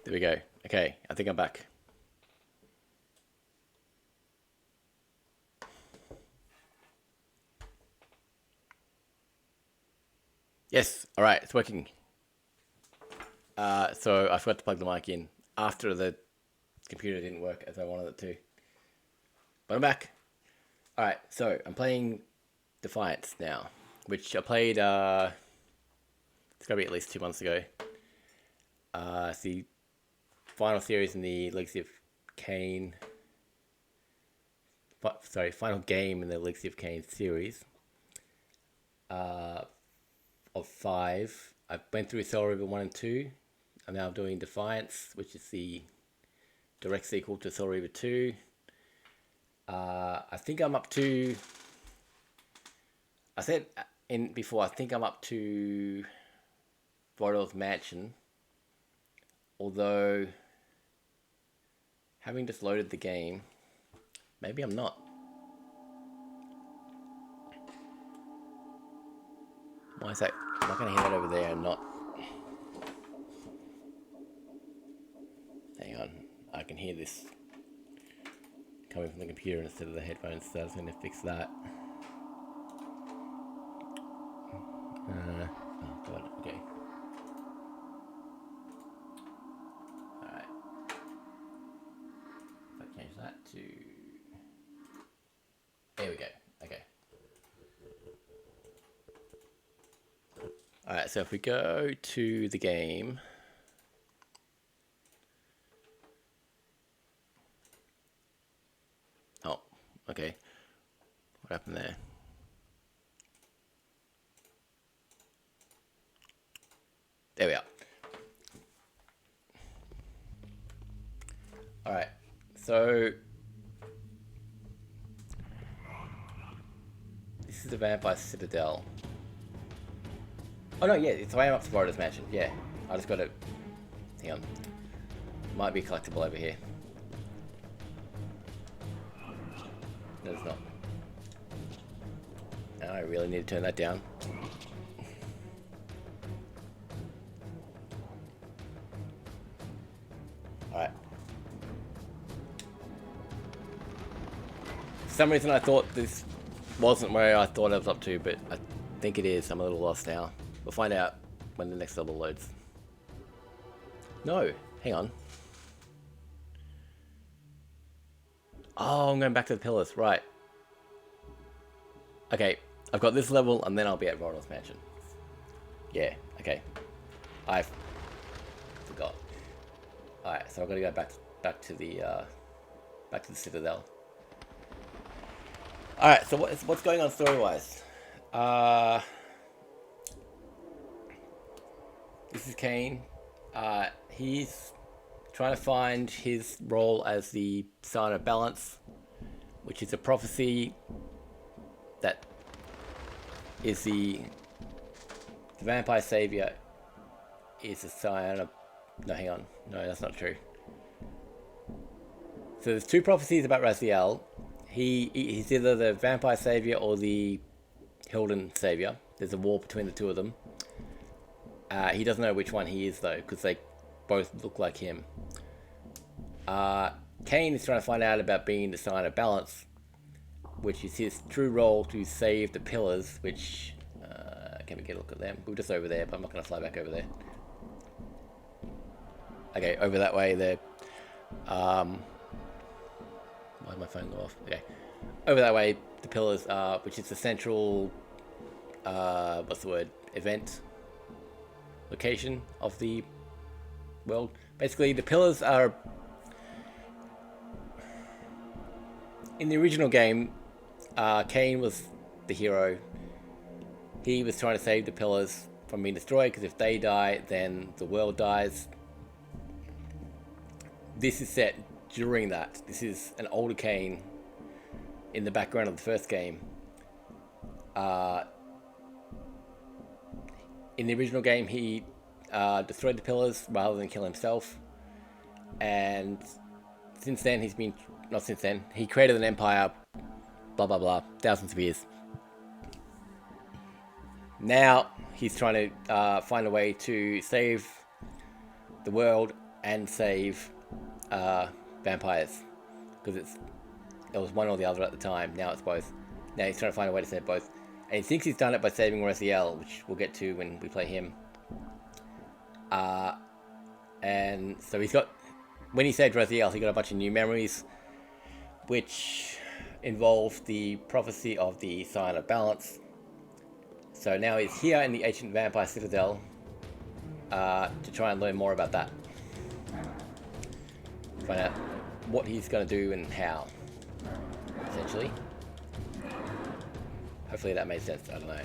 There we go. Okay, I think I'm back. Yes, all right, it's working. So I forgot to plug the mic in after the computer didn't work as I wanted it to. But I'm back. All right, so I'm playing Defiance now, which I played. It's gotta be at least 2 months ago. It's the final series in the Legacy of Kain. Final game in the Legacy of Kain series. Of 5. I went through Soul Reaver 1 and 2. I'm now doing Defiance, which is the direct sequel to Soul Reaver 2. I think I'm up to... I said before, I think I'm up to Rodol's Mansion. Although, having just loaded the game, maybe I'm not. Why is that? Am I going to hear that over there and not? Hang on. I can hear this coming from the computer instead of the headphones, so I was going to fix that. Oh god, okay. Alright. If I change that to... There we go. Okay. Alright, so if we go to the game... Oh, okay. What happened there? There we are. Alright, so... This is the Vampire Citadel. Oh no, yeah, so I am up to Rodol's Mansion, yeah. I just gotta... Hang on. Might be a collectible over here. No, it's not. Now I really need to turn that down. Alright. For some reason I thought this wasn't where I thought I was up to, but I think it is. I'm a little lost now. We'll find out when the next level loads. No, hang on. Oh, I'm going back to the pillars, right. Okay, I've got this level and then I'll be at Rodol's Mansion. Yeah, okay. I forgot. Alright, so I've got to go back to the Citadel. Alright, so what's going on story-wise? This is Kain. He's trying to find his role as the Sign of Balance, which is a prophecy that is the vampire savior is a sign of... No, hang on. No, that's not true. So there's 2 prophecies about Raziel. He's either the vampire savior or the Hilden savior. There's a war between the 2 of them. He doesn't know which one he is though, because they both look like him. Kain is trying to find out about being the Sign of Balance, which is his true role to save the pillars, which... can we get a look at them? We're just over there, but I'm not going to fly back over there. Okay, over that way there. Why did my phone go off? Okay. Over that way, the pillars are... Which is the central... what's the word? Event location of the world. Basically, the pillars are... In the original game, Kain was the hero. He was trying to save the pillars from being destroyed, because if they die, then the world dies. This is set during that. This is an older Kain in the background of the first game. In the original game, he destroyed the pillars rather than kill himself. And since then, he's been... Not since then. He created an empire, blah, blah, blah, thousands of years. Now, he's trying to find a way to save the world and save vampires, because it was one or the other at the time. Now it's both. Now he's trying to find a way to save both, and he thinks he's done it by saving Raziel, which we'll get to when we play him. And so he's got, when he saved Raziel, he got a bunch of new memories, which involve the prophecy of the Sign of Balance. So now he's here in the ancient vampire citadel to try and learn more about that. Find out what he's going to do and how, essentially. Hopefully that made sense. I don't know.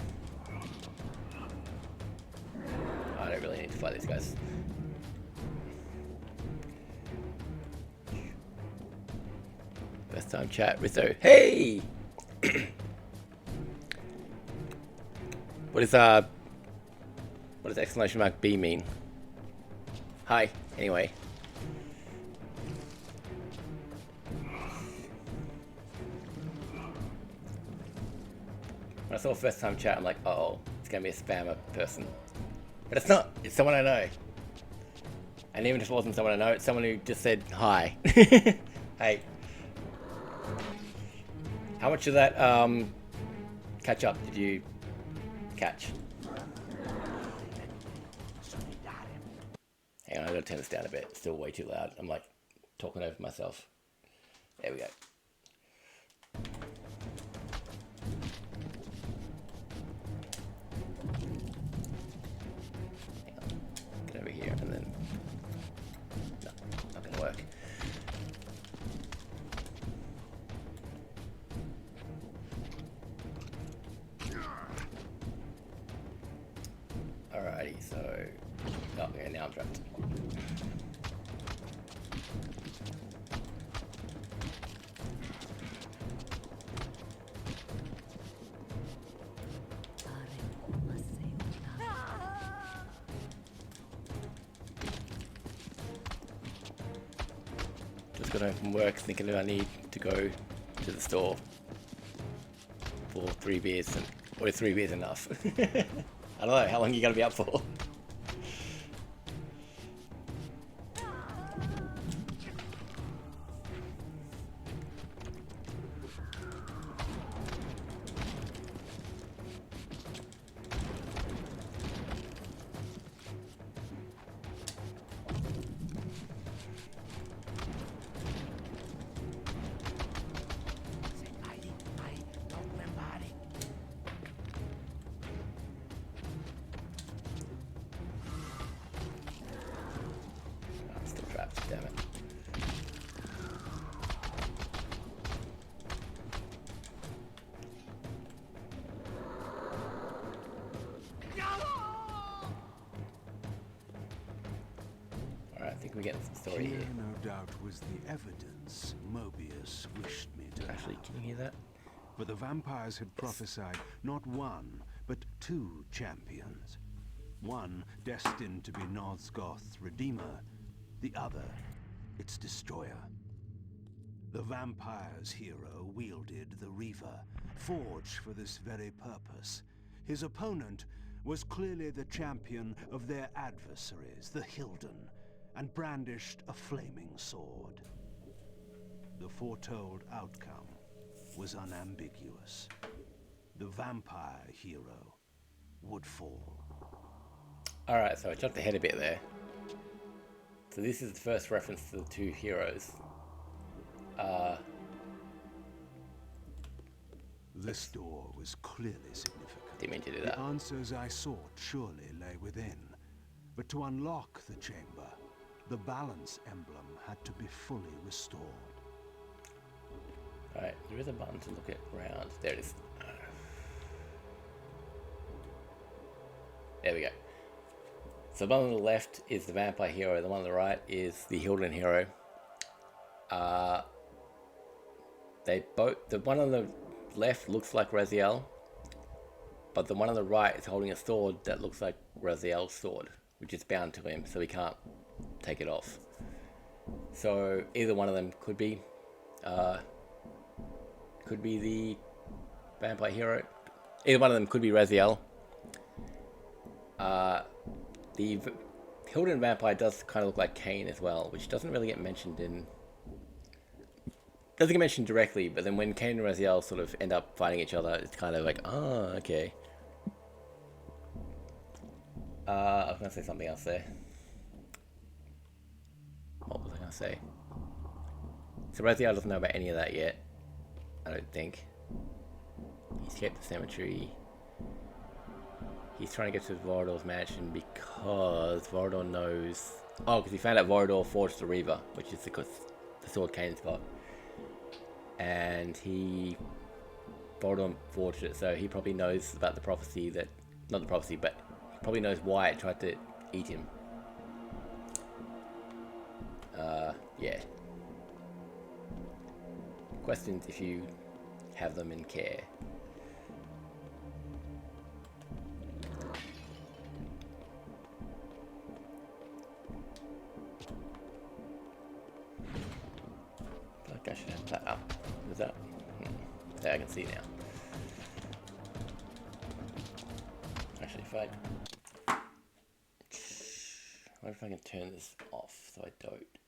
I don't really need to fight these guys. First time chat, Rizzo. Hey! What does exclamation mark B mean? Hi, anyway. When I saw first time chat, I'm like, oh, it's gonna be a spammer person. But it's not, it's someone I know. And even if it wasn't someone I know, it's someone who just said hi. Hey. How much of that catch up did you catch? Hang on, I gotta turn this down a bit. It's still way too loud. I'm like talking over myself. There we go. Hang on. Get over here and then. No, not gonna work. Alrighty, so. Oh, okay, now I'm trapped. Just got home from work thinking that I need to go to the store for 3 beers, or 3 beers enough? I don't know, how long are you gonna be up for? Damn it. Alright, I think we get some story here. No doubt was the evidence Mobius wished me to Actually, have. can you hear that? For the vampires had prophesied not one, but 2 champions. One destined to be Nosgoth's redeemer, the other its destroyer. The vampire's hero wielded the Reaver, forged for this very purpose. His opponent was clearly the champion of their adversaries, the Hilden, and brandished a flaming sword. The foretold outcome was unambiguous. The vampire hero would fall. Alright, so I jumped ahead a bit there. So this is the first reference to the 2 heroes. This door was clearly significant. Didn't mean to do that. The answers I sought surely lay within. But to unlock the chamber, the balance emblem had to be fully restored. Alright, there is a button to look at around. There it is. There we go. So the one on the left is the vampire hero, the one on the right is the Hilden hero. The one on the left looks like Raziel, but the one on the right is holding a sword that looks like Raziel's sword, which is bound to him, so he can't take it off. So either one of them could be the vampire hero. Either one of them could be Raziel. The Hilden Vampire does kind of look like Kain as well, which doesn't really get mentioned in... Doesn't get mentioned directly, but then when Kain and Raziel sort of end up fighting each other, it's kind of like, oh, okay. I was going to say something else there. What was I going to say? So Raziel doesn't know about any of that yet, I don't think. He escaped the cemetery. He's trying to get to Vorador's mansion because Vorador knows... Oh, because he found out Vorador forged the Reaver, which is the sword Kain's got. And Vorador forged it, so he probably knows about the prophecy that... Not the prophecy, but he probably knows why it tried to eat him. Yeah. Questions if you have them in care. I should have that up. Is that? Yeah, I can see now. Actually, if I wonder if I can turn this off so I don't.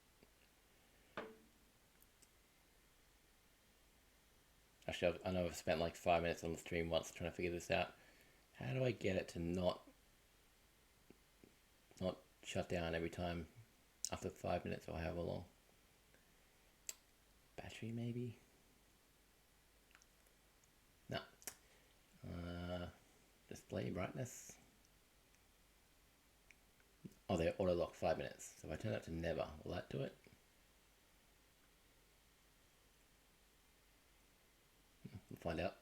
Actually, I know I've spent like 5 minutes on the stream once trying to figure this out. How do I get it to not shut down every time after 5 minutes or however long? Battery maybe? No. Display brightness. Oh, they auto lock 5 minutes. So if I turn that to never, will that do it? We'll find out.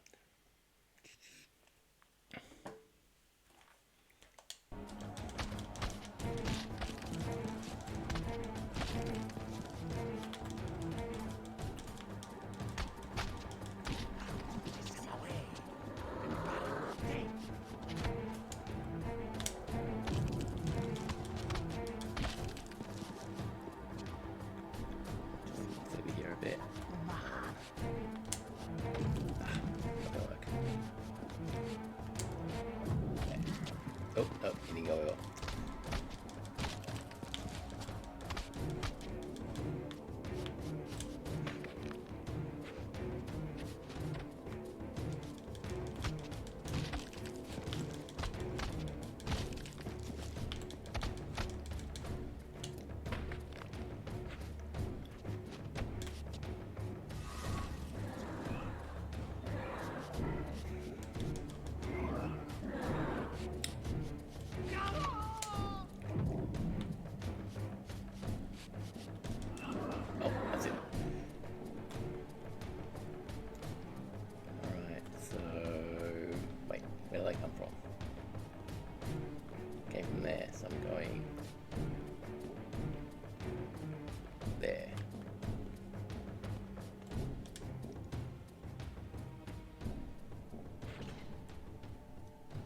Oh, he didn't go at all.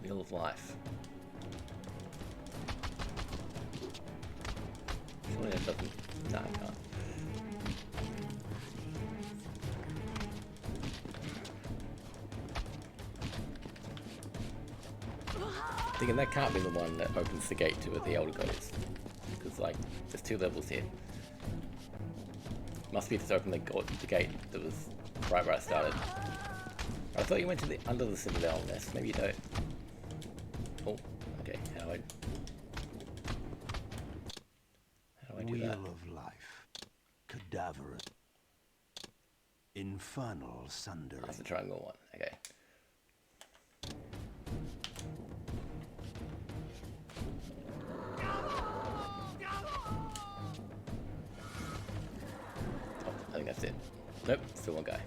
Wheel of Life. Surely that doesn't... No, I can't. Thinking that can't be the one that opens the gate to where the Elder God is. Because, like, there's 2 levels here. Must be to open the gate that was right where I started. I thought you went to the under the Citadel nest. Maybe you don't. Oh, okay. How do I do Wheel that? of Life. Cadaverous. Infernal Sundering. That's the triangle one. Okay. Oh, I think that's it. Nope, still one guy.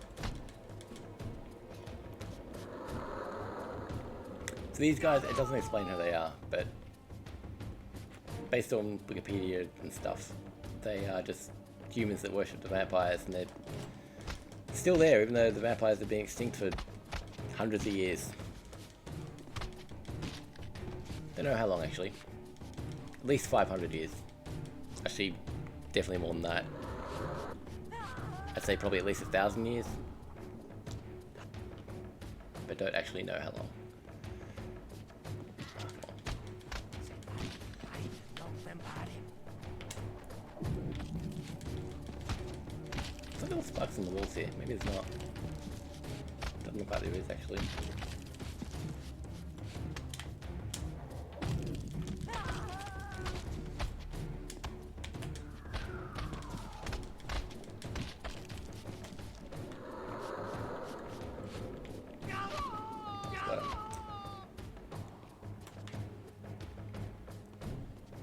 So these guys, it doesn't explain how they are, but based on Wikipedia and stuff, they are just humans that worship the vampires, and they're still there, even though the vampires have been extinct for hundreds of years. Don't know how long, actually. At least 500 years. Actually, definitely more than that. I'd say probably at least 1,000 years. But don't actually know how long. still spikes on the walls here. Maybe there's not. Doesn't look like there is actually.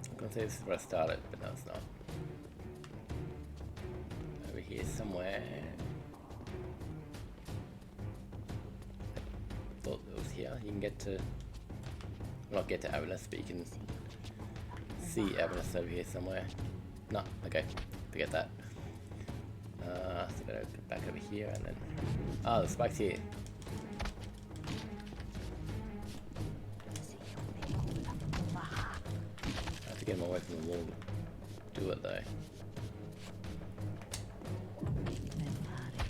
I'm gonna say this is where I started, but no, it's not. Over here somewhere. I thought it was here. You can get to, well, not get to Avernus, but you can see Avernus over here somewhere. No, okay, forget that. So I gotta go back over here and then. Oh, the spike's here. I have to get him away from the wall to do it though.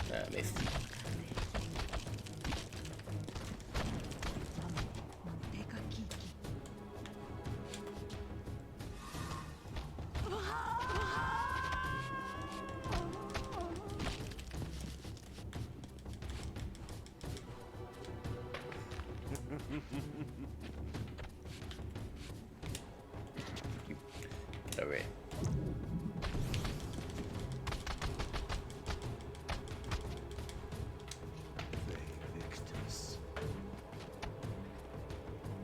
No, I missed. Get over here.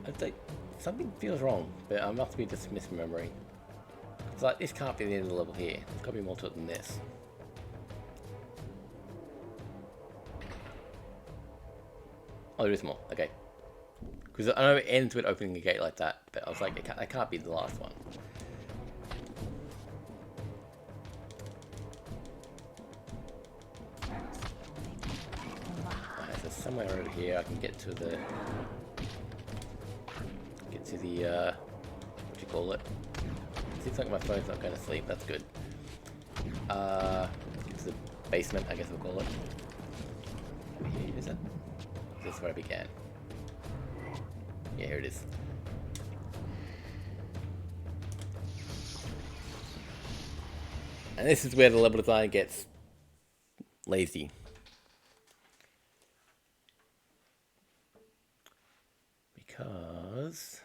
I think something feels wrong, but I must be just misremembering. It's like, this can't be the end of the level here. There's got to be more to it than this. Oh, there is more. Okay. Because I know it ends with opening a gate like that, but I was like, it can't be the last one. Alright, so somewhere over here I can get to the what do you call it? Seems like my phone's not going to sleep. That's good. It's the basement, I guess we'll call it. Over here, is it? This is where I began. Yeah, here it is. And this is where the level design gets lazy. Because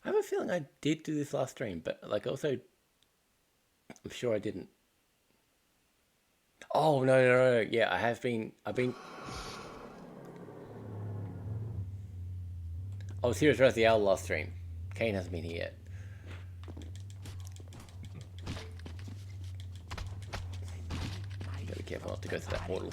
I have a feeling I did do this last stream, but like also I'm sure I didn't. Oh no, yeah, I've been I was here as the Owl last stream. Kain hasn't been here yet. Gotta be careful not to go through that portal.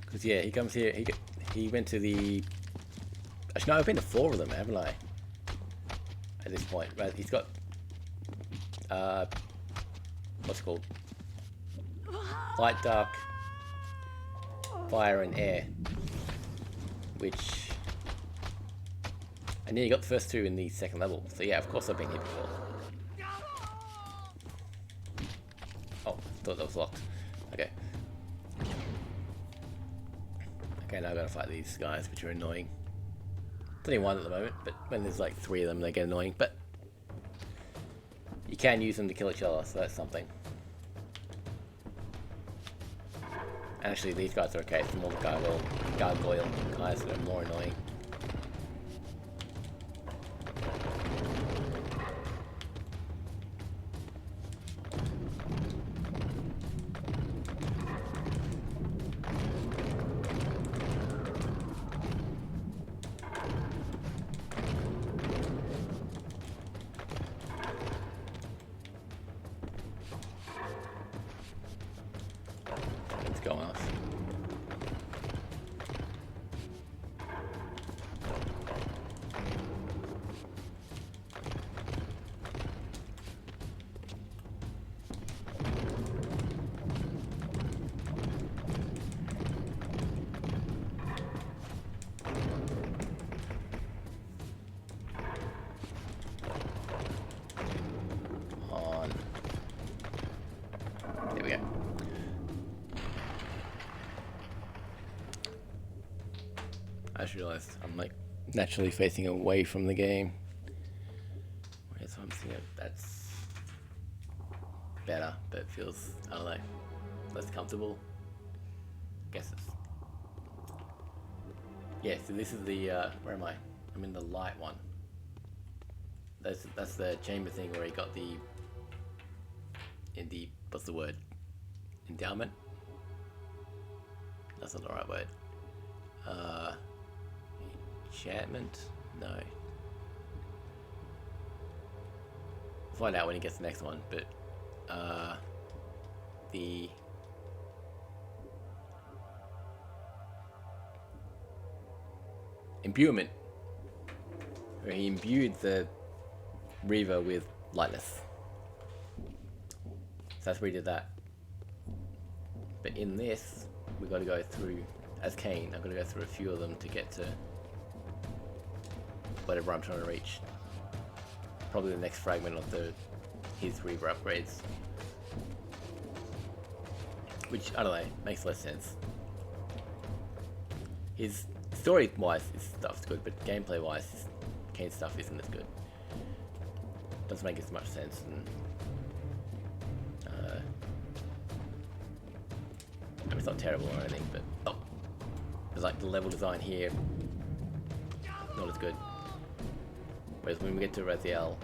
Because yeah, he comes here. He went to the. Actually, no, I've been to 4 of them, haven't I? At this point, right? He's got. What's it called? Light, dark, fire, and air. Which I nearly got the first 2 in the second level. So yeah, of course I've been here before. Oh, I thought that was locked. Okay. Okay, now I gotta fight these guys, which are annoying. There's only 1 at the moment, but when there's like 3 of them, they get annoying. But you can use them to kill each other, so that's something. And actually, these guys are okay. It's more the gargoyle guys that are more annoying. Let's go off. I just realized I'm like naturally facing away from the game. Whereas I'm thinking that's better, but it feels, I don't know, less comfortable. I guess it's... Yeah, so this is the, where am I? I'm in the light one. That's the chamber thing where he got the, what's the word? Endowment? That's not the right word. Enchantment? No. We'll find out when he gets the next one, but the imbuement, where he imbued the Reaver with lightness. So that's where he did that. But in this, we got to go through, as Kain, I've got to go through a few of them to get to whatever I'm trying to reach. Probably the next fragment of his Reaver upgrades. Which, I don't know, makes less sense. His story-wise, his stuff's good, but gameplay-wise, Kain's stuff isn't as good. Doesn't make as much sense, and I mean, it's not terrible or anything, but there's like the level design here, not as good. Whereas when we get to Raziel,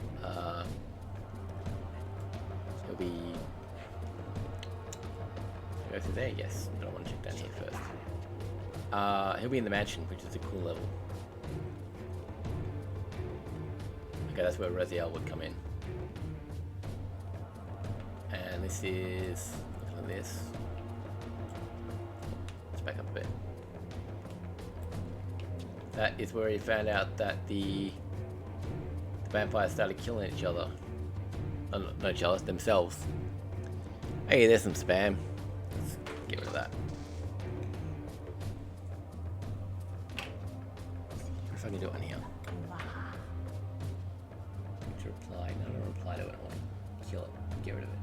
he'll be... Should I go through there? Yes. I don't want to check down here first. He'll be in the mansion, which is a cool level. Okay, that's where Raziel would come in. And this is... Look at this. Let's back up a bit. That is where he found out that the vampires started killing each other. Not each other, themselves. Hey, there's some spam. Let's get rid of that. What if I can do it on here? To reply. No, don't reply to it. I want to kill it. Get rid of it.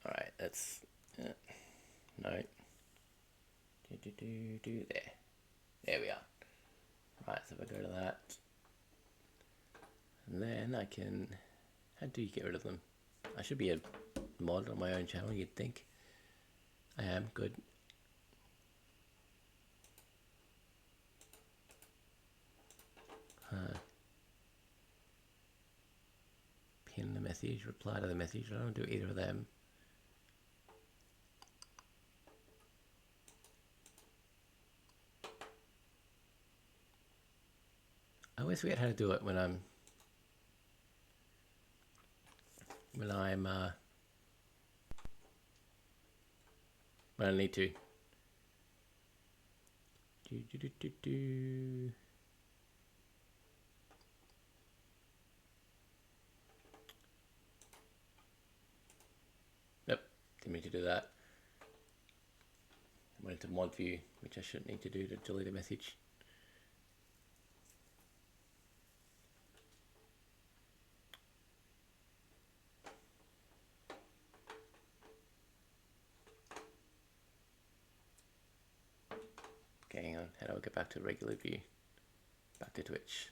Alright, that's... no. There. There we are. Right, so if I go to that, and then I can... How do you get rid of them? I should be a mod on my own channel, you'd think. I am, good. Pin the message, reply to the message. I don't do either of them. I always forget how to do it when I need to. Yep, didn't mean to do that. I went into mod view, which I shouldn't need to do to delete a message. Okay, hang on. How do I get back to regular view? Back to Twitch.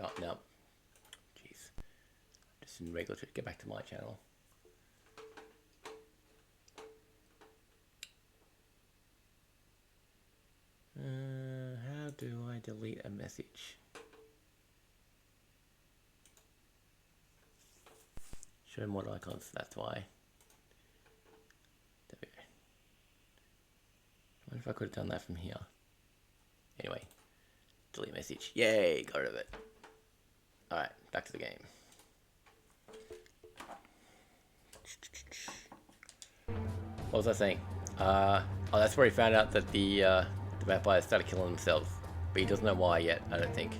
Oh, no. Jeez. Just in regular Twitch. Get back to my channel. How do I delete a message? Show mod icons, that's why. There we go. I wonder if I could have done that from here. Anyway, delete message. Yay, got rid of it. Alright, back to the game. What was I saying? Oh, that's where he found out that the vampires started killing themselves. But he doesn't know why yet, I don't think.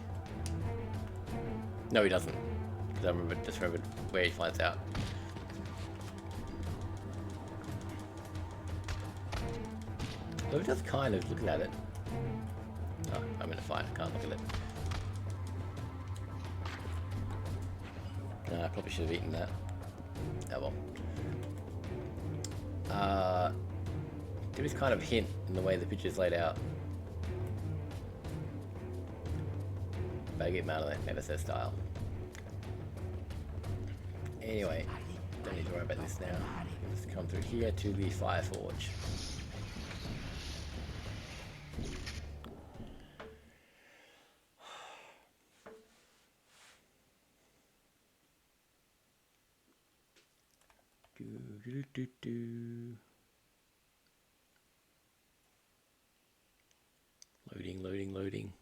No, he doesn't. Because I just remembered where he finds out. Though he does kind of looking at it. Oh, I'm in a fight, I can't look at it. I probably should have eaten that. Oh well. There is kind of a hint in the way the picture's laid out. Baguette Madeline, never says style. Anyway, don't need to worry about this now. Let's come through here to the Fire Forge. Loading, loading, loading.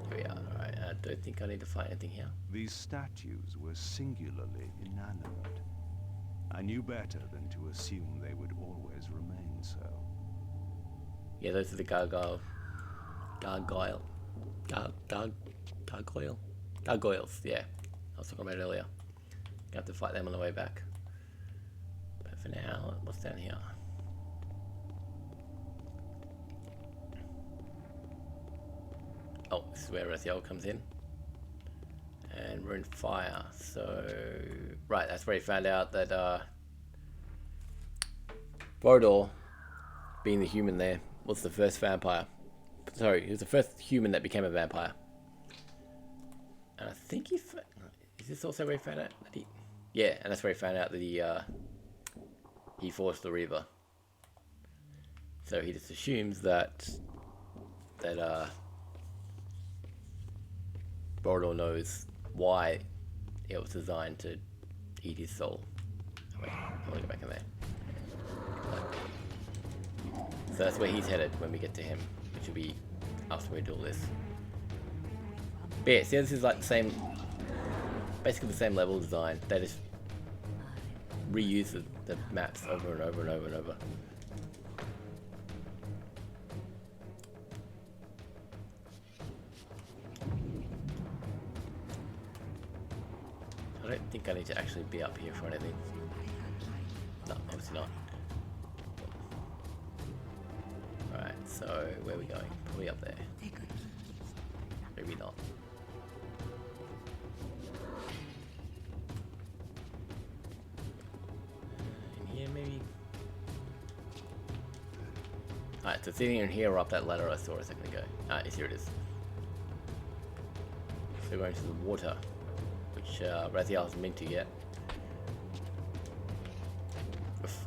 Here we are. Alright, I don't think I need to find anything here. These statues were singularly inanimate. I knew better than to assume they would always remain so. Yeah, those are the gargoyles, yeah. I was talking about it earlier. You have to fight them on the way back. But for now, what's down here? Oh, this is where Rathiel comes in. And we're in fire, so... Right, that's where he found out that, Borodor, being the human there, was the first vampire. Sorry, he was the first human that became a vampire. And I think he... Is this also where he found out that he... Yeah, and that's where he found out that he forced the Reaver. So he just assumes that Borodor knows why it was designed to eat his soul. Oh, wait, I'll go back in there. So that's where he's headed when we get to him, which will be after we do all this. But yeah, see, this is like the same, basically the same level design. They just reuse the maps over and over and over and over. I don't think I need to actually be up here for anything. No, obviously not. Alright, so where are we going? Probably up there. Maybe not. In here, maybe? Alright, so it's either in here or up that ladder I saw a second ago. Ah, yes, here it is. So we're going to the water, which Rathiel hasn't been to yet. Oof.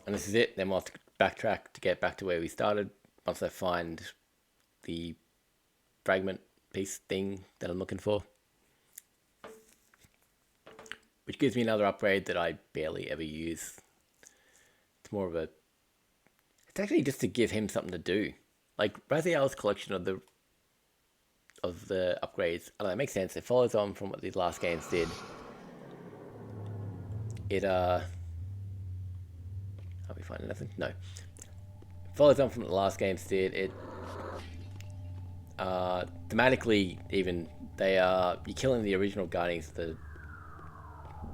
And this is it. Then we'll have to backtrack to get back to where we started. Once I find the fragment piece thing that I'm looking for. Which gives me another upgrade that I barely ever use. It's more of a... It's actually just to give him something to do. Like, Rathiel's collection of the upgrades, I don't know, it makes sense. It follows on from what these last games did. It, Are we finding nothing? No. It follows on from what the last games did. It, thematically, even, they are... You're killing the original Guardians of the... I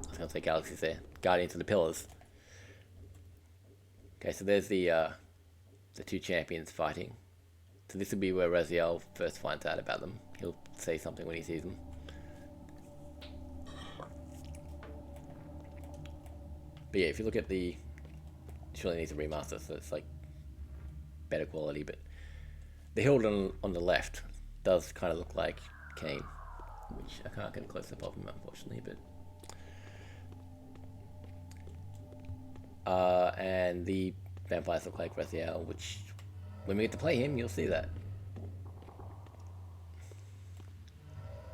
was going to say galaxies there. Guardians of the Pillars. Okay, so there's the two champions fighting. So this will be where Rathiel first finds out about them. He'll say something when he sees them. But yeah, if you look at the... Surely needs a remaster, so it's like better quality, but the hill on the left does kind of look like Kain, which I can't get a close up of him, unfortunately, but... and the vampires look like Rathiel, which, when we get to play him, you'll see that.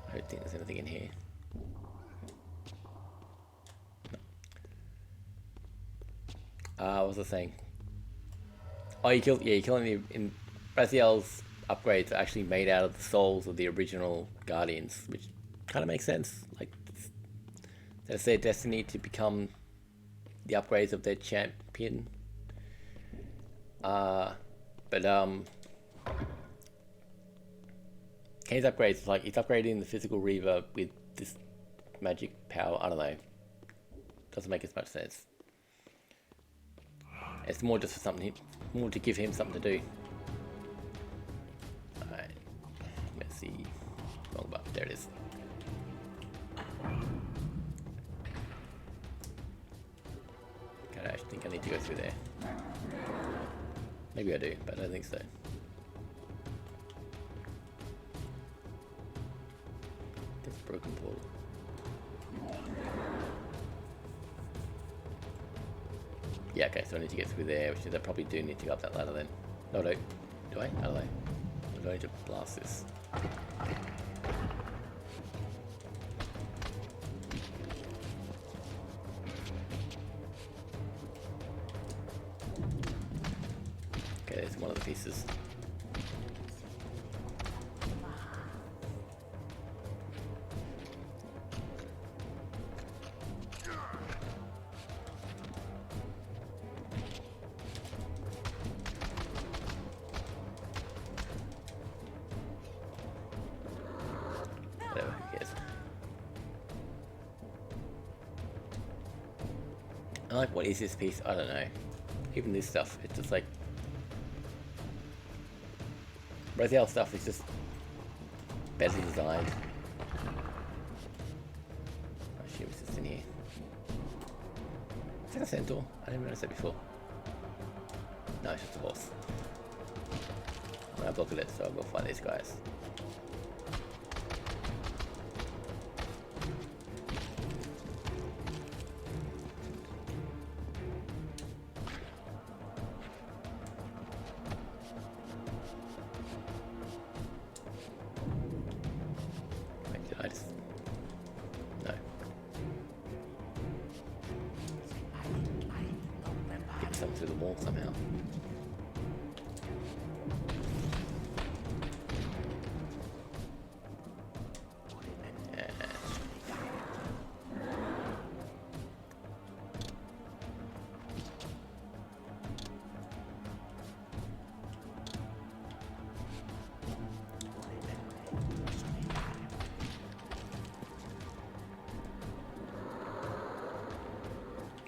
I don't think there's anything in here. No. What was I saying? Oh, you're killing in Rathiel's upgrades are actually made out of the souls of the original Guardians, which kind of makes sense. Like, that's their destiny to become the upgrades of their champion. Kain's upgrades, like, he's upgrading the physical Reaver with this magic power. I don't know. Doesn't make as much sense. It's more just for something, more to give him something to do. Alright, let's see. Wrong button, there it is. Okay, I actually think I need to go through there. Maybe I do, but I don't think so. This broken portal. Yeah, okay, so I need to get through there, which means I probably do need to go up that ladder then. No, no. Do I? I don't know. I'm going to blast this. Okay, there's one of the pieces. Whatever, who cares? I like, what is this piece? I don't know. Even this stuff, it's just like... Whereas the other stuff is just better designed. Oh shit, what's this in here? Is that a centaur? I didn't notice that before. No, it's just a horse. I'm gonna block it, so I'll go find these guys. Wait, did I just... No. Get some through the wall somehow.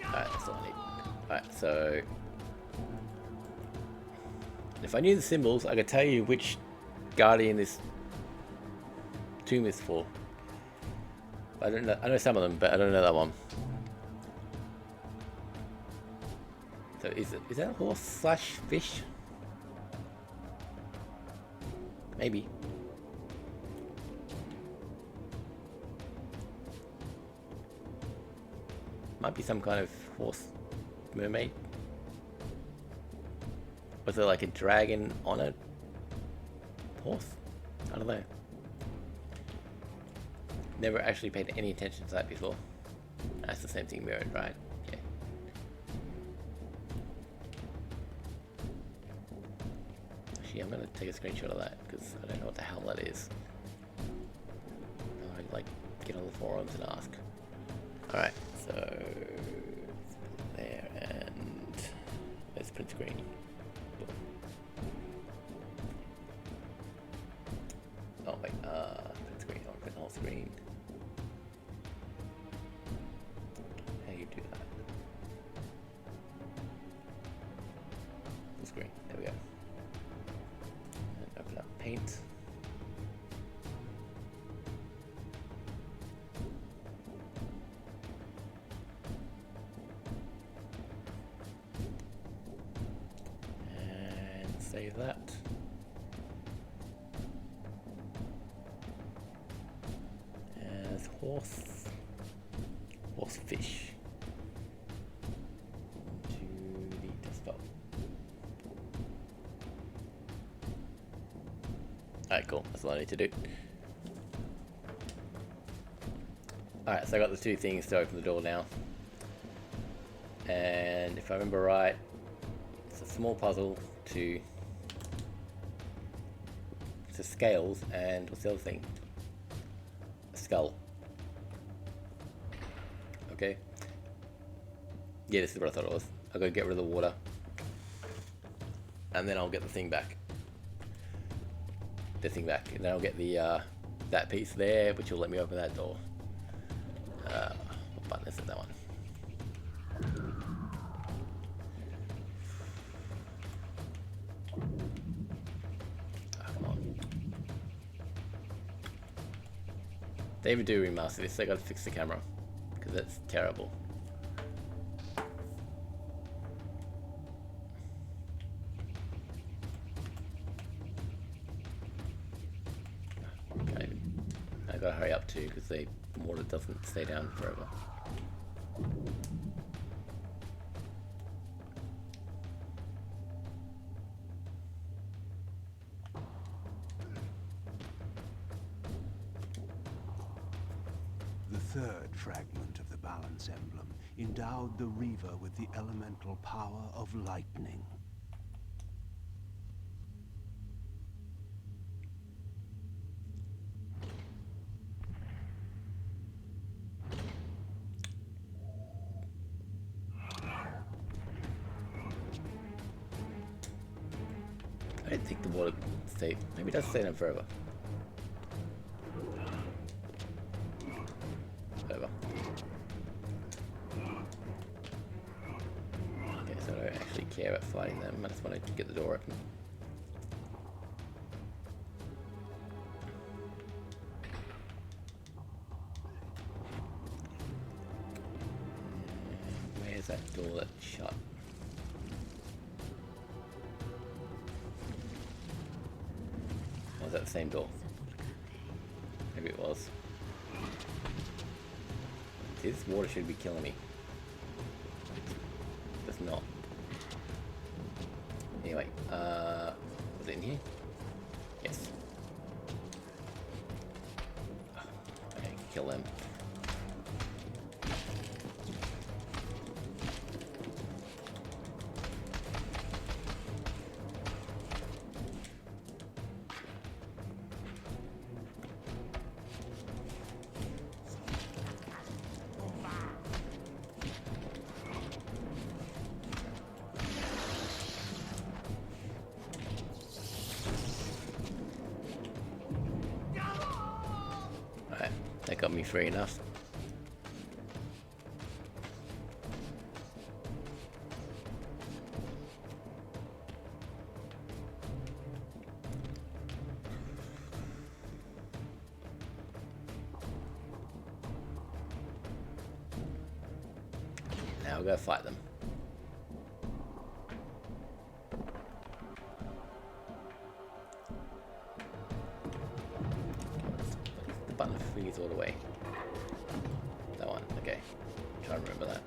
Alright, that's all I need. Alright, so... If I knew the symbols, I could tell you which guardian this tomb is for. I don't know. I know some of them, but I don't know that one. So is that a horse slash fish? Maybe. Might be some kind of horse mermaid. Was there like a dragon on a horse? I don't know. Never actually paid any attention to that before. That's the same thing mirrored, right? Yeah. Actually, I'm gonna take a screenshot of that because I don't know what the hell that is. I'd like get on the forums and ask. Alright, so there, and let's print screen. Oh wait, print screen, or print whole screen. How do you do that? Full screen, there we go. And open up Paint. Save that. As horsefish to the desktop. Alright, cool. That's all I need to do. Alright, so I got the two things to open the door now. And if I remember right, it's a small puzzle to scales, and what's the other thing? A skull. Okay. Yeah, this is what I thought it was. I'll go get rid of the water. And then I'll get the thing back. And then I'll get the that piece there, which will let me open that door. What button is it, that one? They even do remaster this, they gotta fix the camera. Because that's terrible. Okay. I gotta hurry up too, because the water doesn't stay down forever. The third fragment of the balance emblem endowed the Reaver with the elemental power of lightning. I don't think the water stay. Maybe it does stay down forever. Whatever. Okay, so I don't actually care about fighting them. I just want to get the door open. Where's that door that's shut? Was that the same door? Maybe it was. This water should be killing me. It's not. Anyway, was it in here? Yes. Okay, kill them. That got me free enough. Now we'll go fight them. The button freeze all the way. That one, okay. Try and remember that.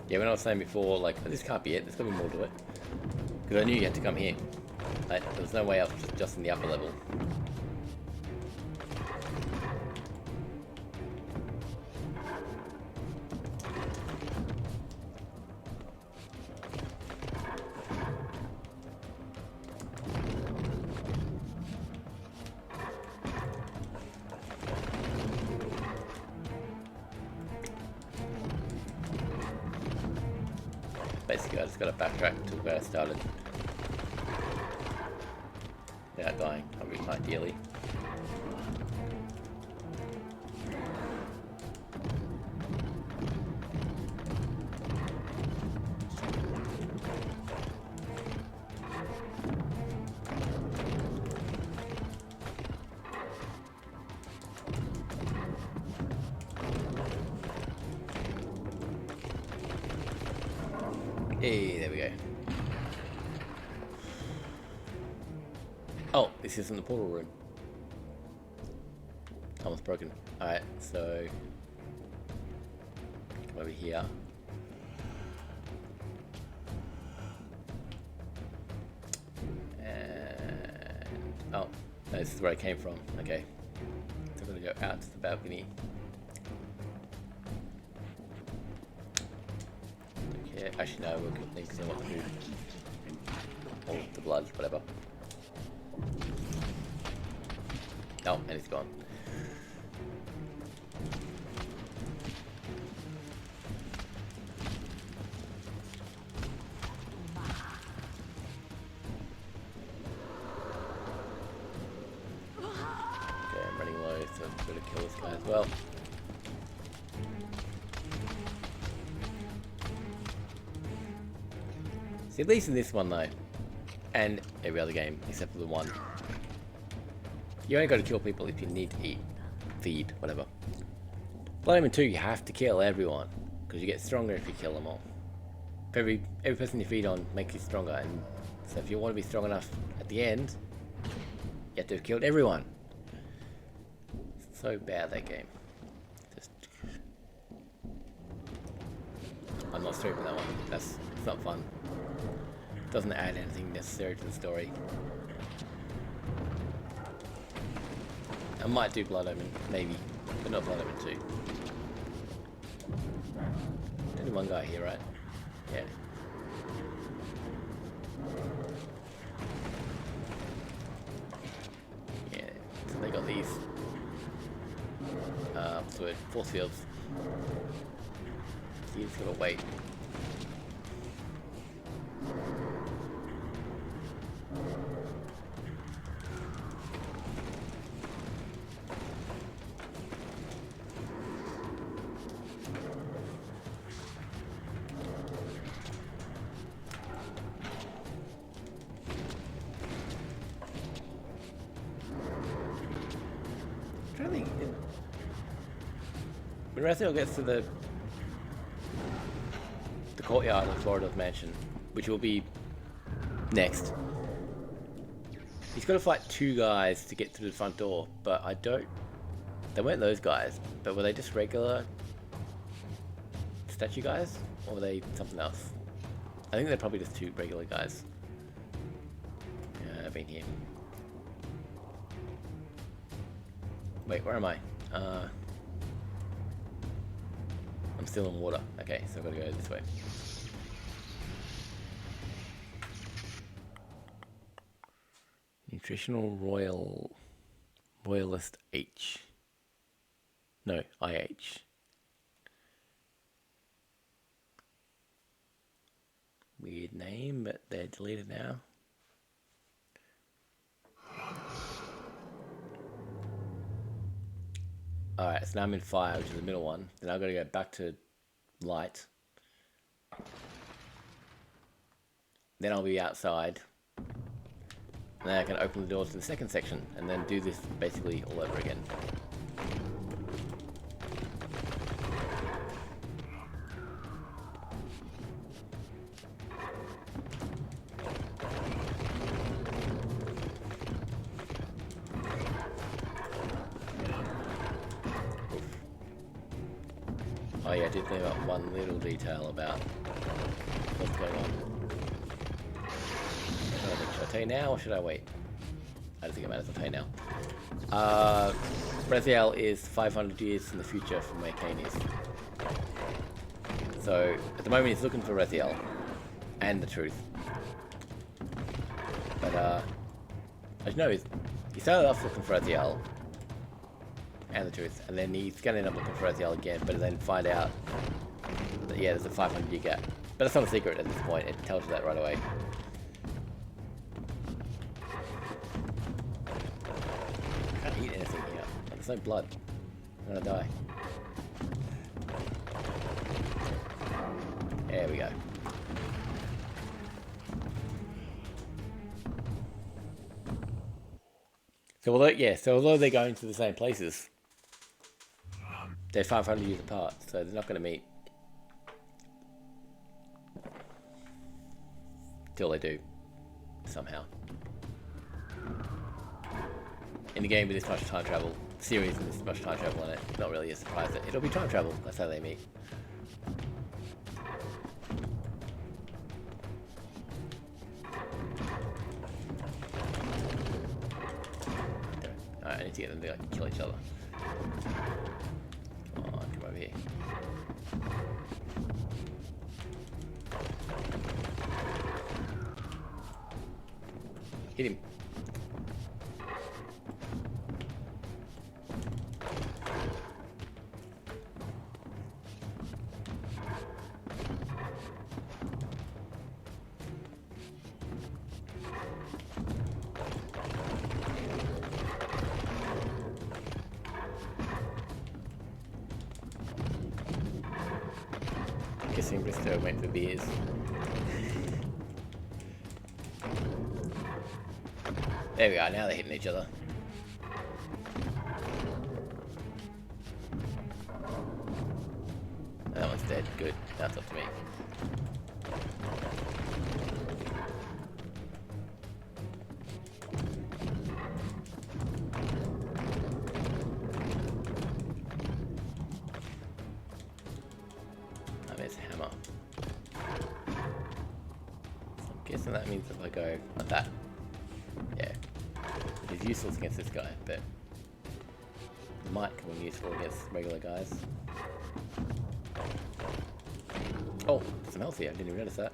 Yeah, when I was saying before, like, oh, this can't be it, there's gotta be more to it. Because I knew you had to come here. Like, there was no way else just in the upper level. Basically, I just gotta backtrack to where I started. Without dying, I mean, ideally. Hey, there we go. Oh, this isn't the portal room. Almost broken. Alright, so come over here. And oh, no, this is where I came from. Okay. So I'm gonna go out to the balcony. Yeah, actually no, we'll need to see what to do. Or the blood, whatever. Oh, and it's gone. Okay, I'm running low, so I'm gonna kill this guy as well. See, at least in this one though, and every other game except for the one, you only got to kill people if you need to eat, feed, whatever. Blood Omen 2, you have to kill everyone because you get stronger if you kill them all. Every person you feed on makes you stronger, and so if you want to be strong enough at the end, you have to have killed everyone. So bad, that game. Just, I'm not streaming that one. It's not fun. Doesn't add anything necessary to the story. I might do Blood Omen, maybe, but not Blood Omen 2. Only one guy here, right? Yeah. Yeah, so they got these what's the word? Force fields. So you just gotta wait. I think when Rathiel gets to the courtyard of Florida's mansion, which will be next, he's got to fight two guys to get through the front door. But they weren't those guys, but were they just regular statue guys, or were they something else? I think they're probably just two regular guys. Yeah, I've been here. Wait, where am I? I'm still in water. Okay, so I've got to go this way. Nutritional Royalist H. No, IH. Weird name, but they're deleted now. Alright, so now I'm in fire, which is the middle one. Then I've got to go back to light. Then I'll be outside. And then I can open the doors to the second section, and then do this basically all over again. Oh yeah, I did think about one little detail about what's going on. Should I tell you now, or should I wait? I don't think it matters, I'll tell you now. Rathiel is 500 years in the future from where Kain is. So, at the moment he's looking for Rathiel and the truth. But, I know he started off looking for Rathiel and the truth, and then he's gonna end up looking for Rathiel again, but then find out that, yeah, there's a 500-year gap. But it's not a secret at this point, it tells you that right away. I can't eat anything here. There's no blood. I'm gonna die. There we go. So although they're going to the same places, they're 500 years apart, so they're not going to meet. Till they do, somehow. In the game with this much time travel, series with this much time travel in it, it's not really a surprise that it'll be time travel. That's how they meet. Alright, I need to get them to like, kill each other. Come on, come over here. Hit him. Guessing Bristow went for beers. There we go, now they're hitting each other. That one's dead. Good. That's up to me. Oh, there's a hammer. So I'm guessing that means if I go like that. Yeah. Which is useless against this guy, but might come in useful against regular guys. Oh, some health here. I didn't even notice that.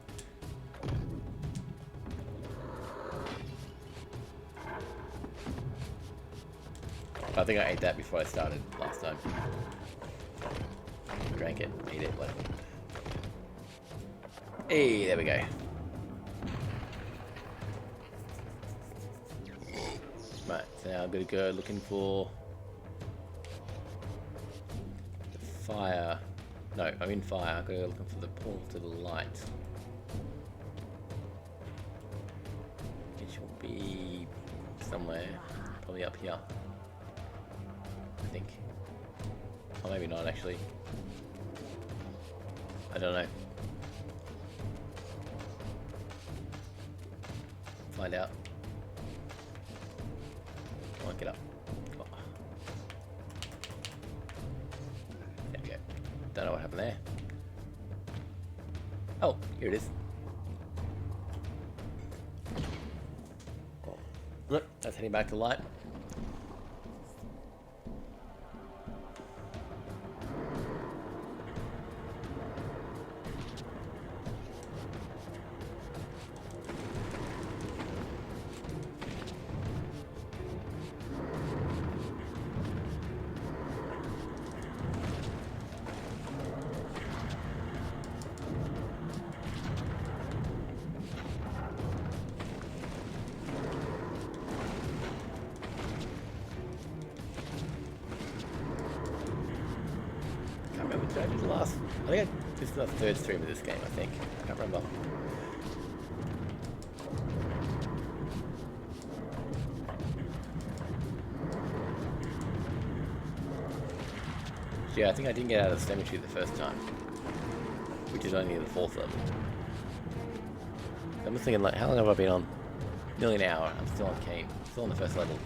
I think I ate that before I started last time. Drank it, ate it, whatever. Hey, there we go. Right, so now I'm gonna go looking for the fire. No, I'm in fire. I'm gonna go looking for the portal to the light. Which will be somewhere, probably up here. I think. Or maybe not actually. I don't know. Find out. Come on, get up. Oh. There we go. Don't know what happened there. Oh, here it is. Oh. Look, that's heading back to light. Did I do the last? I think this is the third stream of this game, I think. I can't remember. Yeah, I think I didn't get out of the cemetery the first time. Which is only the 4th level. I'm just thinking, like, how long have I been on? Nearly an hour. I'm still on Kain. Still on the first level.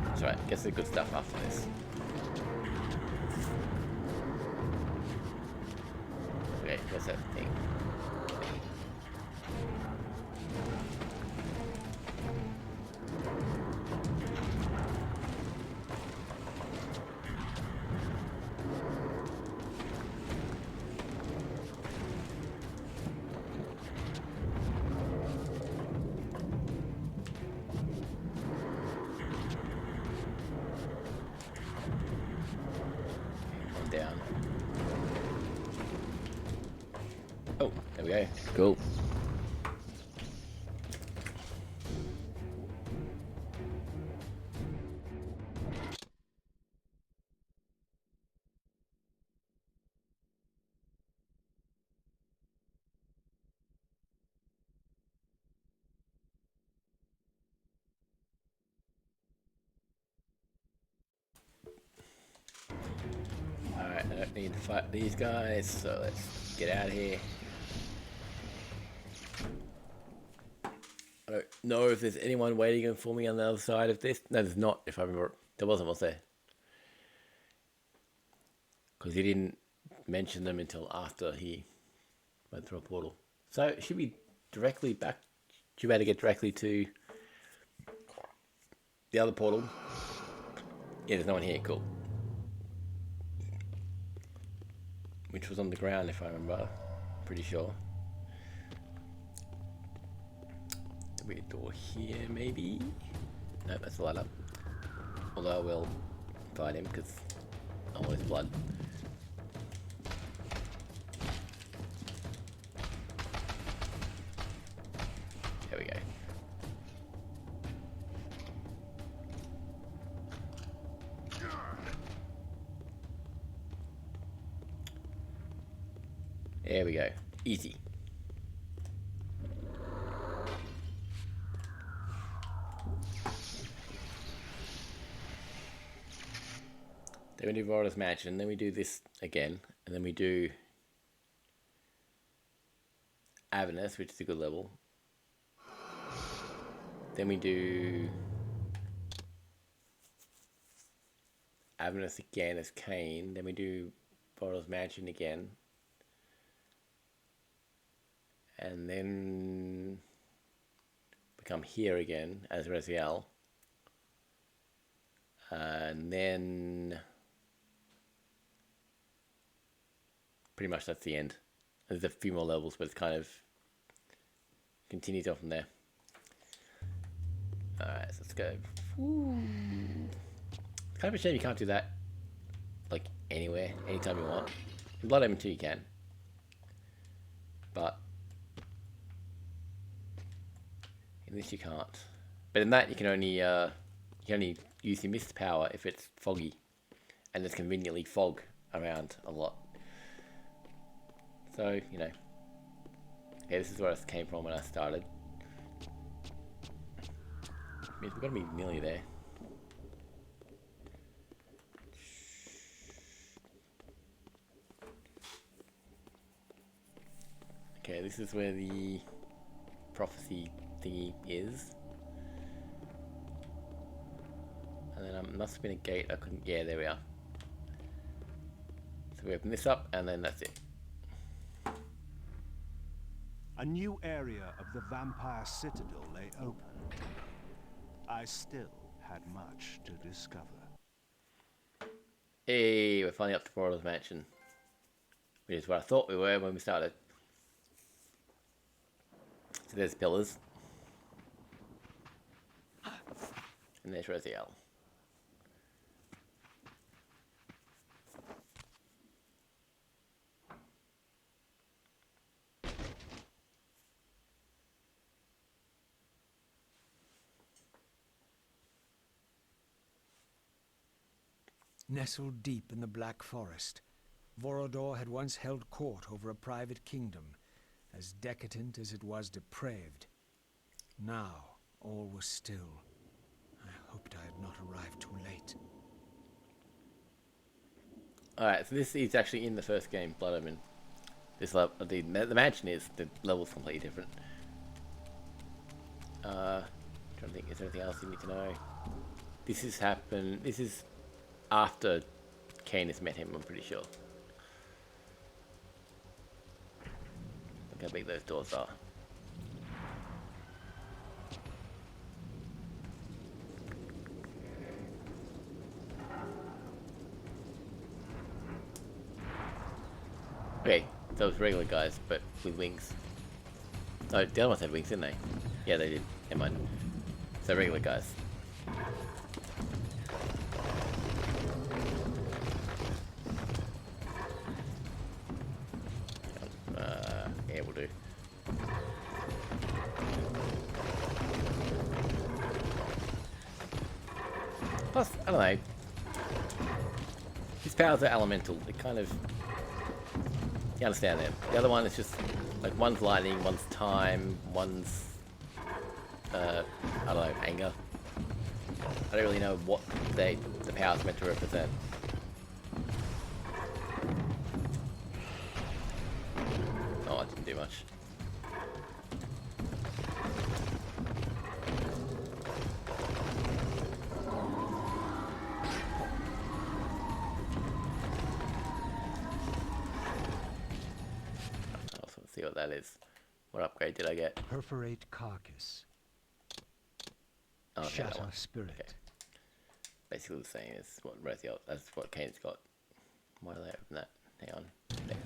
That's right, guess the good stuff after this. Okay, what's that thing? One down. Oh, there we go. Cool. Alright, I don't need to fight these guys, so let's get out of here. I don't know if there's anyone waiting for me on the other side of this. No, there's not, if I remember. There wasn't, was there? Because he didn't mention them until after he went through a portal. So it should be directly back. Should be able to get directly to the other portal. Yeah, there's no one here. Cool. Which was on the ground, if I remember. Pretty sure. There'll be a door here, maybe? No, that's the light up. Although I will fight him because I want his blood. There we go. There we go. Easy. Then we do Rora's Mansion, then we do this again, and then we do Avernus, which is a good level. Then we do Avernus again as Kain. Then we do Rora's Mansion again. And then we come here again as Raziel. And then pretty much that's the end. There's a few more levels, but it's kind of continues on from there. Alright, so let's go. Ooh. It's kind of a shame you can't do that like anywhere, anytime you want. In Blood Omen 2 you can. But in this you can't. But in that you can only use your mist power if it's foggy. And there's conveniently fog around a lot. So, you know. Okay, this is where I came from when I started. Means we've got to be nearly there. Okay, this is where the prophecy thingy is. And then must have been a gate. I couldn't. Yeah, there we are. So we open this up, and then that's it. A new area of the vampire citadel lay open. I still had much to discover. Hey, we're finally up to Rora's Mansion. Which is where I thought we were when we started. So there's pillars. And there's Raziel. Nestled deep in the Black Forest, Vorodor had once held court over a private kingdom, as decadent as it was depraved. Now, all was still. I hoped I had not arrived too late. Alright, so this is actually in the first game, Blood Omen. This level, the mansion is, the level's completely different. Trying to think, is there anything else you need to know? This is after Kain has met him, I'm pretty sure. Look how big those doors are. Okay, those regular guys, but with wings. Oh, the other ones had wings, didn't they? Yeah, they did. Never mind. So regular guys. Yeah, we'll do. Plus, I don't know. His powers are elemental. It kind of... You understand them. The other one is just... Like, one's lightning, one's time, one's... I don't know, anger. I don't really know what the power's meant to represent. Oh, I didn't do much. Let's see what that is. What upgrade did I get? Perforate carcass. Oh, okay, that Shatter one. spirit. Okay. Basically the same as what Raziel, that's what Kain's got. Why did I open that? Hang on. There.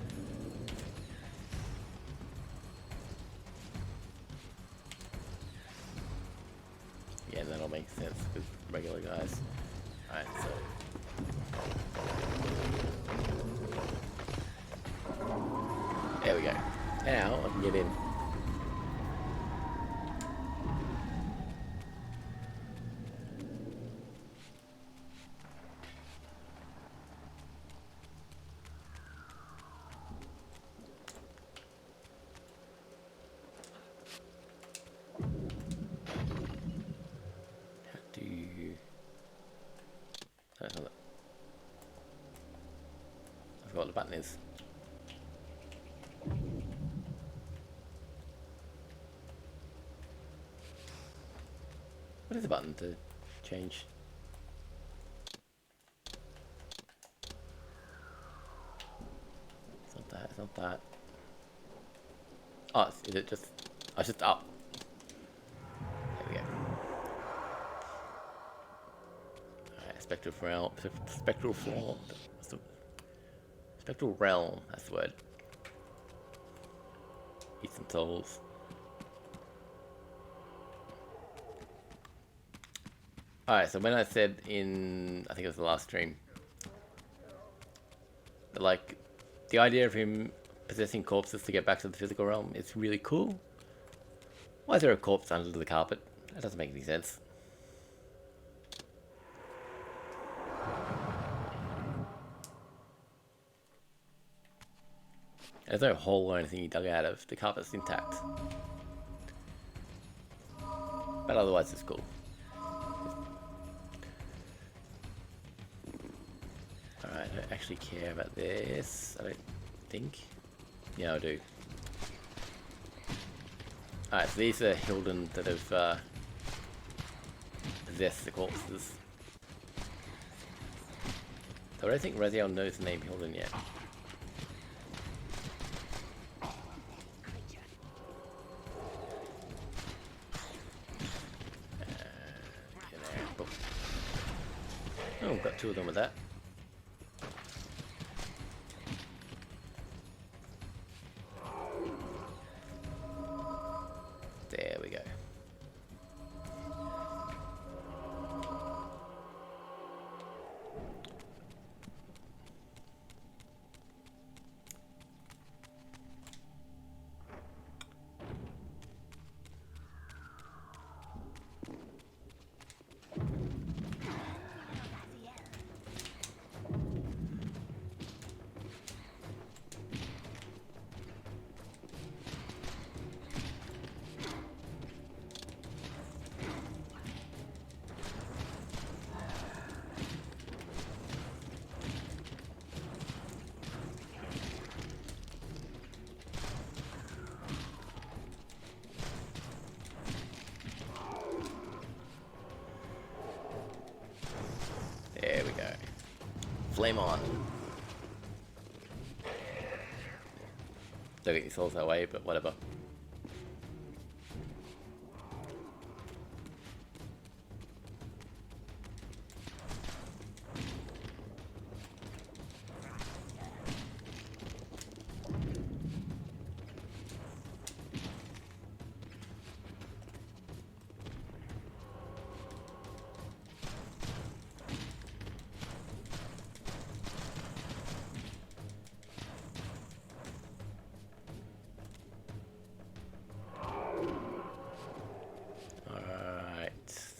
Yeah, that'll make sense with regular guys. Alright, so... There we go. Now I can get in. How do you... Oh, hold on. button is. What is the button to change? It's not that, it's not that. Oh, is it just... Oh, it's just up. There we go. Alright, spectral realm. Spectral form. Spectral realm, that's the word. Eat some souls. Alright, so when I said in, I think it was the last stream, that like, the idea of him possessing corpses to get back to the physical realm is really cool. Why is there a corpse under the carpet? That doesn't make any sense. There's no hole or anything he dug out of. The carpet's intact. But otherwise it's cool. Alright, I don't actually care about this. I don't think. Yeah, I do. Alright, so these are Hilden that have possessed the corpses. I don't think Raziel knows the name Hilden yet. Oh, got two of them with that. There we go. There we go. Flame on. Don't get your souls that way, but whatever.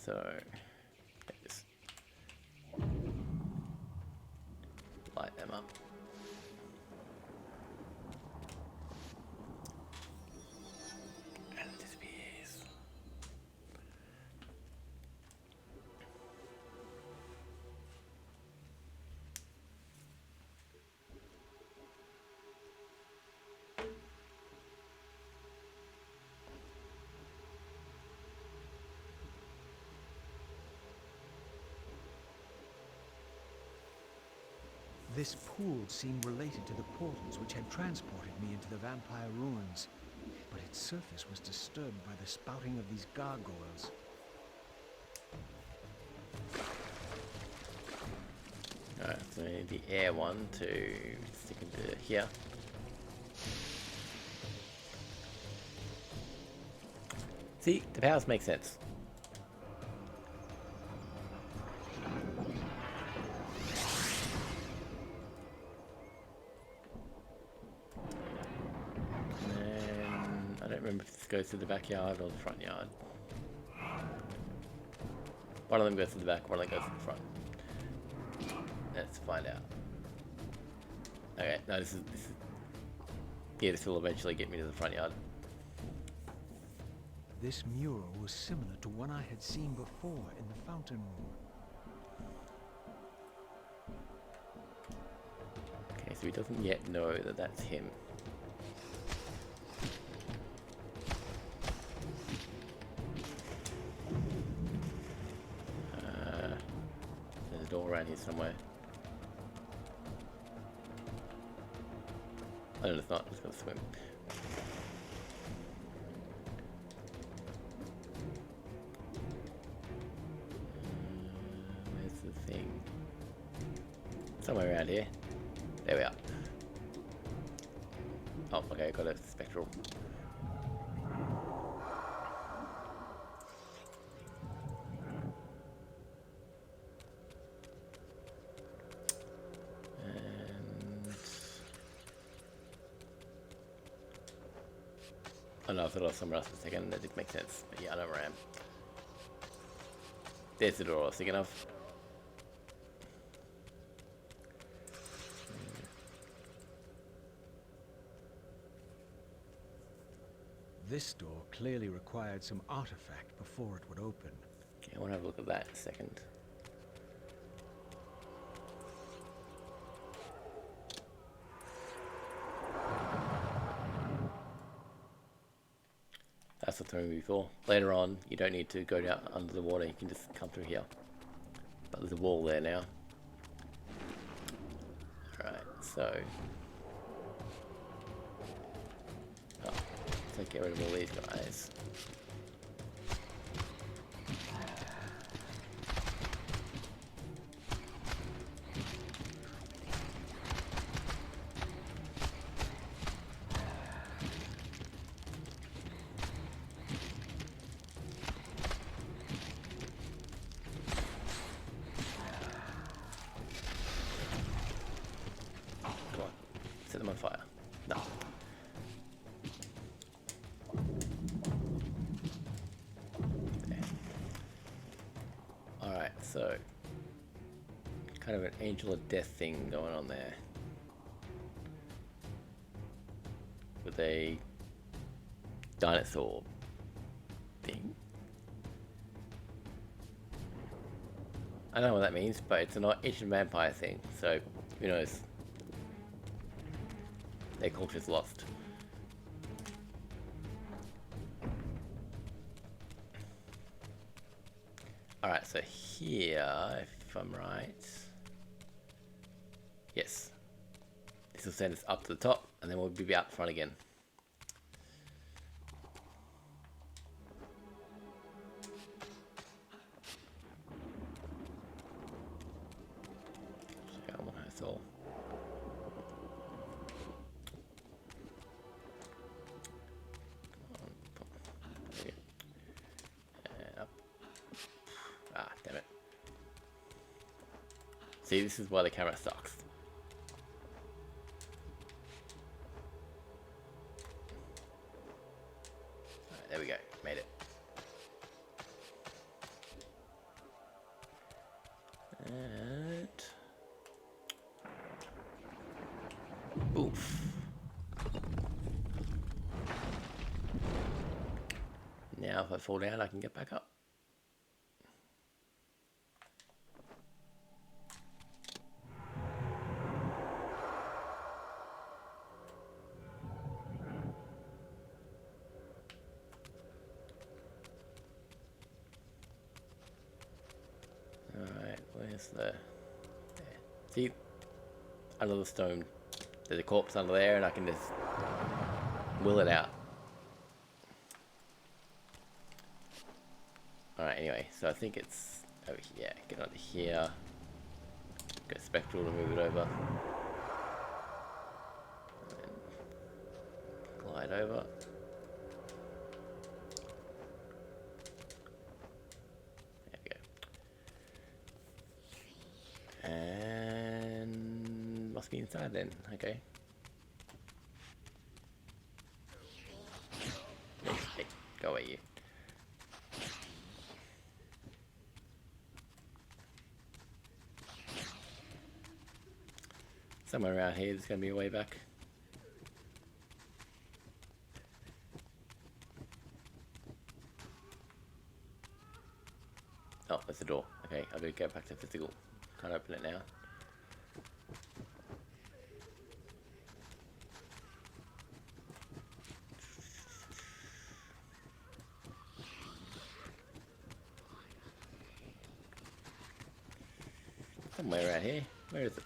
So, just light them up. And it disappears. This pool seemed related to the portals which had transported me into the vampire ruins, but its surface was disturbed by the spouting of these gargoyles. Alright, so we need the air one to stick into here. See, the powers make sense. And I don't remember if this goes to the backyard or the front yard. One of them goes to the back, one of them goes to the front. Let's find out. Okay, no, this is yeah, this will eventually get me to the front yard. This mural was similar to one I had seen before in the fountain room. Okay, so he doesn't yet know that that's him. There's a door around here somewhere. Oh, no, it's not. I'm just gonna swim. Where's the thing? Somewhere around here. There we are. Oh, okay, I got a spectral. And... oh no, I thought I was somewhere else for a second. That did make sense. But yeah, I know where I am. There's the door I was thinking of. This door clearly required some artifact before it would open. Okay, I want to have a look at that in a second. That's what threw me before. Later on, you don't need to go down under the water, you can just come through here. But there's a wall there now. Alright, so... oh, so get rid of all these guys. Come on, set them on fire. No. Alright, so kind of an angel of death thing going on there. With a dinosaur thing. I don't know what that means, but it's an ancient vampire thing, so who knows? Their culture's lost. Alright, so here, if I'm right... yes. This will send us up to the top, and then we'll be out front again. Check out my soul. Ah, damn it. See, this is why the camera sucks. Alright, there we go. Made it. And... oof. Now if I fall down, I can get back up. Alright, where's the... there. See? Under the stone. There's a corpse under there and I can just will it out. Alright, anyway, so I think it's over here. Get onto here. Go spectral to move it over. And then glide over. There we go. And must be inside then. Okay. Hey, go away, you. Somewhere around here, there's going to be a way back. Oh, there's the door. Okay, I've got to go back to physical. Can't open it now. Somewhere around here. Where is it?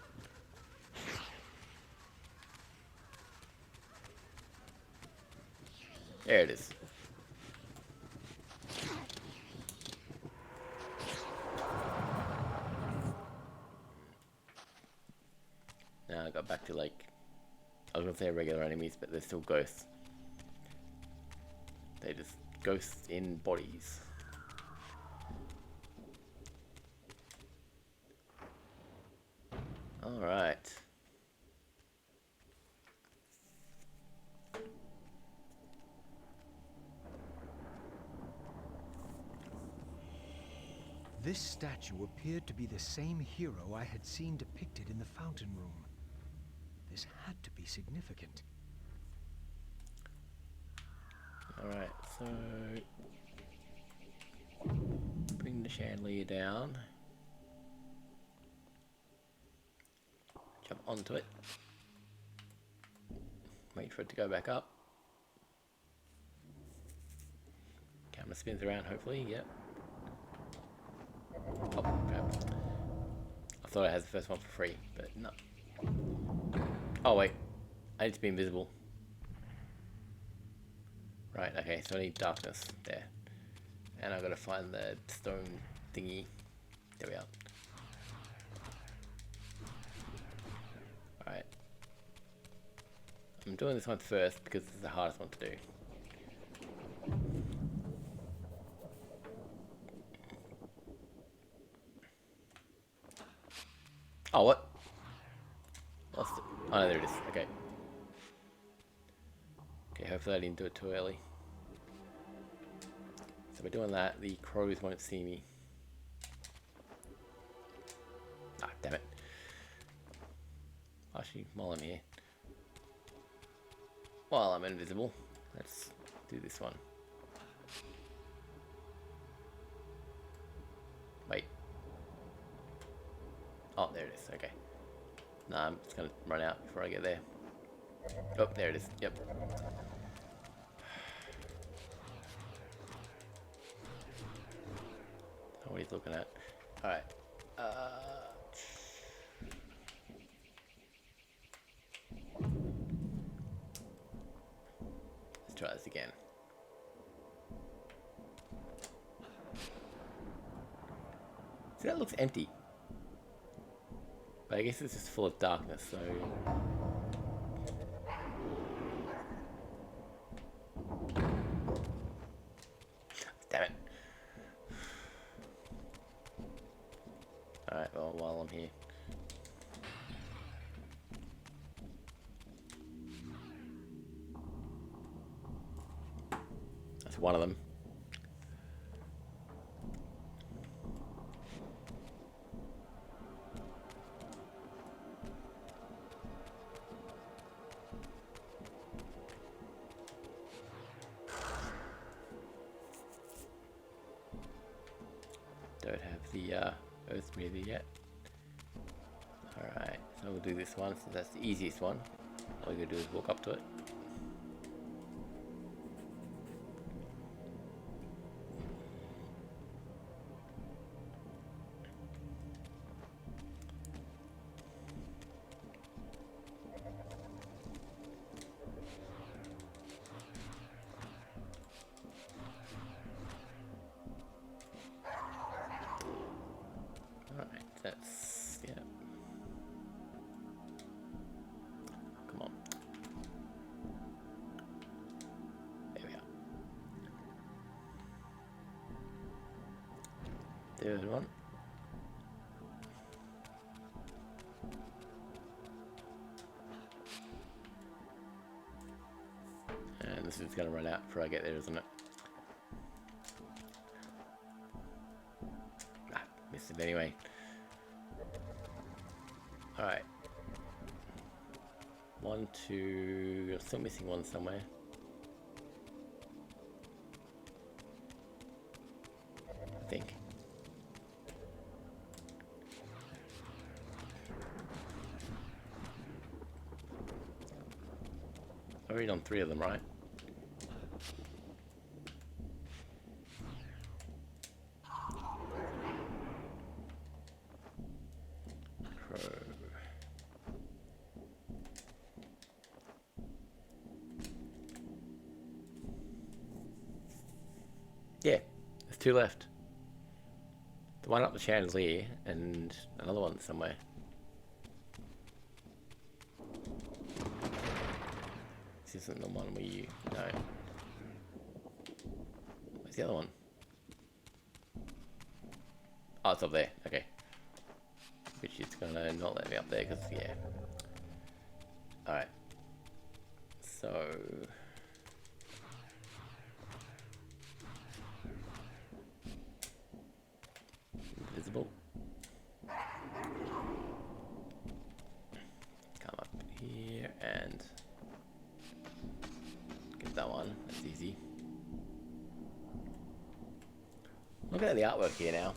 There it is. Now I got back to like, I was gonna say regular enemies, but they're still ghosts. They're just ghosts in bodies. Alright. This statue appeared to be the same hero I had seen depicted in the fountain room. This had to be significant. Alright, so bring the chandelier down. Jump onto it. Wait for it to go back up. Camera spins around, hopefully, yep. Oh, crap. I thought it has the first one for free, but no. Oh, wait. I need to be invisible. Right, okay, so I need darkness there. And I've got to find the stone thingy. There we are. Alright. I'm doing this one first because it's the hardest one to do. Oh, what? Lost it. Oh, no, there it is. Okay. Okay, hopefully I didn't do it too early. So by doing that, the crows won't see me. Ah, damn it. Actually, while I'm here. While I'm invisible, let's do this one. Wait. Oh, there it is. Okay. Nah, I'm just gonna run out before I get there. Oh, there it is. Yep. What he's looking at. Alright. Let's try this again. See, that looks empty. But I guess it's just full of darkness, so... Damn it. Alright, well, while I'm here. That's one of them. Don't have the earth meter yet. Alright, so we'll do this one since that's the easiest one. All you gotta do is walk up to it. Alright, that's, yeah. Come on. There we are. Third one. And this is going to run out before I get there, isn't it? Ah, missed it anyway. Alright. 1, 2... I'm still missing one somewhere. I think. I read on 3 of them, right? Yeah, there's 2 left. The one up the chandelier and another one somewhere. This isn't the one where you... No. Where's the other one? Oh, it's up there. Okay. Which is gonna not let me up there, because, yeah. Alright. So... Invisible. Come up here and... Get that one. That's easy. Looking at the artwork here now.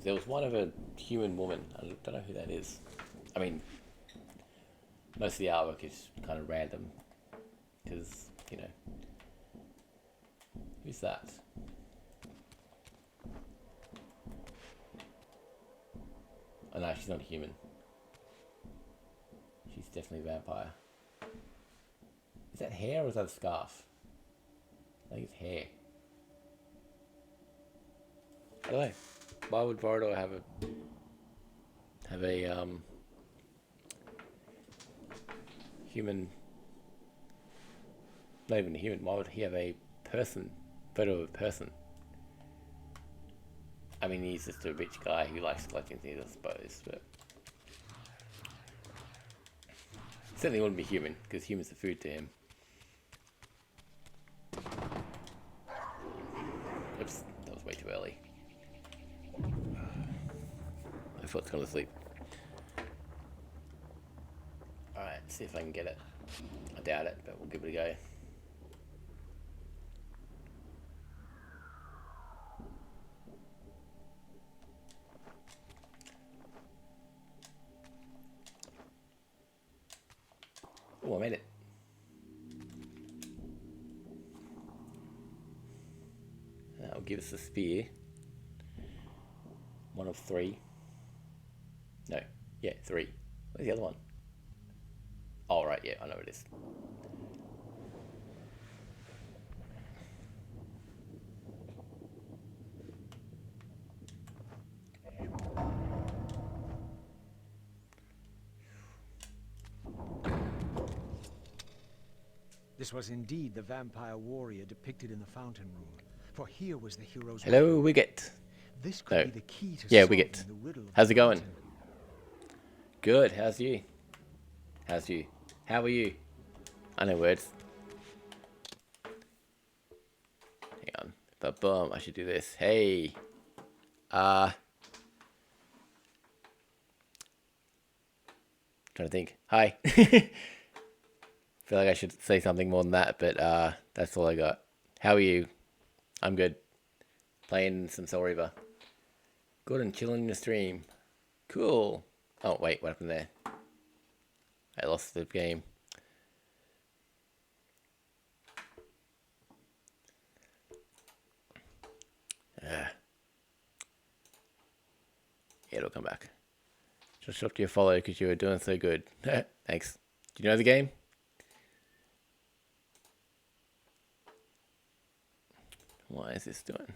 There was one of a human woman. I don't know who that is. I mean, most of the artwork is kind of random. Because, you know. Who's that? Oh no, she's not a human. She's definitely a vampire. Is that hair or is that a scarf? I think it's hair. I don't know. Why would Vorador have a human? Not even a human. Why would he have a person? Photo of a person. I mean, he's just a rich guy who likes collecting things, I suppose. But certainly wouldn't be human because humans are food to him. Oops, that was way too early. I thought it's gone to sleep. Alright, see if I can get it. I doubt it, but we'll give it a go. Oh, I made it. That'll give us a spear. 1 of 3. No, yeah, 3. Where's the other one? Oh, right, yeah, I know it is. This was indeed the vampire warrior depicted in the fountain room, for here was the hero's... Hello, Wicket. This could be the key to Yeah, solving Wicket. the riddle of How's the it going? fountain. Good, how's you? How's you? How are you? I know words. Hang on. But boom, I should do this. Hey. Trying to think. Hi. Feel like I should say something more than that, but that's all I got. How are you? I'm good. Playing some Soul Reaver. Good and chilling in the stream. Cool. Oh wait, what happened there? I lost the game. Yeah, it'll come back. Just dropped you a follow because you were doing so good. Thanks. Do you know the game? Why is this doing?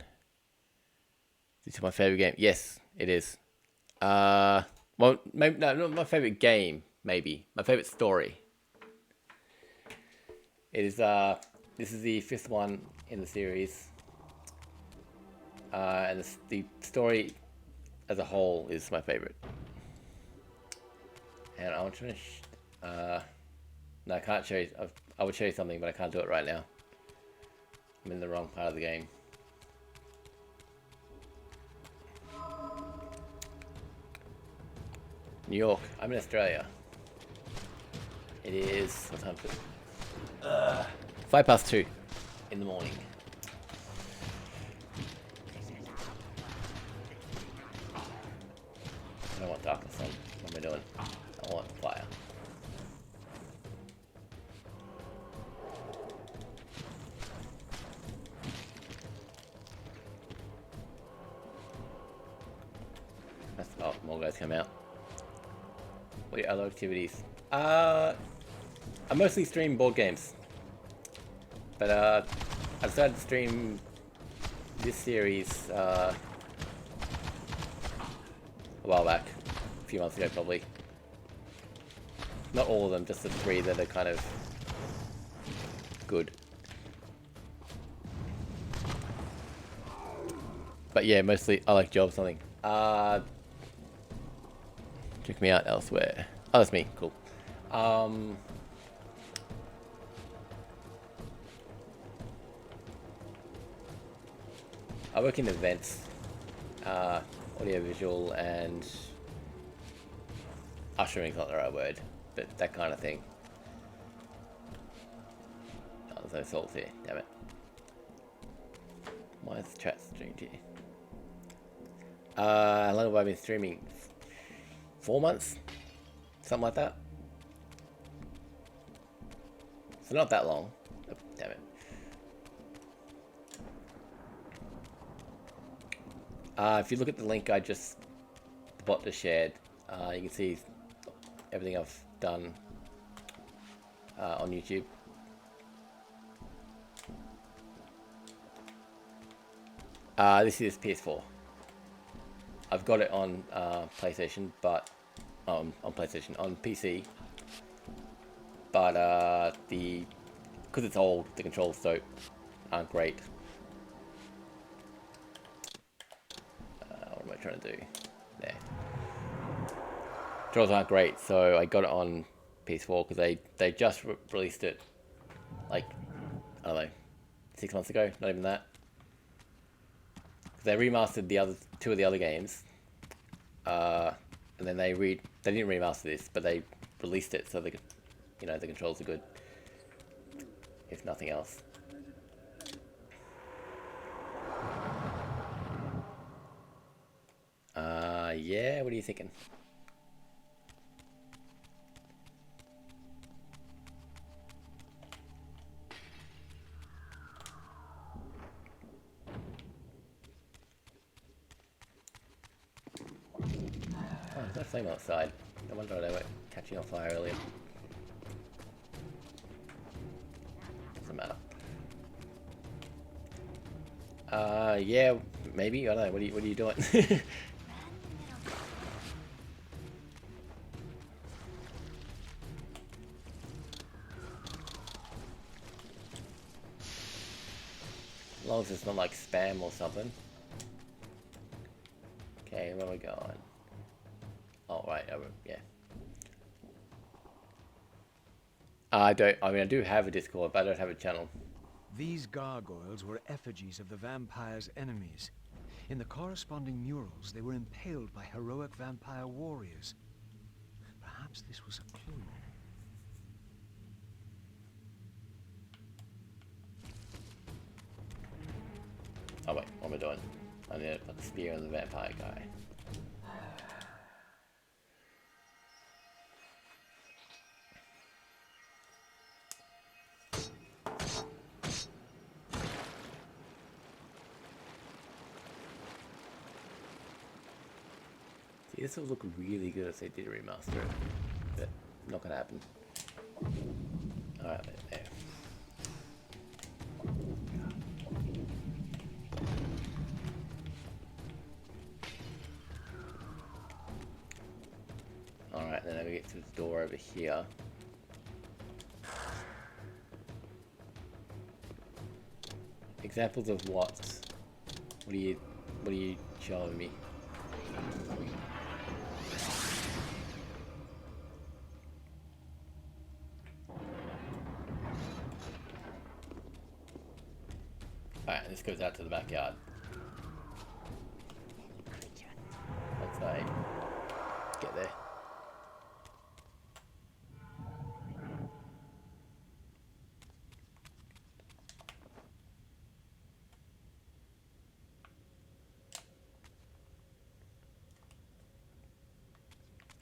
This is my favorite game. Yes, it is. Well, maybe no, not my favorite game. Maybe my favorite story. It is. This is the 5th one in the series, and the story as a whole is my favorite. And I want to finish. No, I can't show you. I would show you something, but I can't do it right now. I'm in the wrong part of the game. New York. I'm in Australia. It is... What time is it? 2:05 in the morning. I don't want darkness on. What am I doing? I want fire. Oh, more guys come out. What are your other activities? I mostly stream board games. But I decided to stream this series a while back, a few months ago probably. Not all of them, just the 3 that are kind of good. But yeah, mostly I like Job something. Check me out elsewhere. Oh, that's me. Cool. I work in events, audio-visual, and ushering's not the right word, but that kind of thing. Oh, there's no salt here. Damn it. Why is the chat streamed here? How long have I been streaming? 4 months? Something like that? So not that long. Oh, damn it. If you look at the link the bot just shared, you can see everything I've done on YouTube. This is PS4. I've got it on PlayStation, but on PC. But because it's old, the controls aren't great. What am I trying to do? There. Controls aren't great, so I got it on PS4 because they just released it, like, I don't know, 6 months ago. Not even that. They remastered the 2 of the other games, and then they didn't remaster this, but they released it so the controls are good, if nothing else. Yeah. What are you thinking? Oh, there's no flame outside. No wonder they were catching on fire earlier. Doesn't matter. Yeah, maybe. I don't know. What are you doing? As long as it's not like spam or something. Okay, where are we going? Oh, right, yeah. I do have a Discord, but I don't have a channel. These gargoyles were effigies of the vampire's enemies. In the corresponding murals, they were impaled by heroic vampire warriors. Perhaps this was a clue. Oh wait, what am I doing? I need to put the spear on the vampire guy. See, this will look really good if they did remaster it, but not gonna happen. Alright, there. Alright, then we get to the door over here. Examples of what? What are you showing me? Alright, this goes out to the backyard. Once I get there.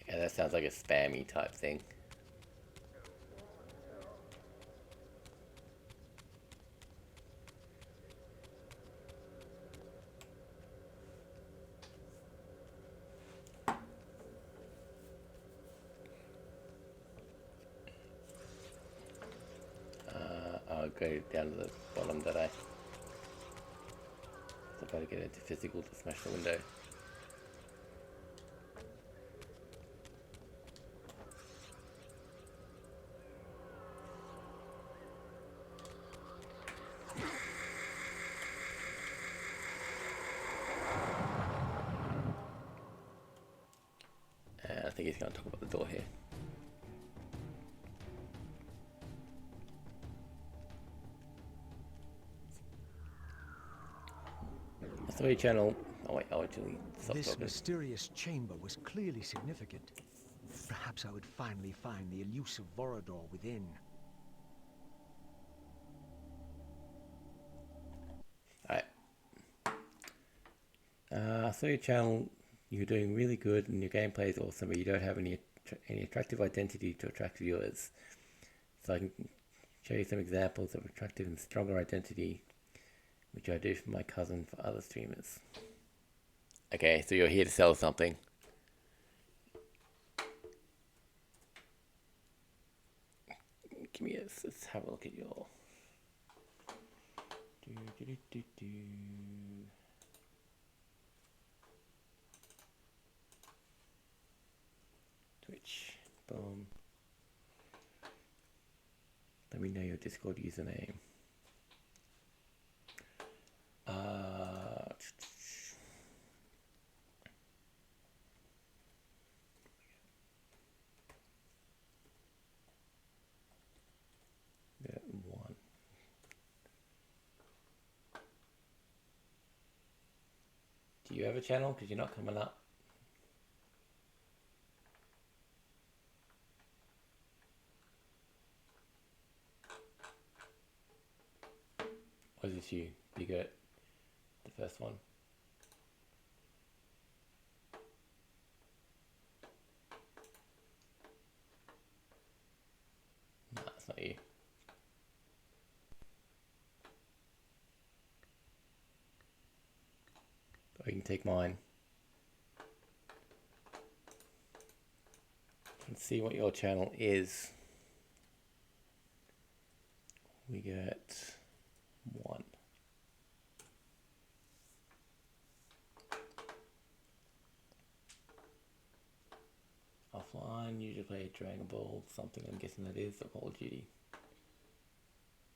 Yeah, that sounds like a spammy type thing. go down to the bottom, that I? So I better get into physical to smash the window. And I think he's going to talk about the door here. I saw your channel. Oh wait, I'll actually stop This talking. mysterious chamber was clearly significant. Perhaps I would finally find the elusive Vorador within. Alright. I saw your channel. You're doing really good and your gameplay is awesome, but you don't have any attractive identity to attract viewers. So I can show you some examples of attractive and stronger identity, which I do for my cousin for other streamers. Okay, so you're here to sell something. Give me let's have a look at your... Twitch, boom. Let me know your Discord username. One. Do you have a channel? Because you're not coming up. Or is this you? You got the first one? No, it's not you. Or you can take mine. Let's see what your channel is. We get 1. Offline, usually play Dragon Ball, something I'm guessing that is, or Call of Duty.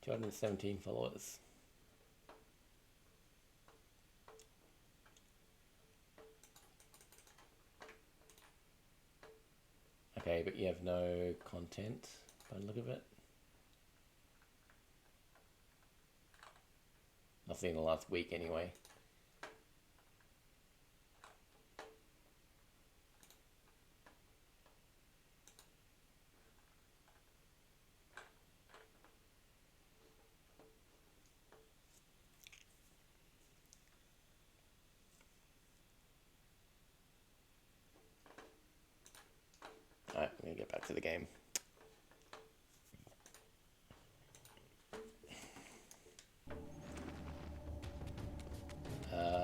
217 followers. Okay, but you have no content by the look of it. Nothing in the last week anyway. Alright, I'm gonna get back to the game.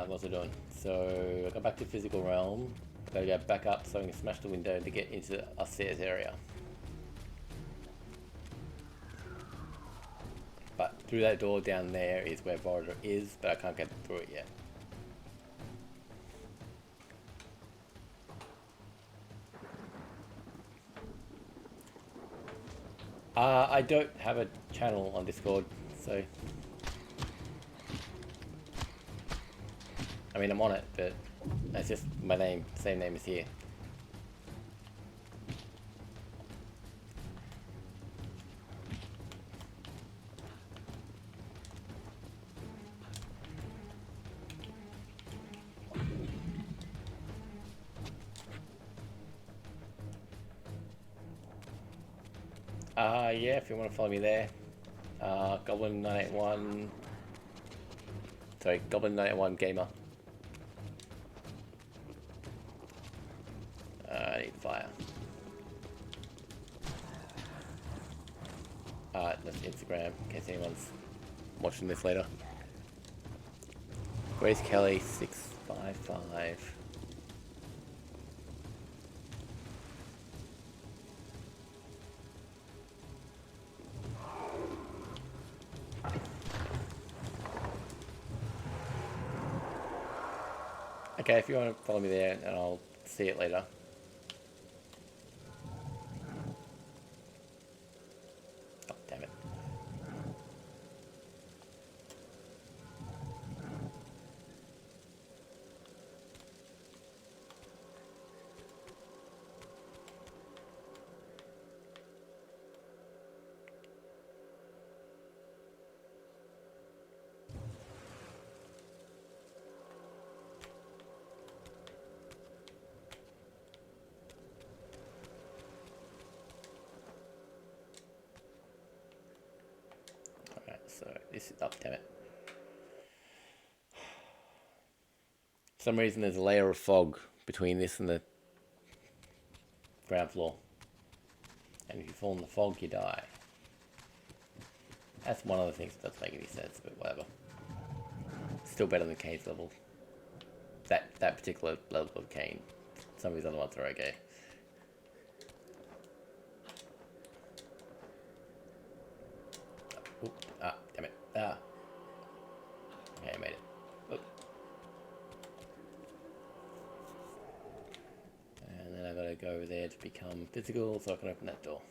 What's it doing? So I got back to physical realm. I gotta go back up so I can smash the window to get into the upstairs area. But through that door down there is where Vorador is, but I can't get through it yet. I don't have a channel on Discord, so... I mean, I'm on it, but that's just my name, same name as here. Yeah, if you want to follow me there. Goblin 981. Sorry, Goblin 981 Gamer. I need fire. That's Instagram, in case anyone's watching this later. Grace Kelly 655. Okay, if you want to follow me there, and I'll see it later. Oh, damn it. Alright, so this is... Oh, damn it. For some reason there's a layer of fog between this and the ground floor. And if you fall in the fog, you die. That's one of the things that doesn't make any sense, but whatever. Still better than Kain's level. That particular level of Kain. Some of these other ones are okay. Oop, ah, damn it. Ah. Okay, I made it. Oop. And then I gotta go over there to become physical so I can open that door.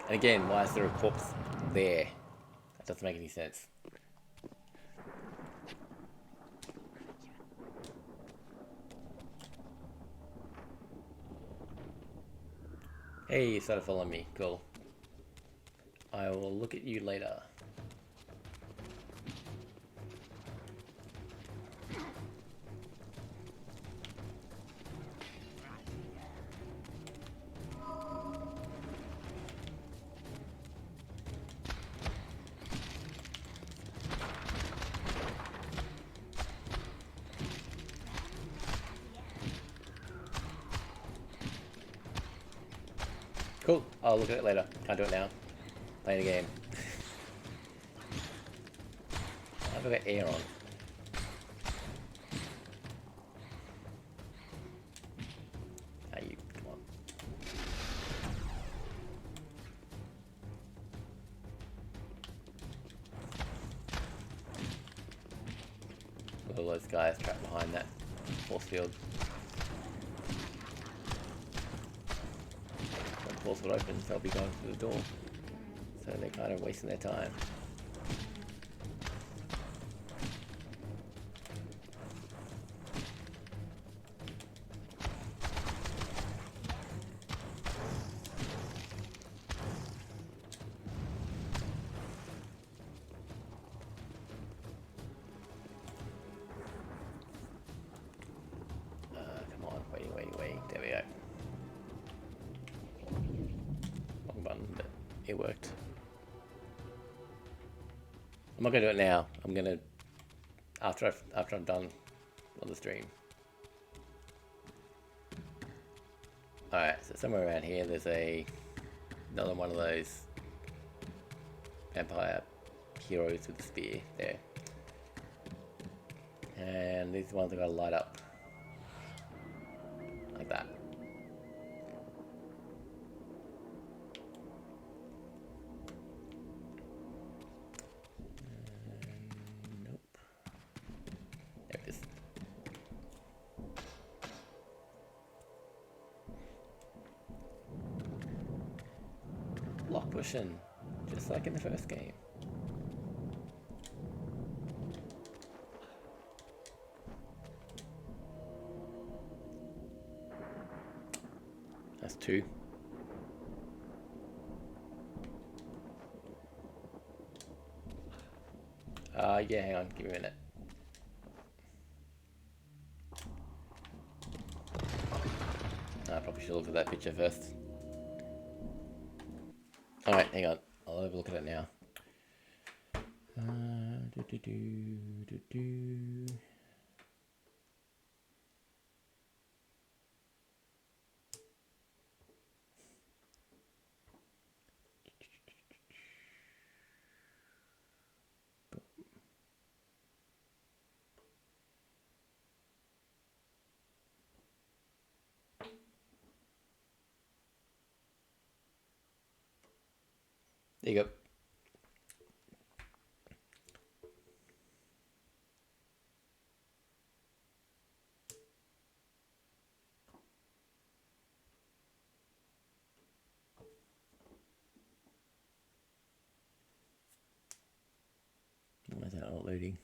And again, why is there a corpse there? That doesn't make any sense. Hey, you started following me. Cool. I will look at you later. Cool. I'll look at it later. Can't do it now. Playing a game. I've got air on. Ah, you, come on. All those guys trapped behind that force field. When the force field opens, they'll be going through the door. So they're kind of wasting their time. Come on, waiting. There we go. Wrong button, but it worked. I'm not gonna do it now. I'm gonna after I'm done on the stream. Alright, so somewhere around here there's another one of those vampire heroes with the spear there. And these ones are gonna light up. Like that. Nope. There it is. Lock pushing, just like in the first game. That's two. Yeah, hang on, give me a minute. I probably should look at that picture first. Alright, hang on. I'll have a look at it now. There you go. Not loading.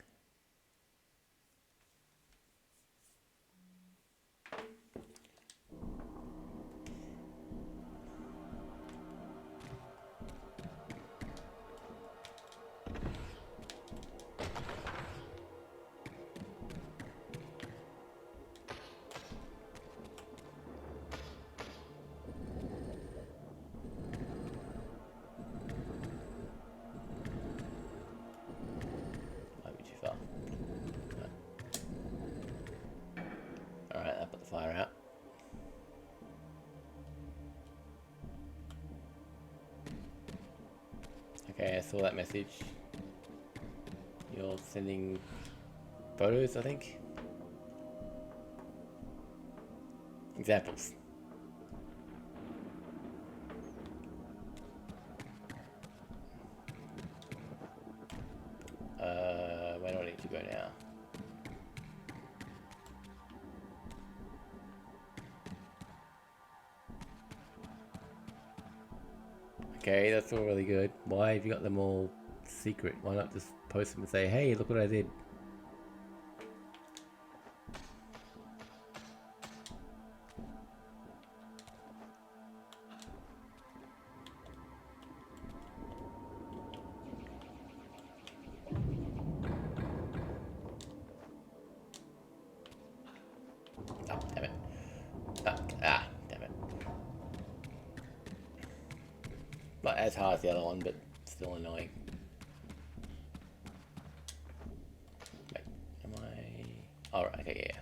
Might be too far. Alright, I put the fire out. Okay, I saw that message. You're sending photos, I think? Examples. Where do I need to go now? Okay, that's all really good. Why have you got them all secret? Why not just post them and say, hey, look what I did? Oh, damn it. Damn it. Not as hard as the other one, but still annoying. Wait, am I... Oh, right, okay, yeah.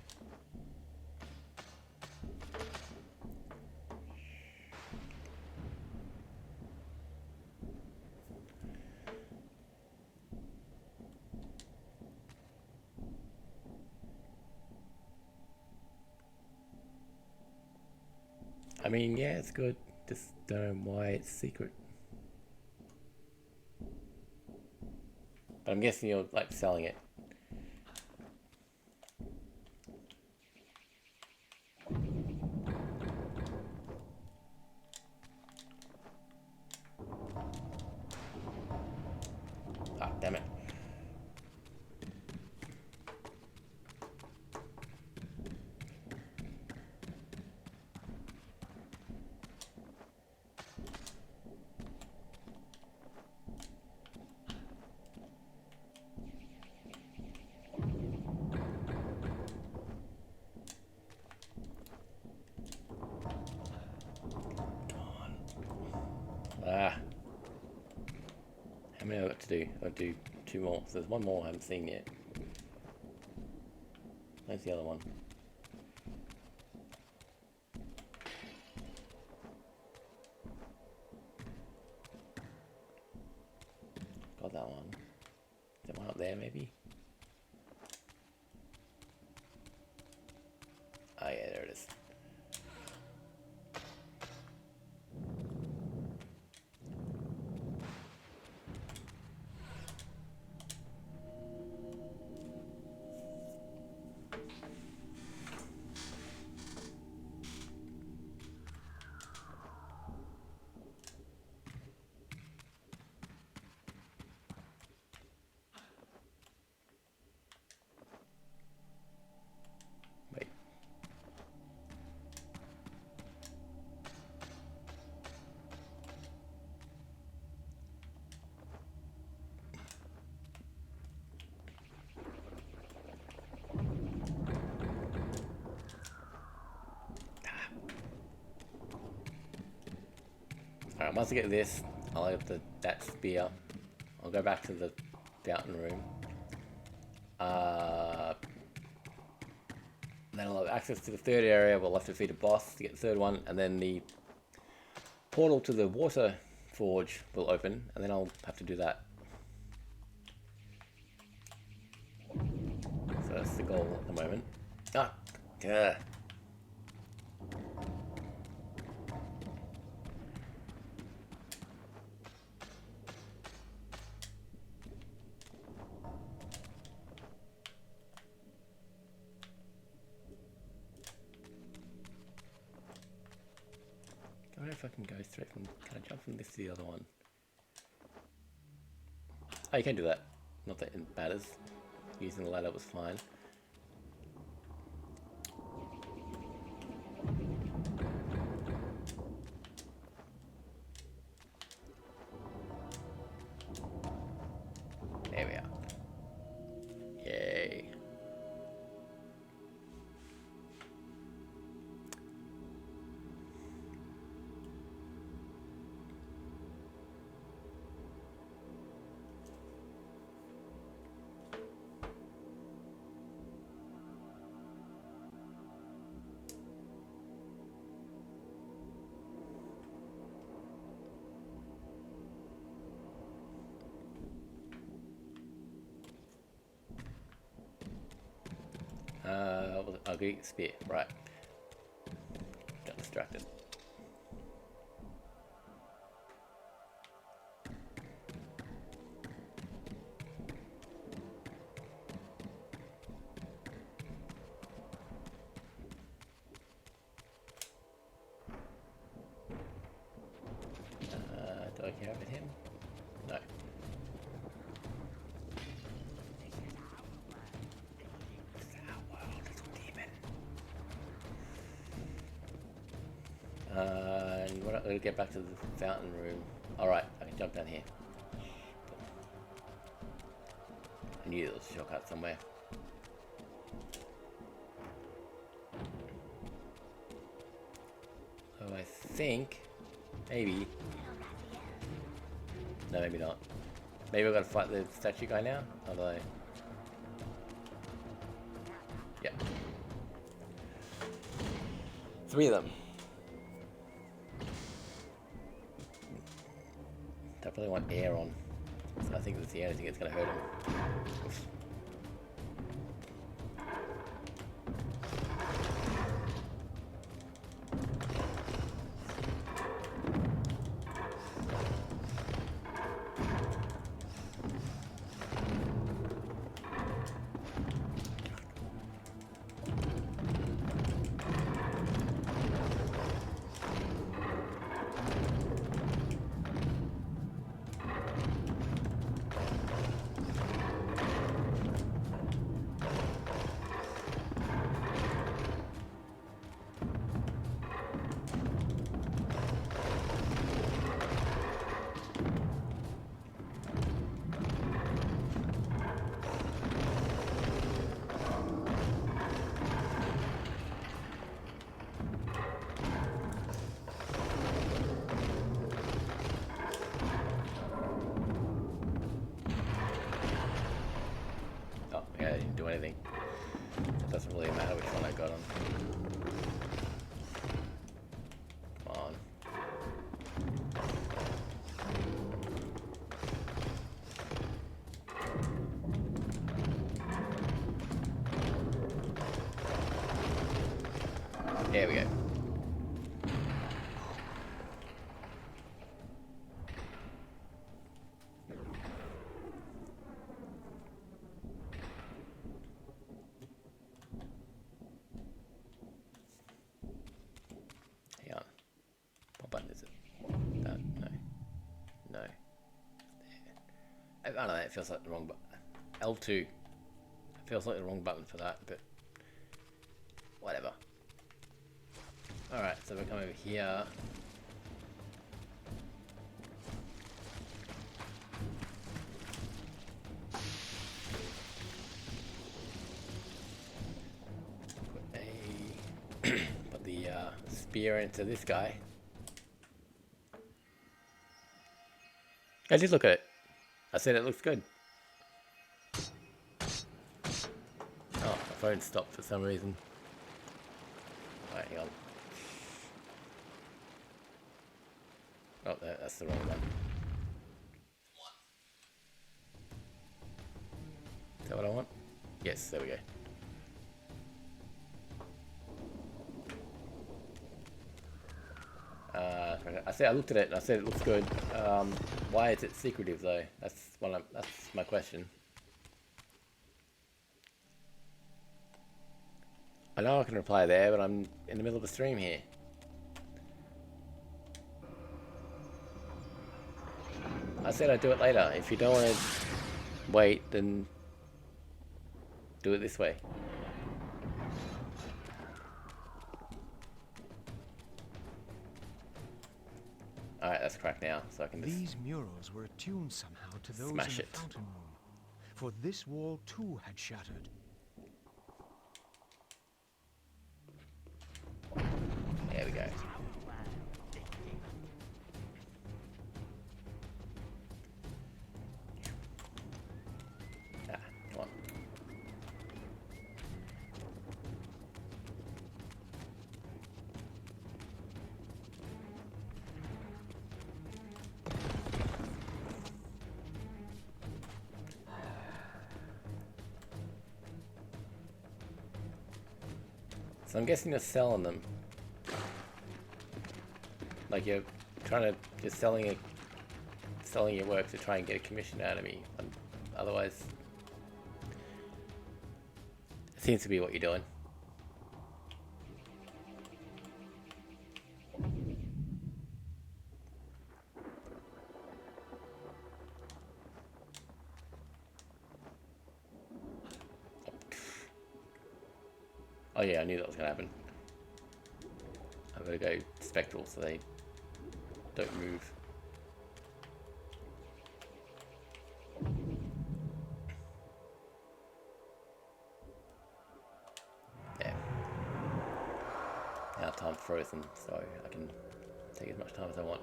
I mean, yeah, it's good. Just don't know why it's secret. But I'm guessing you're, like, selling it. Ah, damn it. Ah. How many have I got to do? I'll do 2 more. So there's 1 more I haven't seen yet. Where's the other one? Got that one. Is there one up there maybe? Oh yeah, there it is. Wait. Alright, once I get this, I'll get that spear. I'll go back to the fountain room. Then I'll have access to the 3rd area. We'll have to defeat a boss to get the 3rd one, and then the portal to the water forge will open, and then I'll have to do that. So that's the goal at the moment. Ah, yeah. I don't know if I can go straight from... Can I jump from this to the other one? Oh, you can do that. Not that it matters. Using the ladder was fine. There we are. Yay. I'll get the spear. Right. Got distracted. Do I care about him? No. And what? I'll get back to the fountain room. All right, I can jump down here. I knew there was a shortcut somewhere. So I think maybe. No, maybe not. Maybe I've got to fight the statue guy now. Although, yeah, 3 of them. I probably want air on. So I think that's the only thing that's going to hurt him. Oof. Anything. It doesn't really matter which one I got on. Come on. There we go. I don't know, it feels like the wrong button. L2. It feels like the wrong button for that, but whatever. Alright, so we come over here. Put the spear into this guy. I did look at it. I said it looks good. Oh, my phone stopped for some reason. Alright, hang on. Oh, that's the wrong one. Is that what I want? Yes, there we go. I looked at it and I said it looks good. Why is it secretive though? That's my question. I know I can reply there, but I'm in the middle of a stream here. I said I'd do it later. If you don't want to wait, then do it this way. Alright, that's cracked now, so I can just... These murals were attuned somehow to those Smash in it. the fountain room, for this wall too had shattered. There we go. Ah, come on. So I'm guessing you're selling them. Like you're selling your work to try and get a commission out of me. Otherwise, it seems to be what you're doing. Oh yeah, I knew that was gonna happen. I'm gonna go spectral so they don't move. Yeah. Now time's frozen, so I can take as much time as I want.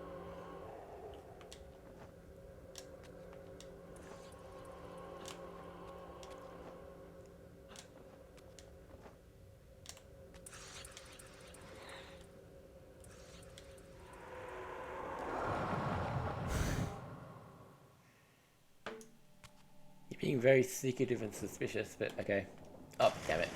You're being very secretive and suspicious, but okay. Oh, damn it.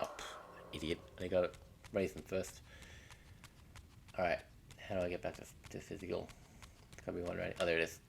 Oh, idiot. I gotta raise them first. Alright, how do I get back to physical? It's gotta be one right. Oh, there it is.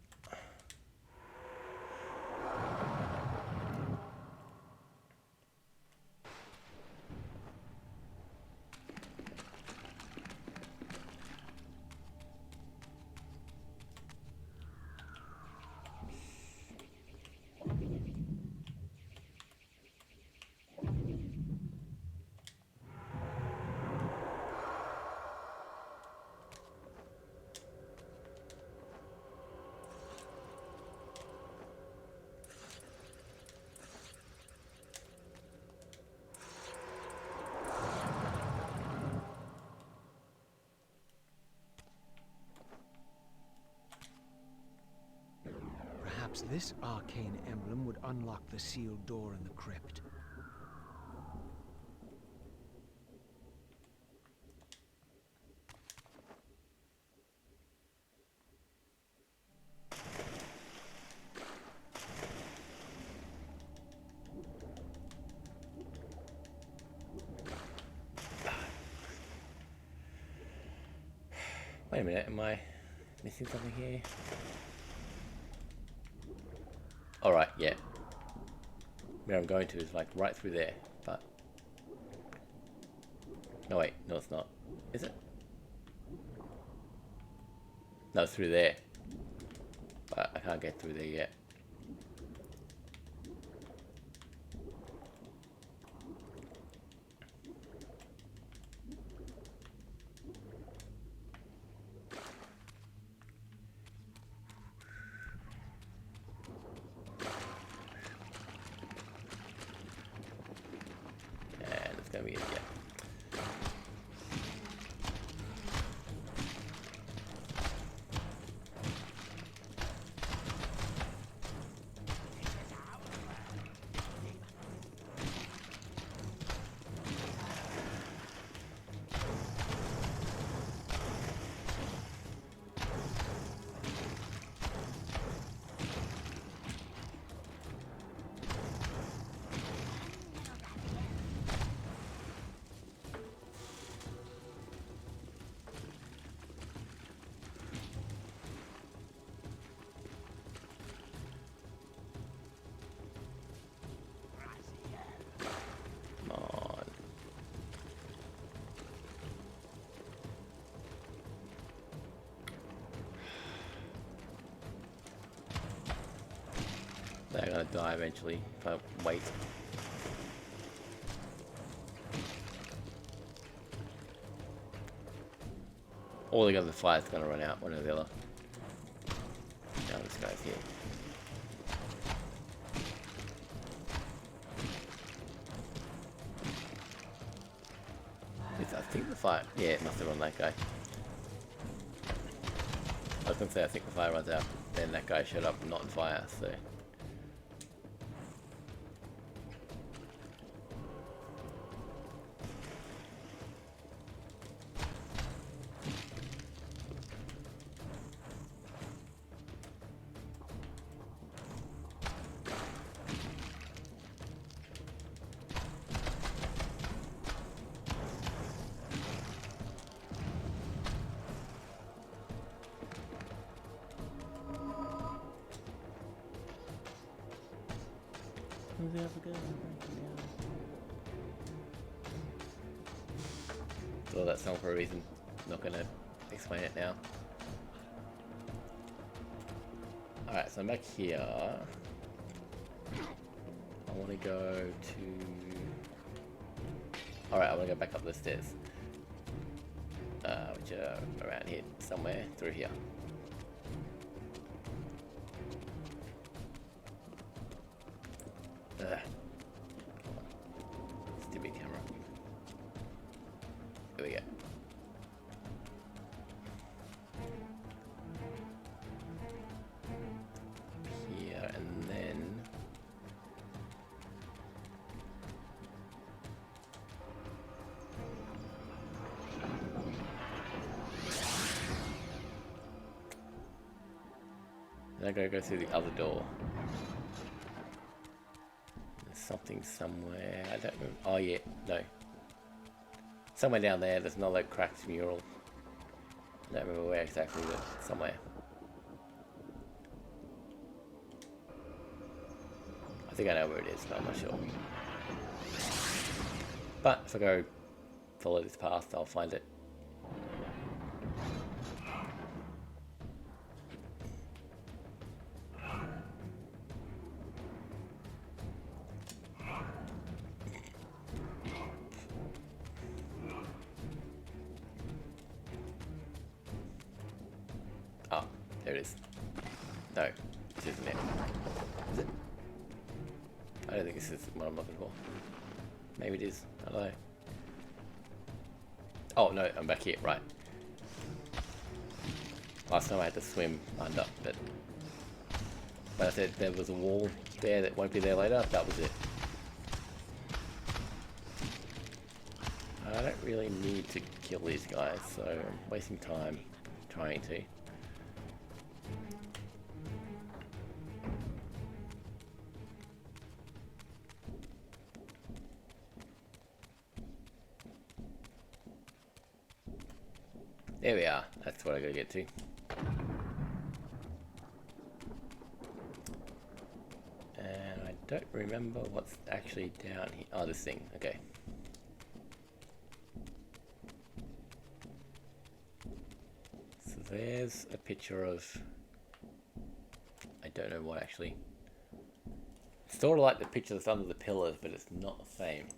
Perhaps this arcane emblem would unlock the sealed door in the crypt. Wait a minute, am I missing something here? Alright, yeah. Where I'm going to is like right through there, but... No wait, no it's not. Is it? No, it's through there. But I can't get through there yet. And it's gonna be it, yeah. They're gonna die eventually if I wait. Or the other fire's gonna run out, one or the other. Now this guy's here. I think the fire, yeah, it must have run that guy. I was gonna say I think the fire runs out, then that guy showed up not on fire, so. Well, that song for a reason. Not gonna explain it now. Alright, so I'm back here. I want to go to... Alright, I want to go back up the stairs. Which are around here, somewhere through here. Stupid camera. Here we go. Here and then I gotta go through the other door. There's something somewhere. I don't know. Oh yeah, no. Somewhere down there, there's another cracked mural. I don't remember where exactly, but somewhere. I think I know where it is, but I'm not sure. But if I go follow this path, I'll find it. Oh, there it is. No, this isn't it. Is it? I don't think this is what I'm looking for. Maybe it is. I don't know. Oh no, I'm back here. Right. Last time I had to swim under, but I said there was a wall there that won't be there later. That was it. I don't really need to kill these guys, so I'm wasting time trying to. There we are. That's what I gotta get to. And I don't remember what's actually down here. Oh, this thing. Okay. So there's a picture of... I don't know what actually. It's sort of like the picture that's under the pillars, but it's not the same.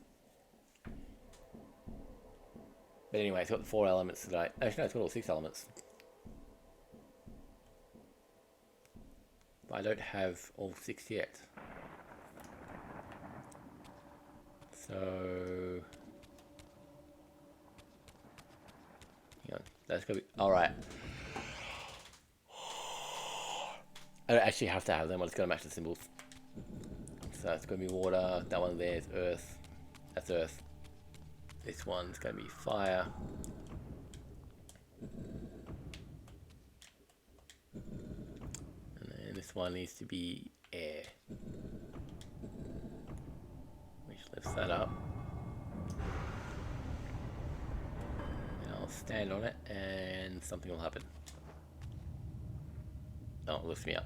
But anyway, it's got the 4 elements that I... Actually, no, it's got all 6 elements. But I don't have all 6 yet. So... Hang on, that's gonna be... Alright. I don't actually have to have them, I'm just gonna match the symbols. So it's gonna be water, that one there is earth. That's earth. This one's going to be fire. And then this one needs to be air. Which lifts that up. And I'll stand on it and something will happen. Oh, it lifts me up.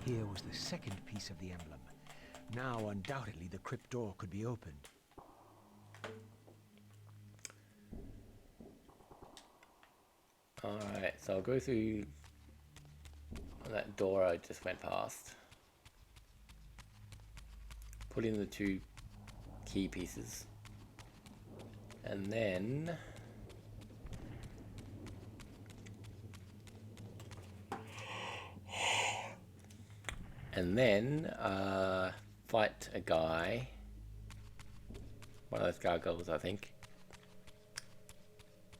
Here was the second piece of the emblem. Now, undoubtedly, the crypt door could be opened. Alright, so I'll go through that door I just went past. Put in the 2 key pieces. And then... fight a guy. One of those gargoyles, I think.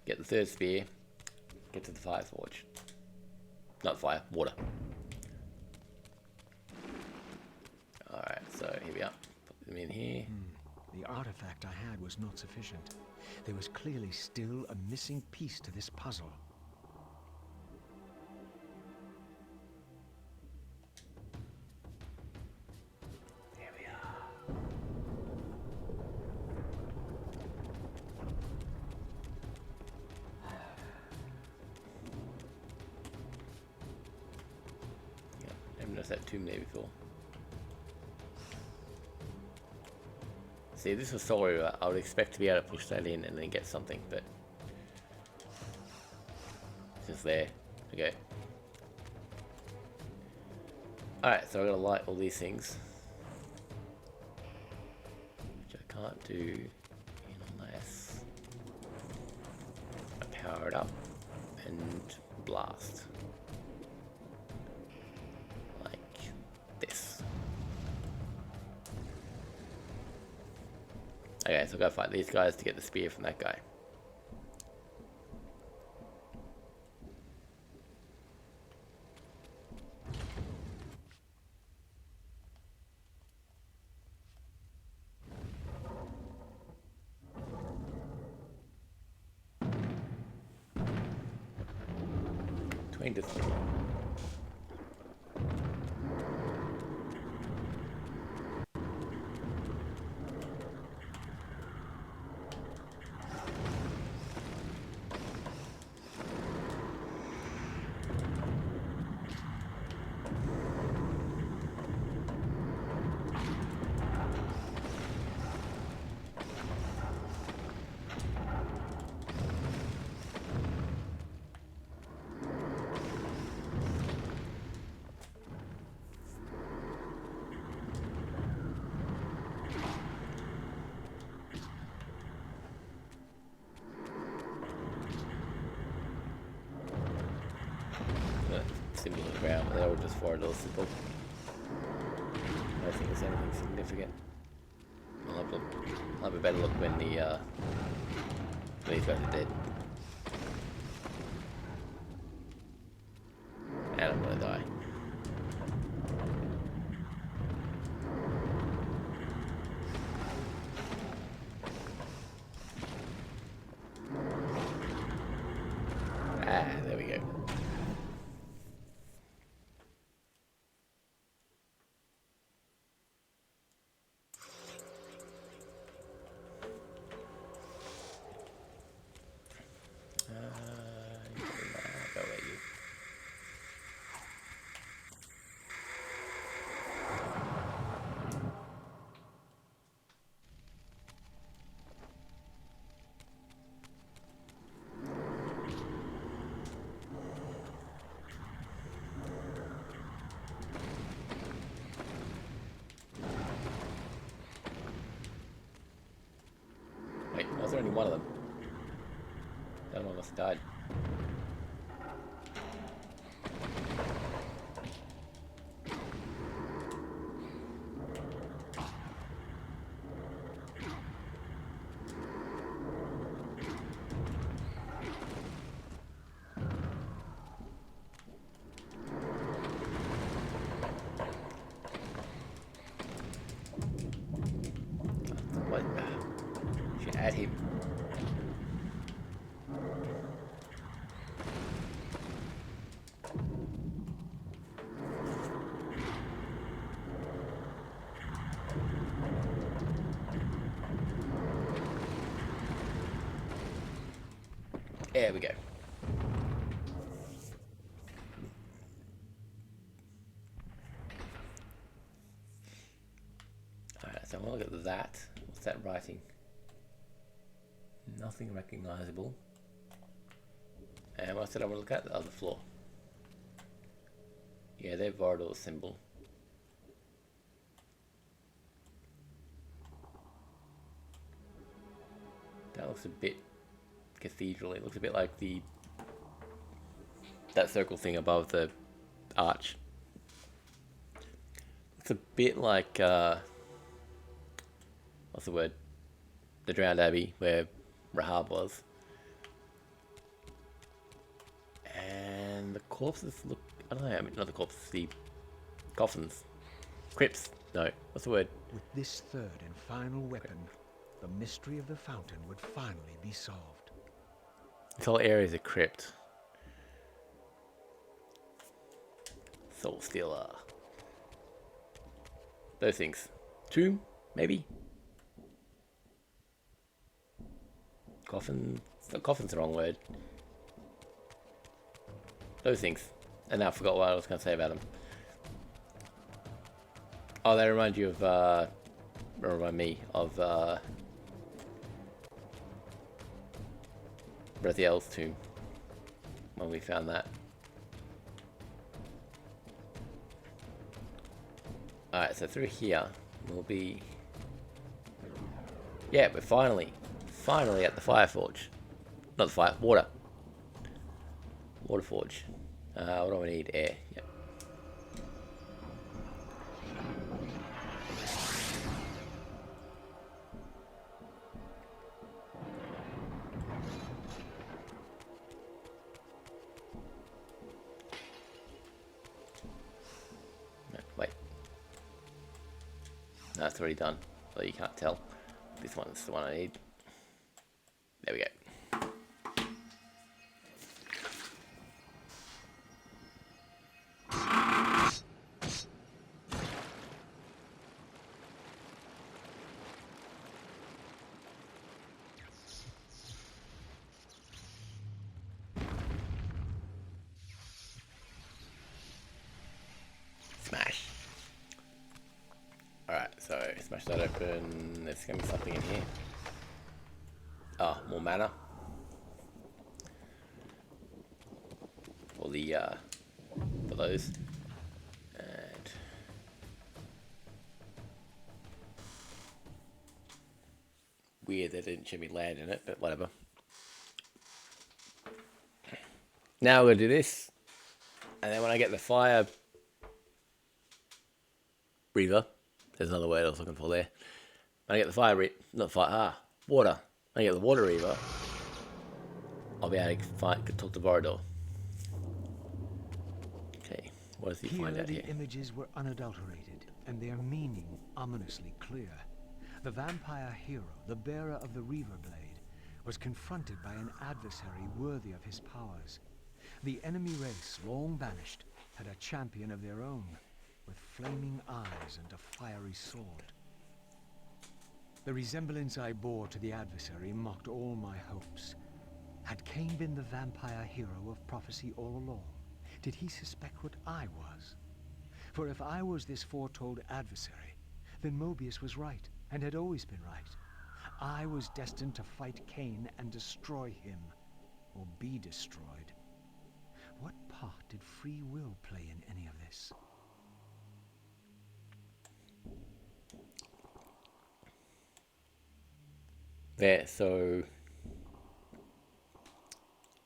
Get the 3rd spear. Get to the fire forge. Not fire, water. Alright, so here we are. Put them in here. The artifact I had was not sufficient. There was clearly still a missing piece to this puzzle. Here we are. Yeah, never noticed that tomb there before. See, this was story I would expect to be able to push that in and then get something, but it's just there. Okay. Alright, so I'm gonna light all these things, which I can't do unless I power it up and blast. Like this. Okay, so I've got to fight these guys to get the spear from that guy. Between the 3. Symbol on the ground, but they were just 4 little simple. I don't think there's anything significant. I'll have a better look when these guys are dead. And I'm gonna die. Ah, there we go. Go away, you. Wait, was there only one of them? The other one must have died. What? Should add him. There we go. Alright, so we'll look at that. What's that writing? Nothing recognizable. And I said I want to look at the other floor. Yeah, they're Vorador's symbol. That looks a bit cathedral. It looks a bit like that circle thing above the arch. It's a bit like what's the word? The Drowned Abbey, where Rahab was. And the corpses look, I don't know, I mean, not the corpses, the coffins. Crypts. No, what's the word? With this third and final weapon, the mystery of the fountain would finally be solved. This whole area is a crypt. Soul Stealer. Those things. Tomb, maybe? Coffin? Coffin's the wrong word. Those things. And now I forgot what I was going to say about them. Oh, they remind you of, remind me of, Rathiel's tomb. When we found that. Alright, so through here will be... Yeah, we're finally at the fire forge. Not the fire, water. Water forge. What do I need? Air. Yep. No, wait. No, it's already done, so you can't tell. This one's the one I need. There we go. Smash. Alright, so smash that open. There's going to be something in here. Oh, more mana. For those. And weird they didn't show me land in it, but whatever. Now we're gonna do this. And then when I get the fire breather, there's another word I was looking for there. When I get the water. When I get the water reaver, I'll be able to talk to Vorador. Okay, what does he find out here? The images were unadulterated, and their meaning ominously clear. The vampire hero, the bearer of the Reaver Blade, was confronted by an adversary worthy of his powers. The enemy race, long banished, had a champion of their own, with flaming eyes and a fiery sword. The resemblance I bore to the adversary mocked all my hopes. Had Kain been the vampire hero of prophecy all along? Did he suspect what I was? For if I was this foretold adversary, then Mobius was right, and had always been right. I was destined to fight Kain and destroy him, or be destroyed. What part did free will play in any of this? There, so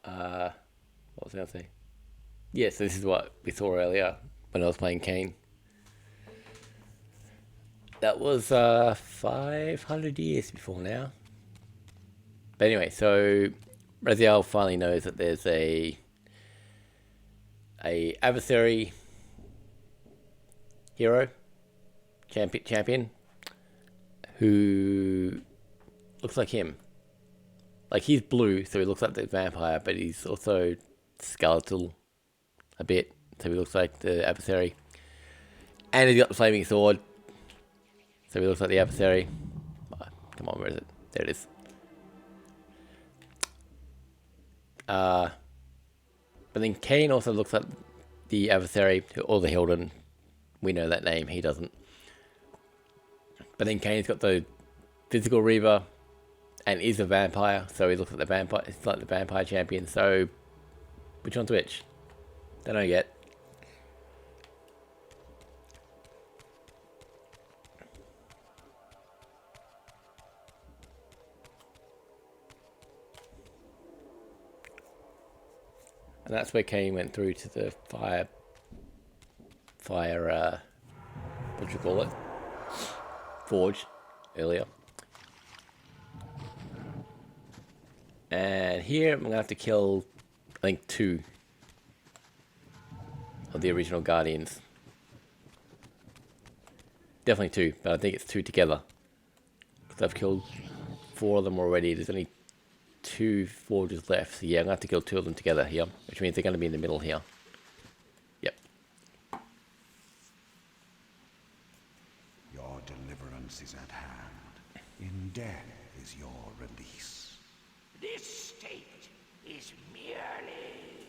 what was I gonna say? Yeah, so this is what we saw earlier when I was playing Kain. That was 500 years before now. But anyway, so Raziel finally knows that there's a adversary hero champion who looks like him. Like, he's blue, so he looks like the vampire, but he's also skeletal a bit, so he looks like the adversary. And he's got the flaming sword, so he looks like the adversary. Oh, come on, where is it? There it is. But then Kain also looks like the adversary, or the Hilden. We know that name, he doesn't. But then Kain's got the physical Reaver, and is a vampire, so he looks like the vampire. It's like the vampire champion. So Which one's which? Don't know yet. And that's where Kain went through to the fire, what do you call it? Forge, earlier. And here I'm gonna have to kill, I think, 2 of the original Guardians. Definitely 2, but I think it's 2 together. Because I've killed 4 of them already. There's only 2 forges left. So yeah, I'm gonna have to kill 2 of them together here, which means they're gonna be in the middle here. Yep. Your deliverance is at hand. In death is your release. This state is merely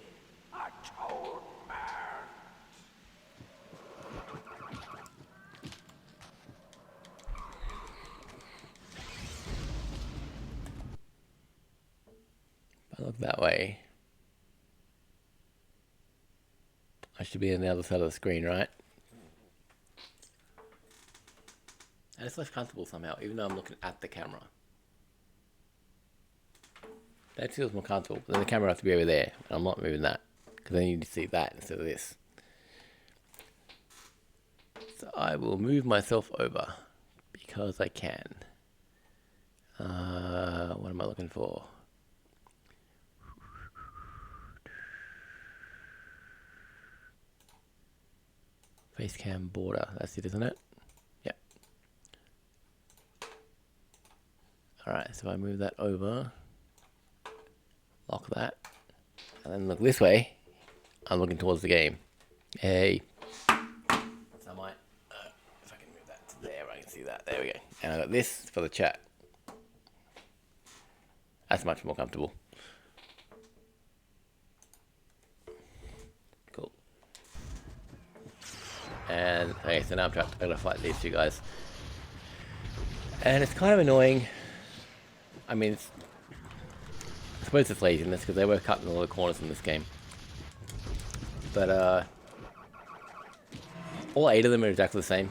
atonement. If I look that way, I should be on the other side of the screen, right? And it's less comfortable somehow, even though I'm looking at the camera. That feels more comfortable, but then the camera has to be over there, and I'm not moving that, because I need to see that instead of this. So I will move myself over, because I can. What am I looking for? Facecam border, that's it, isn't it? Yep. Alright, so I move that over. Lock that. And then look this way. I'm looking towards the game. Hey. So I might, if I can move that to there, I can see that. There we go. And I got this for the chat. That's much more comfortable. Cool. And, okay, so now I'm trapped. I gotta fight these 2 guys. And it's kind of annoying. I mean, I suppose it's laziness, because they were cutting all the corners in this game. But, all 8 of them are exactly the same.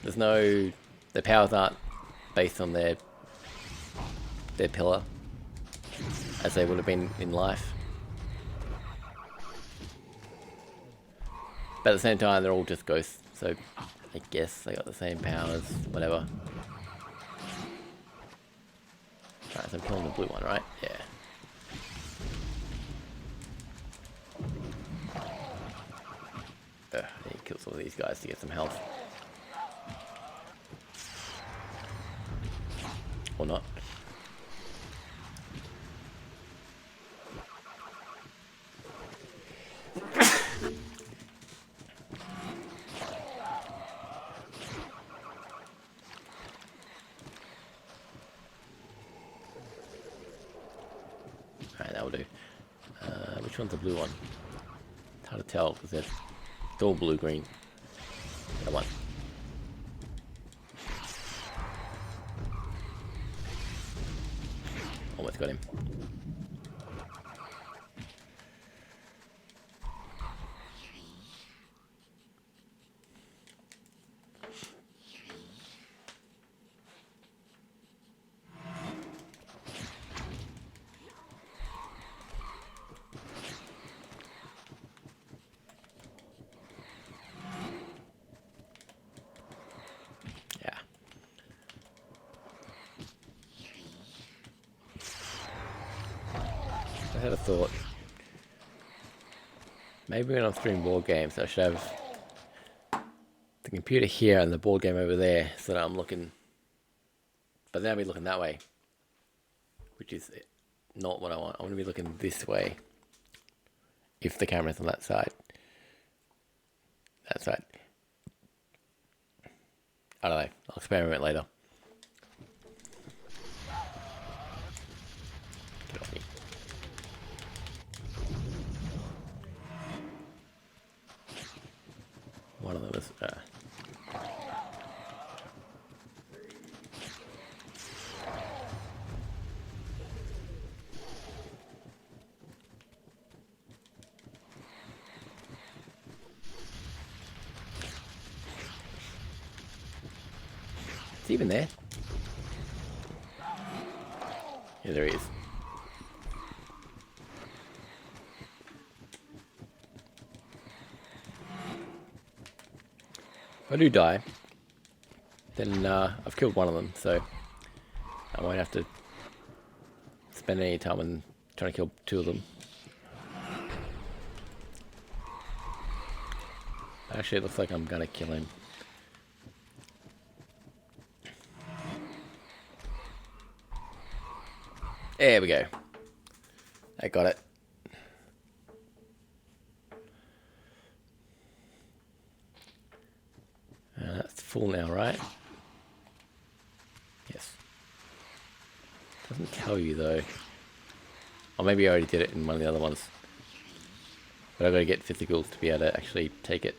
There's no... Their powers aren't based on their pillar, as they would have been in life. But at the same time, they're all just ghosts, so I guess they got the same powers, whatever. Alright, so I'm killing the blue one, right? Yeah. I need to kill some of these guys to get some health. Or not. Alright, that will do. Which one's the blue one? It's hard to tell because they're all blue-green. That one. Almost got him. Yeah. I had a thought. Maybe when I'm streaming board games, I should have the computer here and the board game over there, so that I'm looking. But then I'll be looking that way, which is not what I want. I want to be looking this way. If the camera's on that side. That side. I don't know. I'll experiment later. Get off me. One of them is... Is he even there? Yeah, there he is. If I do die, then I've killed one of them, so I won't have to spend any time on trying to kill two of them. Actually, it looks like I'm gonna kill him. There we go. I got it. That's full now, right? Yes. Doesn't tell you though. Or maybe I already did it in one of the other ones. But I've got to get physicals to be able to actually take it.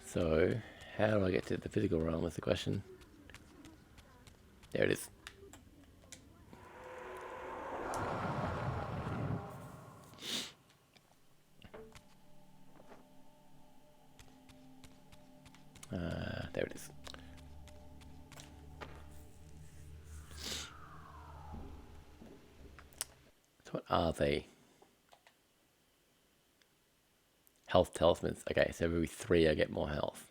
So, how do I get to the physical realm is the question. There it is. There it is. So what are they? Health talismans. Okay, so every 3 I get more health.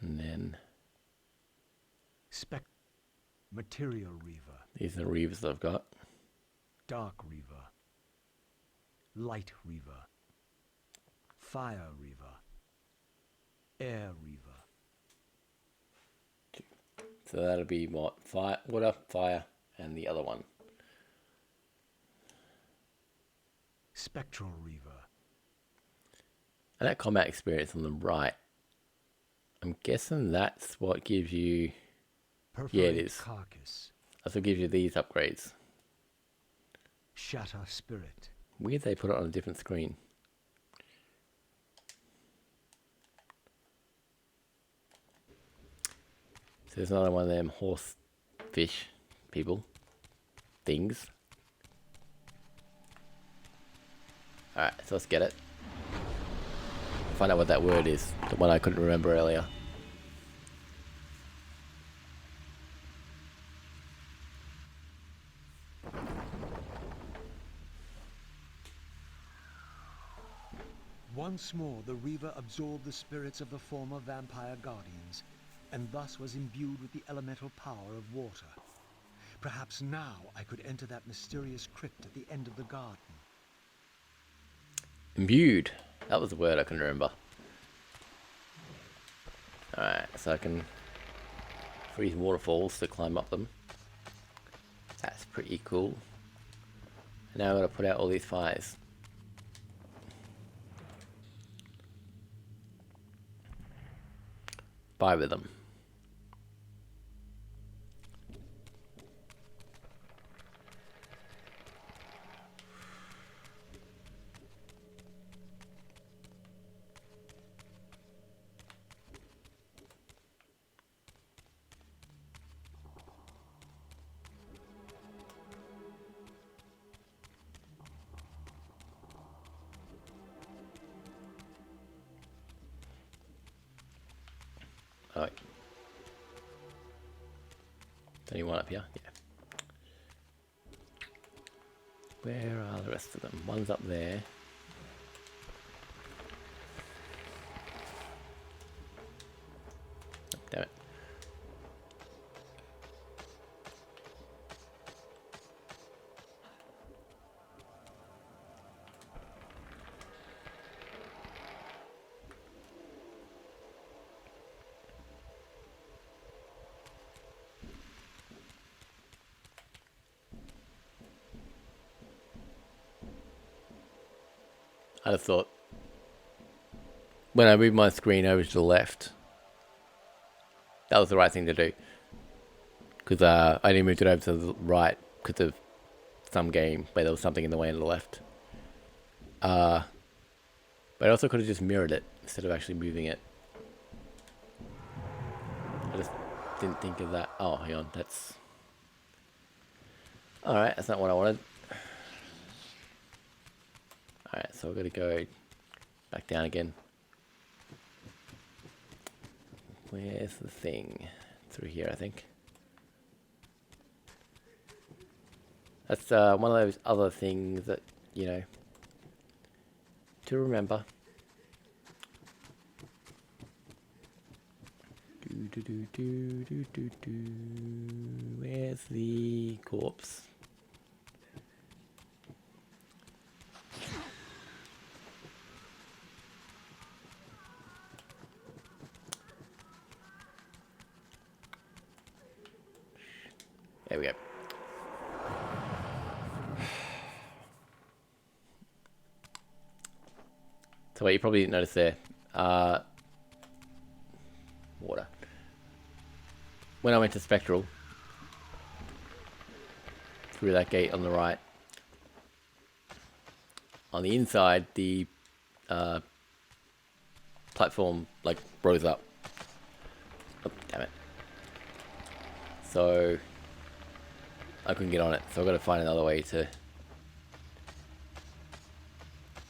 And then Material Reaver, these are the reavers that I've got. Dark Reaver, Light Reaver, Fire Reaver, Air Reaver. So that'll be what? Fire, water, fire, and the other one. Spectral Reaver. And that combat experience on the right, I'm guessing that's what gives you... Yeah, it is. Carcass. That's what gives you these upgrades. Shatter Spirit. Weird they put it on a different screen. So there's another one of them horse fish people. Things. Alright, so let's get it. Find out what that word is. The one I couldn't remember earlier. Once more, the Reaver absorbed the spirits of the former vampire guardians, and thus was imbued with the elemental power of water. Perhaps now I could enter that mysterious crypt at the end of the garden. Imbued. That was the word I couldn't remember. Alright, so I can freeze waterfalls to climb up them. That's pretty cool. And now I've got to put out all these fires. Buy with them. Alright. Only one up here? Yeah. Where are the rest of them? One's up there. Oh, damn it. I just thought when I moved my screen over to the left, that was the right thing to do. Because I only moved it over to the right because of some game where there was something in the way on the left. But I also could have just mirrored it instead of actually moving it. I just didn't think of that. Oh, hang on, that's... Alright, that's not what I wanted. Alright, so we're going to go back down again. Where's the thing? Through here, I think. That's one of those other things that, you know, to remember. Where's the corpse? There we go. So what you probably didn't notice there, water. When I went to Spectral, through that gate on the right, on the inside, the platform like rose up. Oh, damn it. So I couldn't get on it, so I've got to find another way to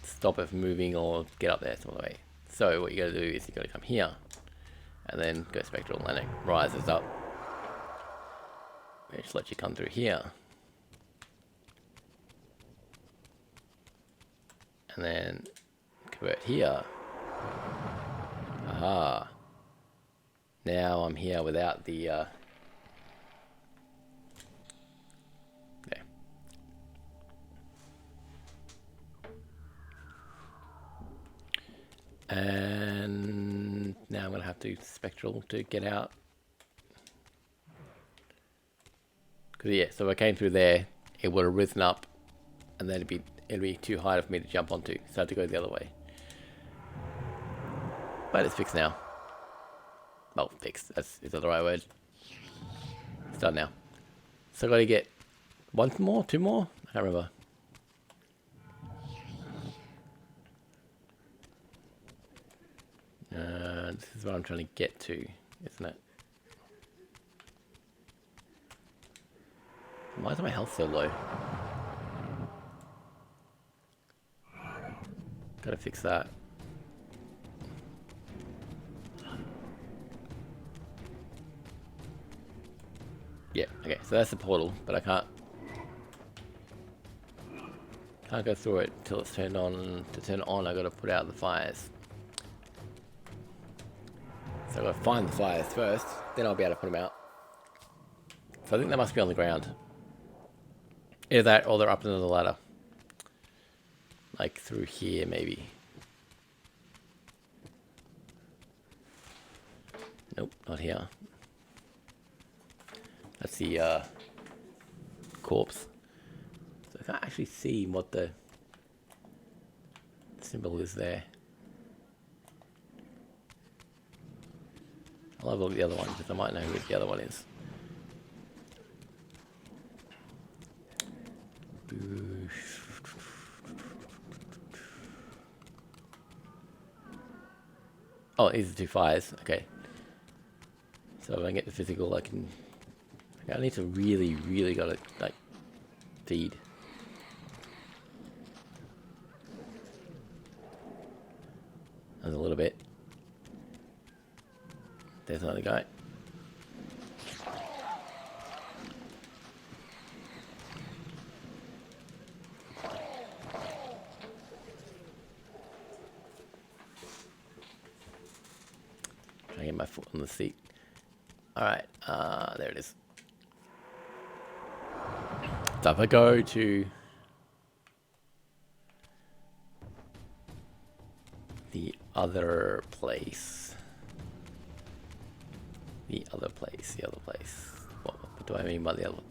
stop it from moving or get up there some other way. So what you got to do is you got to come here and then go Spectral, and it rises up, which lets you come through here, and then convert here. Aha. Now I'm here without the there. And now I'm gonna have to Spectral to get out. Cause yeah, so if I came through there, it would have risen up, and then it'd be too high for me to jump onto, so I had to go the other way. But it's fixed now. Well, fixed. Is that the right word? It's done now. So I got to get one more, two more. I can't remember. This is what I'm trying to get to, isn't it? Why is my health so low? Gotta fix that. Yeah, okay, so that's the portal, but I can't go through it until it's turned on. To turn it on, I gotta put out the fires. So I gotta find the fires first, then I'll be able to put them out. So I think they must be on the ground. Either that or they're up into the ladder. Like through here, maybe. Nope, not here. That's the corpse. So I can't actually see what the symbol is there. I'll have a look at the other one because I might know who the other one is. Oh, these are two fires. Okay. So if I can get the physical, I can. I need to really gotta like feed. There's a little bit. There's another guy. Trying to get my foot on the seat. Alright, there it is. So if I go to the other place. What do I mean by the other one?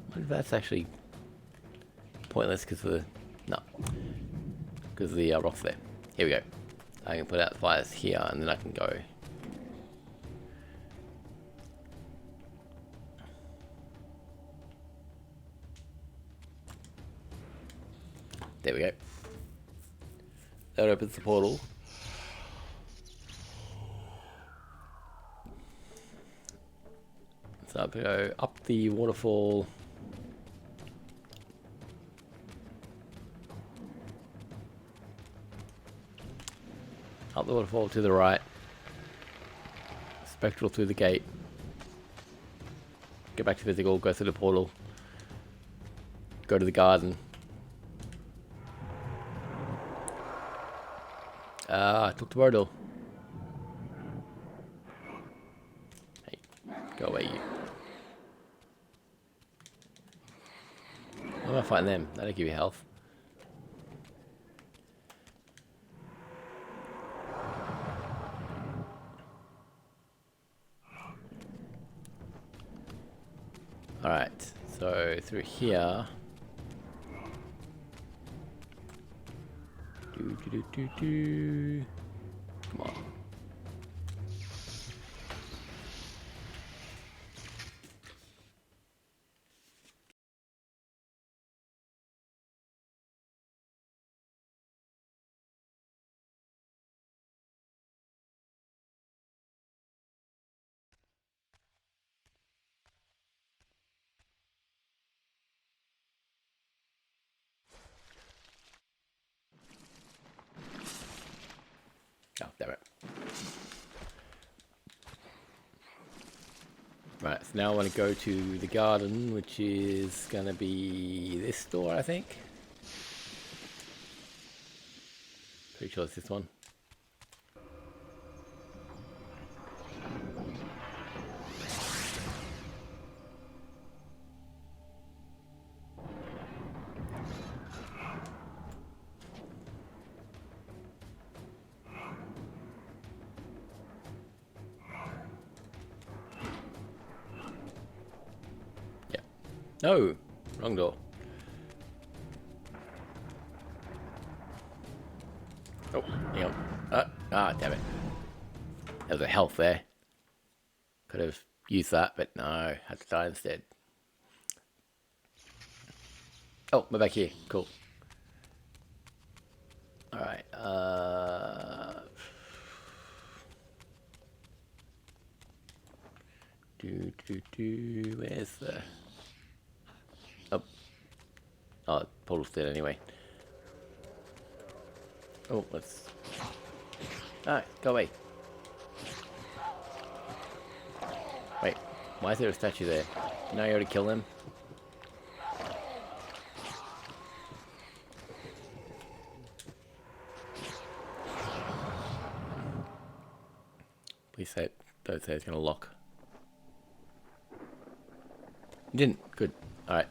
What if that's actually pointless because of the... No. Because of the rocks there. Here we go. I can put out the fires here and then I can go... There we go. That opens the portal. So I go up the waterfall. Up the waterfall to the right. Spectral through the gate. Get back to physical, go through the portal. Go to the garden. I took the portal. Hey, go away you. I'm gonna fight them, that'll give you health. Alright, so through here. Come on. Oh, damn it. Right, so now I want to go to the garden, which is going to be this door, I think. Pretty sure it's this one. No, wrong door. Oh, hang on. Damn it. There was a health there. Could have used that, but no, had to die instead. Oh, we're back here. Cool. Alright, where's the... Oh, portal's dead anyway. Oh, let's... Alright, go away. Wait, why is there a statue there? Didn't I already kill them? Please say it. Don't say it's gonna lock. You didn't. Good. Alright.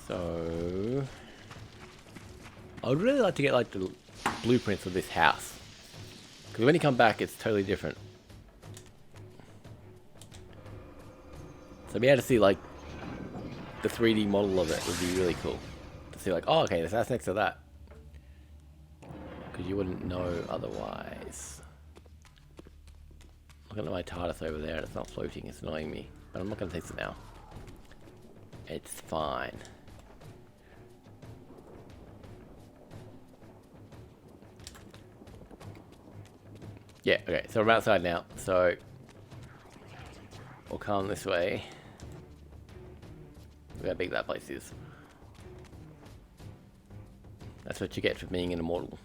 So... I would really like to get like the blueprints of this house. Because when you come back, it's totally different. So be able to see like the 3D model of it would be really cool. To see like, oh okay, that's next to that. Because you wouldn't know otherwise. Looking at my TARDIS over there and it's not floating, it's annoying me. But I'm not going to taste it now. It's fine. Yeah, okay, so we're outside now, so we'll come this way. Look how big that place is. That's what you get for being an immortal.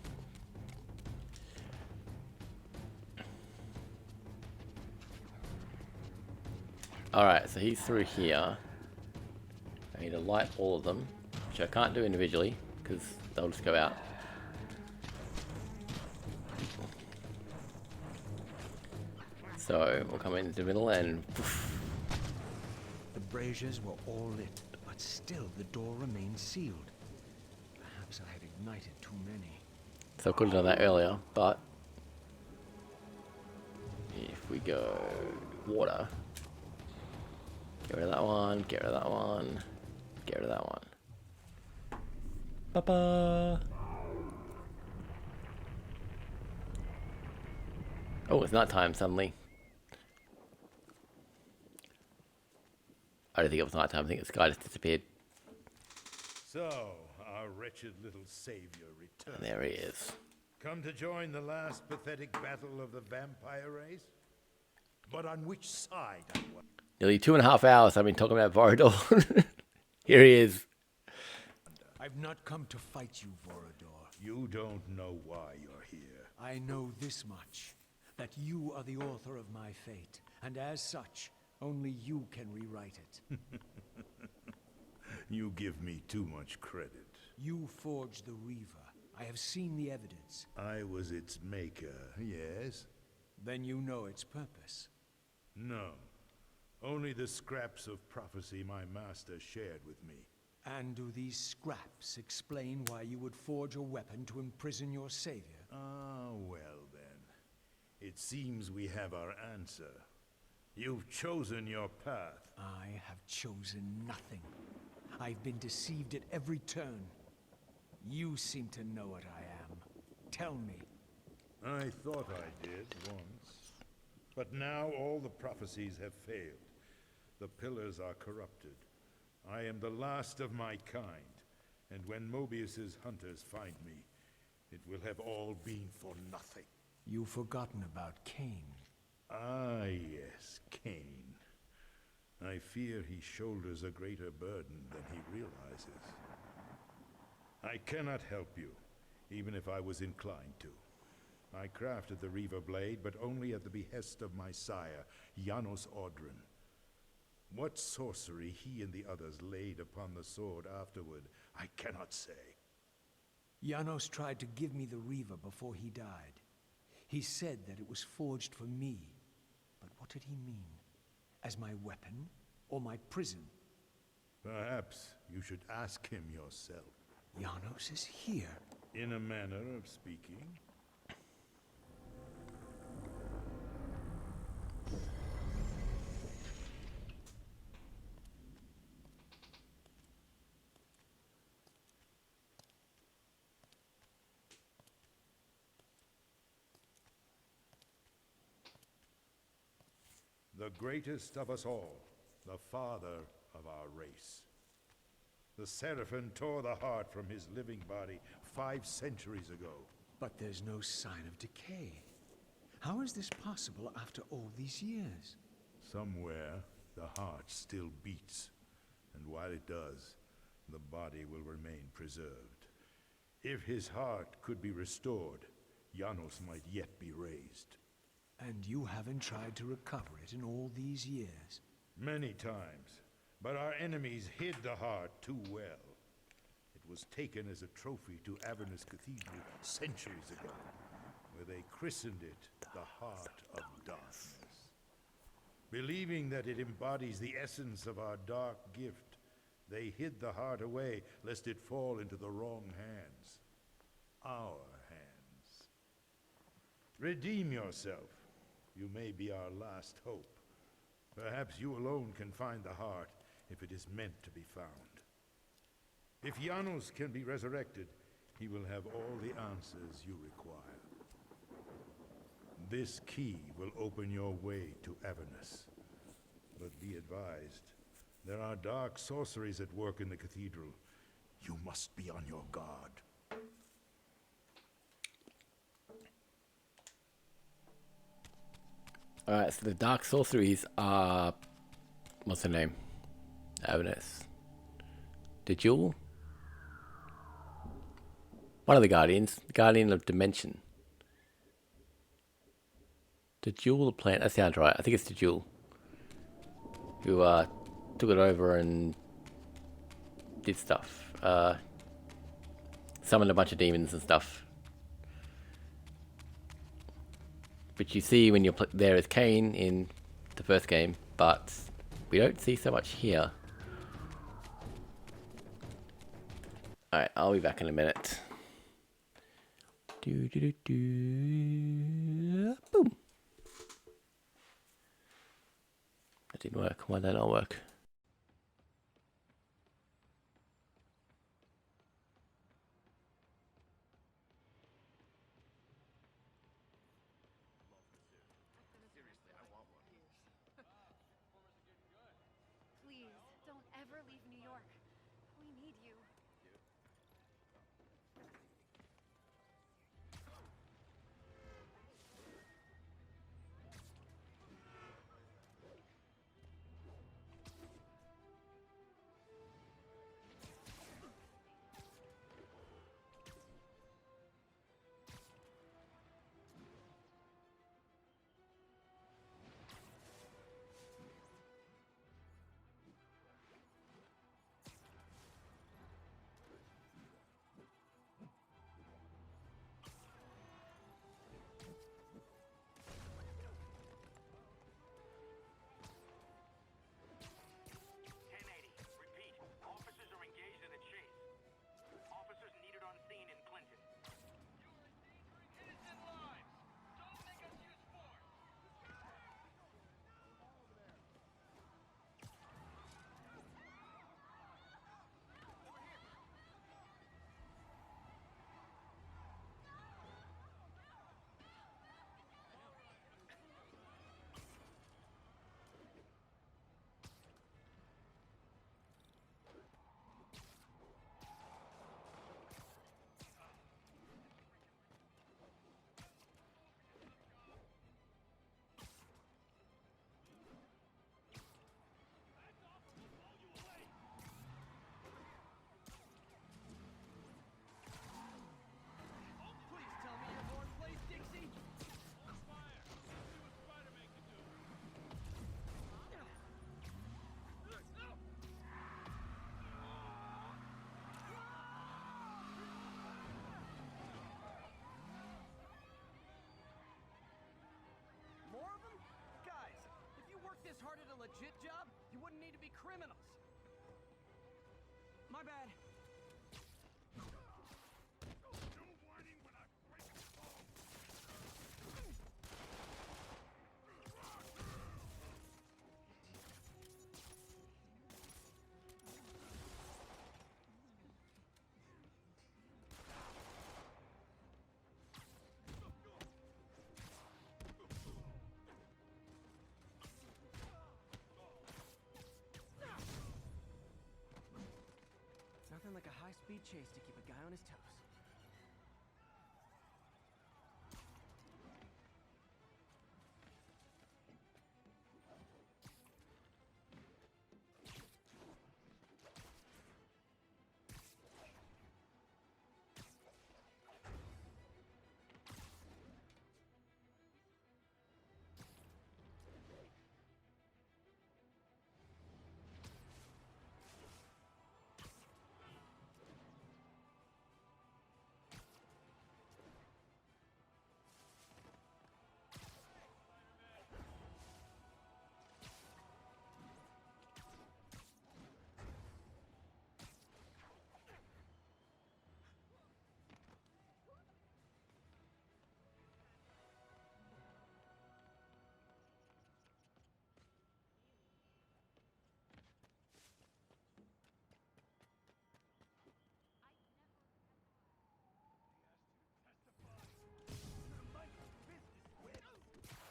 Alright, so he's through here. I need to light all of them, which I can't do individually, because they'll just go out. So we'll come into the middle and... Poof. The braziers were all lit, but still the door remained sealed. Perhaps I had ignited too many. So I could have done that earlier, but... If we go... water... Get rid of that one, get rid of that one, get rid of that one. Ba-ba! Oh, it's not time suddenly. I don't think it was night time, I think the sky just disappeared. So, our wretched little savior returned. And there he is. Come to join the last pathetic battle of the vampire race? But on which side, I wonder? Nearly 2.5 hours I've been talking about Vorador. Here he is. I I've not come to fight you, Vorador. You don't know why you're here. I know this much, that you are the author of my fate, and as such, only you can rewrite it. You give me too much credit. You forged the Reaver. I have seen the evidence. I was its maker, yes? Then you know its purpose. No. Only the scraps of prophecy my master shared with me. And do these scraps explain why you would forge a weapon to imprison your savior? Ah, well then. It seems we have our answer. You've chosen your path. I have chosen nothing. I've been deceived at every turn. You seem to know what I am. Tell me. I thought I did once. But now all the prophecies have failed. The pillars are corrupted. I am the last of my kind, and when Mobius's hunters find me, it will have all been for nothing. You've forgotten about Kain. Ah, yes, Kain. I fear he shoulders a greater burden than he realizes. I cannot help you, even if I was inclined to. I crafted the Reaver blade, but only at the behest of my sire, Janos Audron. What sorcery he and the others laid upon the sword afterward, I cannot say. Janos tried to give me the Reaver before he died. He said that it was forged for me. But what did he mean? As my weapon? Or my prison? Perhaps you should ask him yourself. Janos is here. In a manner of speaking. The greatest of us all, the father of our race. The Seraphim tore the heart from his living body 5 centuries ago. But there's no sign of decay. How is this possible after all these years? Somewhere, the heart still beats, and while it does, the body will remain preserved. If his heart could be restored, Janos might yet be raised. And you haven't tried to recover it in all these years? Many times, but our enemies hid the heart too well. It was taken as a trophy to Avernus Cathedral centuries ago, where they christened it the Heart of Darkness. Believing that it embodies the essence of our dark gift, they hid the heart away lest it fall into the wrong hands. Our hands. Redeem yourself. You may be our last hope. Perhaps you alone can find the heart if it is meant to be found. If Janos can be resurrected, he will have all the answers you require. This key will open your way to Avernus. But be advised, there are dark sorceries at work in the cathedral. You must be on your guard. Alright, so the dark sorceries are... What's her name? Avernus. The Jewel? One of the Guardians. The Guardian of Dimension. The Jewel of Plant. That sounds right. I think it's the Jewel. Who took it over and did stuff. Summoned a bunch of demons and stuff. Which you see when you're there as Kain in the first game, but we don't see so much here. Alright, I'll be back in a minute. Boom. That didn't work. Why did that not work? Please, don't ever leave New York. We need you. Nothing like a high-speed chase to keep a guy on his toes.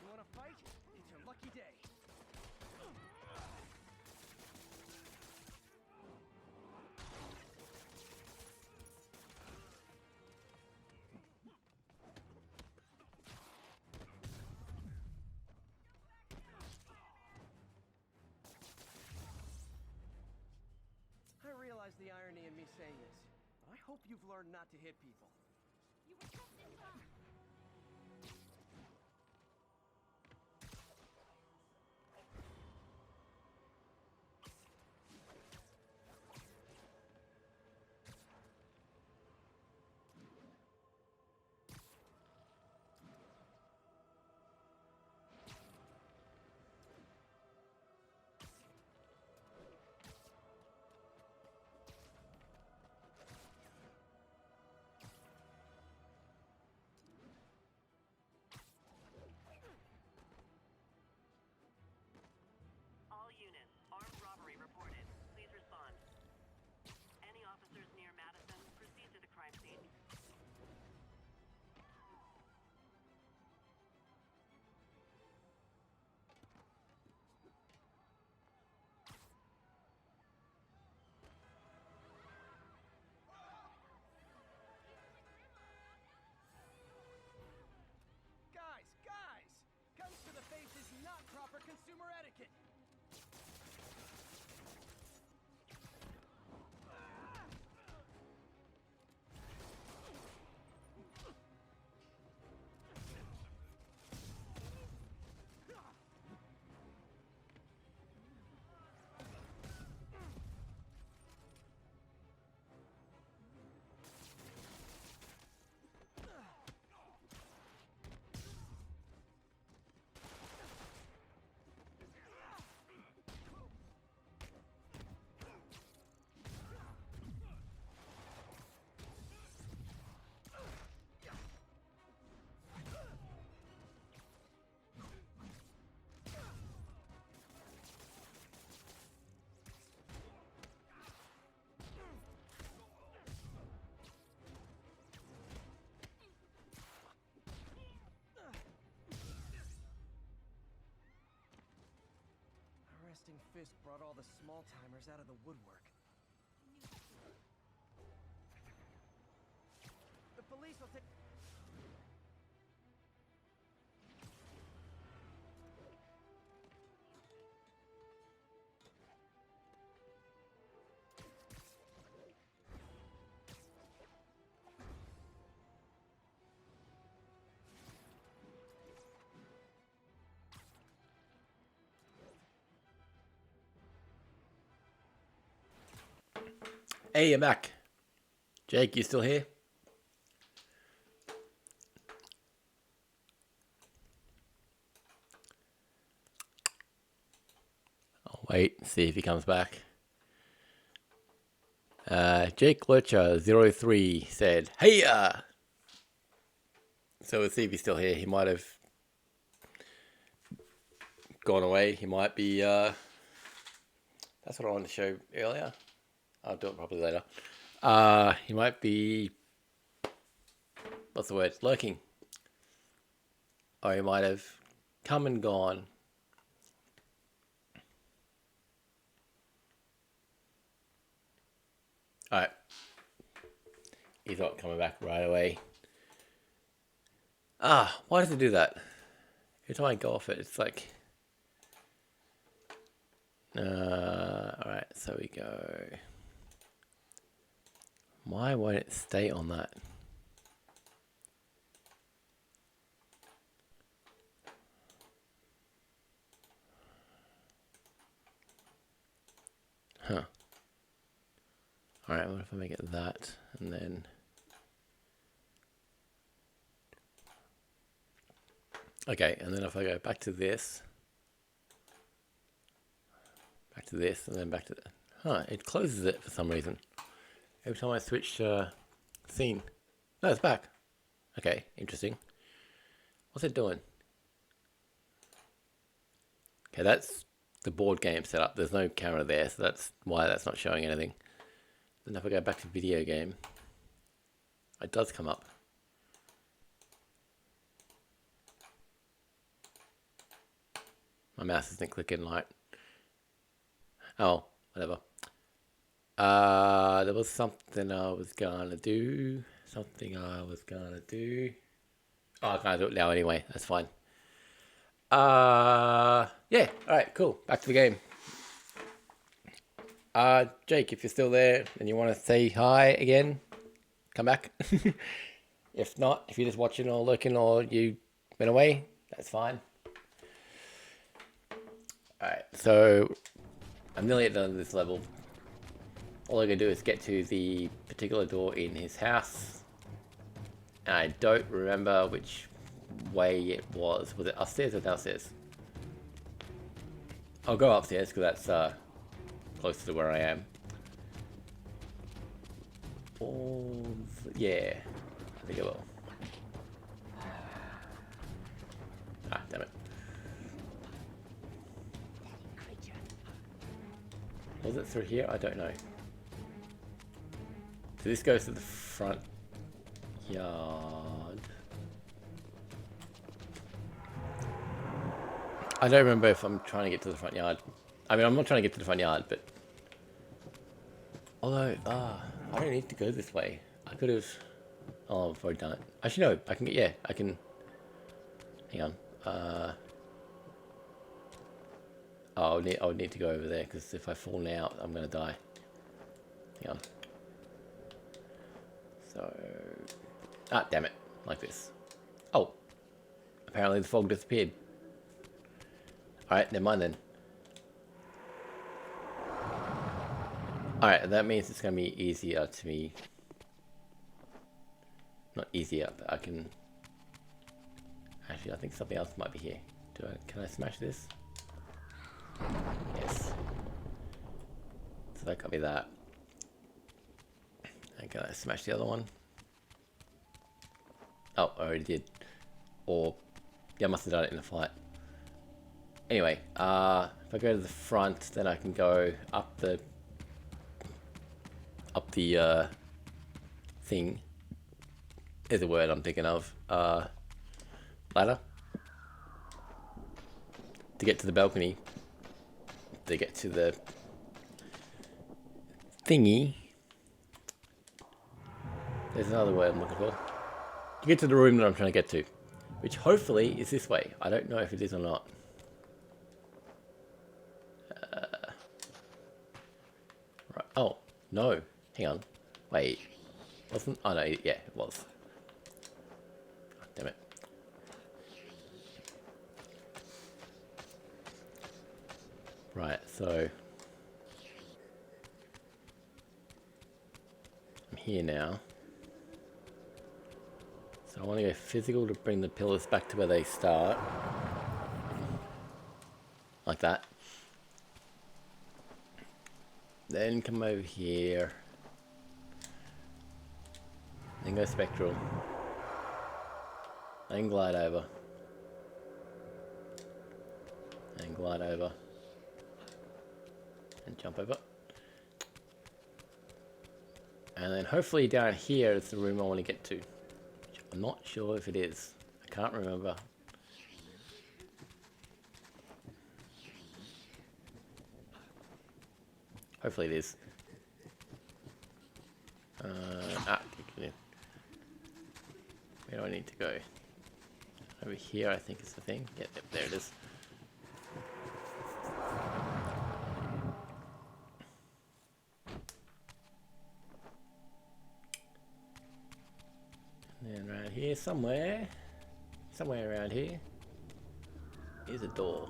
You wanna fight? It's your lucky day. I realize the irony in me saying this. I hope you've learned not to hit people. You were just in time. All units, armed robbery reported. Please respond. Any officers near Madison, proceed to the crime scene. Guys! Guns to the face is not proper consumer etiquette! Resting fist brought all the small-timers out of the woodwork. The police will take... Hey, I'm back. Jake, you still here? I'll wait and see if he comes back. Jake Lurcher03 said, "Hey, so we'll see if he's still here. He might have gone away. He might be, that's what I wanted to show earlier. I'll do it probably later. He might be, what's the word, lurking. Or he might have come and gone. Alright. He's not coming back right away. Ah, why does it do that? Every time I go off it, it's like... alright, so we go... Why won't it stay on that? Huh. Alright, what if I make it that, and then... Okay, and then if I go back to this, and then back to that. Huh, it closes it for some reason. Every time I switch scene. No, it's back. Okay, interesting. What's it doing? Okay, that's the board game setup. There's no camera there, so that's why that's not showing anything. Then if I go back to video game, it does come up. My mouse isn't clicking right. Oh, whatever. There was something I was gonna do. Oh, I can't do it now anyway. That's fine. Yeah. Alright, cool. Back to the game. Jake, if you're still there and you want to say hi again, come back. If not, if you're just watching or looking or you went away, that's fine. Alright, so I'm nearly at the end of this level. All I gotta do is get to the particular door in his house. And I don't remember which way it was. Was it upstairs or downstairs? I'll go upstairs because that's closer to where I am. Yeah, I think I will. Ah, damn it. Was it through here? I don't know. So this goes to the front yard. I don't remember if I'm trying to get to the front yard. I mean, I'm not trying to get to the front yard, but... Although, I don't need to go this way. I could have... Oh, I've already done it. Actually, no, I can get... Yeah, I can... Hang on. I would need to go over there, because if I fall now, I'm going to die. Hang on. So... Ah, damn it. Like this. Oh. Apparently the fog disappeared. Alright, never mind then. Alright, that means it's going to be easier to me. Not easier, but I can... Actually, I think something else might be here. Can I smash this? Yes. So that can't be that. And can I smash the other one? Oh, I already did. Or, yeah, I must have done it in the fight. Anyway, if I go to the front, then I can go up the thing. Is a word I'm thinking of. Ladder. To get to the balcony. To get to the thingy. There's another word I'm looking for. To get to the room that I'm trying to get to. Which hopefully is this way. I don't know if it is or not. Right. Oh, no. Hang on. Wait. Wasn't? Oh no, yeah, it was. Oh, damn it. Right, so... I'm here now. So I want to go physical to bring the pillars back to where they start. Like that. Then come over here. Then go spectral. Then glide over. And glide over. And jump over. And then hopefully down here is the room I want to get to. Which I'm not sure if it is. I can't remember. Hopefully it is. Where do I need to go? Over here, I think is the thing. Yep, there it is. And then around here, somewhere around here, is a door.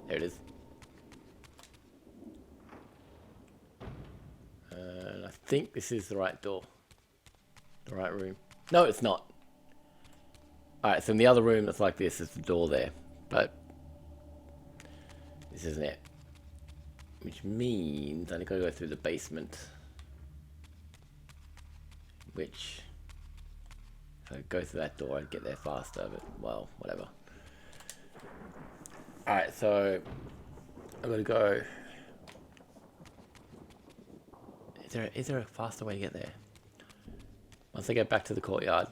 There it is. And I think this is the right door. The right room. No, it's not. Alright, so in the other room that's like this is the door there. But this isn't it. Which means I gotta go through the basement. Which, if I go through that door, I'd get there faster, but well, whatever. Alright, so I'm gonna go. Is there a faster way to get there? Once I get back to the courtyard,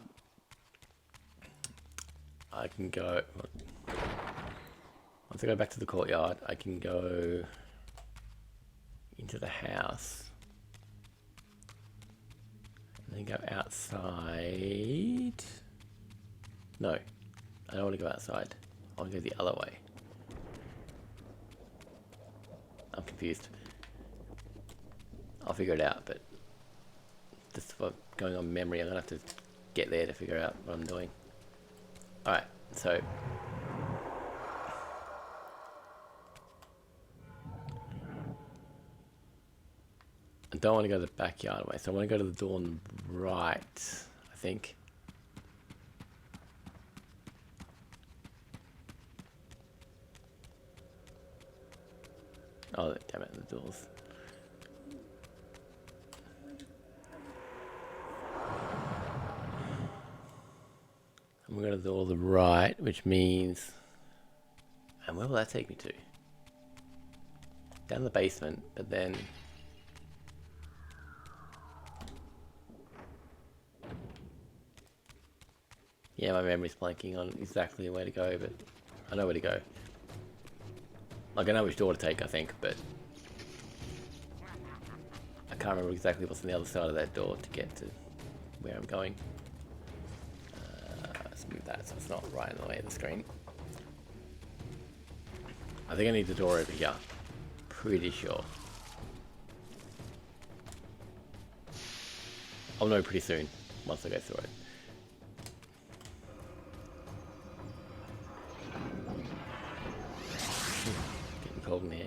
I can go. Once I go back to the courtyard, I can go into the house. And then go outside. No, I don't want to go outside. I want to go the other way. I'm confused. I'll figure it out, but just for going on memory, I'm gonna have to get there to figure out what I'm doing. Alright, so I don't want to go the backyard way, so I want to go to the door on the right, I think. Oh, damn it, the doors. I'm going to the door on the right, which means... And where will that take me to? Down the basement, but then... Yeah, my memory's blanking on exactly where to go, but I know where to go. Like, I know which door to take, I think, but... I can't remember exactly what's on the other side of that door to get to where I'm going. Let's move that so it's not right in the way of the screen. I think I need the door over here. Pretty sure. I'll know pretty soon, once I go through it. Getting cold in here.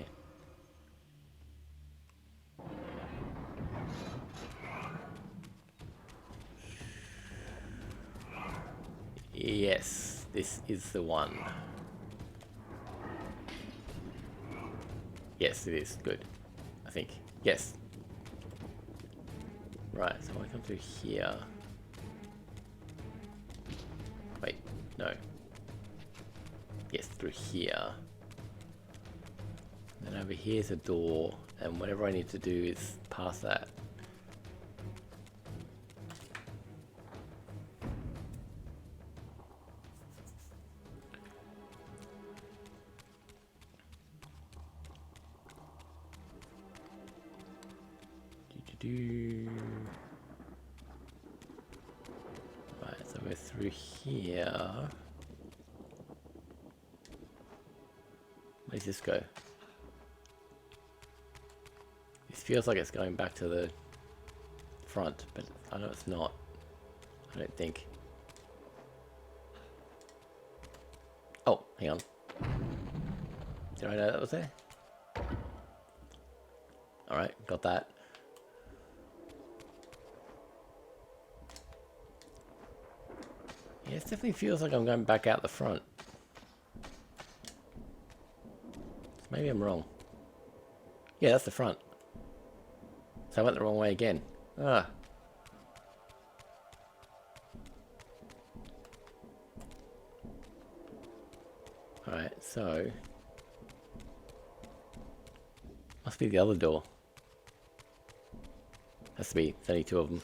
Yes, this is the one. Yes, it is. Good. I think. Yes. Right, so I come through here. Wait, no. Yes, through here. Then over here's a door, and whatever I need to do is pass that. Right, so we're through here. Where does this go? This feels like it's going back to the front, but I know it's not. I don't think. Oh, hang on. Did I know that was there? Alright, got that. Yeah, it definitely feels like I'm going back out the front. Maybe I'm wrong. Yeah, that's the front. So I went the wrong way again. Ah. Alright, so... Must be the other door. Has to be. There's only two of them.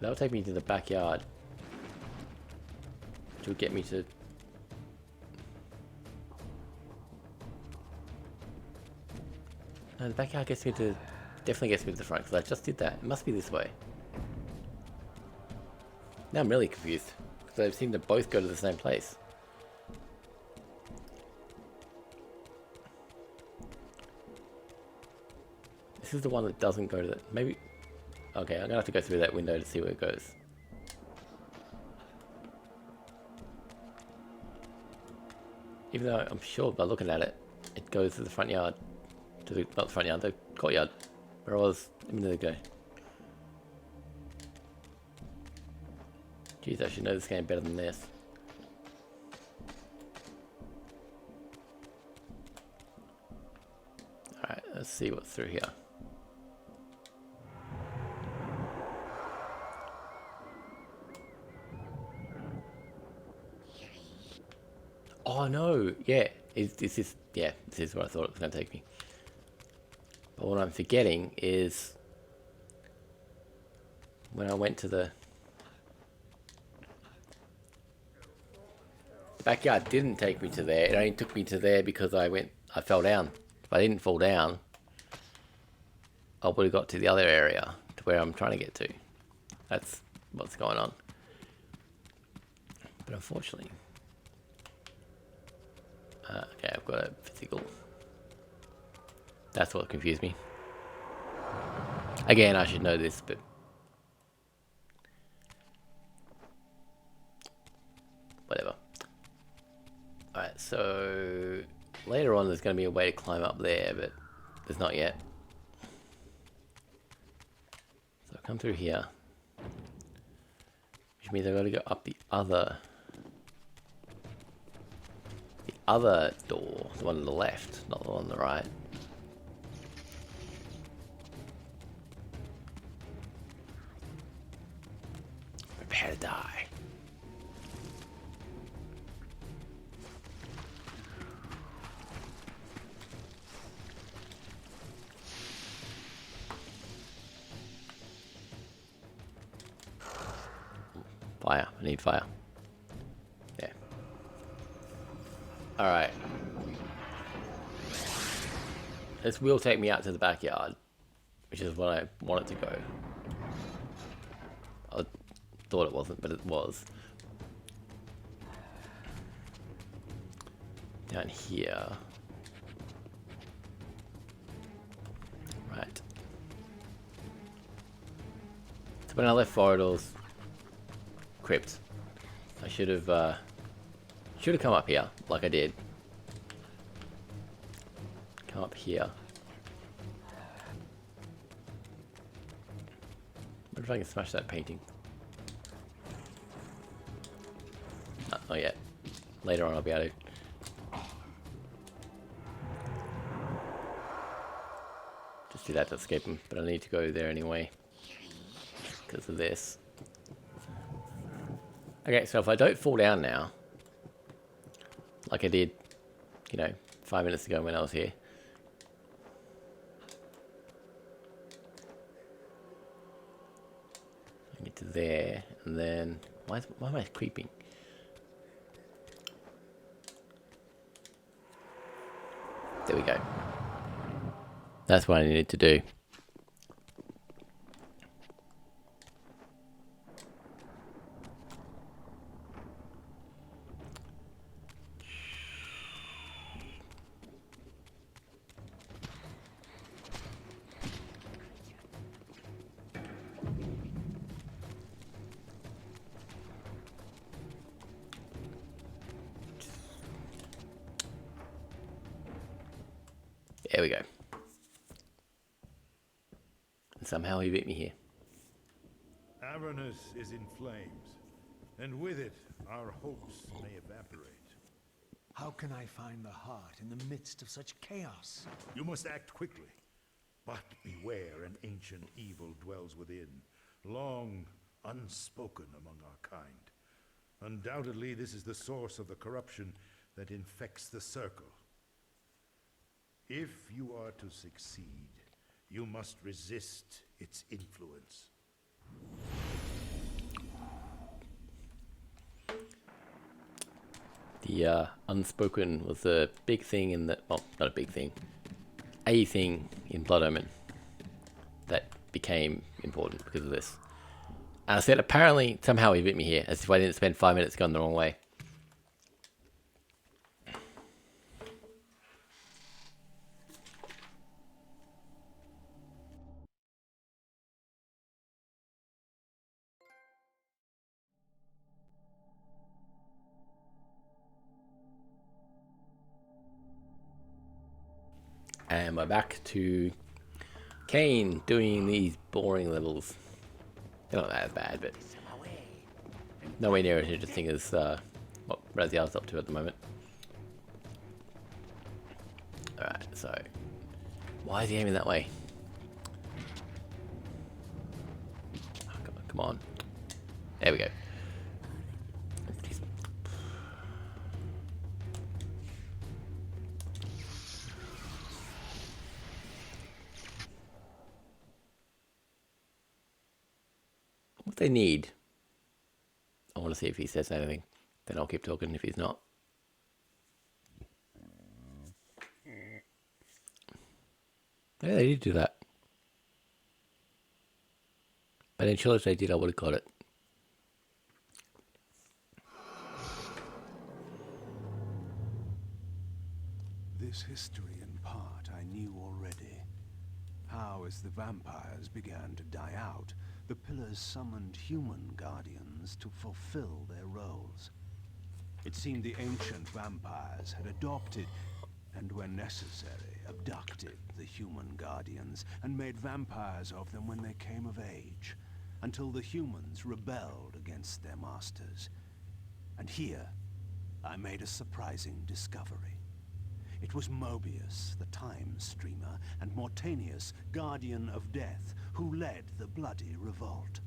That'll take me to the backyard. Which will get me to... No, the backyard gets me to definitely gets me to the front because I just did that. It must be this way. Now I'm really confused because they seem to both go to the same place. This is the one that doesn't go to the... Maybe... Okay, I'm going to have to go through that window to see where it goes. Even though I'm sure by looking at it, it goes to the front yard. To the... Not the front yard, the courtyard. Where I was a minute ago. Jeez, I should know this game better than this. Alright, let's see what's through here. Oh no, yeah, this is where I thought it was going to take me. But what I'm forgetting is when I went to the backyard didn't take me to there. It only took me to there because I fell down. If I didn't fall down, I would have got to the other area to where I'm trying to get to. That's what's going on. But unfortunately, okay, I've got a physical. That's what confused me. Again, I should know this, but whatever. Alright, so later on there's going to be a way to climb up there, but there's not yet. So I come through here, which means I've got to go up the other door, the one on the left, not the one on the right. Prepare to die. Fire. I need fire. Yeah. Alright. This will take me out to the backyard, which is what I wanted to go. I thought it wasn't, but it was. Down here. Right. So when I left Forodor's crypt, I should have come up here like I did. Come up here. What if I can smash that painting? No, not yet. Later on I'll be able to. Just do that to escape him, but I need to go there anyway because of this. Okay, so if I don't fall down now, like I did, 5 minutes ago when I was here. I get to there, and then, why am I creeping? There we go. That's what I needed to do. There we go. And somehow he beat me here. Avernus is in flames, and with it, our hopes may evaporate. How can I find the heart in the midst of such chaos? You must act quickly, but beware an ancient evil dwells within, long unspoken among our kind. Undoubtedly, this is the source of the corruption that infects the circle. If you are to succeed, you must resist its influence. The unspoken was a big thing in the... Well, not a big thing. A thing in Blood Omen. that became important because of this. And I said, apparently, somehow he bit me here, as if I didn't spend 5 minutes going the wrong way. And we're back to Kain doing these boring levels. They're not that bad, but nowhere near as interesting as what Raziel's up to at the moment. Alright, so why is he aiming that way? Oh, come on. There we go. Jeez. What they need? I want to see if he says anything. Then I'll keep talking if he's not. Yeah, they did do that. But in Chile, if they did, I would have got it. This history, in part, I knew already. How, as the vampires began to die out, the Pillars summoned human guardians to fulfill their roles. It seemed the ancient vampires had adopted, and when necessary, abducted the human guardians and made vampires of them when they came of age, until the humans rebelled against their masters. And here, I made a surprising discovery. It was Mobius, the time streamer, and Mortanius, guardian of death, who led the bloody revolt.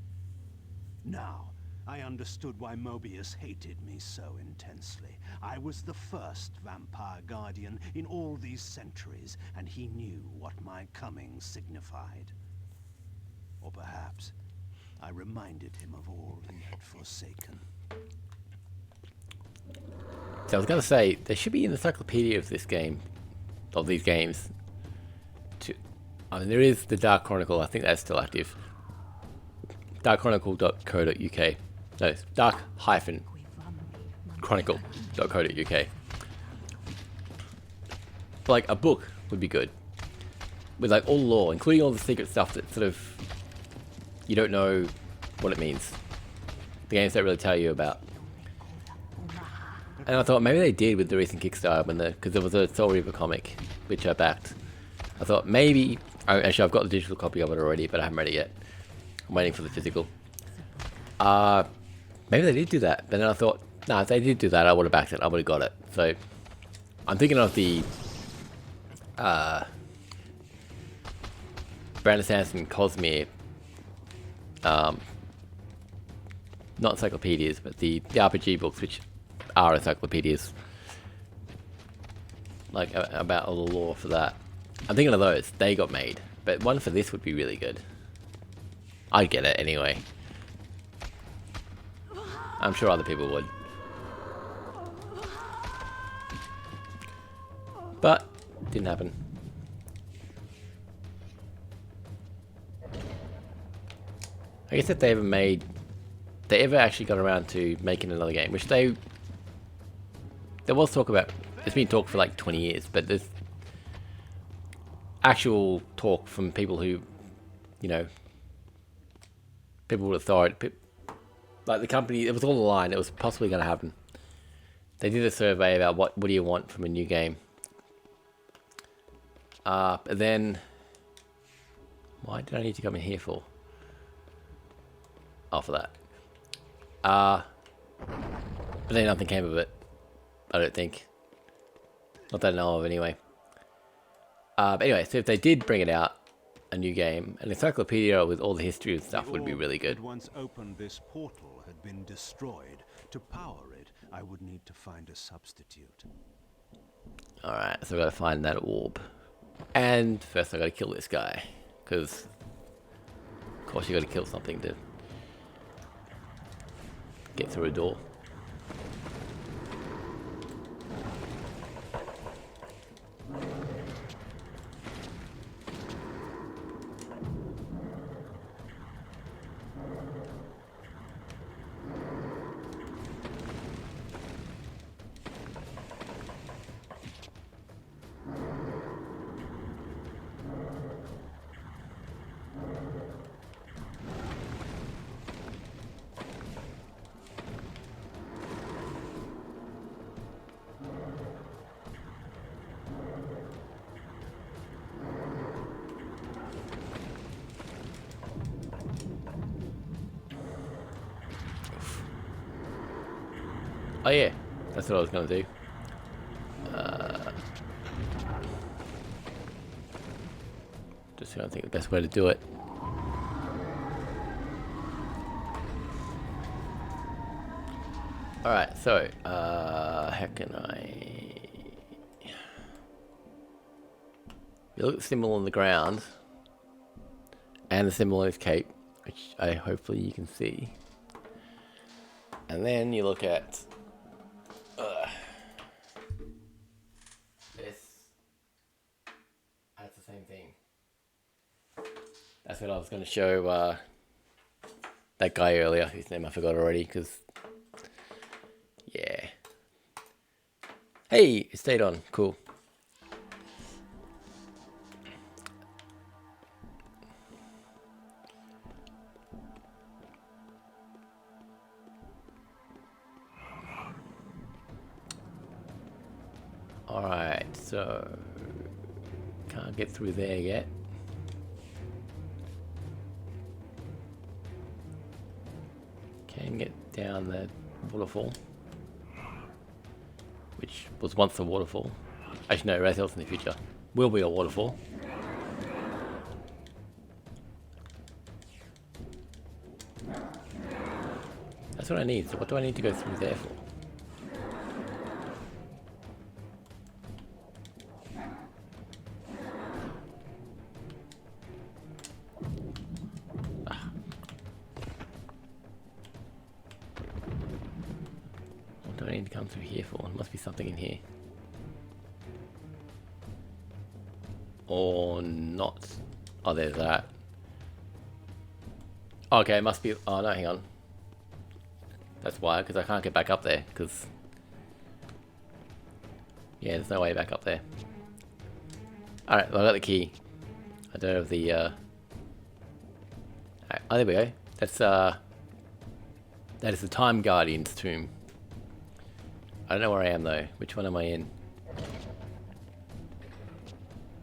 Now, I understood why Mobius hated me so intensely. I was the first vampire guardian in all these centuries, and he knew what my coming signified. Or perhaps I reminded him of all he had forsaken. So I was going to say, there should be an encyclopedia of this game, of these games. I mean, there is the Dark Chronicle, I think that's still active. darkchronicle.co.uk. No, it's dark-chronicle.co.uk. Like, a book would be good. With, like, all the lore, including all the secret stuff that sort of, you don't know what it means. The games don't really tell you about. And I thought maybe they did with the recent Kickstarter, because there was a Soul Reaver comic, which I backed. I thought maybe, actually I've got the digital copy of it already, but I haven't read it yet. I'm waiting for the physical. Maybe they did do that, but then I thought, no, if they did do that, I would have backed it, I would have got it. So, I'm thinking of the Brandon Sanderson Cosmere, not encyclopedias, but the RPG books, which are encyclopedias, like about all the lore for that. I'm thinking of those. They got made, but one for this would be really good. I'd get it anyway. I'm sure other people would, but didn't happen. I guess if they ever actually got around to making another game, which there was talk about. It's been talked for like 20 years, but there's actual talk from people who, you know, people with authority, like the company. It was all aligned. It was possibly going to happen. They did a survey about what do you want from a new game. But then, why did I need to come in here for? Oh, for that. But then nothing came of it. I don't think. Not that I know of, anyway. But anyway, so if they did bring it out, a new game, an encyclopedia with all the history and stuff would be really good. Once opened this portal had been destroyed. To power it, I would need to find a substitute. Alright, so I've got to find that orb. And first I've got to kill this guy. Because, of course, you got to kill something to get through a door. Oh yeah, that's what I was gonna do. Just trying to think the best way to do it. Alright, so, how can I... You look at the symbol on the ground, and the symbol on his cape, which hopefully you can see. And then you look at this. That's the same thing. That's what I was going to show that guy earlier, whose name I forgot already, because... Yeah. Hey, it stayed on. Cool. Alright, so... Can't get through there yet. Can get down the waterfall. Which was once a waterfall. Actually no, Raziel's in the future. Will be a waterfall. That's what I need, so what do I need to go through there for? What do I need to come through here for? There must be something in here. Or not. Oh, there's that. Okay, it must be... Oh, no, hang on. That's why, because I can't get back up there, because... Yeah, there's no way back up there. Alright, well, I got the key. I don't have the... Alright, oh, there we go. That's, That is the Time Guardian's tomb. I don't know where I am, though. Which one am I in?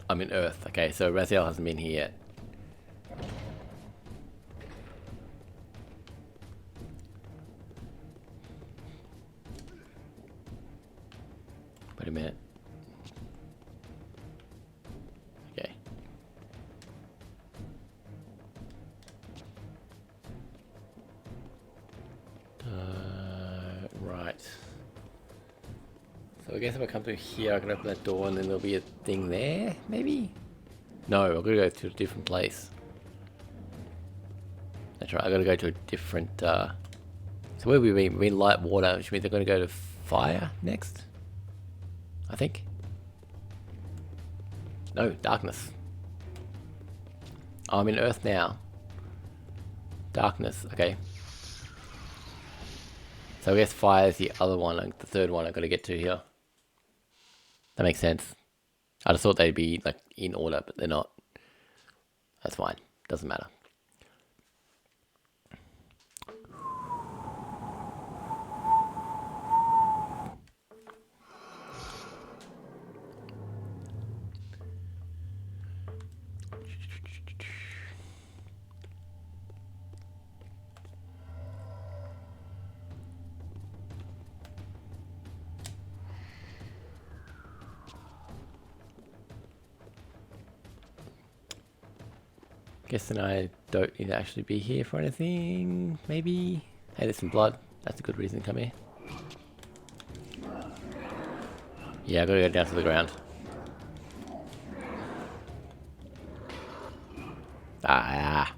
I'm in Earth. Okay, so Raziel hasn't been here yet. Wait a minute. Okay. Right. So I guess if I come through here, I can open that door and then there'll be a thing there, maybe? No, I've got to go to a different place. That's right, I've got to go to a different, So where have we been? We've been light water, which means they're going to go to fire next? I think. No, darkness. Oh, I'm in Earth now. Darkness, okay. So I guess fire is the other one, like the third one I've got to get to here. That makes sense. I just thought they'd be like in order, but they're not. That's fine. Doesn't matter. Guessing I don't need to actually be here for anything, maybe? Hey, there's some blood. That's a good reason to come here. Yeah, I gotta go down to the ground. Ah.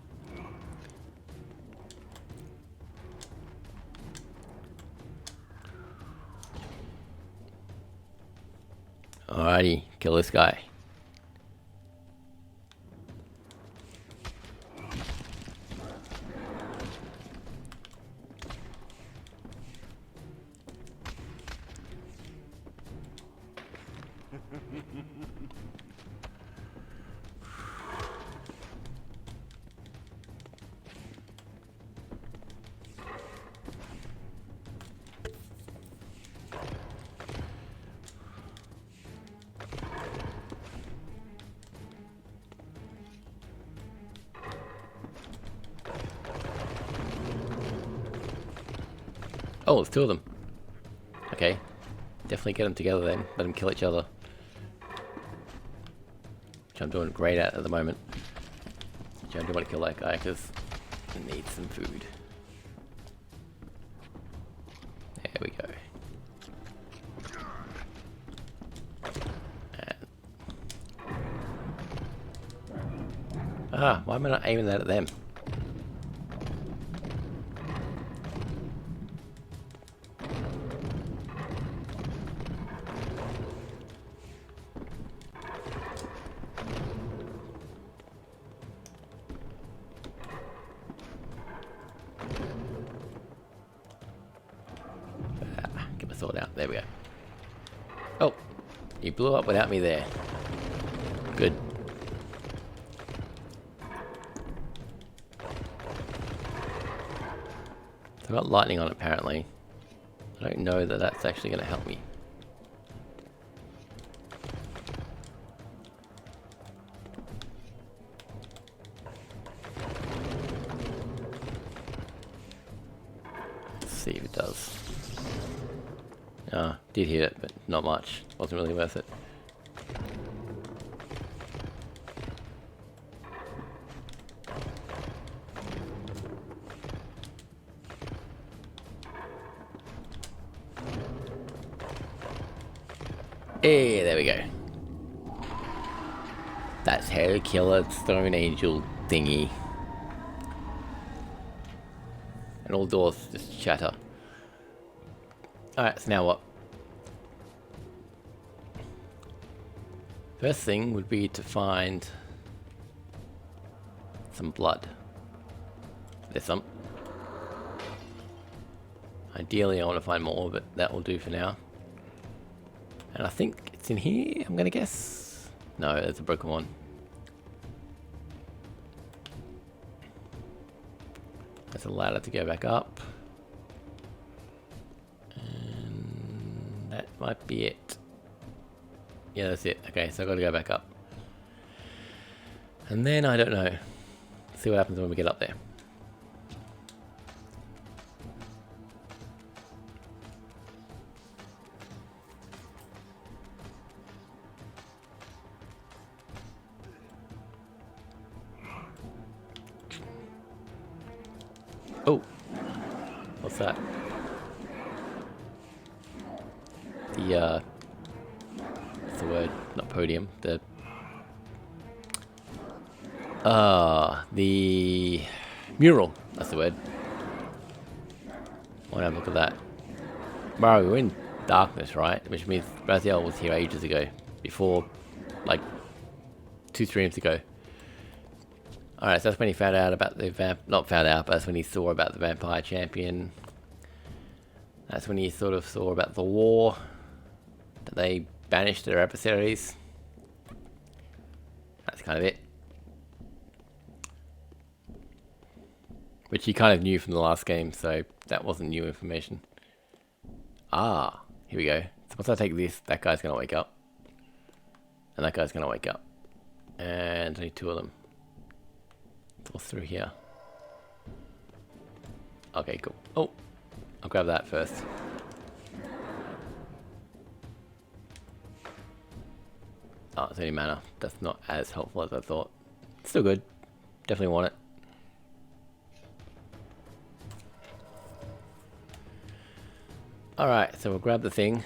Alrighty, kill this guy. Oh, it's two of them. Okay. Definitely get them together then. Let them kill each other. Which I'm doing great at the moment. Which I do want to kill that guy because he needs some food. There we go. And why am I not aiming that at them? Get my sword out. There we go. Oh, you blew up without me there. Good. So I've got lightning on apparently. I don't know that that's actually going to help me. Let's see if it does. Did hit it, but not much. Wasn't really worth it. Hey, there we go. That's how to kill a stone angel thingy. And all doors just shatter. Alright, so now what? First thing would be to find some blood. There's some. Ideally I want to find more, but that will do for now. And I think it's in here, I'm gonna guess. No, there's a broken one. There's a ladder to go back up. And that might be it. Yeah, that's it. Okay, so I've got to go back up. And then, I don't know. See what happens when we get up there. Oh! What's that? What's the word? Not podium. The mural. That's the word. I want to have a look at that. Wow, we're in darkness, right? Which means Raziel was here ages ago. Before, like, 2 streams ago. Alright, so that's when he found out about the not found out, but that's when he saw about the vampire champion. That's when he sort of saw about the war. That they banished their adversaries. That's kind of it. Which he kind of knew from the last game, so that wasn't new information. Ah, here we go. So once I take this, that guy's going to wake up. And that guy's going to wake up. And only 2 of them. What's through here? Okay, cool. Oh, I'll grab that first. Oh, it's only mana. That's not as helpful as I thought. Still good. Definitely want it. Alright, so we'll grab the thing.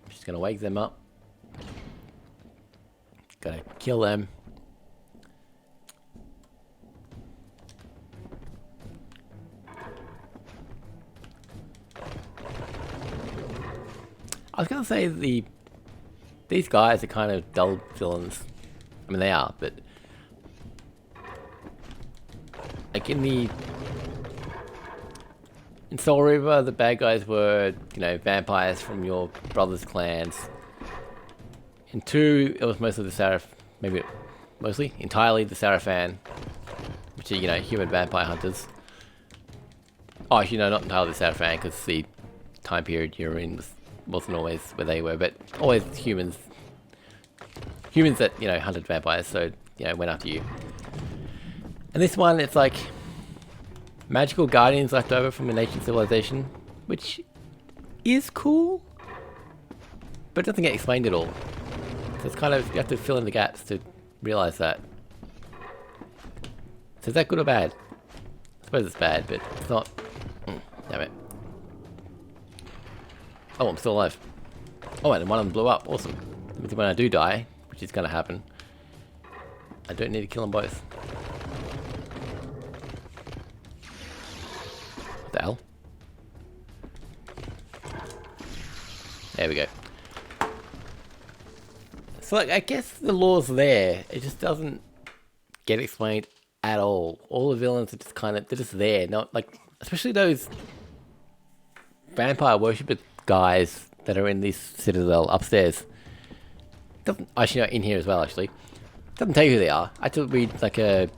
Just gonna wake them up. Gotta kill them. I was gonna say these guys are kind of dull villains. I mean they are, but like in Soul River, the bad guys were, you know, vampires from your brother's clans. In 2, it was mostly entirely the Sarafan, which are, you know, human vampire hunters. Oh, actually, no, not entirely the Sarafan, because the time period you're in wasn't always where they were, but always humans. Humans that, you know, hunted vampires, so, you know, went after you. And this one, it's like magical guardians left over from an ancient civilization. which is cool, but it doesn't get explained at all. So it's kind of, you have to fill in the gaps to realize that. So is that good or bad? I suppose it's bad, but it's not. Damn it. Oh, I'm still alive. Oh, and one of them blew up. Awesome. That means when I do die, which is going to happen, I don't need to kill them both. What the hell? There we go. So, like, I guess the lore's there. It just doesn't get explained at all. All the villains are just kind of, they're just there. Not like, especially those vampire worshipper guys that are in this citadel upstairs. Doesn't, actually, no, in here as well, actually. Doesn't tell you who they are. I had to read, like, a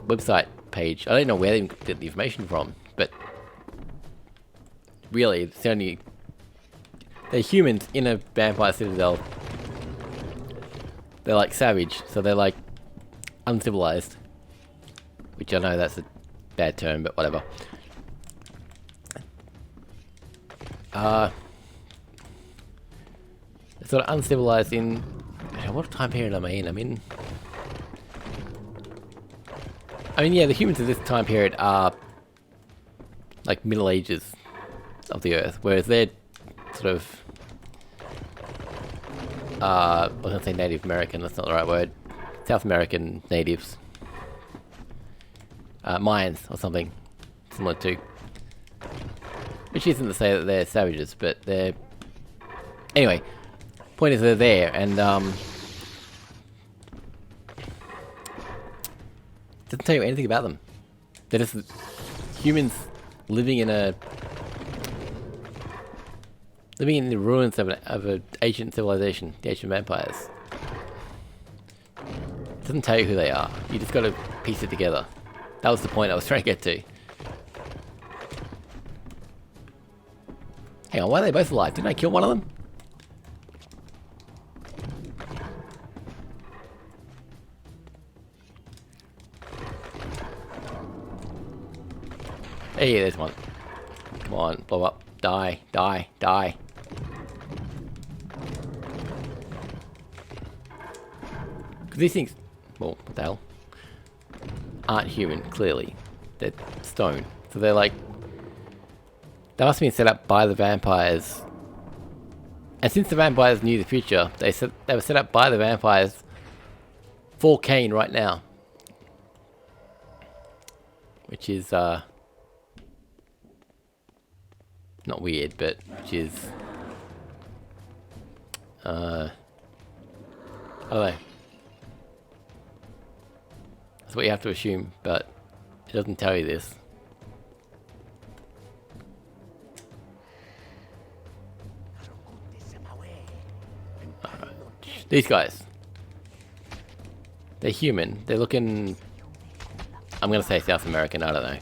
website page. I don't know where they get the information from, but really, it's only... They're humans in a vampire citadel. They're, like, savage, so they're, like, uncivilized. Which I know that's a bad term, but whatever. Sort of uncivilized in... What time period am I in? I mean, yeah, the humans of this time period are like Middle Ages of the Earth, whereas they're sort of... I was going to say Native American, that's not the right word. South American natives. Mayans or something similar to. Which isn't to say that they're savages, but they're... Anyway, point is they're there, and doesn't tell you anything about them. They're just humans living in the ruins of an ancient civilization, the ancient vampires. Doesn't tell you who they are. You just got to piece it together. That was the point I was trying to get to. Hang on, why are they both alive? Didn't I kill one of them? Hey, there's one. Come on, blow up. Die, die, die. Because these things, well, what the hell? Aren't human, clearly. They're stone. So they're like... They must have been set up by the vampires. And since the vampires knew the future, they were set up by the vampires for Kain right now. Which is, not weird, but which is... I don't know. That's what you have to assume, but it doesn't tell you this. These guys. They're human. They're looking... I'm going to say South American, I don't know.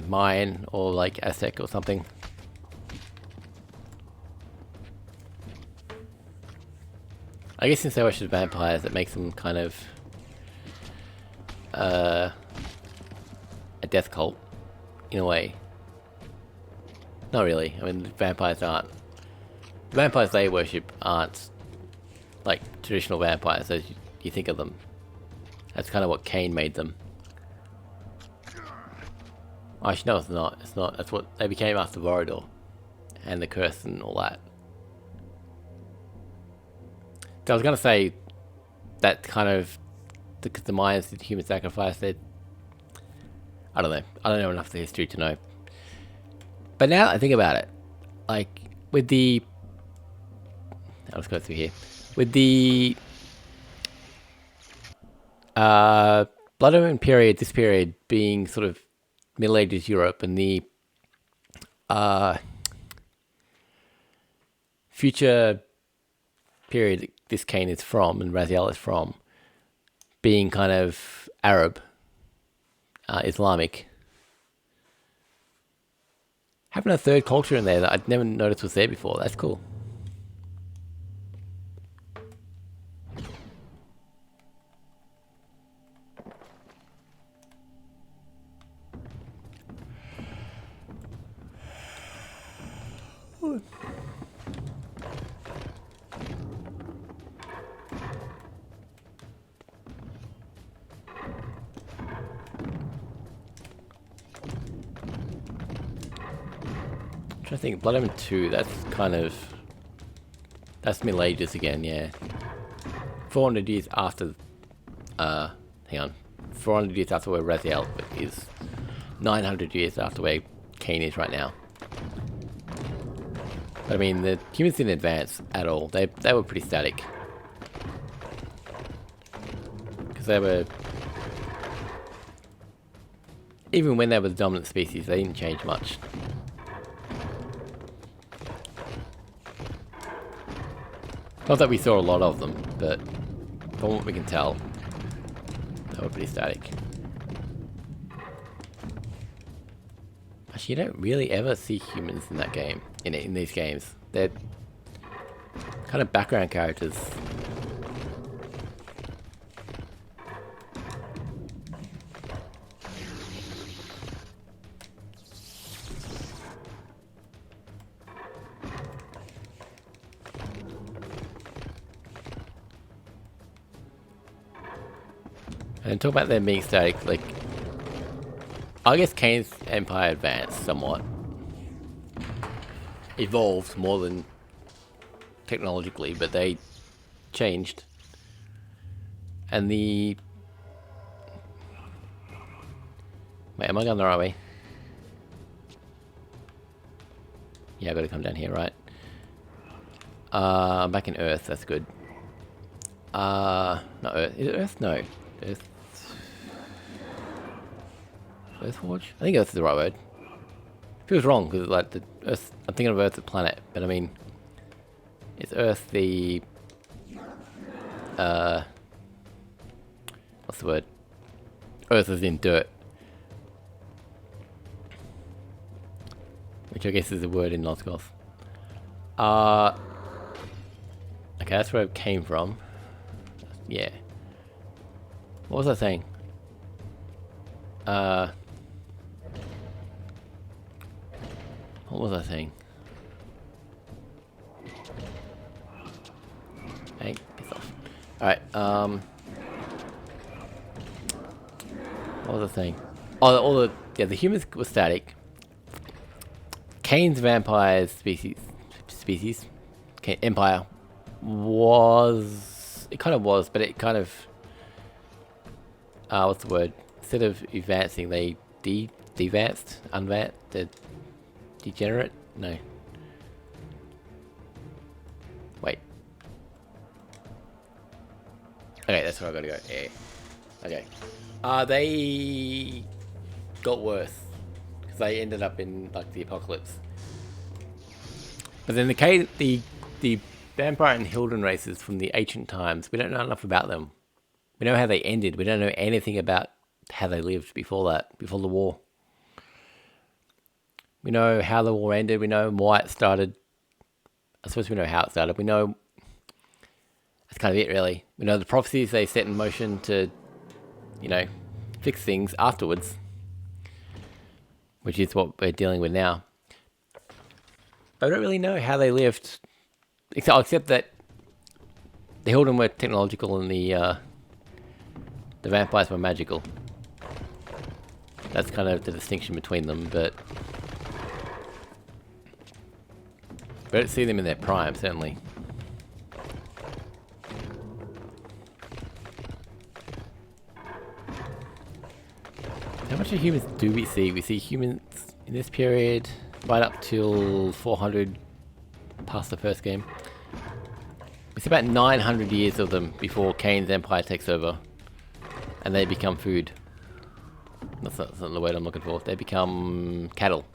Mayan or like Aztec or something. I guess since they worship vampires, it makes them kind of a death cult in a way. Not really. I mean, vampires aren't. The vampires they worship aren't like traditional vampires as you think of them. That's kind of what Kain made them. Actually, no, it's not. It's not. That's what they became after Vorador and the curse and all that. So I was going to say that kind of because the Mayans did human sacrifice. I don't know. I don't know enough of the history to know. But now that I think about it, like with the... Let's go through here. With the Blood Omen period, this period being sort of Middle Ages Europe, and the future period this Kain is from, and Raziel is from, being kind of Arab, Islamic. Having a third culture in there that I'd never noticed was there before, that's cool. trying to think, Blood Omen 2, that's kind of... That's Middle Ages again, yeah. 400 years after... hang on. 400 years after where Raziel is. 900 years after where Kain is right now. But I mean, the humans didn't advance at all. They were pretty static. Because they were... Even when they were the dominant species, they didn't change much. Not that we saw a lot of them, but from what we can tell, they were pretty static. Actually, you don't really ever see humans in that game, in these games. They're kind of background characters. And talk about them being static, like, I guess Kain's empire advanced somewhat. Evolved more than technologically, but they changed. And the... Wait, am I going the right way? Yeah, I gotta come down here, right? I'm back in Earth, that's good. Not Earth. Is it Earth? No. Earth. Earthforge? I think Earth is the right word. Feels wrong because like the Earth. I'm thinking of Earth the planet, but I mean, is Earth the what's the word? Earth is in dirt, which I guess is a word in Nosgoth. Okay, that's where it came from. Yeah. What was I saying? What was I saying? Hey, piss off. Alright, what was I saying? Oh, the humans were static. Kain's vampire species, empire, was... It kind of was, but it kind of... what's the word? Instead of advancing, they devanced? Unvanced? Degenerate? No. Wait. Okay, that's where I gotta go. Yeah. Okay. They got worse. Because they ended up in, like, the apocalypse. But then the vampire and Hilden races from the ancient times, we don't know enough about them. We know how they ended. We don't know anything about how they lived before that, before the war. We know how the war ended. We know why it started. I suppose we know how it started. We know... That's kind of it, really. We know the prophecies they set in motion to, you know, fix things afterwards. Which is what we're dealing with now. But I don't really know how they lived. Except that the Hilden were technological and the vampires were magical. That's kind of the distinction between them, but... We don't see them in their prime, certainly. How much of humans do we see? We see humans in this period right up till 400 past the first game. We see about 900 years of them before Kain's empire takes over. And they become food. That's not the word I'm looking for. They become cattle.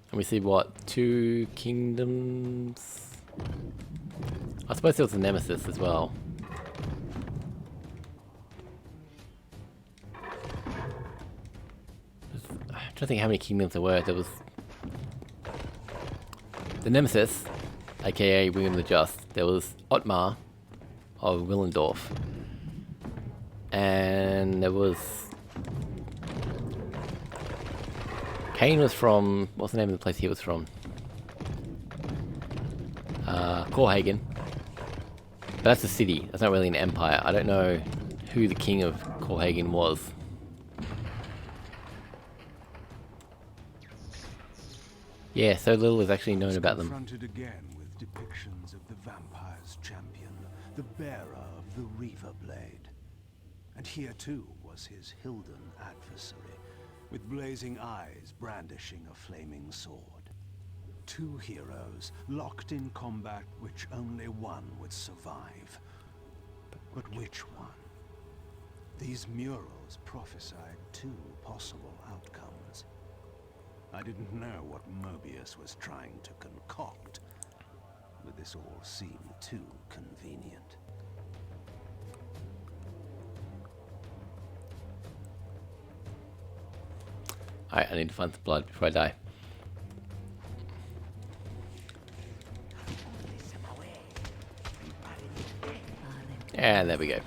And we see what? 2 kingdoms? I suppose there was a nemesis as well. I'm trying to think how many kingdoms there were. There was the nemesis, aka William the Just. There was Otmar of Willendorf. And there was... Kain was from... What's the name of the place he was from? Korhagen. But that's a city. That's not really an empire. I don't know who the king of Korhagen was. Yeah, so little is actually known It's about them. confronted again with depictions of the vampire's champion, the bearer of the Reaver Blade. And here too was his Hilden adversary, with blazing eyes brandishing a flaming sword. Two heroes locked in combat which only one would survive. But which one? These murals prophesied two possible outcomes. I didn't know what Mobius was trying to concoct, but this all seemed too convenient. Alright, I need to find some blood before I die. And there we go.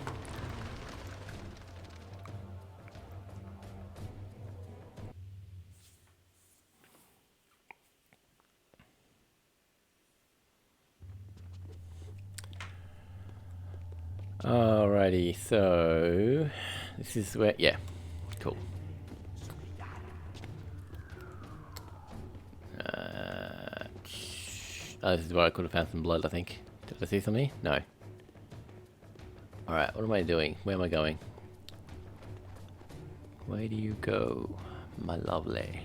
Alrighty, so this is where, yeah, cool. Oh, this is where I could have found some blood, I think. Did I see something? No. Alright, what am I doing? Where am I going? Where do you go, my lovely?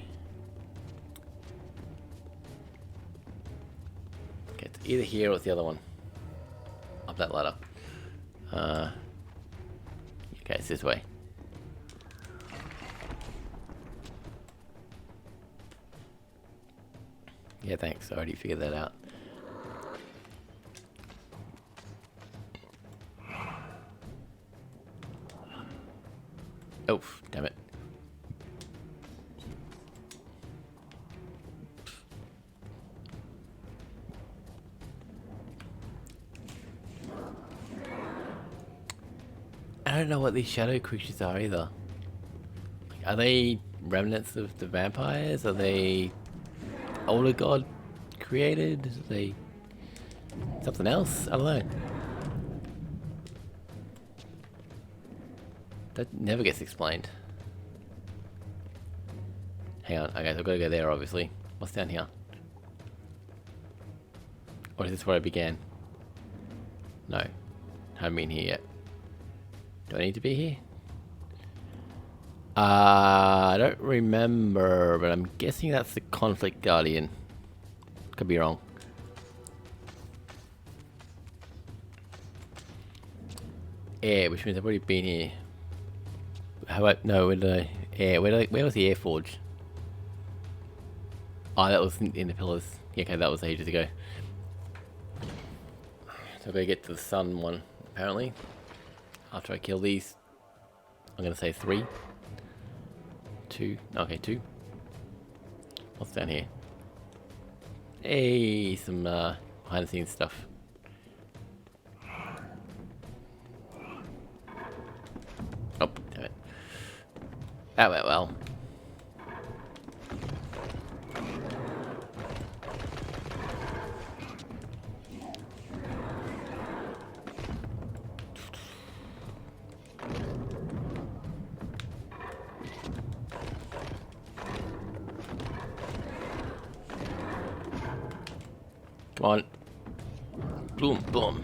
Okay, it's either here or it's the other one. Up that ladder. Okay, it's this way. Yeah, thanks. I already figured that out. Oh, damn it. I don't know what these shadow creatures are either. Are they remnants of the vampires? Are they older god created? Are they something else? I don't know. That never gets explained. Hang on, okay, so I've got to go there obviously. What's down here? Or is this where I began? No. I haven't been here yet. Do I need to be here? I don't remember, but I'm guessing that's the Conflict Guardian. Could be wrong. Air, which means I've already been here. How about, no, where did I, air, where was the air forge? Oh, that was in the pillars. Yeah, okay, that was ages ago. So I've got to get to the sun one, apparently. After I kill these, I'm going to say 3. 2. Okay, 2. What's down here? Hey, some behind the scenes stuff. Oh, damn it. That went well. Come on. Boom, boom.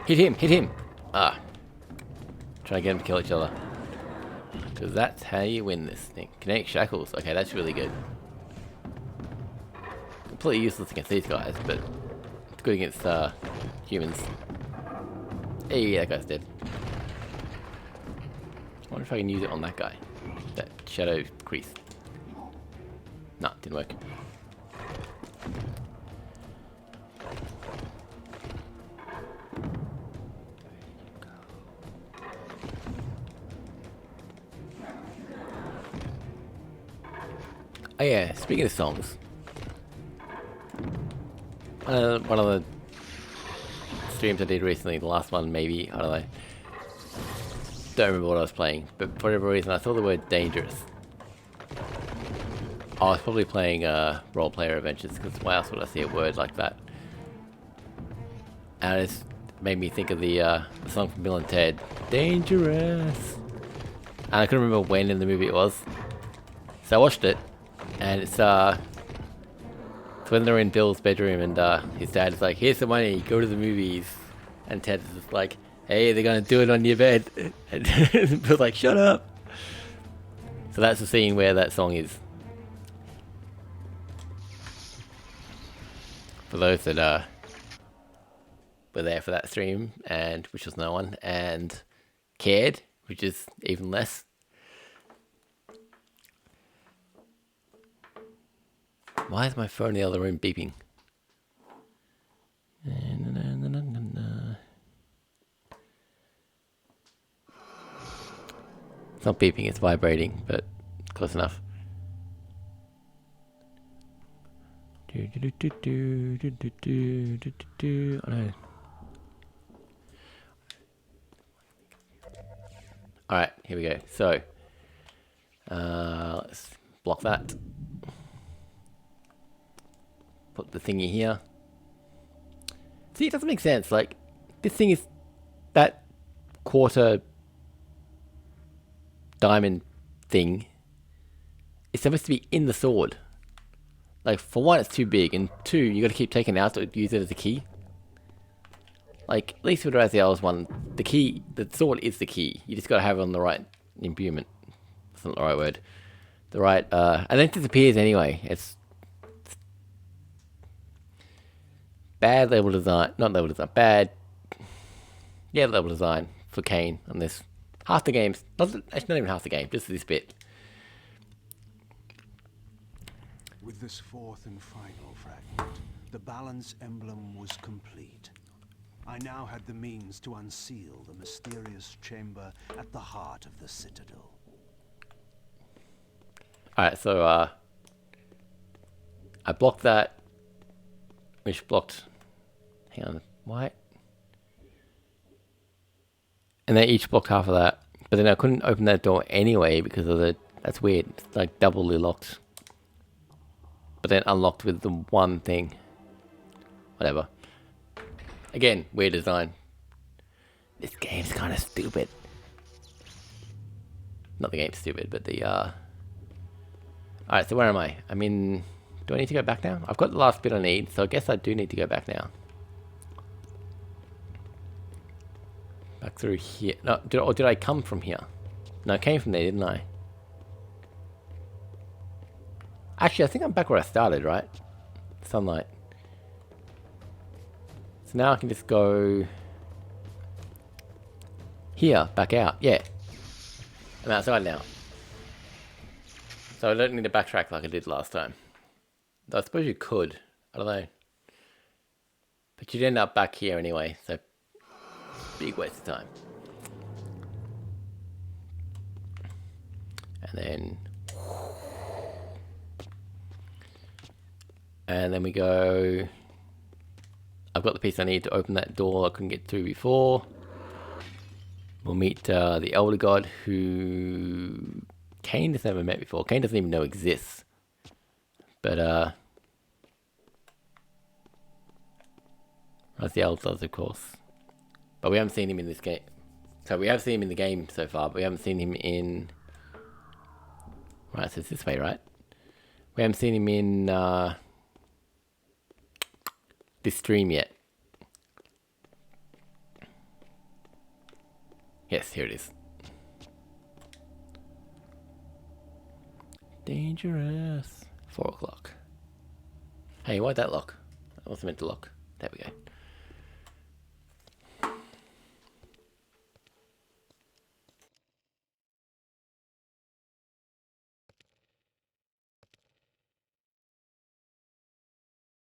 Hit him, hit him. Ah. Try to get them to kill each other. Because that's how you win this thing. Kinetic shackles. Okay, that's really good. Completely useless against these guys, but it's good against humans. Hey, that guy's dead. I wonder if I can use it on that guy. That shadow crease. No, didn't work. Oh yeah, speaking of songs. One of the streams I did recently, the last one maybe, I don't know. Don't remember what I was playing, but for whatever reason I saw the word dangerous. I was probably playing Role Player Adventures, because why else would I see a word like that? And it just made me think of the song from Bill and Ted, Dangerous! And I couldn't remember when in the movie it was. So I watched it, and it's when they're in Bill's bedroom, and his dad is like, "Here's the money, go to the movies," and Ted is just like, "Hey, they're gonna do it on your bed," and Bill's like, "Shut up." So that's the scene where that song is. For those that were there for that stream, and which was no one, and cared, which is even less. Why is my phone in the other room beeping? It's not beeping, it's vibrating, but close enough. Oh no. Alright, here we go. So, let's block that. Put the thingy here. See, it doesn't make sense. Like, this thing is that quarter diamond thing is supposed to be in the sword. Like, for one, it's too big, and two, you gotta keep taking it out to use it as a key. Like, at least with the Raziel's one, the key, the sword is the key. You just gotta have it on the right imbuement. That's not the right word. The right, and then it disappears anyway. It's bad level design, not level design, bad, yeah, level design for Kain on this. Half the game's, actually not even half the game, just this bit. With this fourth and final fragment, the balance emblem was complete. I now had the means to unseal the mysterious chamber at the heart of the Citadel. Alright, so, I blocked that, which blocked, hang on, why? And they each blocked half of that, but then I couldn't open that door anyway because of the, that's weird, it's like doubly locked. But then unlocked with the one thing. Whatever. Again, weird design. This game's kind of stupid. Not the game's stupid, but the, Alright, so where am I? I mean, do I need to go back now? I've got the last bit I need, so I guess I do need to go back now. Back through here. No, did I come from here? No, I came from there, didn't I? Actually, I think I'm back where I started, right? Sunlight. So now I can just go here, back out. Yeah. I'm outside now. So I don't need to backtrack like I did last time. Though I suppose you could. I don't know. But you'd end up back here anyway, so big waste of time. And then we go. I've got the piece I need to open that door I couldn't get through before. We'll meet the Elder God who Kain has never met before. Kain doesn't even know exists. But Raziel does, of course. But we haven't seen him in this game. So we have seen him in the game so far, but we haven't seen him in... Right, so it's this way, right? We haven't seen him in this stream yet. Yes, here it is. Dangerous. 4 o'clock. Hey, why'd that lock? I wasn't meant to lock. There we go.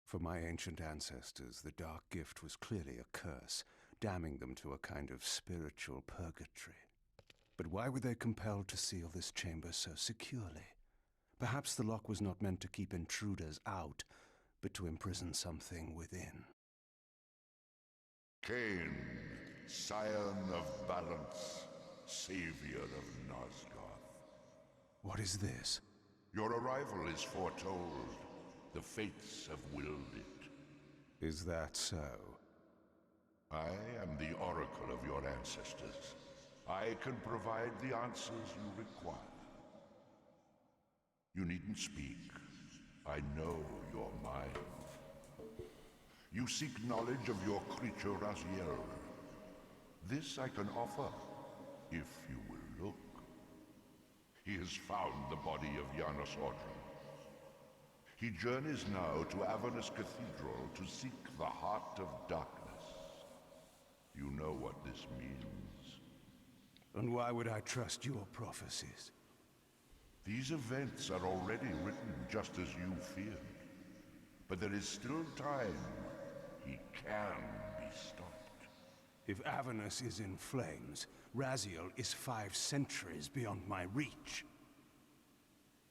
For my ancient ancestors, the dark gift was clearly a curse, damning them to a kind of spiritual purgatory. But why were they compelled to seal this chamber so securely? Perhaps the lock was not meant to keep intruders out, but to imprison something within. Kain, scion of balance, savior of Nosgoth. What is this? Your arrival is foretold. The fates have willed it. Is that so? I am the oracle of your ancestors. I can provide the answers you require. You needn't speak. I know your mind. You seek knowledge of your creature Raziel. This I can offer, if you will look. He has found the body of Janos Ordran. He journeys now to Avernus Cathedral to seek the Heart of Darkness. You know what this means. And why would I trust your prophecies? These events are already written just as you feared. But there is still time. He can be stopped. If Avernus is in flames, Raziel is 5 centuries beyond my reach.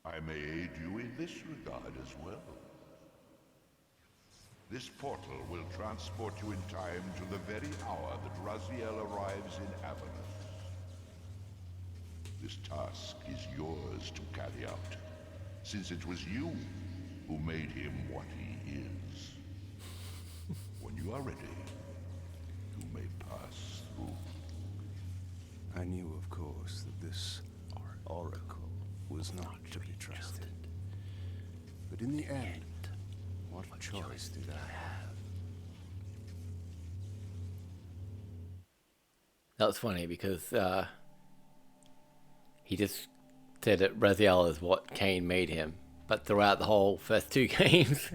I may aid you in this regard as well. This portal will transport you in time to the very hour that Raziel arrives in Avernus. This task is yours to carry out, since it was you who made him what he is. When you are ready, you may pass through. I knew, of course, that this oracle was not to be trusted. But in the end, what choice did I have? That was funny because he just said that Raziel is what Kain made him. But throughout the whole first 2 games,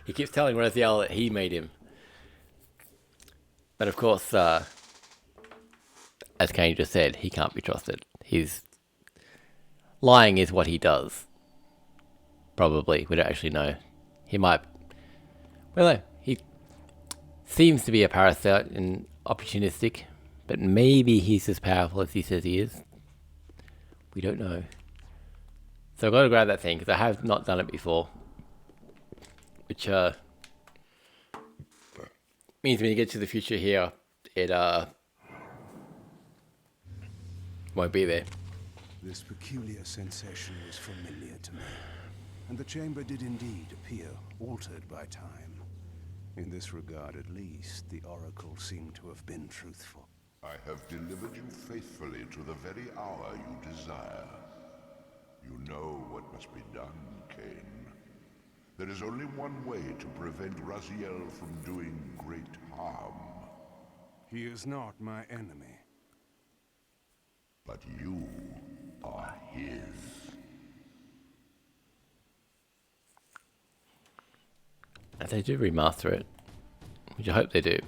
he keeps telling Raziel that he made him. But of course, as Kain just said, he can't be trusted. Lying is what he does. Probably. We don't actually know. He might... Well, no. He seems to be a parasite and opportunistic. But maybe he's as powerful as he says he is. We don't know. So I've got to grab that thing, because I have not done it before. Which means when you get to the future here, it won't be there. This peculiar sensation was familiar to me, and the chamber did indeed appear altered by time. In this regard, at least, the oracle seemed to have been truthful. I have delivered you faithfully to the very hour you desire. You know what must be done, Kain. There is only one way to prevent Raziel from doing great harm. He is not my enemy. But you are his. If they do remaster it, which I hope they do,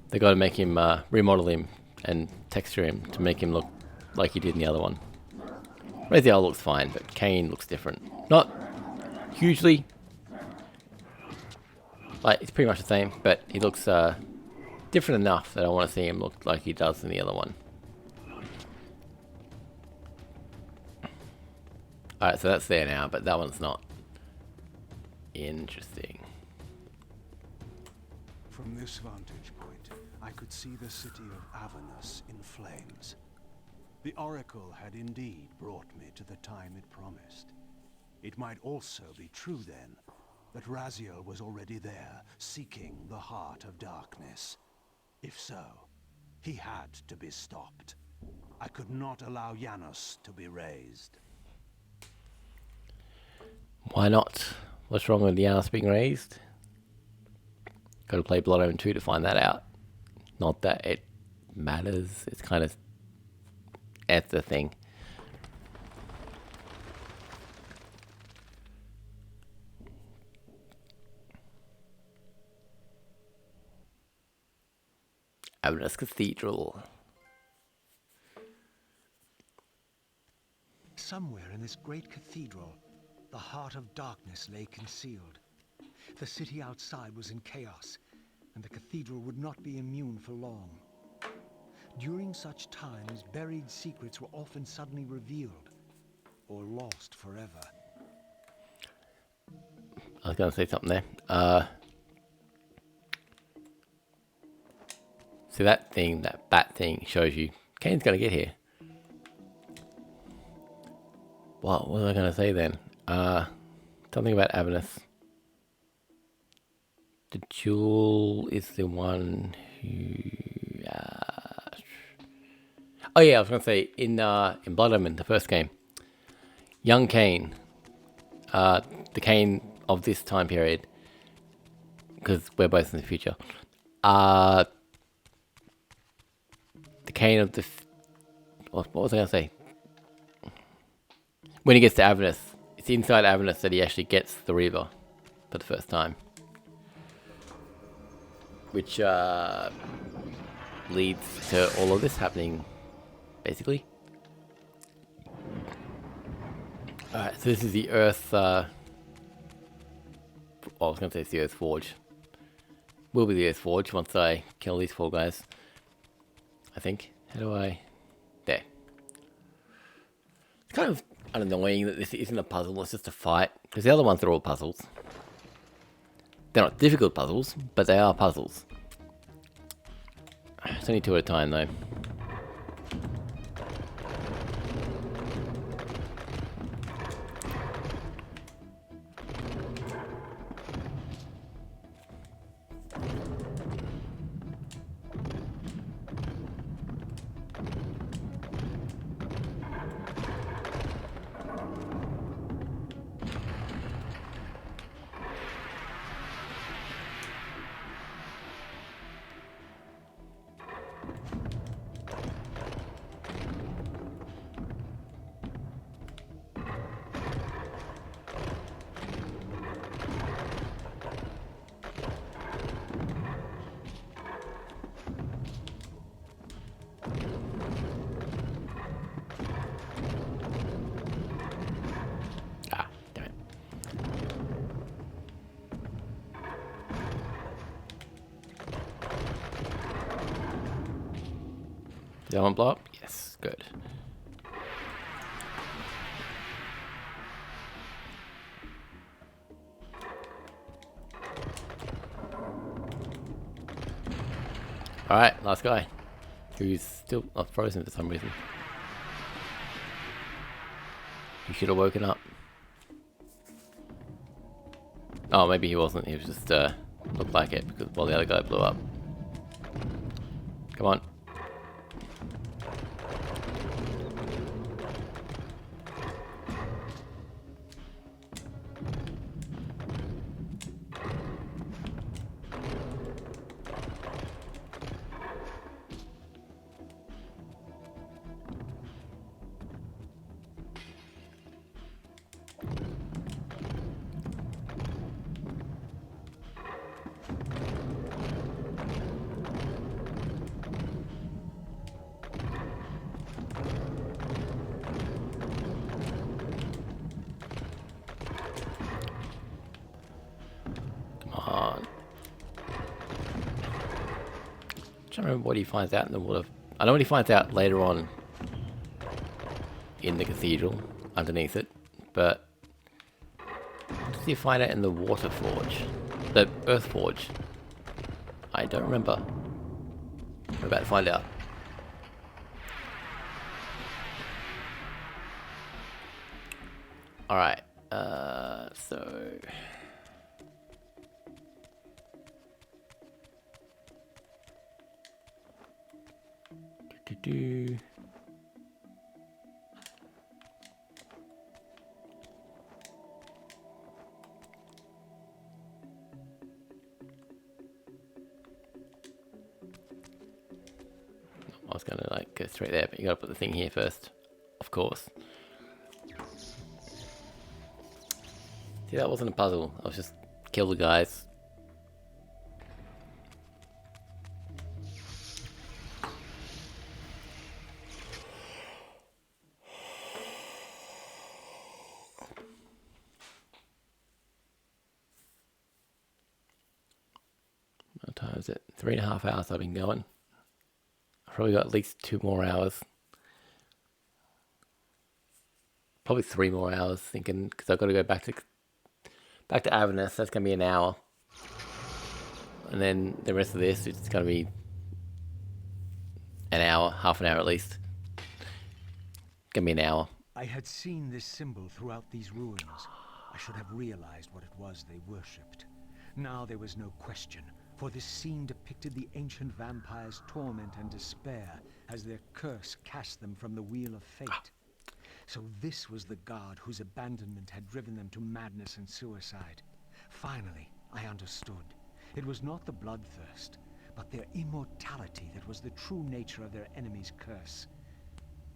they got to make him remodel him and texture him to make him look like he did in the other one. Raziel looks fine, but Kain looks different. Not hugely. Like, it's pretty much the same, but he looks different enough that I want to see him look like he does in the other one. Alright, so that's there now, but that one's not. Interesting. From this vantage point, I could see the city of Avernus in flames. The oracle had indeed brought me to the time it promised. It might also be true, then, that Raziel was already there, seeking the Heart of Darkness. If so, he had to be stopped. I could not allow Janos to be raised. Why not? What's wrong with Janos being raised? Got to play Blood Omen 2 to find that out. Not that it matters. It's kind of... That's the thing. Avernus Cathedral. Somewhere in this great cathedral, the Heart of Darkness lay concealed. The city outside was in chaos, and the cathedral would not be immune for long. During such times, buried secrets were often suddenly revealed, or lost forever. I was going to say something there. So that thing, that bat thing, shows you Kain's going to get here. What was I going to say then? Something about Avernus. The jewel is the one who... oh yeah, I was going to say, in Blood Omen, the first game, young Kain, the Kain of this time period, because we're both in the future. The Kain of the... What was I going to say? When he gets to Avernus, it's inside Avernus that he actually gets the Reaver for the first time. Which leads to all of this happening, basically. Alright, so this is the Earth... I was going to say it's the Earth Forge. Will be the Earth Forge once I kill these 4 guys. I think. How do I... There. It's kind of annoying that this isn't a puzzle, it's just a fight. Because the other ones are all puzzles. They're not difficult puzzles, but they are puzzles. It's only 2 at a time though. Did that one blow up? Yes, good. Alright, last guy. Who's still not frozen for some reason. He should have woken up. Oh, maybe he wasn't. He was just, looked like it because while the other guy blew up. Come on. I don't remember what he finds out in the water. I know what he finds out later on in the cathedral, underneath it, but what does he find out in the water forge? The earth forge? I don't remember. We're about to find out. Alright, so... Do. I was gonna like go straight there, but you gotta put the thing here first, of course. See, that wasn't a puzzle. I was just kill the guys. What time is it? 3.5 hours I've been going. I've probably got at least 2 more hours. Probably 3 more hours thinking, because I've got to go back to Avernus. That's gonna be an hour, and then the rest of this it's gonna be an hour, half an hour at least. Gonna be an hour. I had seen this symbol throughout these ruins. I should have realized what it was they worshipped. Now there was no question, for this scene depicted the ancient vampires' torment and despair as their curse cast them from the wheel of fate. So this was the god whose abandonment had driven them to madness and suicide. Finally, I understood. It was not the bloodthirst, but their immortality that was the true nature of their enemy's curse.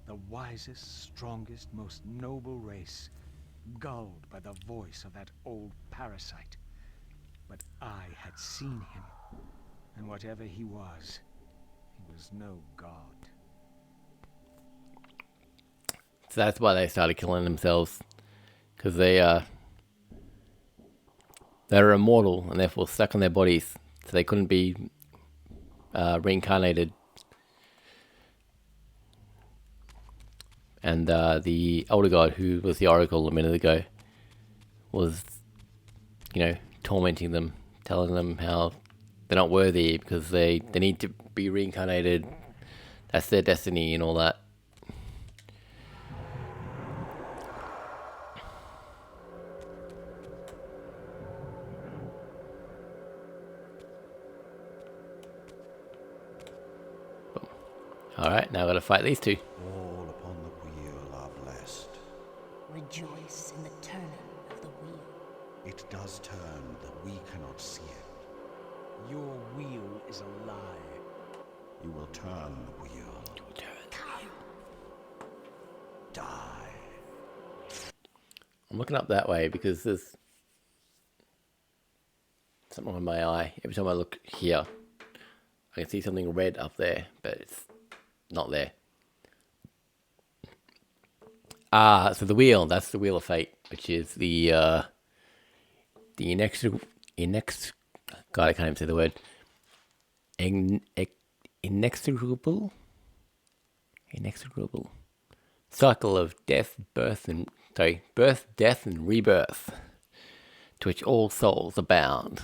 The wisest, strongest, most noble race, gulled by the voice of that old parasite. But I had seen him, and whatever he was no god. So that's why they started killing themselves, because they were immortal and therefore stuck in their bodies, so they couldn't be reincarnated. And the older god, who was the oracle a minute ago, was, tormenting them, telling them how they're not worthy because they need to be reincarnated. That's their destiny and all that. Alright, now I've got to fight these two. All upon the wheel are blessed. Rejoice in the turning of the wheel. It does turn, though we cannot see it. Your wheel is a lie. You will turn the wheel. Die. I'm looking up that way because there's something on my eye. Every time I look here, I can see something red up there, but it's not there. So the wheel, that's the wheel of fate, which is the inexorable, God, I can't even say the word. Inexorable cycle of birth, death, and rebirth, to which all souls are bound.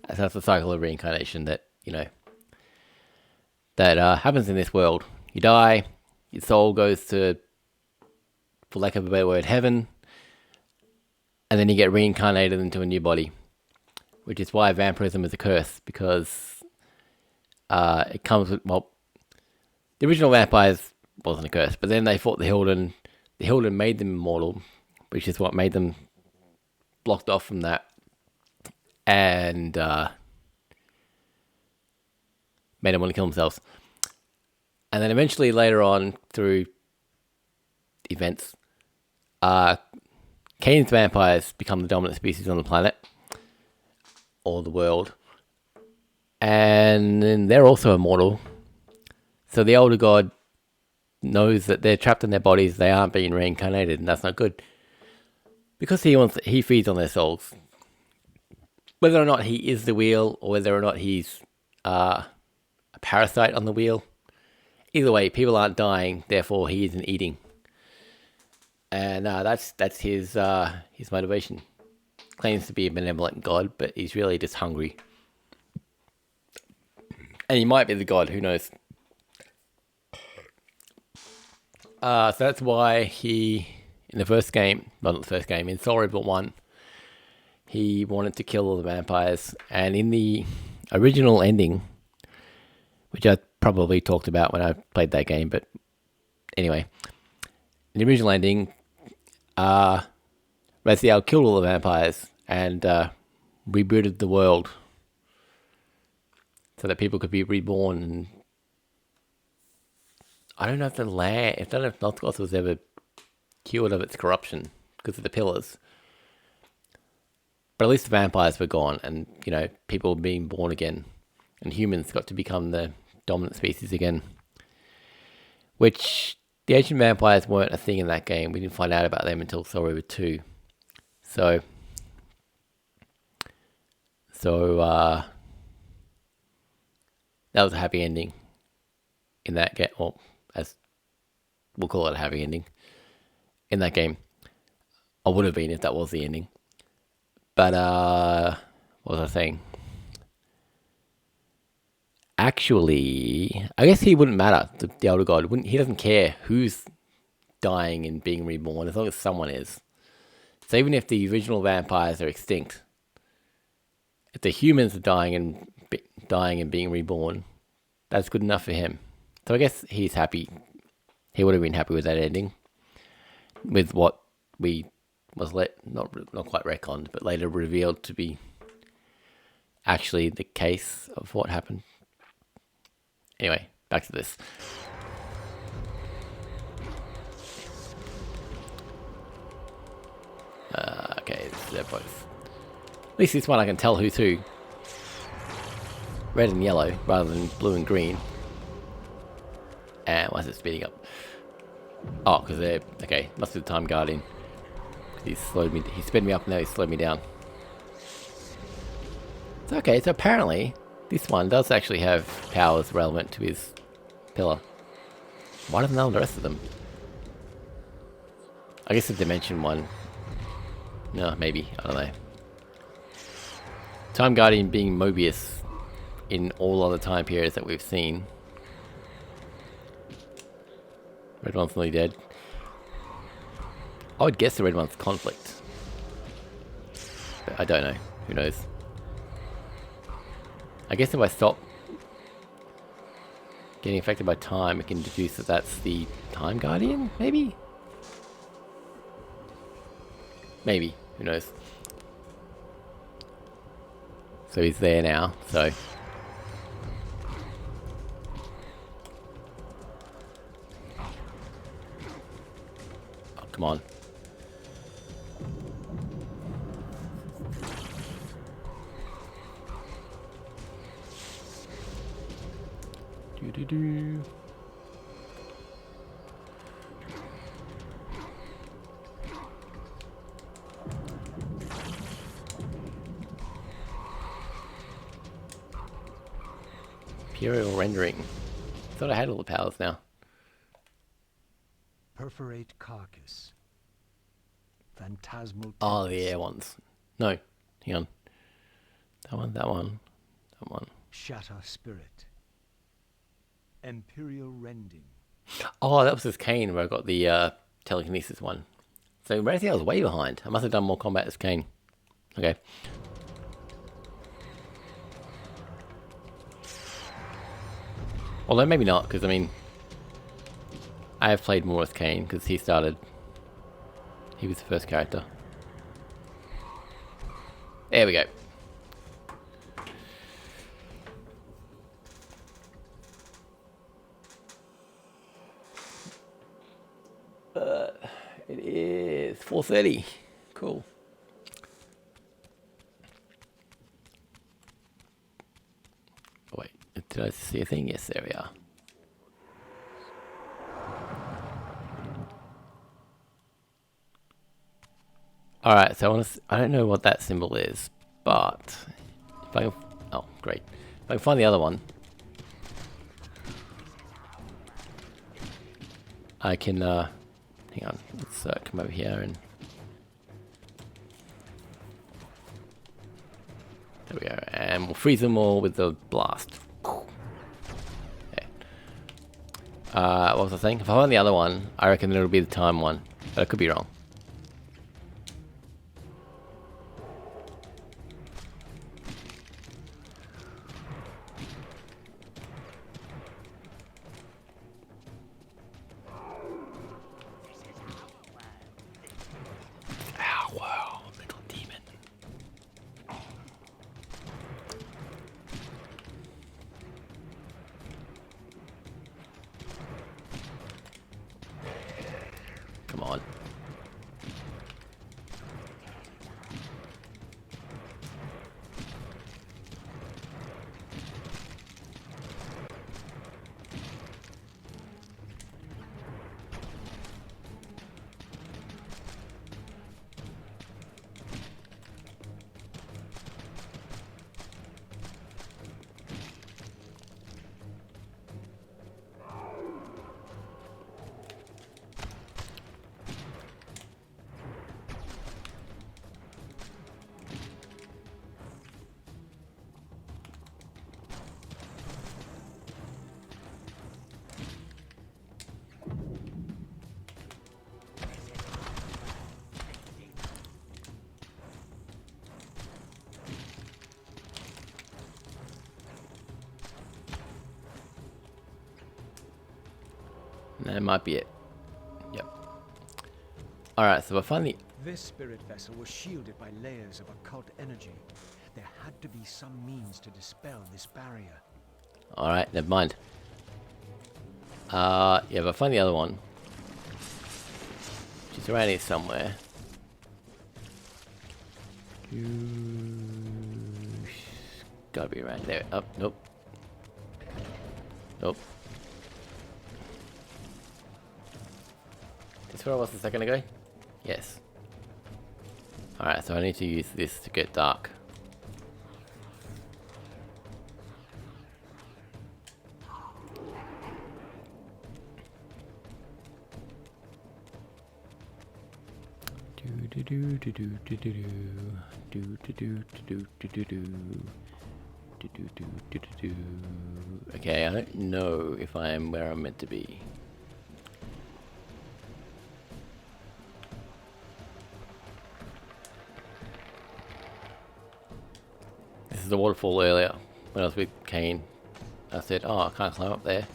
So that's the cycle of reincarnation that, that happens in this world. You die, your soul goes to, for lack of a better word, heaven, and then you get reincarnated into a new body, which is why vampirism is a curse, because it comes with, the original vampires wasn't a curse, but then they fought the Hilden. The Hilden made them immortal, which is what made them blocked off from that, and made them want to kill themselves. And then eventually later on, through events, Kain's vampires become the dominant species on the planet, or the world, and then they're also immortal. So the older god knows that they're trapped in their bodies, they aren't being reincarnated, and that's not good, because he feeds on their souls. Whether or not he is the wheel, or whether or not he's a parasite on the wheel, either way, people aren't dying, therefore he isn't eating. And that's his motivation. Claims to be a benevolent god, but he's really just hungry. And he might be the god, who knows. So that's why he, in the first game, not the first game, in Soul Reaper 1, he wanted to kill all the vampires. And in the original ending, which I probably talked about when I played that game, but anyway, in the original ending, Raziel killed all the vampires and rebooted the world so that people could be reborn. And I don't know if Nosgoth was ever cured of its corruption because of the pillars. But at least the vampires were gone, and people were being born again, and humans got to become the dominant species again. Which the ancient vampires weren't a thing in that game. We didn't find out about them until Soul Reaper 2. So that was a happy ending in that game. Well, as we'll call it a happy ending in that game. I would have been if that was the ending. But what was I saying? Actually, I guess he wouldn't matter. The elder god he doesn't care who's dying and being reborn, as long as someone is. So even if the original vampires are extinct, if the humans are dying and being reborn, that's good enough for him. So I guess he's happy. He would have been happy with that ending. with what we was not quite retconned, but later revealed to be actually the case of what happened. Anyway, back to this. Okay, they're both. At least this one I can tell who's who. Red and yellow rather than blue and green. And why is it speeding up? Oh, because they're okay. Must be the Time Guardian. He slowed me. He sped me up. Now he slowed me down. It's okay. So apparently, this one does actually have powers relevant to his pillar. Why doesn't know the rest of them? I guess the Dimension one. No, maybe. I don't know. Time Guardian being Mobius in all other time periods that we've seen. Red one's nearly dead. I would guess the red one's Conflict. But I don't know. Who knows? I guess if I stop getting affected by time, it can deduce that that's the Time Guardian? Maybe? Maybe. Who knows? So he's there now, so... Oh, come on. Do-do-do. Imperial rendering. Thought I had all the powers now. Perforate carcass. Phantasmal. Oh, the air ones. No, hang on. That one, that one, that one. Shatter spirit. Imperial rending. Oh, that was this Kain where I got the telekinesis one. So Resi I was way behind. I must have done more combat as Kain. Okay. Although maybe not, because I mean, I have played more as Kain because he started. He was the first character. There we go. It is 4:30. Cool. Oh, wait, did I see a thing? Yes, there we are. Alright, so I don't know what that symbol is, but if I can, oh, great. If I can find the other one, I can, hang on, let's come over here and, there we go, and we'll freeze them all with the blast. Okay. What was I saying? If I find the other one, I reckon it'll be the time one, but I could be wrong. Come on. That might be it. Yep. Alright, so we're finally... This spirit vessel was shielded by layers of occult energy. There had to be some means to dispel this barrier. Alright, never mind. Yeah, but find the other one. She's around here somewhere. Gotta be around there. Oh, nope. Nope. That's where I was a second ago? Yes. Alright, so I need to use this to get dark. Okay, I don't know if I am where I'm meant to be. This is the waterfall earlier when I was with Kain. I said, oh, I can't climb up there.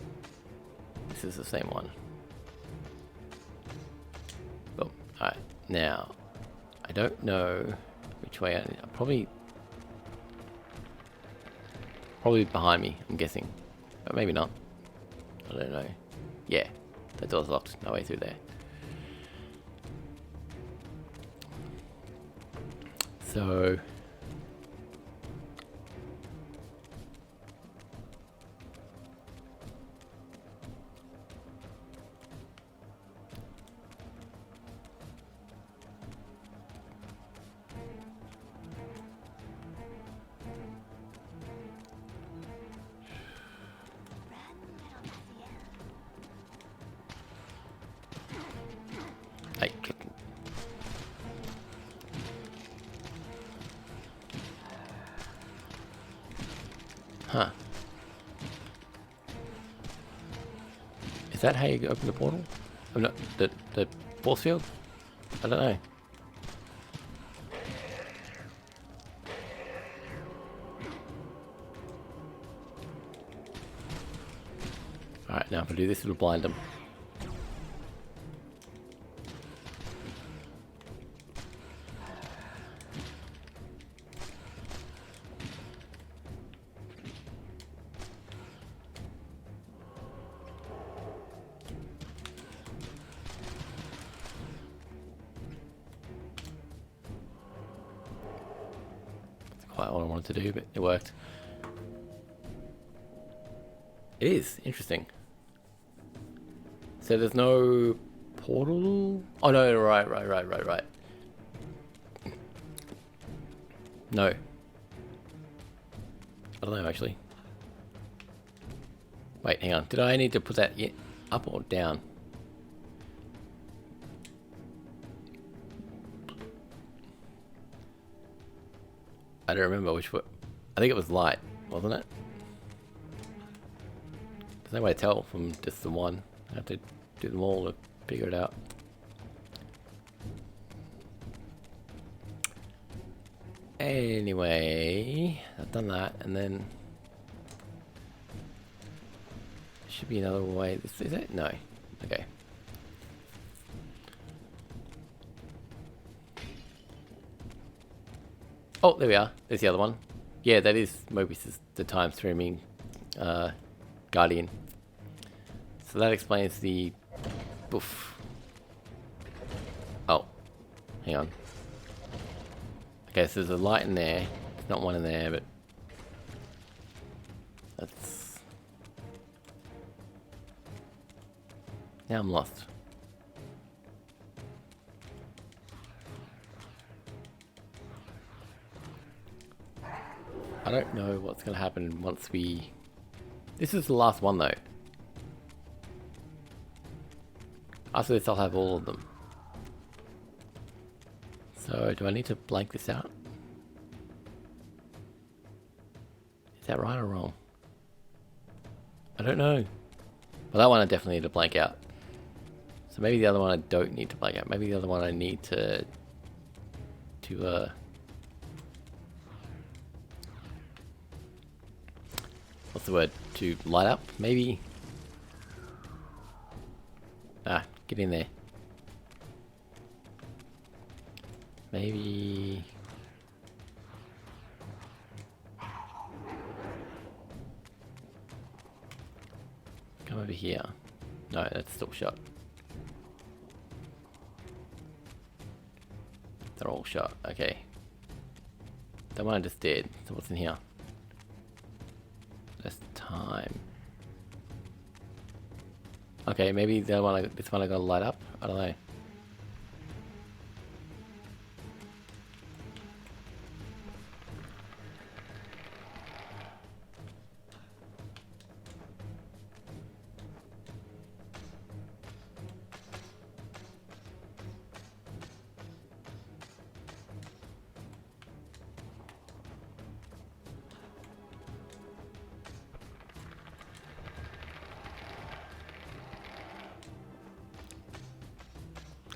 This is the same one. Boom. Alright, now, I don't know which way I'm probably behind me, I'm guessing. But maybe not. I don't know. Yeah, the door's locked. No way through there. So... Huh. Is that how you open the portal? Oh, no, the force field? I don't know. Alright, now if I do this, it'll blind them. Quite what I wanted to do, but it worked. It is interesting. So there's no portal? Oh no, right. No. I don't know actually. Wait, hang on. Did I need to put that up or down? I don't remember which one. I think it was light, wasn't it? There's no way to tell from just the one. I have to do them all to figure it out. Anyway, I've done that, and then there should be another way. This is it? No. Okay. Oh, there we are. There's the other one. Yeah, that is Mobius, the time streaming guardian. So that explains the boof. Oh, hang on. Okay, so there's a light in there. There's not one in there, but that's... Now I'm lost. I don't know what's going to happen once we... This is the last one though. After this I'll have all of them. So do I need to blank this out? Is that right or wrong? I don't know. Well, that one I definitely need to blank out. So maybe the other one I don't need to blank out. Maybe the other one I need to what's the word? To light up, maybe? Ah, get in there. Maybe... Come over here. No, that's still shut. They're all shut. Okay. That one I just did. So what's in here? Less time. Okay, maybe the one this one I gotta light up. I don't know.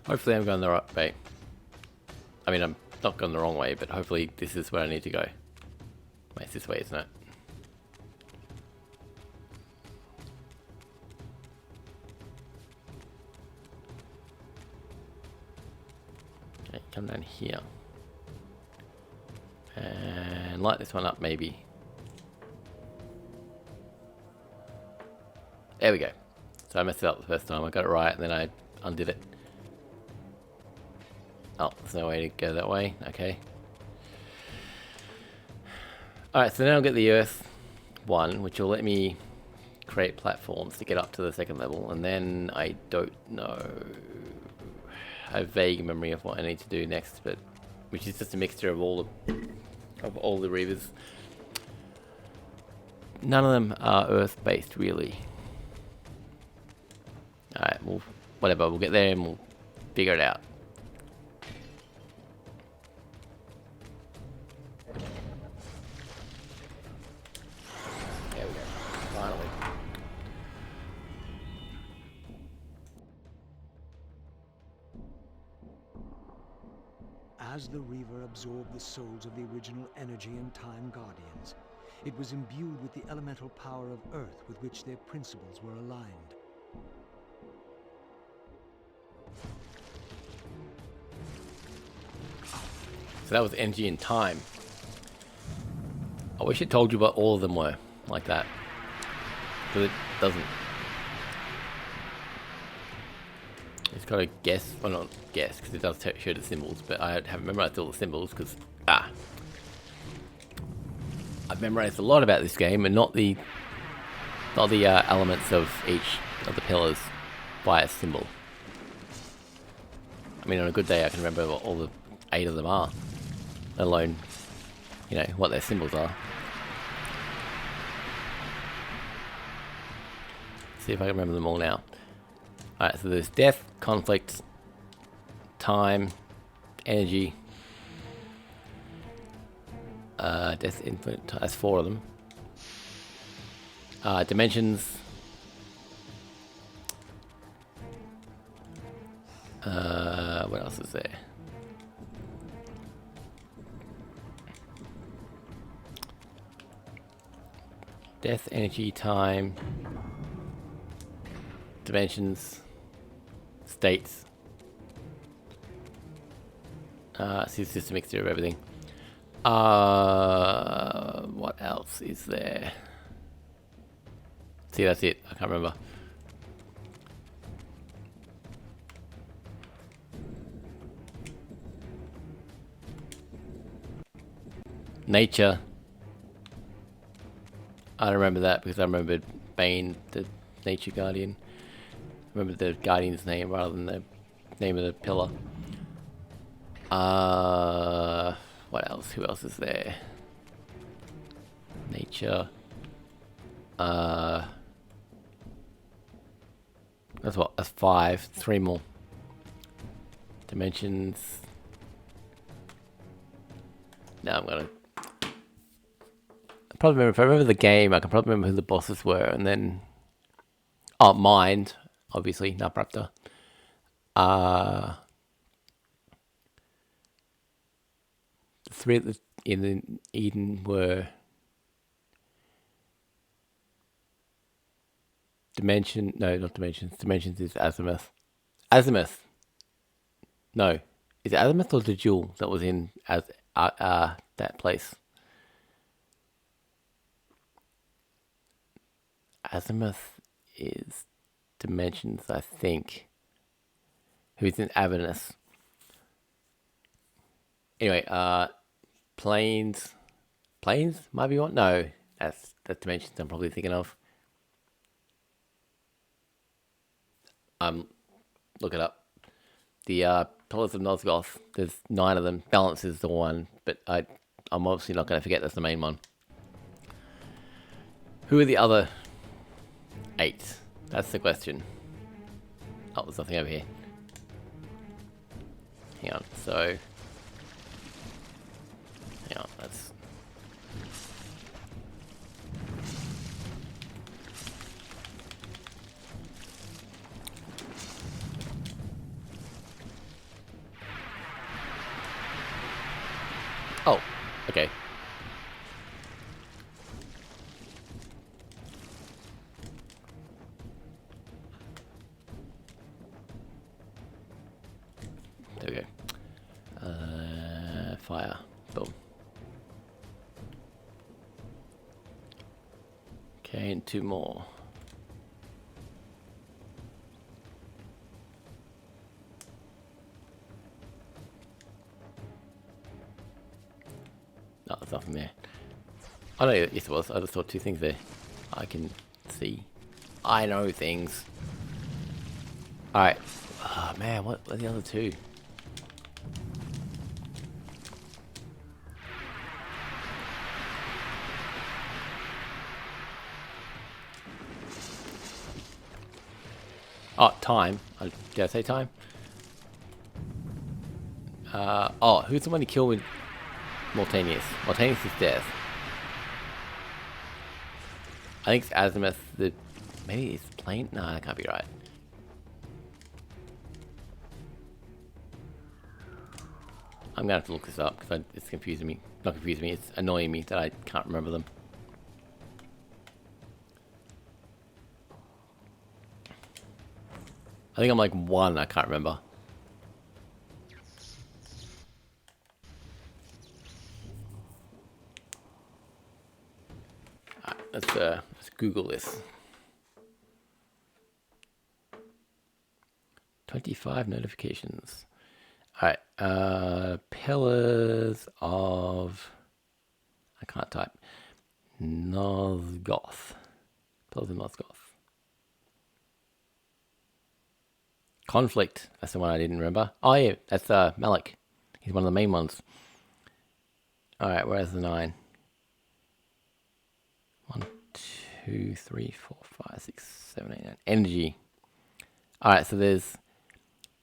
Hopefully I'm going the right way. I mean, I'm not going the wrong way, but hopefully this is where I need to go. Wait, it's this way, isn't it? Okay, come down here. And light this one up, maybe. There we go. So I messed it up the first time. I got it right, and then I undid it. Oh, there's no way to go that way. Okay. Alright, so now I'll get the Earth one, which will let me create platforms to get up to the second level, and then I don't know. I have vague memory of what I need to do next, but which is just a mixture of all the Reavers. None of them are Earth-based, really. Alright, well, whatever. We'll get there and we'll figure it out. There we go. Finally. As the Reaver absorbed the souls of the original Energy and Time Guardians, it was imbued with the elemental power of Earth with which their principles were aligned. So that was Energy and Time. I wish it told you what all of them were like that, but it doesn't. It's got to guess, well not guess, because it does show the symbols, but I haven't memorized all the symbols because I've memorized a lot about this game and not the elements of each of the pillars by a symbol. I mean, on a good day I can remember what all the 8 of them are, let alone, you know, what their symbols are. See if I can remember them all now. Alright, so there's death, conflict, time, energy, death, infinite, that's 4 of them. Dimensions, what else is there? Death, energy, time, dimensions, states. So it's just a mixture of everything. What else is there? See, that's it. I can't remember. Nature. I don't remember that because I remembered Bane, the Nature Guardian. I remember the Guardian's name rather than the name of the pillar. What else? Who else is there? Nature. That's what? That's 5. 3 more. Dimensions. Now I'm gonna. Probably remember, if I remember the game, I can probably remember who the bosses were, and then... Oh, Mind, obviously, Naprapta. The 3 in Eden were... No, not Dimensions. Dimensions is Azimuth. Azimuth! No. Is it Azimuth or the Jewel that was in that place? Azimuth is Dimensions, I think. Who's in Avernus? Anyway, Plains might be one. No, that's Dimensions I'm probably thinking of. Look it up. The Pillars of Nosgoth. There's 9 of them. Balance is the one, but I'm obviously not going to forget that's the main one. Who are the other 8? That's the question. Oh, there's nothing over here. Hang on. So, hang on. That's. Oh, okay. There we go. Fire. Boom. Okay, and 2 more. No, there's nothing there. Oh no, yes it was. I just saw 2 things there. I can see. I know things. Alright. Oh man, what are the other 2? Oh, time. Did I say time? Oh, who's the one who killed Mortanius? Mortanius is death. I think it's Azimuth. Maybe it's Plane? No, that can't be right. I'm gonna have to look this up because it's confusing me. Not confusing me, it's annoying me that I can't remember them. I think I'm like 1, I can't remember. Alright, let's Google this. 25 notifications. Alright, Pillars of... I can't type. Nosgoth. Pillars of Nosgoth. Conflict. That's the one I didn't remember. Oh yeah, that's Malik. He's one of the main ones. Alright, where's the 9? 1, 2, 3, 4, 5, 6, 7, 8, 9. Energy. Alright, so there's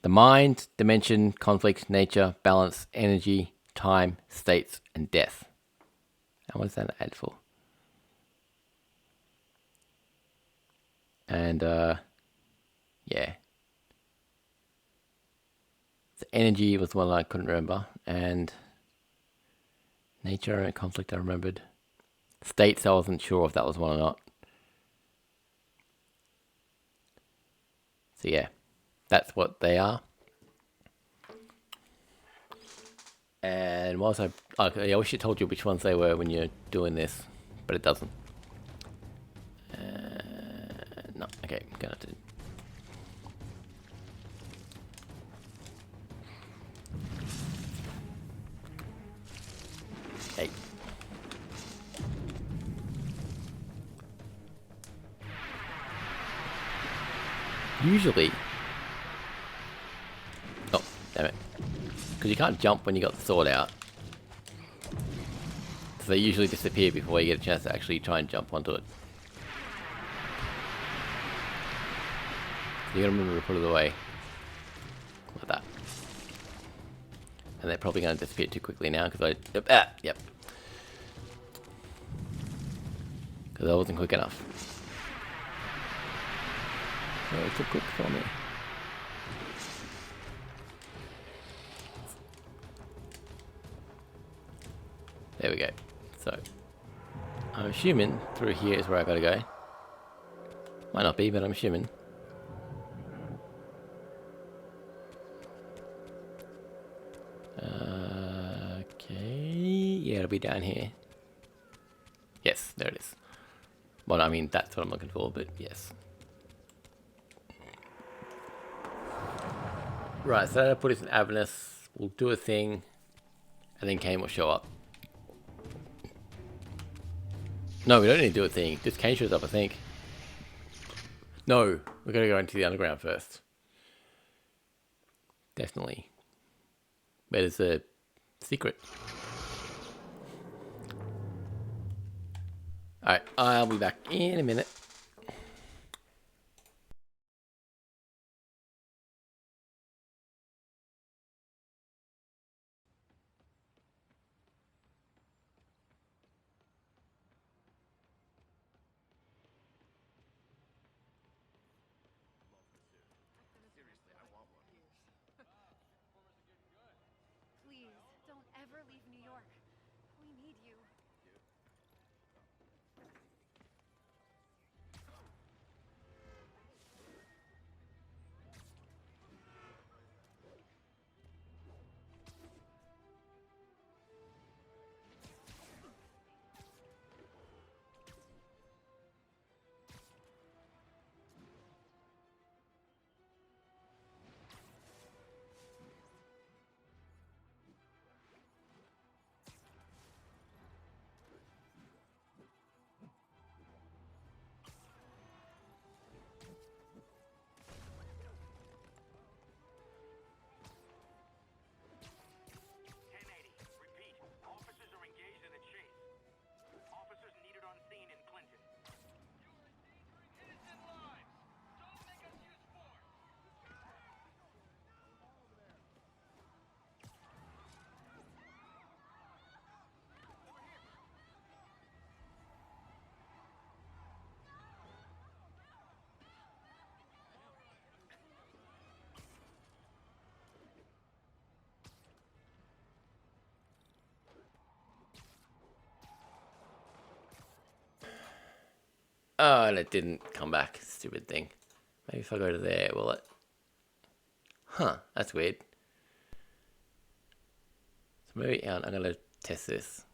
the mind, dimension, conflict, nature, balance, energy, time, states, and death. And what does that add for? And, yeah. So energy was the one I couldn't remember. And nature and conflict I remembered. States I wasn't sure if that was one or not. So yeah. That's what they are. And whilst I wish it told you which ones they were when you're doing this, but it doesn't. No, okay, I'm gonna have to. Hey. Usually. Oh, damn it. Because you can't jump when you got the sword out. So they usually disappear before you get a chance to actually try and jump onto it. So you gotta remember to put it away. Like that. And they're probably gonna disappear too quickly now because yep. Because I wasn't quick enough. Oh, it's too quick for me. There we go. So, I'm assuming through here is where I gotta go. Might not be, but I'm assuming. Yeah, it'll be down here. Yes, there it is. Well, I mean, that's what I'm looking for, but yes. Right, so I'll put it in Avernus. We'll do a thing, and then Kain will show up. No, we don't need to do a thing. Just Kain shows up, I think. No, we're going to go into the underground first. Definitely. Where there's a secret. Alright, I'll be back in a minute. Please, don't ever leave New York. We need you. Oh, and it didn't come back. Stupid thing. Maybe if I go to there, will it? Huh, that's weird. So maybe I'm going to test this.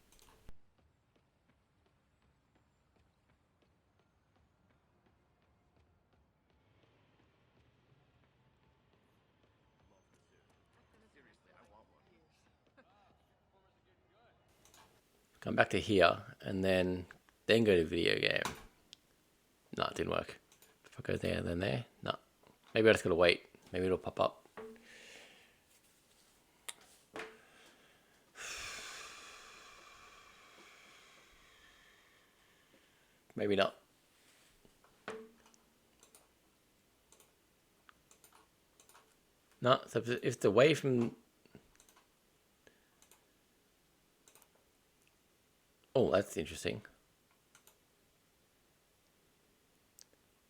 Come back to here, and then go to video game. No, it didn't work. If I go there, then there. No. Maybe I just gotta wait. Maybe it'll pop up. Maybe not. No, so if it's away from... Oh, that's interesting.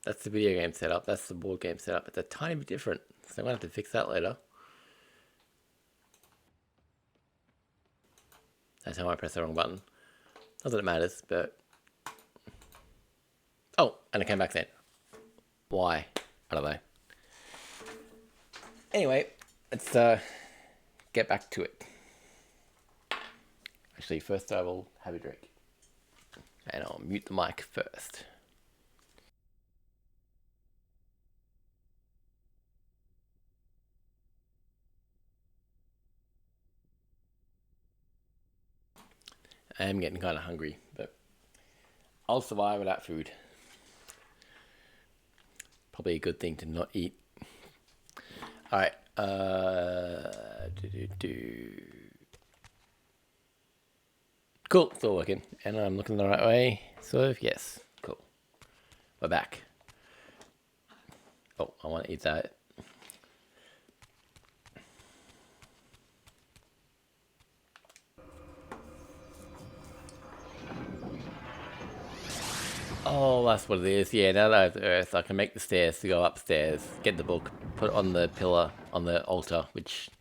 That's the video game setup. That's the board game setup. It's a tiny bit different. So I'm going to have to fix that later. That's how I press the wrong button. Not that it matters, but... Oh, and it came back then. Why? I don't know. Anyway, let's get back to it. Actually, first I will have a drink. And I'll mute the mic first. I am getting kind of hungry, but I'll survive without food. Probably a good thing to not eat. Alright, Cool, it's all working. And I'm looking the right way. So, yes, cool. We're back. Oh, I want to eat that. Oh, that's what it is. Yeah, now that I have the earth, I can make the stairs to go upstairs, get the book, put it on the pillar, on the altar, which,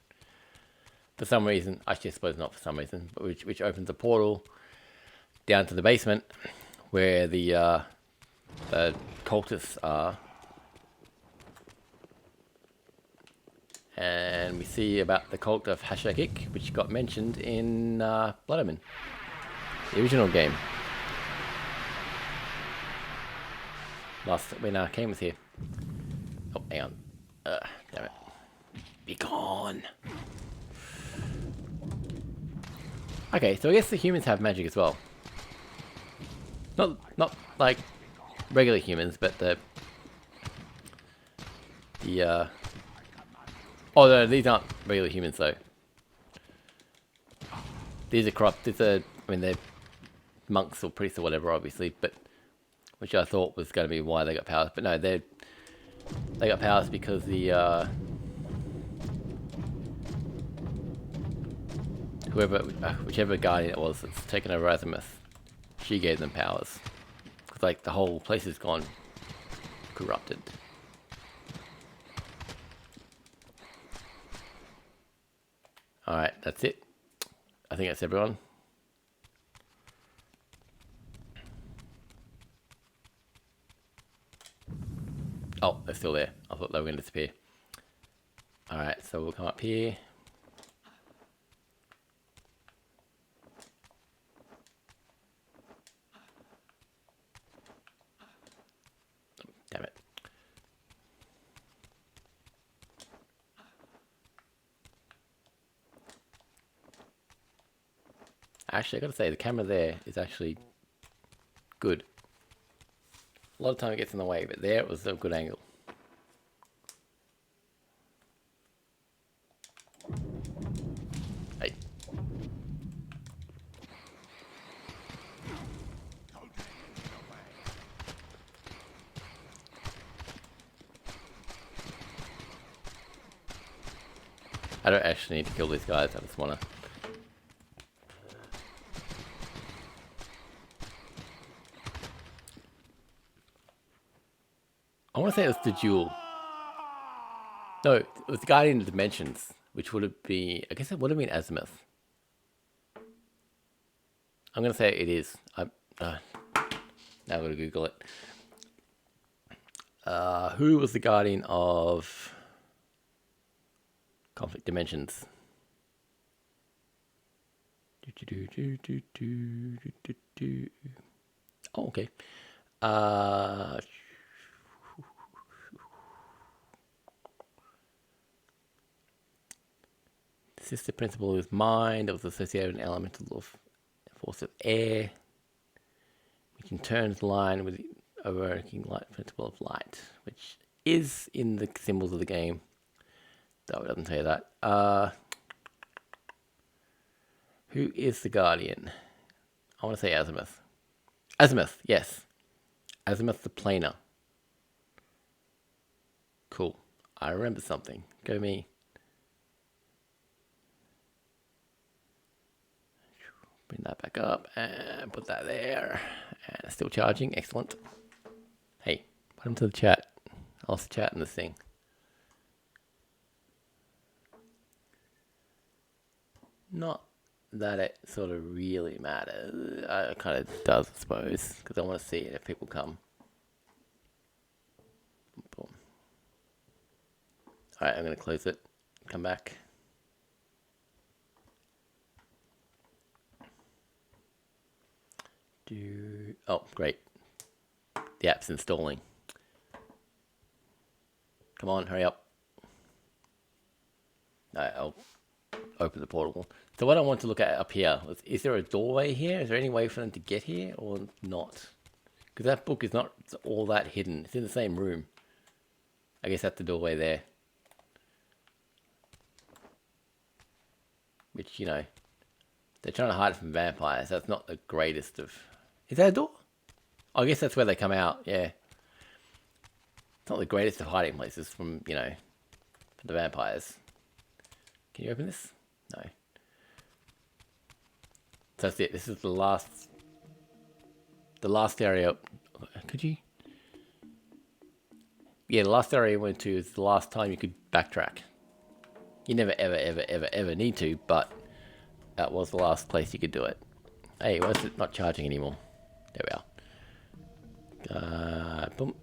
for some reason, actually I suppose not for some reason, but which opens a portal down to the basement, where the cultists are. And we see about the cult of Hashakik, which got mentioned in Blood Omen, the original game. Last when Kain was here. Oh, hang on. Damn it. Be gone. Okay, so I guess the humans have magic as well. Not like regular humans, but the oh no, these aren't regular humans though. These are corrupt. I mean, they're monks or priests or whatever, obviously, but which I thought was going to be why they got powers. But no, they got powers because the whichever guardian it was that's taken over Azimuth, she gave them powers. Cause like the whole place is gone corrupted. Alright, that's it. I think that's everyone. Oh, they're still there. I thought they were going to disappear. Alright, so we'll come up here. Damn it. Actually, I gotta say, the camera there is actually good. A lot of time it gets in the way, but there it was a good angle. Hey. I don't actually need to kill these guys, I just wanna... I want to say it was the Jewel. No, it was the Guardian of Dimensions, which would have been... I guess it would have been Azimuth. I'm going to say it is. Now I've got to Google it. Who was the Guardian of Conflict Dimensions? Oh, okay. Sister principle is mind. It was associated with an elemental of force of air, which in turn is aligned with the overarching light principle of light, which is in the symbols of the game. Though it doesn't tell you that. Who is the Guardian? I want to say Azimuth. Azimuth, yes. Azimuth the Planer. Cool. I remember something. Go me. Bring that back up and put that there. And it's still charging. Excellent. Hey, put him to the chat. I lost the chat in this thing. Not that it sort of really matters. It kind of does, I suppose, because I want to see it if people come. Boom. Alright, I'm going to close it. Come back. Oh, great. The app's installing. Come on, hurry up. Alright, I'll open the portal. So what I want to look at up here is there a doorway here? Is there any way for them to get here or not? Because that book is not all that hidden. It's in the same room. I guess that's the doorway there. Which, you know, they're trying to hide it from vampires. That's not the greatest of... Is that a door? Oh, I guess that's where they come out, yeah. It's not the greatest of hiding places from, you know, for the vampires. Can you open this? No. So that's it. This is the last area. Could you? Yeah, the last area you went to is the last time you could backtrack. You never, ever need to, but that was the last place you could do it. Hey, why is it not charging anymore? There we are. Boom.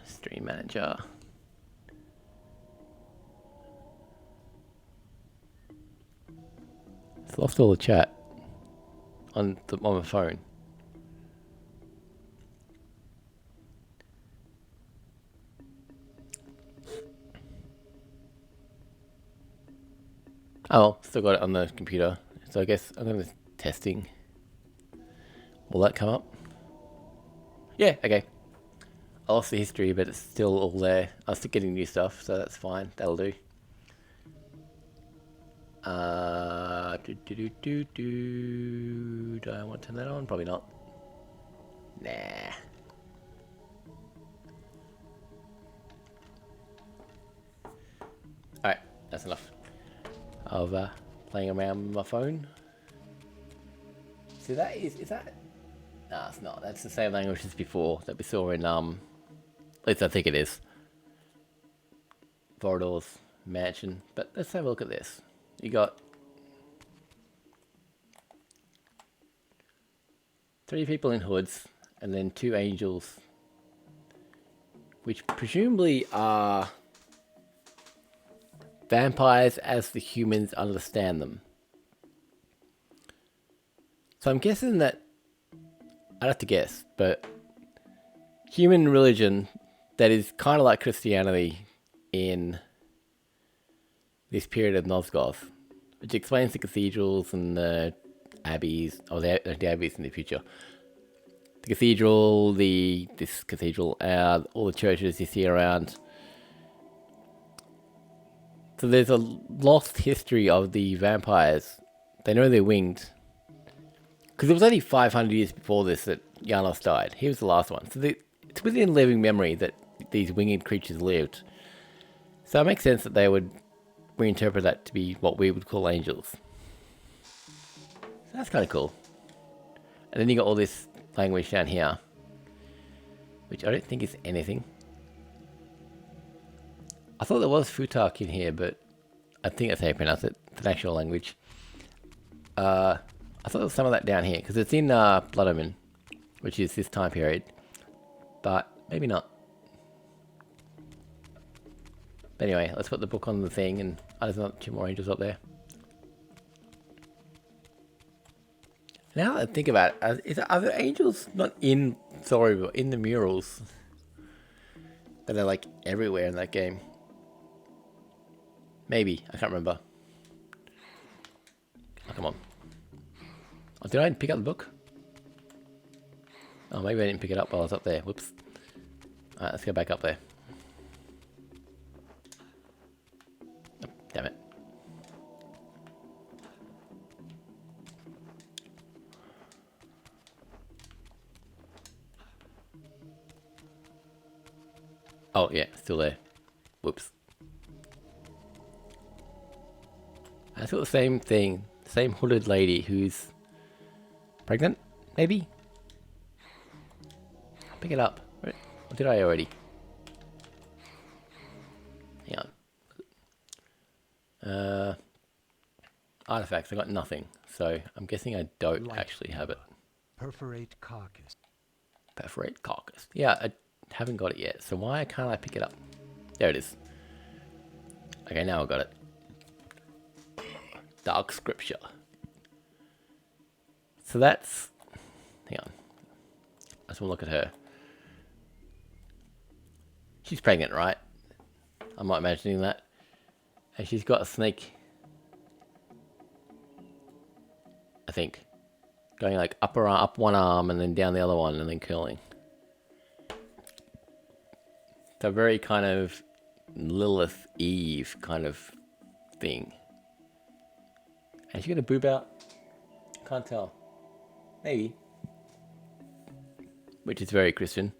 Stream manager. lost all the chat on my phone. Oh, well, still got it on the computer. So I guess I'm going to testing. Will that come up? Yeah, okay. I lost the history, but it's still all there. I'm still getting new stuff, so that's fine. That'll do. Do I want to turn that on? Probably not. Nah. Alright, that's enough of playing around with my phone. So that is that? Nah, it's not. That's the same language as before that we saw in, at least I think it is. Vorador's mansion. But let's have a look at this. You got 3 people in hoods, and then 2 angels, which presumably are vampires as the humans understand them. So I'm guessing that, I'd have to guess, but human religion that is kind of like Christianity in this period of Nosgoth, which explains the cathedrals and the abbeys, or the abbeys in the future. The cathedral, this cathedral, all the churches you see around. So there's a lost history of the vampires. They know they're winged. Because it was only 500 years before this that Janos died. He was the last one. So it's within living memory that these winged creatures lived. So it makes sense that they would reinterpret that to be what we would call angels. So that's kind of cool. And then you got all this language down here, which I don't think is anything. I thought there was Futark in here, but I think that's how you pronounce it. It's an actual language. I thought there was some of that down here, because it's in Blood Omen, which is this time period. But maybe not. But anyway, let's put the book on the thing, and there's not 2 more angels up there. Now that I think about it, are the angels not in but in the murals that are like everywhere in that game? Maybe, I can't remember. Oh, come on. Oh, did I pick up the book? Oh, maybe I didn't pick it up while I was up there. Whoops. Alright, let's go back up there. Oh, damn it. Oh, yeah, still there. Whoops. I thought the same thing. Same hooded lady who's pregnant, maybe? Pick it up. Or did I already? Hang on. Artifacts, I got nothing. So I'm guessing I don't actually have it. Perforate carcass. Perforate carcass. Yeah, I haven't got it yet. So why can't I pick it up? There it is. Okay, now I got it. Dark Scripture. So that's... Hang on. I just want to look at her. She's pregnant, right? I'm not imagining that. And she's got a snake. I think. Going like up one arm and then down the other one and then curling. It's a very kind of Lilith Eve kind of thing. And she got a boob out? Can't tell. Maybe. Which is very Christian.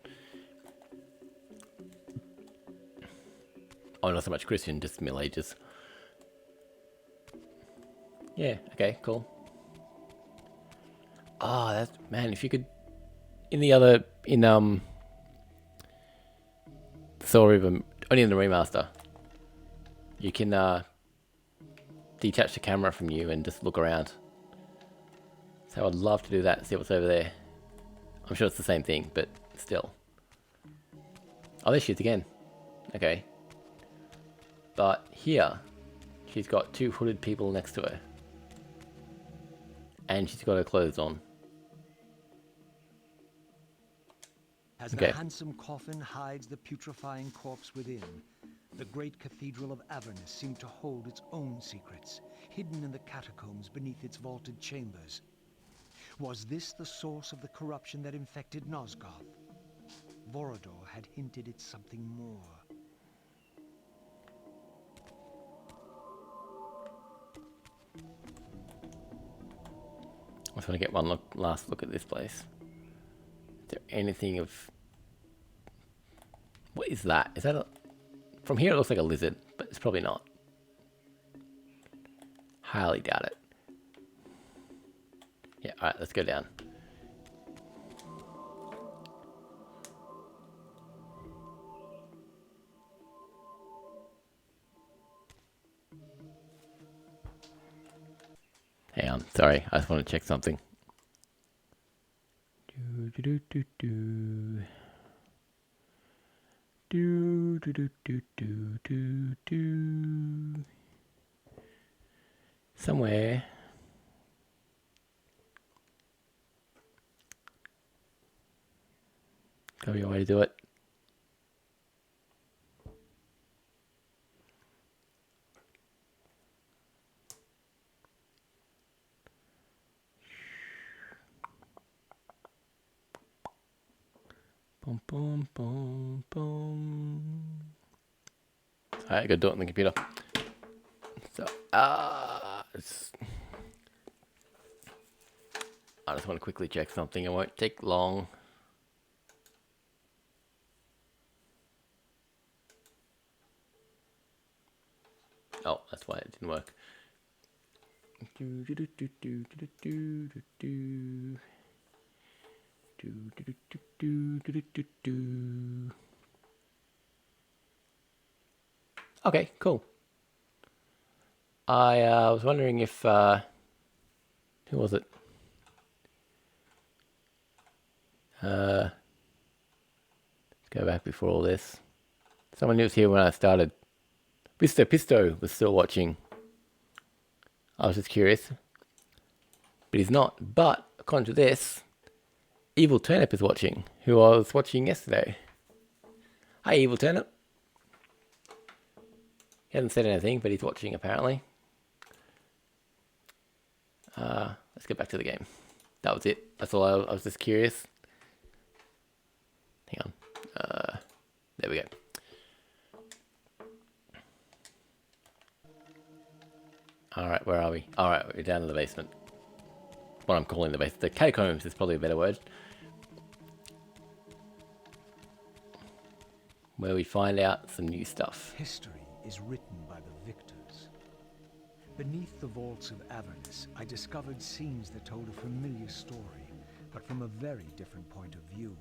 Oh, not so much Christian, just Middle Ages. Yeah, okay, cool. Ah, that's... Man, if you could... Soul River, only in the remaster, you can detach the camera from you and just look around. So I'd love to do that, see what's over there. I'm sure it's the same thing, but still. Oh, there she is again. Okay. But here, she's got 2 hooded people next to her. And she's got her clothes on. As Okay. the handsome coffin hides the putrefying corpse within, the great cathedral of Avernus seemed to hold its own secrets, hidden in the catacombs beneath its vaulted chambers. Was this the source of the corruption that infected Nosgoth? Vorador had hinted at something more. I just want to get one last look at this place. Is there anything of... What is that? Is that a... From here it looks like a lizard, but it's probably not. Highly doubt it. Yeah, alright, let's go down. Hang on, sorry, I just want to check something. Somewhere. Gotta be a way to do it. Boom, boom, boom, boom. Alright, I gotta do it on the computer. So, I just want to quickly check something. It won't take long. Oh, that's why it didn't work. Okay, cool. I was wondering if who was it? Let's go back before all this. Someone who was here when I started. Mr. Pisto was still watching. I was just curious. But he's not. But, according to this, Evil Turnip is watching, who I was watching yesterday. Hi, Evil Turnip. He hasn't said anything, but he's watching apparently. Let's get back to the game. That was it. That's all. I was just curious. Hang on. There we go. Alright, where are we? Alright, we're down in the basement. What I'm calling the basement. The catacombs is probably a better word. Where we find out some new stuff. History is written by the victors. Beneath the vaults of Avernus, I discovered scenes that told a familiar story, but from a very different point of view.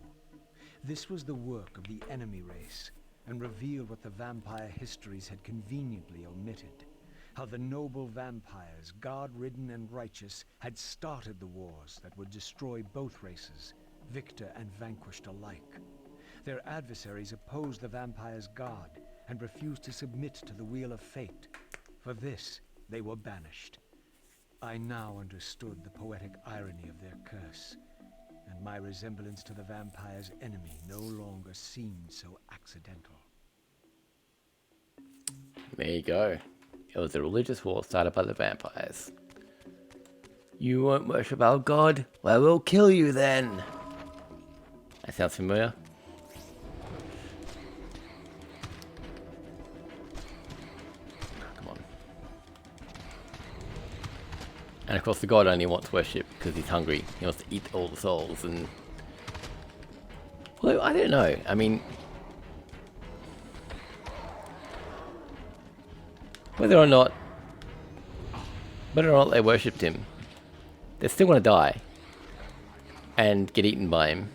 This was the work of the enemy race, and revealed what the vampire histories had conveniently omitted. How the noble vampires, god-ridden and righteous, had started the wars that would destroy both races, victor and vanquished alike. Their adversaries opposed the vampires' god, and refused to submit to the wheel of fate. For this, they were banished. I now understood the poetic irony of their curse, and my resemblance to the vampire's enemy no longer seemed so accidental. There you go. It was a religious war started by the vampires. You won't worship our god? Well, we'll kill you then. That sounds familiar. Come on. And of course the god only wants worship because he's hungry. He wants to eat all the souls and... Well, I don't know. I mean... Whether or not they worshipped him, they're still going to die and get eaten by him.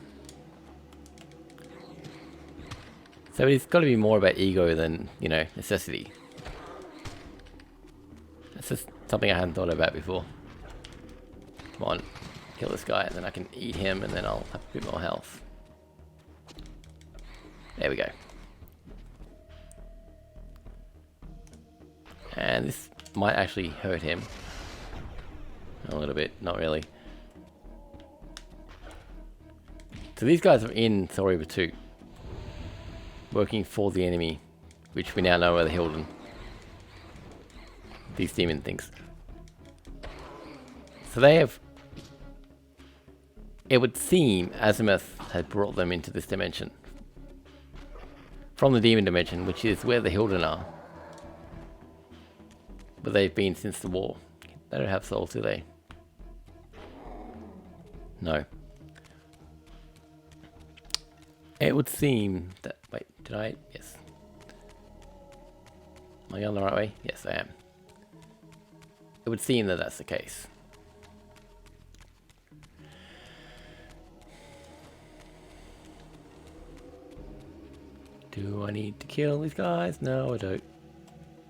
So it's got to be more about ego than, you know, necessity. That's just something I hadn't thought about before. Come on, kill this guy and then I can eat him and then I'll have a bit more health. There we go. And this might actually hurt him. A little bit, not really. So these guys are in Soul Reaver 2, working for the enemy, which we now know are the Hilden. These demon things. So they have... It would seem Azimuth had brought them into this dimension. From the demon dimension, which is where the Hilden are. But they've been since the war. They don't have souls, do they? No. It would seem that... Wait, did I? Yes. Am I going the right way? Yes, I am. It would seem that that's the case. Do I need to kill these guys? No, I don't.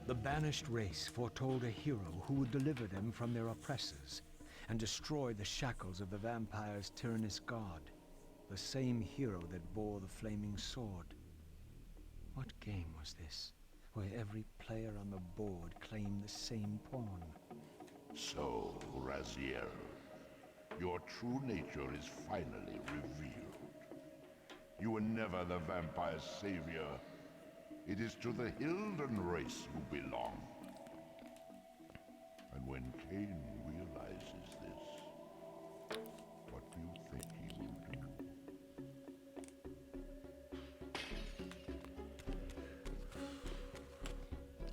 The banished race foretold a hero who would deliver them from their oppressors and destroy the shackles of the vampire's tyrannous god. The same hero that bore the flaming sword. What game was this, where every player on the board claimed the same pawn? So, Raziel, your true nature is finally revealed. You were never the vampire's savior. It is to the Hilden race you belong. And when Kain realizes this, what do you think he will do?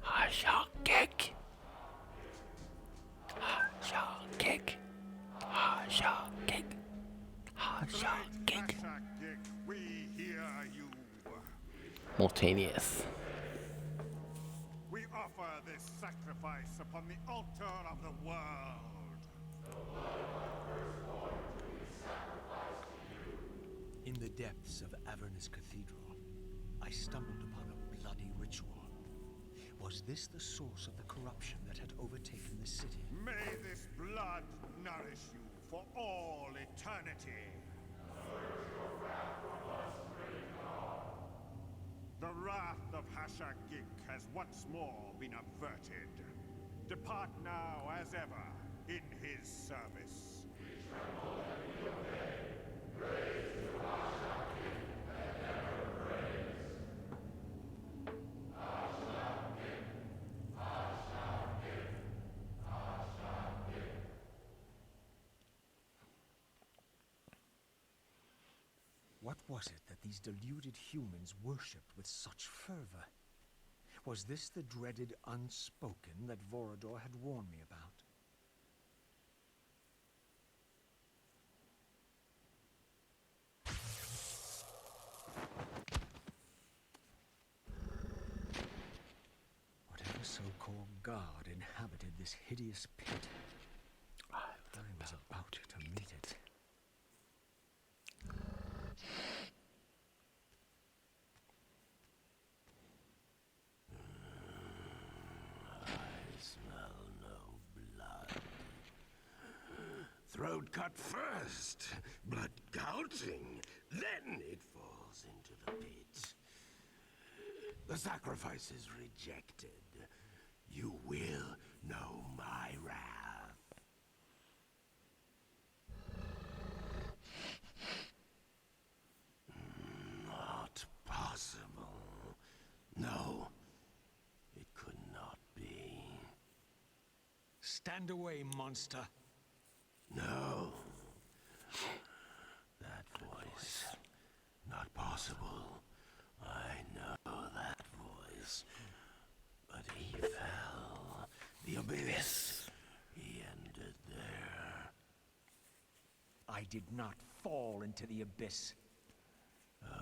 I shall kick. I shall kick. I shall kick. I shall kick. We hear you. Mortanius. We offer this sacrifice upon the altar of the world. In the depths of Avernus Cathedral, I stumbled upon a bloody ritual. Was this the source of the corruption that had overtaken the city? May this blood nourish you for all eternity. The wrath of Hashagik has once more been averted. Depart now as ever in his service. What was it that these deluded humans worshipped with such fervor? Was this the dreaded unspoken that Vorador had warned me about? Whatever so-called god inhabited this hideous pit, I was about to meet it. Throat cut first, blood gouging, then it falls into the pit. The sacrifice is rejected. You will know my wrath. Not possible. No, it could not be. Stand away, monster. No. That voice. Not possible. I know that voice. But he fell. The abyss. He ended there. I did not fall into the abyss. Oh.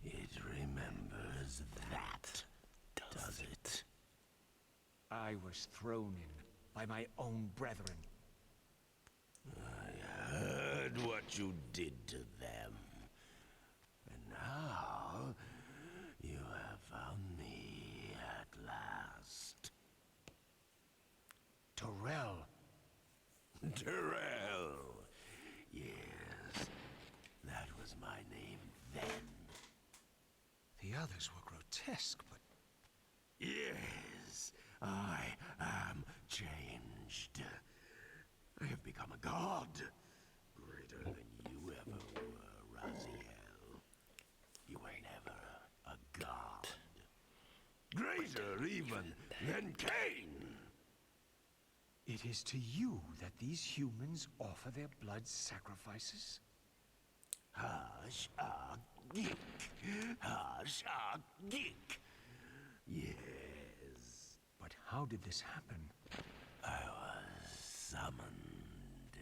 It remembers that, does it? I was thrown in by my own brethren. I heard what you did to them. And now, you have found me at last. Terrell. Terrell. Yes, that was my name then. The others were grotesque, but... Yes, I am changed. I have become a god, greater than you ever were, Raziel. You were never a god. Greater even than Kain. It is to you that these humans offer their blood sacrifices? Geek. Geek. Yes. But how did this happen? I was summoned.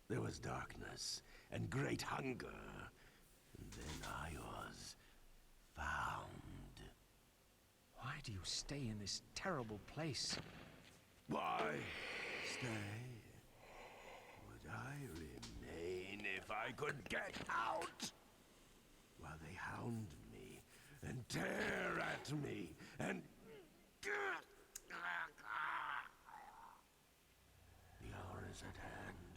There was darkness and great hunger. And then I was found. Why do you stay in this terrible place? Why stay? Would I remain if I could get out? While they hound me and tear at me and... The hour is at hand,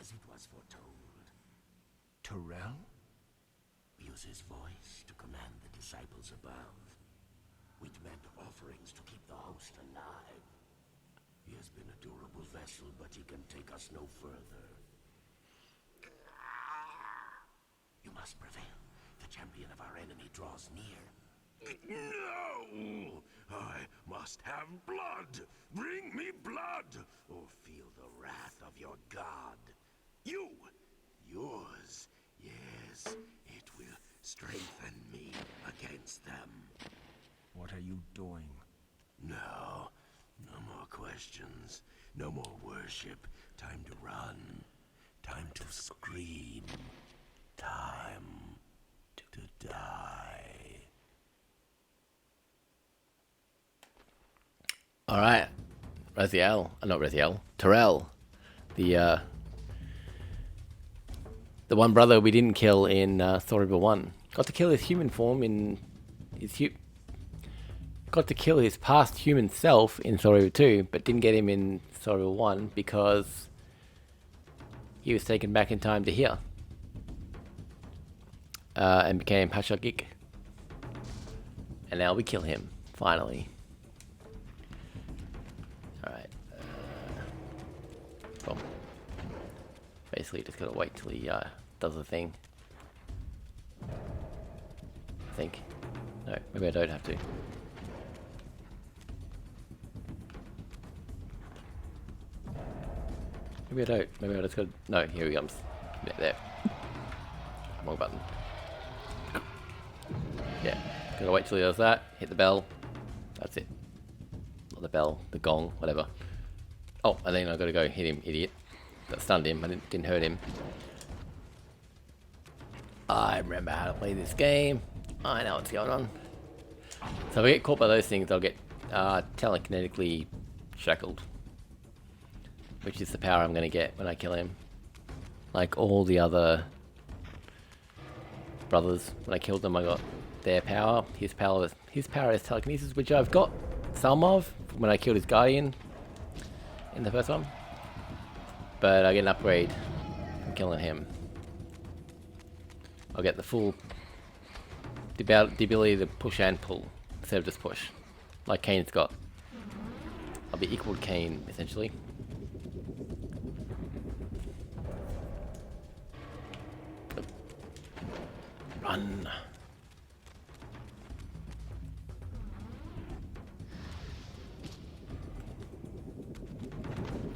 as it was foretold. Terrell? Use his voice to command the disciples above. We demand offerings to keep the host alive. He has been a durable vessel, but he can take us no further. You must prevail. The champion of our enemy draws near. No! I must have blood! Bring me blood! Or feel the wrath of your god. You! Yours! Yes, it will strengthen me against them. What are you doing? No. No more questions. No more worship. Time to run. Time to scream. Time to die. Alright. Raziel. Not Raziel. Terrell. The one brother we didn't kill in Storyville 1. Got to kill his human form in got to kill his past human self in Storyville 2, but didn't get him in Storyville 1 because he was taken back in time to here. And became Hashagik. And now we kill him, finally. Alright. Well, basically just gotta wait till he does the thing. I think. No, maybe I don't have to. Maybe I don't. Maybe I just gotta... No, here he comes. There. Wrong button. Yeah. Gotta wait till he does that. Hit the bell. That's it. Not the bell. The gong. Whatever. Oh, and then I gotta go hit him, idiot. That stunned him. I didn't hurt him. I remember how to play this game. I know what's going on. So if I get caught by those things, I'll get telekinetically shackled. Which is the power I'm gonna get when I kill him. Like all the other brothers, when I killed them, I got their power. His power is telekinesis, which I've got some of when I killed his guardian in the first one. But I get an upgrade from killing him. I'll get the full the ability to push and pull instead of just push, like Kain's got. I'll be equal to Kain essentially. Run.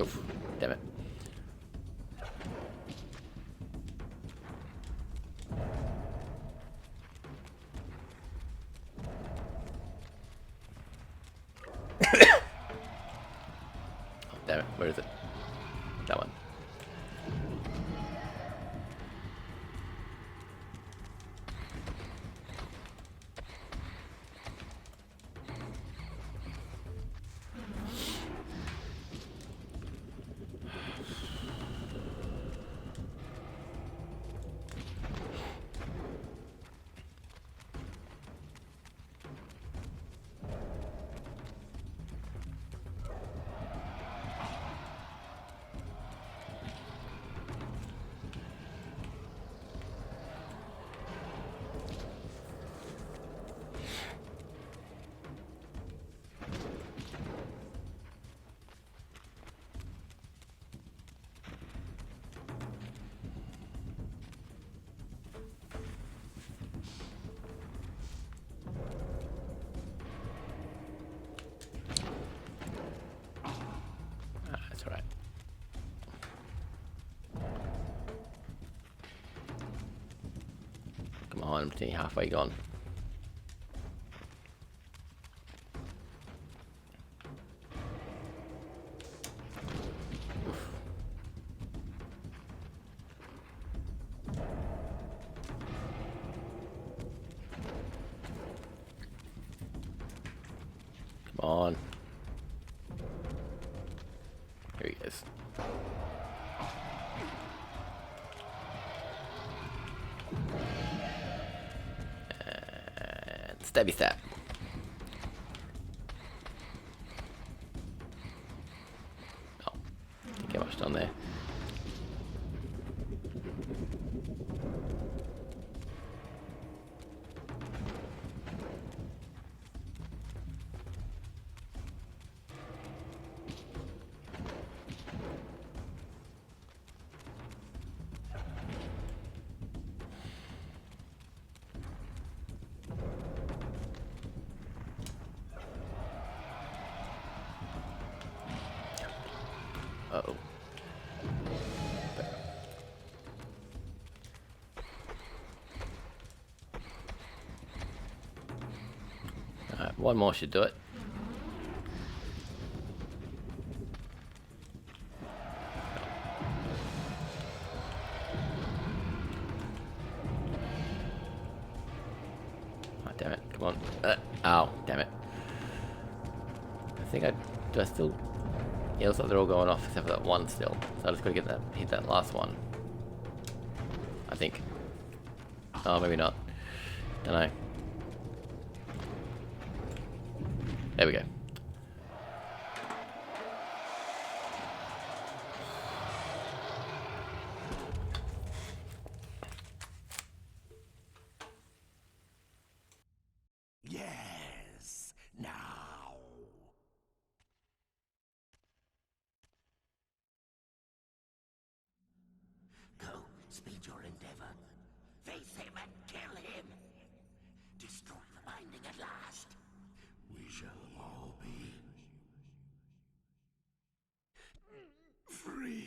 Oof, damn it. Oh, damn it, where is it? That one. behind. I'm just nearly halfway gone. Come on. Here he is. And stabby stab. Oh, didn't get much done there. Uh-oh. Alright, one more should do it. Oh, damn it, come on. Ow, damn it. I think do I still... Yeah, looks like they're all going off except for that one still. So I just gotta hit that last one. I think. Oh, maybe not. Don't know. There we go. Yes, now. Go, speed your endeavor. Face him and kill him. Destroy the binding at last. We shall all be free.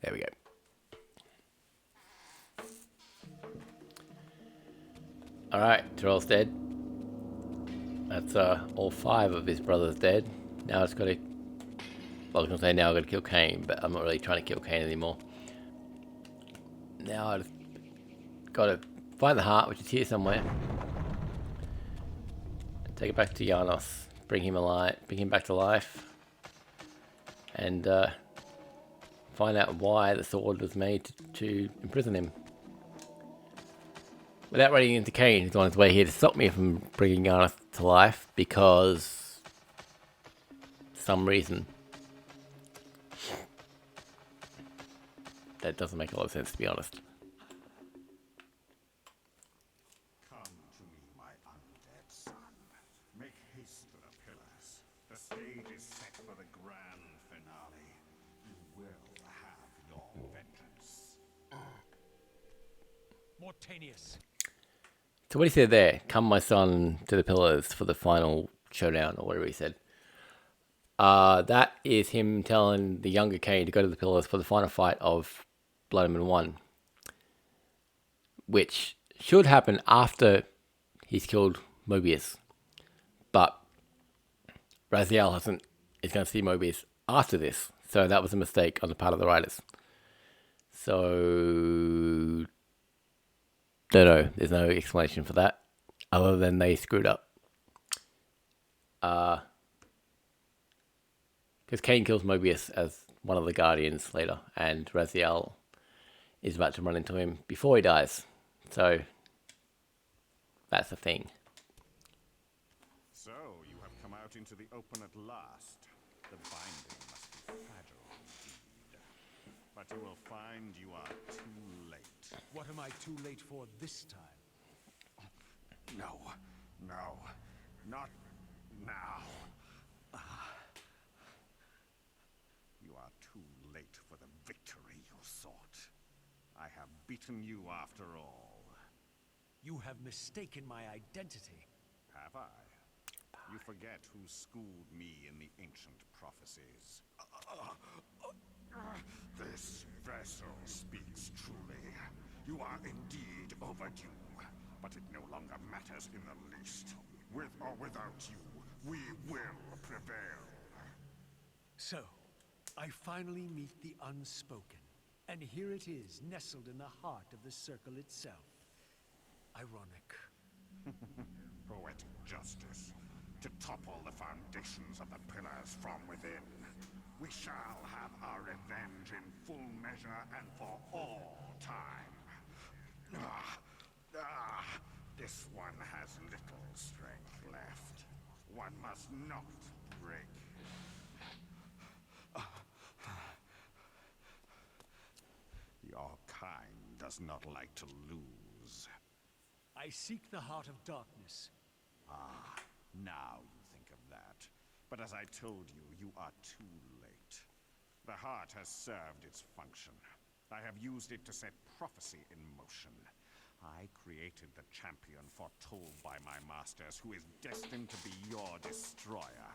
There we go. Alright, Tyrell's dead. That's all 5 of his brothers dead. Now it's got to... Well, I was going to say now I've got to kill Kain, but I'm not really trying to kill Kain anymore. Now I've got to find the heart, which is here somewhere. Take it back to Janos. Bring him back to life. And find out why the sword was made to imprison him. Without running into Kain, who's on his way here to stop me from bringing Janos to life, because... some reason. That doesn't make a lot of sense, to be honest. Come to me, my undead son. Make haste to the pillars. The stage is set for the grand finale. You will have your vengeance. Mortanius. So what he said there, come my son to the pillars for the final showdown, or whatever he said. That is him telling the younger Kain to go to the pillars for the final fight of Blood and Moon 1. Which should happen after he's killed Mobius. But Raziel is going to see Mobius after this. So that was a mistake on the part of the writers. So... don't know. There's no explanation for that. Other than they screwed up. Because Kain kills Mobius as one of the Guardians later. And Raziel is about to run into him before he dies. So... that's the thing. So, you have come out into the open at last. The binding must be fragile indeed. But you will find you are too late. What am I too late for this time? No, not now. You are too late for the victory you sought. I have beaten you after all. You have mistaken my identity. Have I? You forget who schooled me in the ancient prophecies. This vessel speaks truly. You are indeed overdue, but it no longer matters in the least. With or without you, we will prevail. So, I finally meet the unspoken. And here it is, nestled in the heart of the circle itself. Ironic. Poetic justice. To topple the foundations of the pillars from within. We shall have our revenge in full measure and for all time. This one has little strength left. One must not break. Your kind does not like to lose. I seek the heart of darkness. Now you think of that. But as I told you, you are too late. The heart has served its function. I have used it to set prophecy in motion. I created the champion foretold by my masters, who is destined to be your destroyer.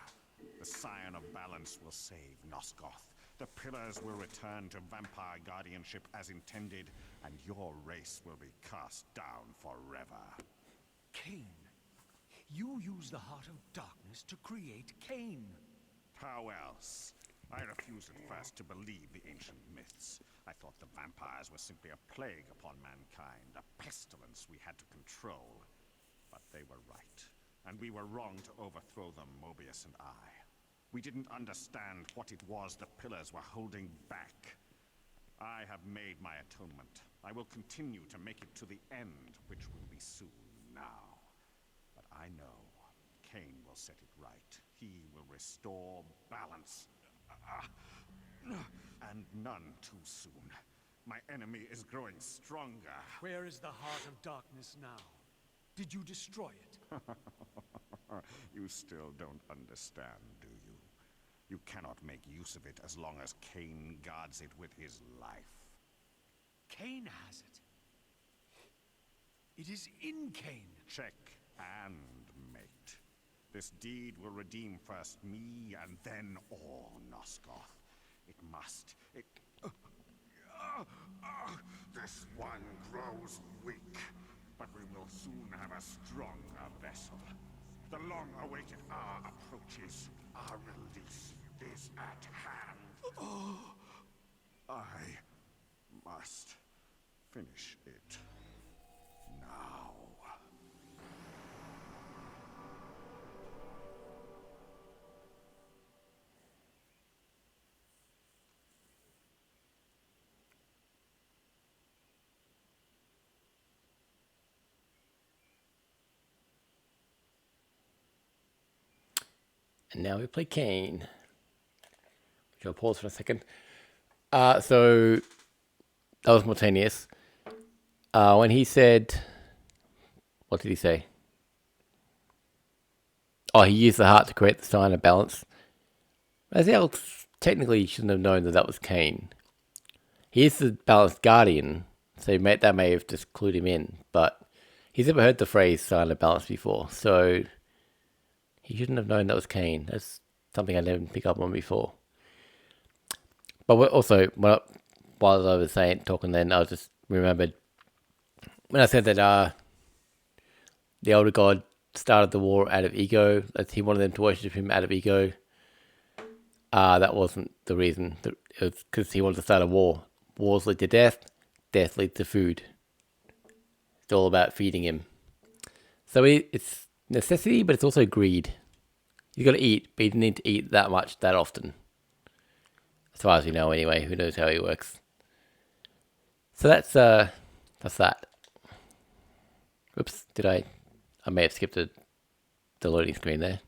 The Scion of Balance will save Nosgoth. The Pillars will return to vampire guardianship as intended, and your race will be cast down forever. Kain. You use the heart of darkness to create Kain. How else? I refused at first to believe the ancient myths. I thought the vampires were simply a plague upon mankind, a pestilence we had to control. But they were right, and we were wrong to overthrow them, Mobius and I. We didn't understand what it was the Pillars were holding back. I have made my atonement. I will continue to make it to the end, which will be soon now. But I know Kain will set it right. He will restore balance. And none too soon. My enemy is growing stronger. Where is the heart of darkness now? Did you destroy it? You still don't understand, do you? You cannot make use of it as long as Kain guards it with his life. Kain has it. It is in Kain. Check and mate. This deed will redeem first me and then all Nosgoth. It must. This one grows weak, but we will soon have a stronger vessel. The long-awaited hour approaches. Our release is at hand. I must finish it now. And now we play Kain. Which I'll pause for a second. So that was Mortanius. When he said, what did he say? Oh, he used the heart to create the sign of balance. Raziel technically shouldn't have known that that was Kain. He is the balanced guardian, so that may have just clued him in. But he's never heard the phrase sign of balance before, so he shouldn't have known that was Kain. That's something I didn't pick up on before. But also, while I was talking then, I just remembered when I said that the Elder God started the war out of ego, that he wanted them to worship him out of ego. That wasn't the reason. It was because he wanted to start a war. Wars lead to death. Death leads to food. It's all about feeding him. So it's necessity, but it's also greed. You got to eat, but you don't need to eat that much, that often. As far as we know, anyway. Who knows how he works? So that's that. Oops, I may have skipped the loading screen there.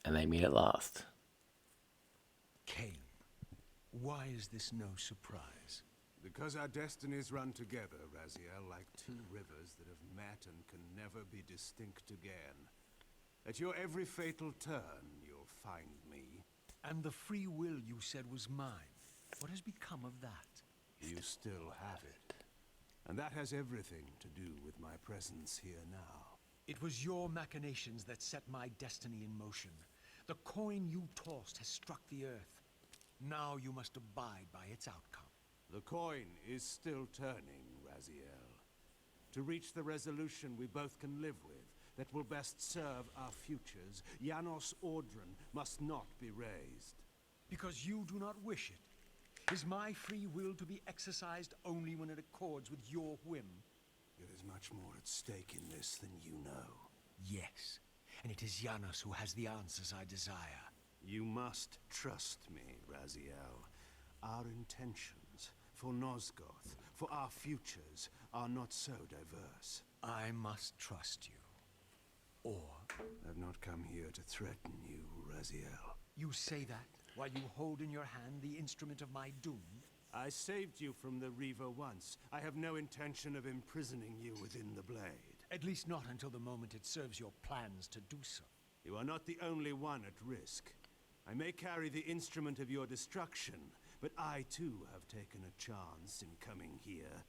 And they meet at last. Kain, why is this no surprise? Because our destinies run together, Raziel, like two rivers that have met and can never be distinct again. At your every fatal turn, you'll find me. And the free will you said was mine. What has become of that? You still have it. And that has everything to do with my presence here now. It was your machinations that set my destiny in motion. The coin you tossed has struck the earth. Now you must abide by its outcome. The coin is still turning, Raziel. To reach the resolution we both can live with, that will best serve our futures, Janos Audron must not be raised. Because you do not wish it. Is my free will to be exercised only when it accords with your whim? There is much more at stake in this than you know. Yes, and it is Janos who has the answers I desire. You must trust me, Raziel. Our intentions, for Nosgoth, for our futures, are not so diverse. I must trust you. Or... I've not come here to threaten you, Raziel. You say that while you hold in your hand the instrument of my doom? I saved you from the Reaver once. I have no intention of imprisoning you within the blade. At least not until the moment it serves your plans to do so. You are not the only one at risk. I may carry the instrument of your destruction, but I too have taken a chance in coming here.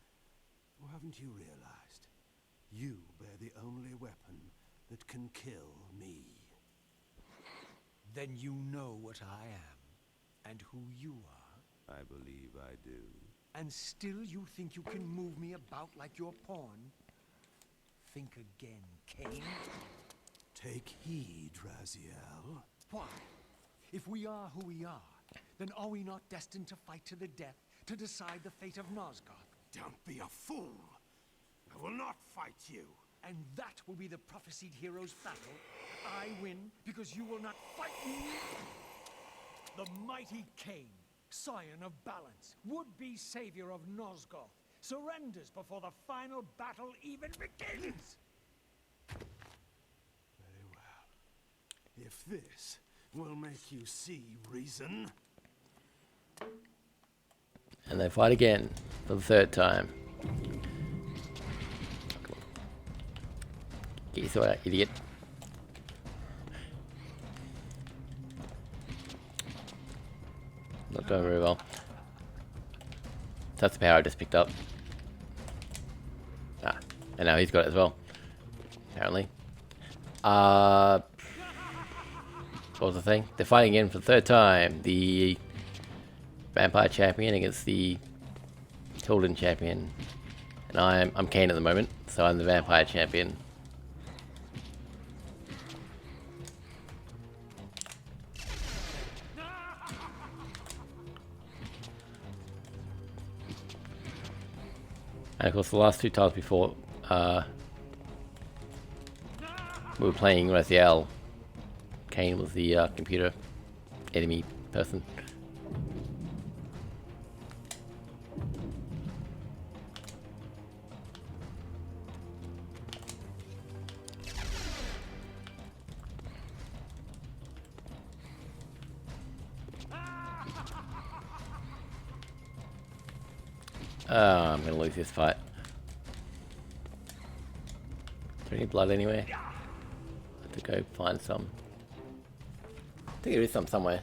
Or haven't you realized? You bear the only weapon that can kill me. Then you know what I am, and who you are. I believe I do. And still you think you can move me about like your pawn? Think again, Kain. Take heed, Raziel. Why? If we are who we are, then are we not destined to fight to the death, to decide the fate of Nosgoth? Don't be a fool! I will not fight you! And that will be the prophesied hero's battle? I win because you will not fight me? The mighty Kain, scion of balance, would-be savior of Nosgoth, surrenders before the final battle even begins! Very well. If this will make you see reason... And they fight again for the third time. Get your sword out, idiot. Not doing very well. That's the power I just picked up. Ah, and now he's got it as well. Apparently. What was the thing? They're fighting again for the third time. The vampire champion against the Tilden champion. And I'm Kain at the moment, so I'm the vampire champion. And of course the last two times before we were playing Raziel, Kain was the computer enemy person. I'm gonna lose this fight. Is there any blood anywhere? I have to go find some. I think there is some somewhere.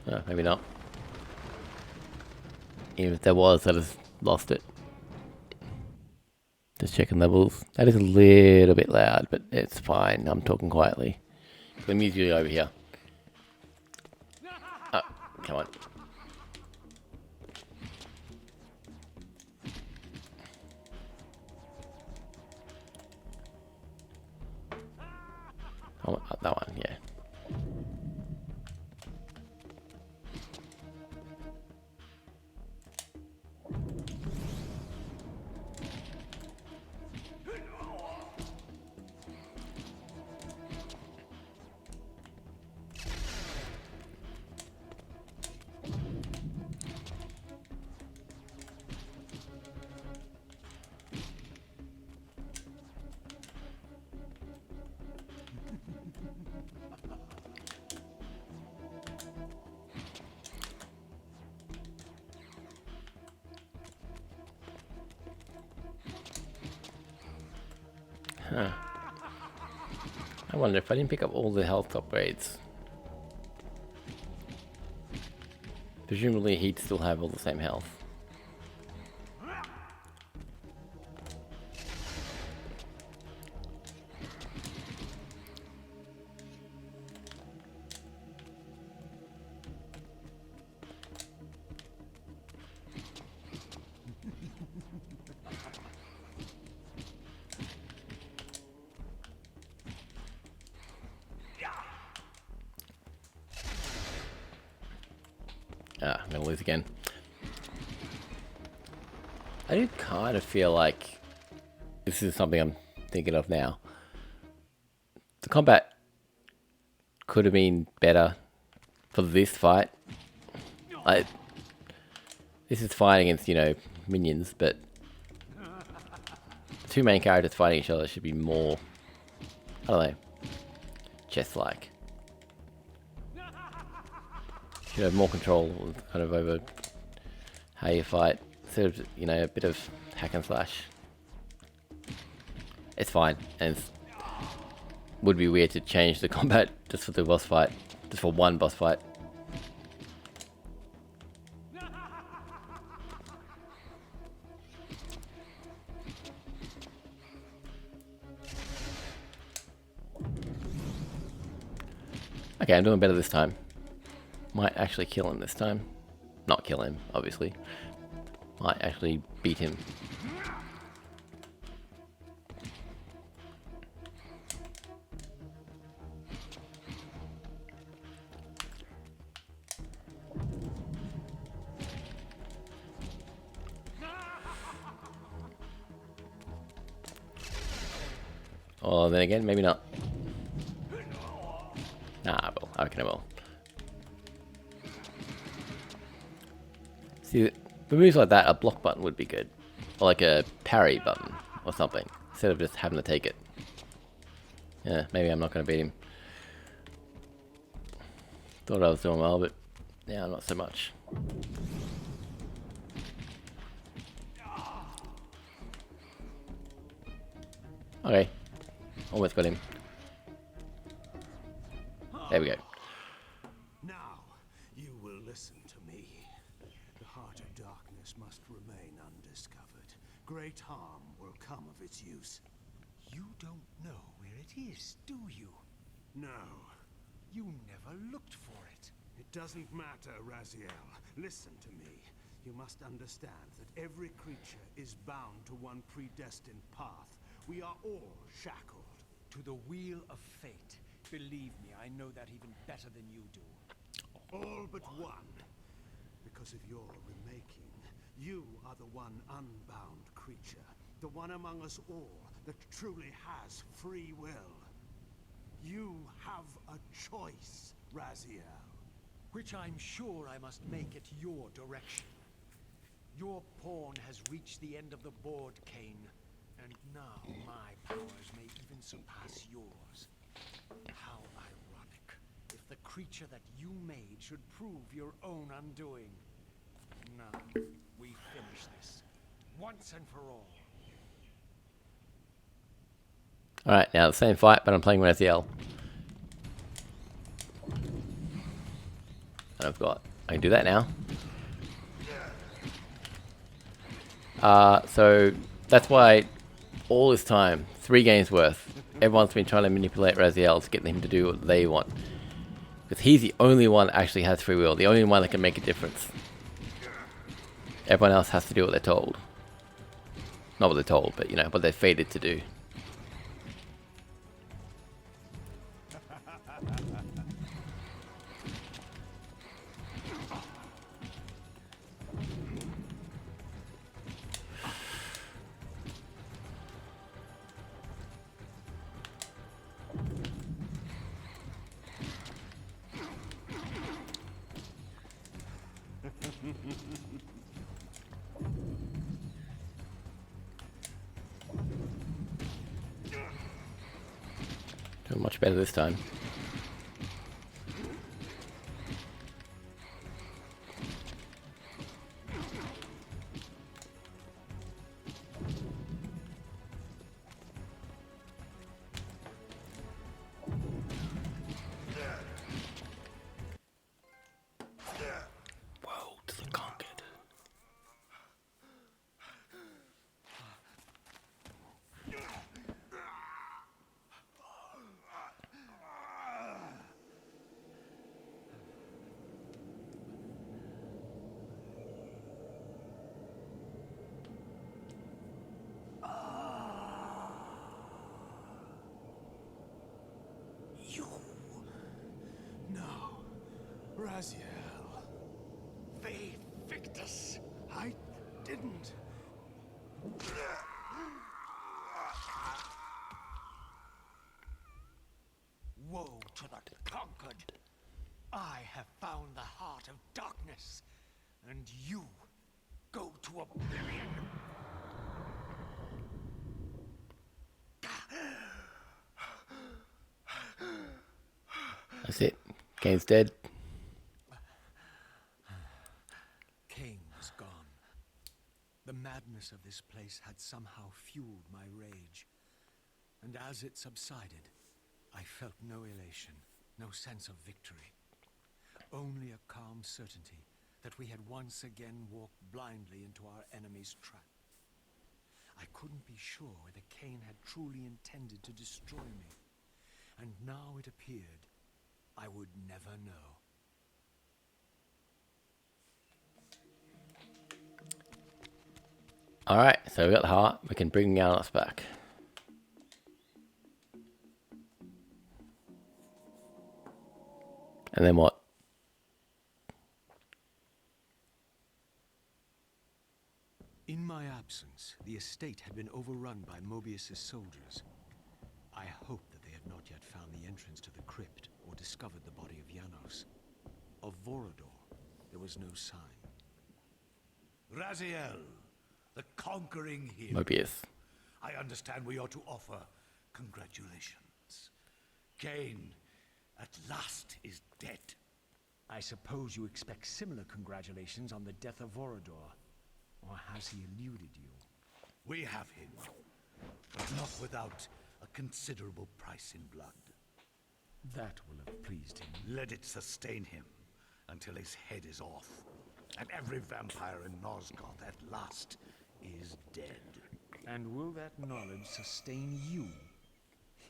Oh, maybe not. Even if there was, I just lost it. Just checking levels. That is a little bit loud, but it's fine. I'm talking quietly. The music over here. Oh, come on. Oh, that one, yeah. Huh. I wonder if I didn't pick up all the health upgrades, Presumably he'd still have all the same health. Ah, I'm gonna lose again. I do kind of feel like this is something I'm thinking of now. The combat could have been better for this fight. Like, this is fighting against, you know, minions, but the two main characters fighting each other should be more, I don't know, chess-like. Should have more control kind of over how you fight, instead of, you know, a bit of hack and slash. It's fine, and it would be weird to change the combat just for the boss fight, just for one boss fight. Okay, I'm doing better this time. Might actually kill him this time. Not kill him, obviously. Might actually beat him. Or then again, maybe not. Nah, I will. I reckon I will. See, for moves like that, a block button would be good. Or like a parry button or something, instead of just having to take it. Yeah, maybe I'm not going to beat him. Thought I was doing well, but yeah, not so much. Okay, almost got him. There we go. Now, you will listen to me. The heart of darkness must remain undiscovered. Great harm will come of its use. You don't know where it is, do you? No, You never looked for it. it doesn't matter, Raziel. Listen to me. You must understand that every creature is bound to one predestined path. We are all shackled. To the wheel of fate. Believe me, I know that even better than you do. All but one. Because of your remaking, you are the one unbound creature. The one among us all that truly has free will. You have a choice, Raziel. Which I'm sure I must make at your direction. Your pawn has reached the end of the board, Kain. And now my powers may even surpass yours. How ironic. If the creature that you made should prove your own undoing. Now, we finish this. Once and for all. Alright, now the same fight, but I'm playing Raziel. And I can do that now. So that's why all this time, 3 games worth, everyone's been trying to manipulate Raziel to get him to do what they want. Because he's the only one that actually has free will, the only one that can make a difference. Everyone else has to do what they're told. Not what they're told, but you know, what they're fated to do. Doing much better this time. Whoa. Raziel. They Victus. I didn't. Woe to the conquered! I have found the heart of darkness, and you go to oblivion! That's it. Kain's dead. Kain was gone. The madness of this place had somehow fueled my rage, and as it subsided, I felt no elation, no sense of victory. Only a calm certainty that we had once again walked blindly into our enemy's trap. I couldn't be sure whether Kain had truly intended to destroy me, and now it appeared I would never know. Alright, so we got the heart. We can bring Janos back. And then what? In my absence, the estate had been overrun by Mobius's soldiers. I hope that they have not yet found the entrance to the crypt or discovered the body of Janos. Of Vorador, there was no sign. Raziel, the conquering hero. Mobius. I understand we ought to offer congratulations. Kain, at last, is dead. I suppose you expect similar congratulations on the death of Vorador. Or has he eluded you? We have him, but not without a considerable price in blood. That will have pleased him. Let it sustain him until his head is off, and every vampire in Nosgoth at last is dead. And will that knowledge sustain you?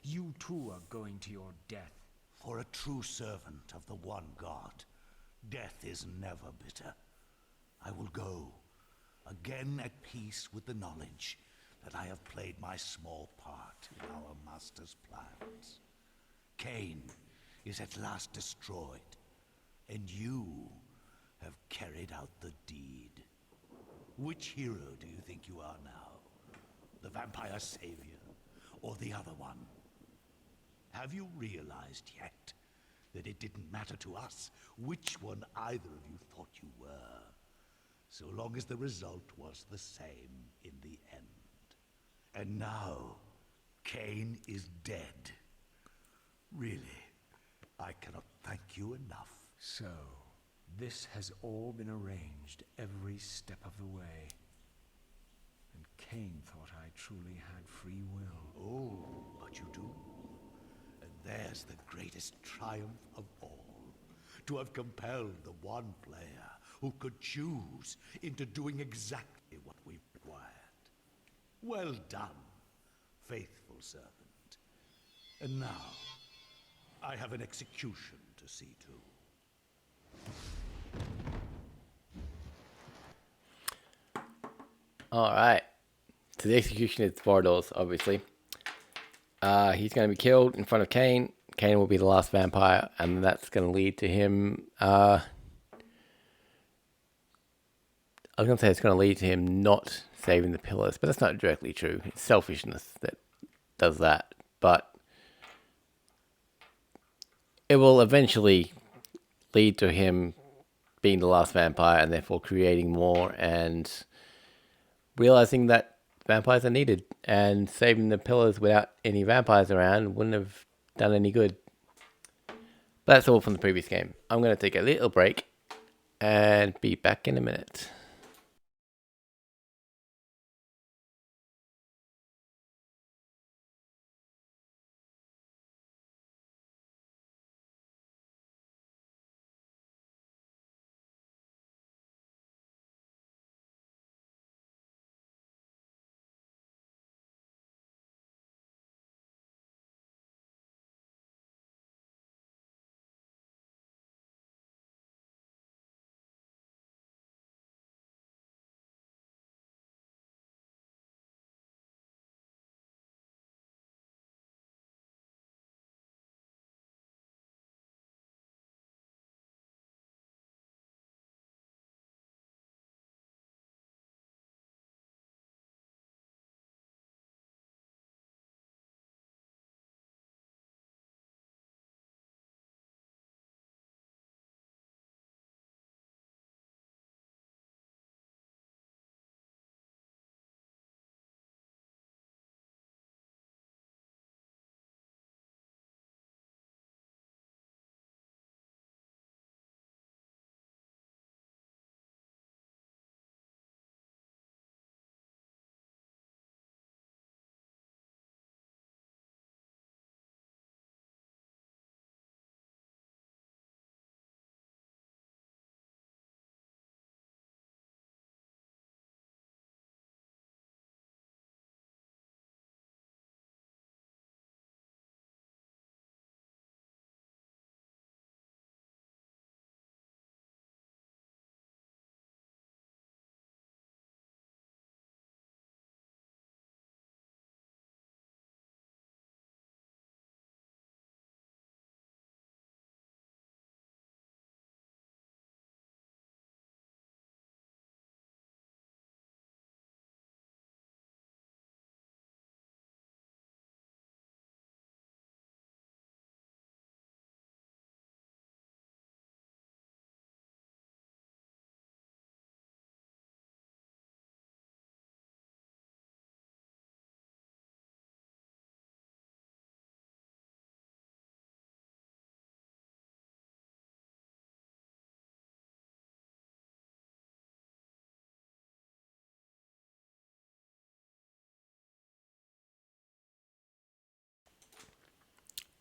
You too are going to your death. For a true servant of the one God, death is never bitter. I will go, again at peace with the knowledge that I have played my small part in our master's plans. Kain is at last destroyed, and you have carried out the deed. Which hero do you think you are now? The vampire savior, or the other one? Have you realized yet that it didn't matter to us which one either of you thought you were, so long as the result was the same in the end? And now, Kain is dead. Really, I cannot thank you enough. So, this has all been arranged every step of the way. And Kain thought I truly had free will. Oh, but you do. And there's the greatest triumph of all. To have compelled the one player who could choose into doing exactly what we required. Well done, faithful servant. And now, I have an execution to see to. Alright. So the execution is Vorador's, obviously. He's going to be killed in front of Kain. Kain will be the last vampire, and that's going to lead to him... I was going to say it's going to lead to him not saving the pillars, but that's not directly true. It's selfishness that does that. But it will eventually lead to him being the last vampire and therefore creating more and realizing that vampires are needed, and saving the pillars without any vampires around wouldn't have done any good. But that's all from the previous game. I'm going to take a little break and be back in a minute.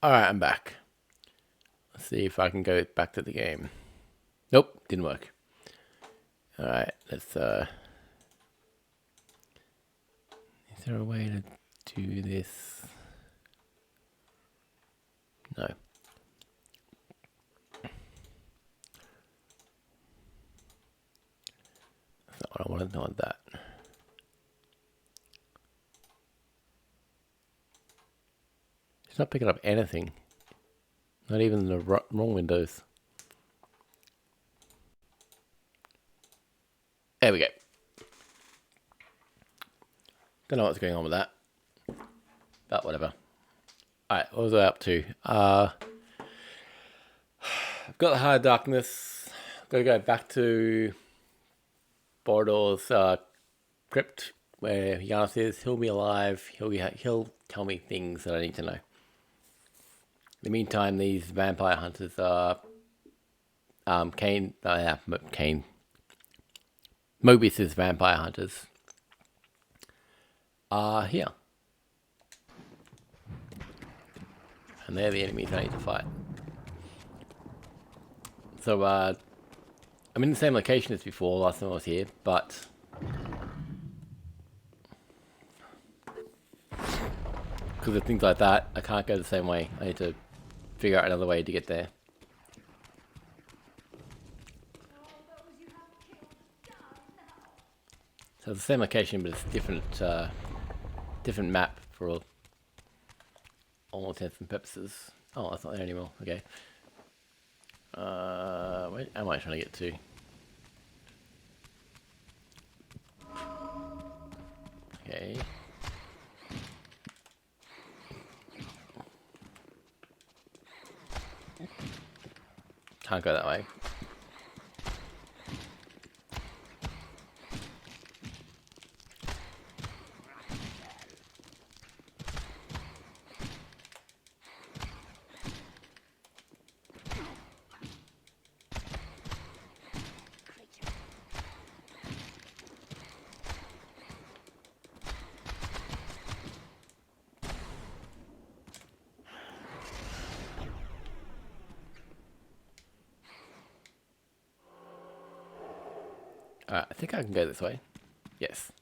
Alright, I'm back. Let's see if I can go back to the game. Nope, didn't work. Alright, let's is there a way to do this? No. That's not what I wanted, not that. It's not picking up anything. Not even the wrong windows. There we go. Don't know what's going on with that. But whatever. Alright, what was I up to? I've got the High Darkness. I've got to go back to Borodor's crypt where Giannis is. He'll be alive. He'll tell me things that I need to know. In the meantime, these vampire hunters are Kain. Mobius's vampire hunters are here. And they're the enemies I need to fight. So, I'm in the same location as before, last time I was here, but because of things like that, I can't go the same way. I need to figure out another way to get there. So it's the same location, but it's different map for all intents and purposes. Oh, that's not there anymore. Okay. Where am I trying to get to? Okay. Can't go that way. Alright, I think I can go this way. Yes.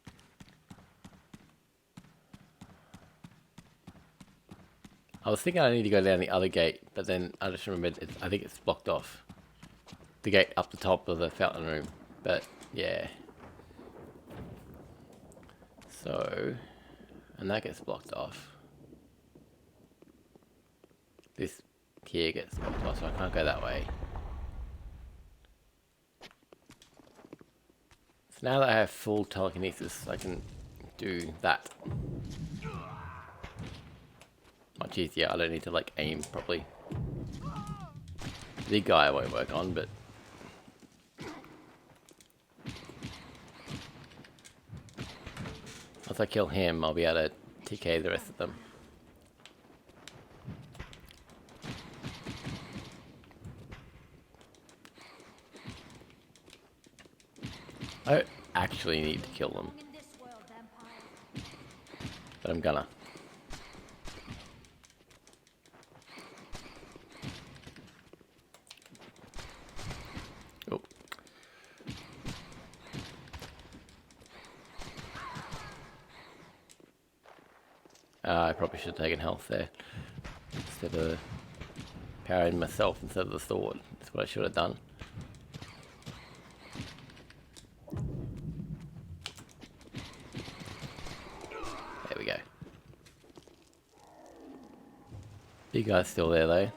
I was thinking I need to go down the other gate, but then I just remembered I think it's blocked off. The gate up the top of the fountain room. But, yeah. So, and that gets blocked off. This here gets blocked off, so I can't go that way. Now that I have full telekinesis, I can do that. Much easier, I don't need to like aim properly. The guy I won't work on, but once I kill him, I'll be able to TK the rest of them. I don't actually need to kill them, but I'm gonna. Oh. I probably should have taken health there instead of powering myself instead of the sword. That's what I should have done. You guys still there though?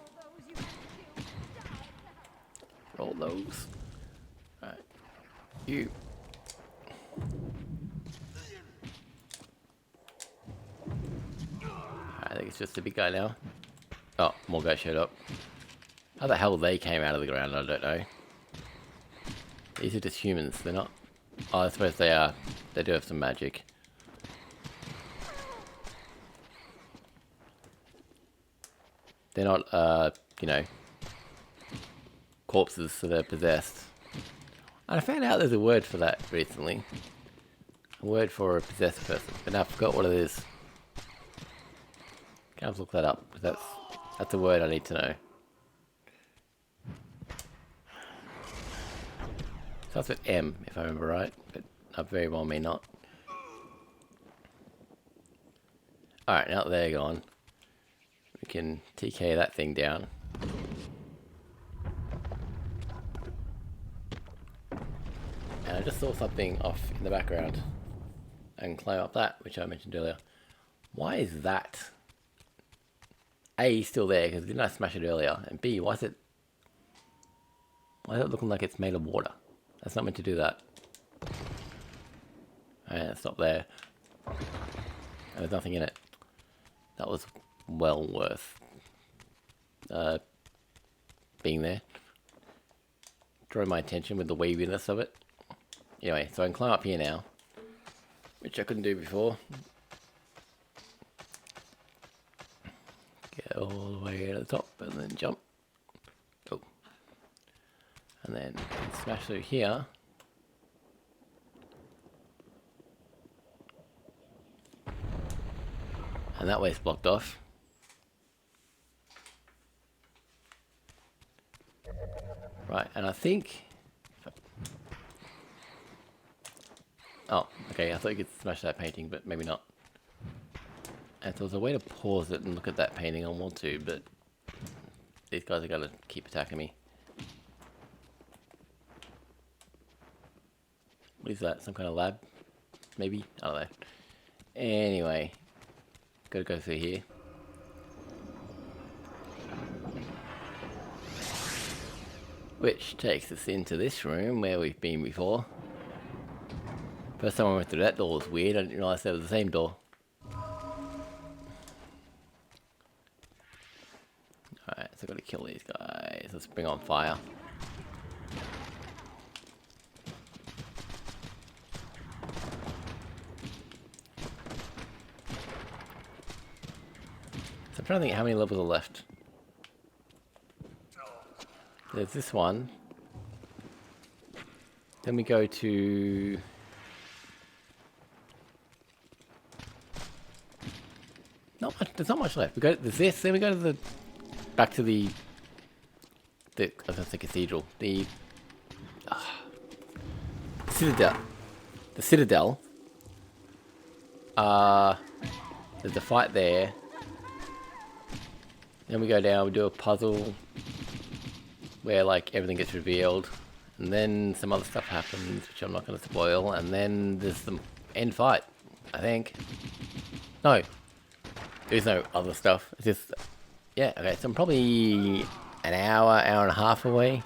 Roll those. Alright. You. I think it's just a big guy now. Oh, more guys showed up. How the hell they came out of the ground, I don't know. These are just humans, they're not... Oh, I suppose they are. They do have some magic. They're not, you know, corpses, so they're possessed. And I found out there's a word for that recently. A word for a possessed person, but now I forgot what it is. Can't look that up, because that's That's a word I need to know. Starts with M, if I remember right, but I very well may not. Alright, now that they're gone, we can TK that thing down. And I just saw something off in the background. I can climb up that, which I mentioned earlier. Why is that A still there? Because didn't I smash it earlier? And B, why is it looking like it's made of water? That's not meant to do that. Alright, let's stop there. There's nothing in it. That was well worth being there. Drew my attention with the waviness of it. Anyway, so I can climb up here now, which I couldn't do before. Get all the way to the top and then jump. Oh. And then smash through here. And that way's blocked off. Right, and I think... Oh, okay, I thought you could smash that painting, but maybe not. And so there's a way to pause it and look at that painting. I want to, but these guys are going to keep attacking me. What is that? Some kind of lab? Maybe? I don't know. Anyway, gotta go through here. Which takes us into this room where we've been before. First time I went through that door was weird. I didn't realise that was the same door. Alright, so I've got to kill these guys. Let's bring on fire. So I'm trying to think how many levels are left. There's this one. Then we go to... Not much. There's not much left. There's this. Then we go to the... Back to the I was gonna say cathedral. The Citadel. The Citadel. There's a fight there. Then we go down, we do a puzzle where like everything gets revealed. And then some other stuff happens, which I'm not gonna spoil, and then there's the end fight, I think. No. There's no other stuff. It's just yeah, okay, so I'm probably an hour and a half away.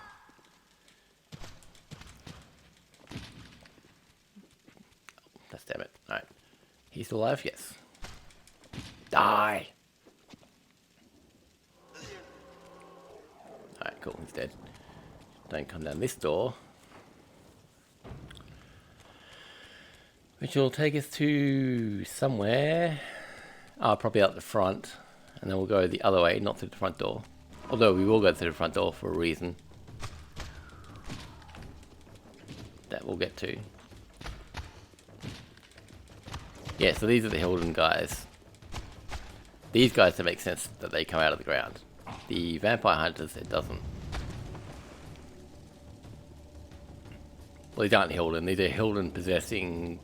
That's damn it. Alright. He's still alive? Yes. Die! Alright, cool, he's dead. Don't come down this door. Which will take us to somewhere. Oh, probably out the front. And then we'll go the other way, not through the front door. Although we will go through the front door for a reason. That we'll get to. Yeah, so these are the Hilden guys. These guys, it makes sense that they come out of the ground. The vampire hunters, it doesn't. Well, these aren't Hilden. These are Hilden possessing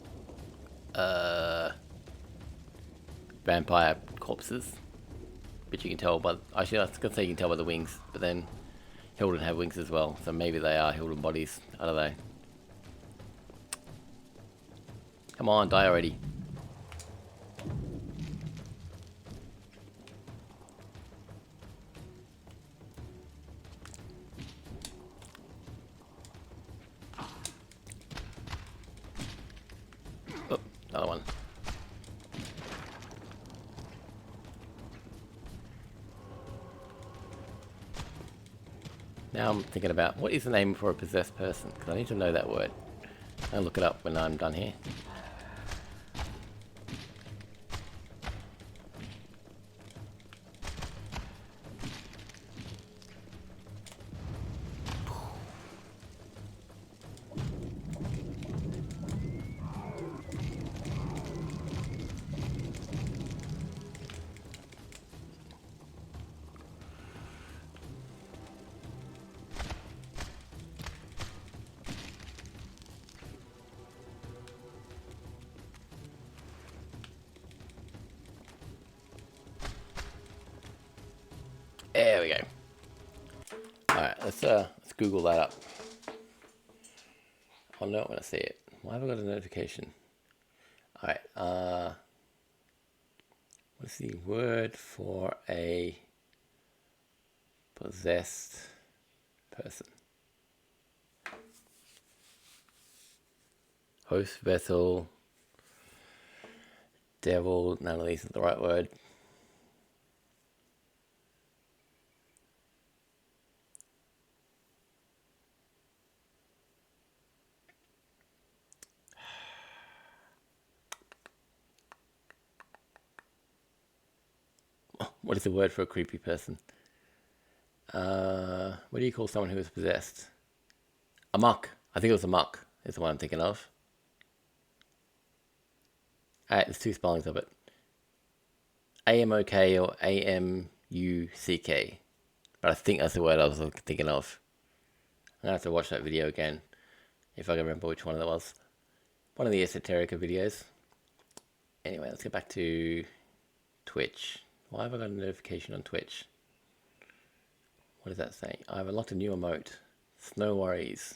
vampire corpses. But you can tell by... Actually, I was going to say you can tell by the wings. But then Hilden have wings as well. So maybe they are Hilden bodies. I don't know. Come on, die already. Oh, another one. Now I'm thinking about what is the name for a possessed person, because I need to know that word. I'll look it up when I'm done here. we go. Alright, let's Google that up. I'll know it when I see it. Why have I got a notification? Alright, what's the word for a possessed person? Host, vessel, devil, none of these are the right word. What is the word for a creepy person? What do you call someone who is possessed? Amok. I think it was amok is the one I'm thinking of. Alright, there's two spellings of it. A-M-O-K or A-M-U-C-K. But I think that's the word I was thinking of. I'm going to have to watch that video again. If I can remember which one that was. One of the Esoterica videos. Anyway, let's get back to Twitch. Why have I got a notification on Twitch? What does that say? I've unlocked a new emote. No worries.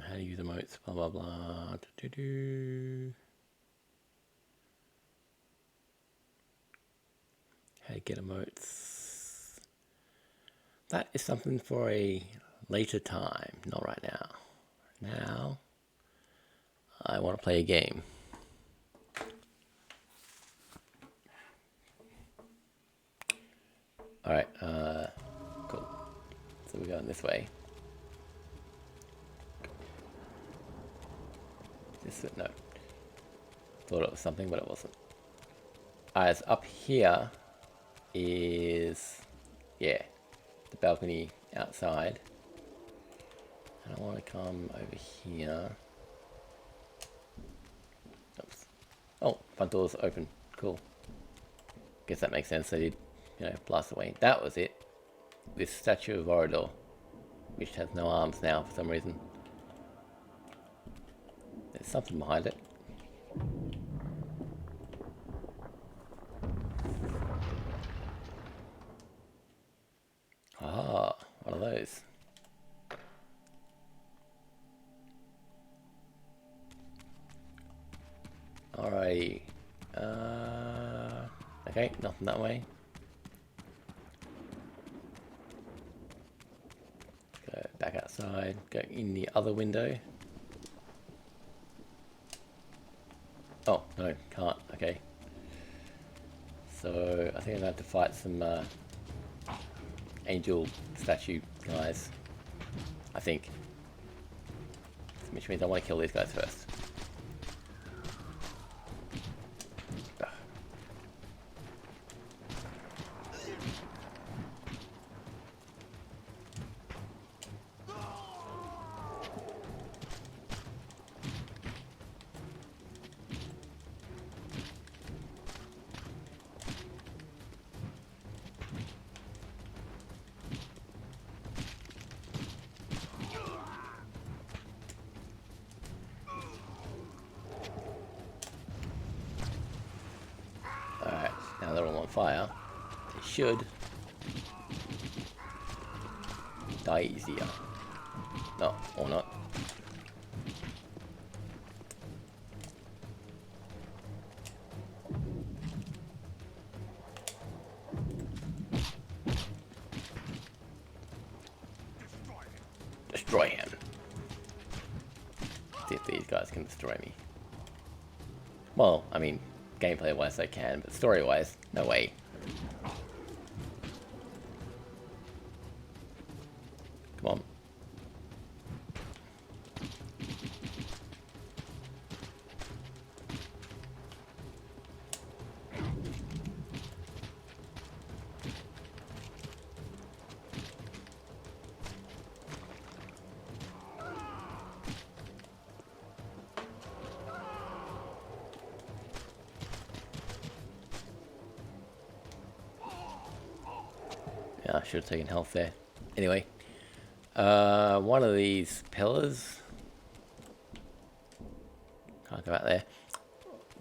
How to use emotes, blah blah blah. How to get emotes. That is something for a later time, not right now. Now, I want to play a game. Alright, cool. So we're going this way. No. Thought it was something, but it wasn't. Alright, so up here is, yeah, the balcony outside. And I want to come over here. Oops. Oh, front door's open. Cool. Guess that makes sense. They did, blast away. That was it. This statue of Vorador, which has no arms now for some reason. There's something behind it. Ah, one of those. Alright. Okay, nothing that way. Go back outside, go in the other window. Oh, no, can't. Okay. So, I think I'm going to have to fight some angel statue guys. I think. Which means I want to kill these guys first. Now they're all on fire. They should die easier. No, or not. Destroy him. See if these guys can destroy me. Well, I mean, gameplay wise they can, but story wise, no way. Come on. Yeah, I should have taken health there. Anyway, one of these pillars. Can't go out there.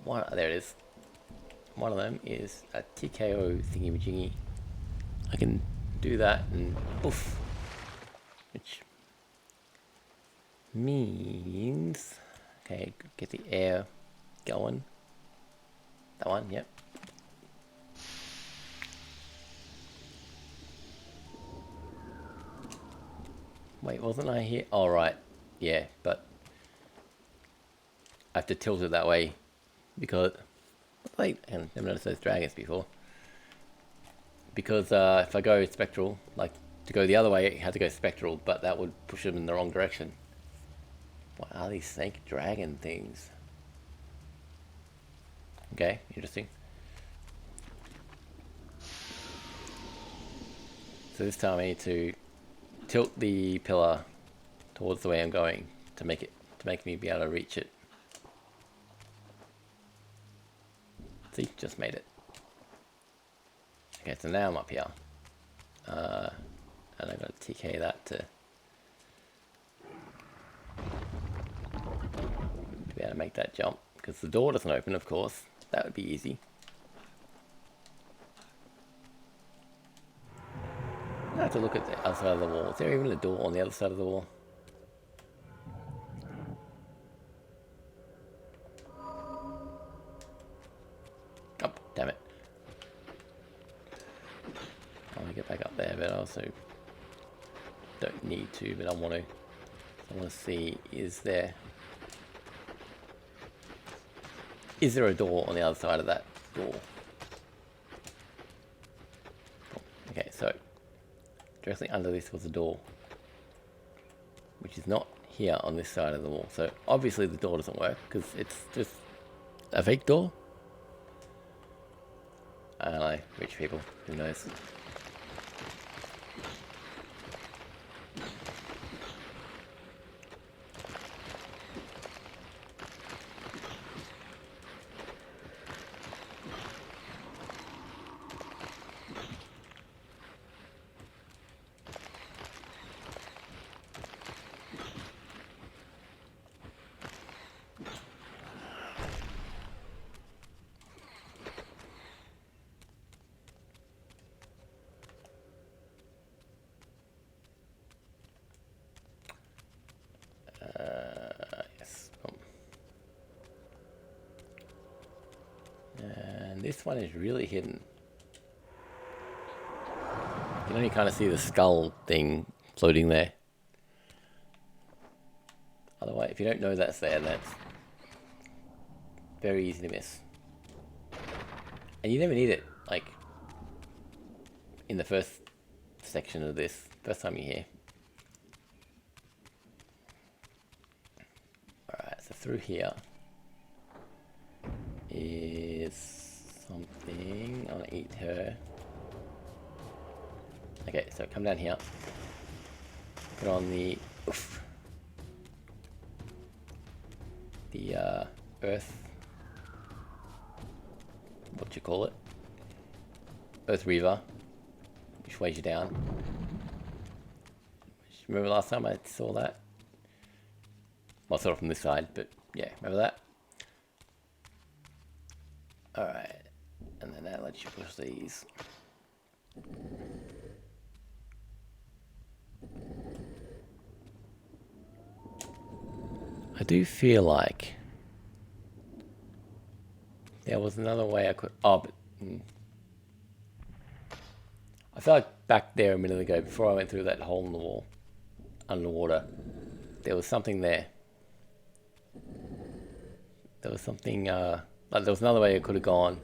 One, there it is. one of them is a TKO thingy-majingy. I can do that and oof. Which means... Okay, get the air going. That one, yep. Wait, wasn't I here? Oh, right. Yeah, but I have to tilt it that way because... Wait, I never noticed those dragons before. Because if I go spectral, like to go the other way, I had to go spectral, but that would push them in the wrong direction. What are these snake dragon things? Okay, interesting. So this time I need to tilt the pillar towards the way I'm going to make me be able to reach it. See, just made it. Okay, so now I'm up here. And I've got to TK that to be able to make that jump. Because the door doesn't open, of course. That would be easy. I have to look at the other side of the wall. Is there even a door on the other side of the wall? Oh, damn it. I want to get back up there, but I also don't need to, but I want to. I want to see, is there a door on the other side of that door? Okay, so directly under this was a door, which is not here on this side of the wall. So obviously the door doesn't work because it's just a fake door. I don't know, rich people, who knows? Yes. And this one is really hidden. You can only kind of see the skull thing floating there. Otherwise, if you don't know that's there, that's very easy to miss. And you never need it, like, in the first section of this, first time you're here. Alright, so through here is something. I want to eat her. Okay, so come down here. Put on the oof. The earth. What you call it? Earth Reaver, which weighs you down. Remember last time I saw that? Well, I saw it from this side, but yeah, remember that? Alright, and then that lets you push these. I do feel like there was another way I could... Oh, but... I felt like back there a minute ago, before I went through that hole in the wall, underwater, there was something there. There was something, like there was another way I could have gone.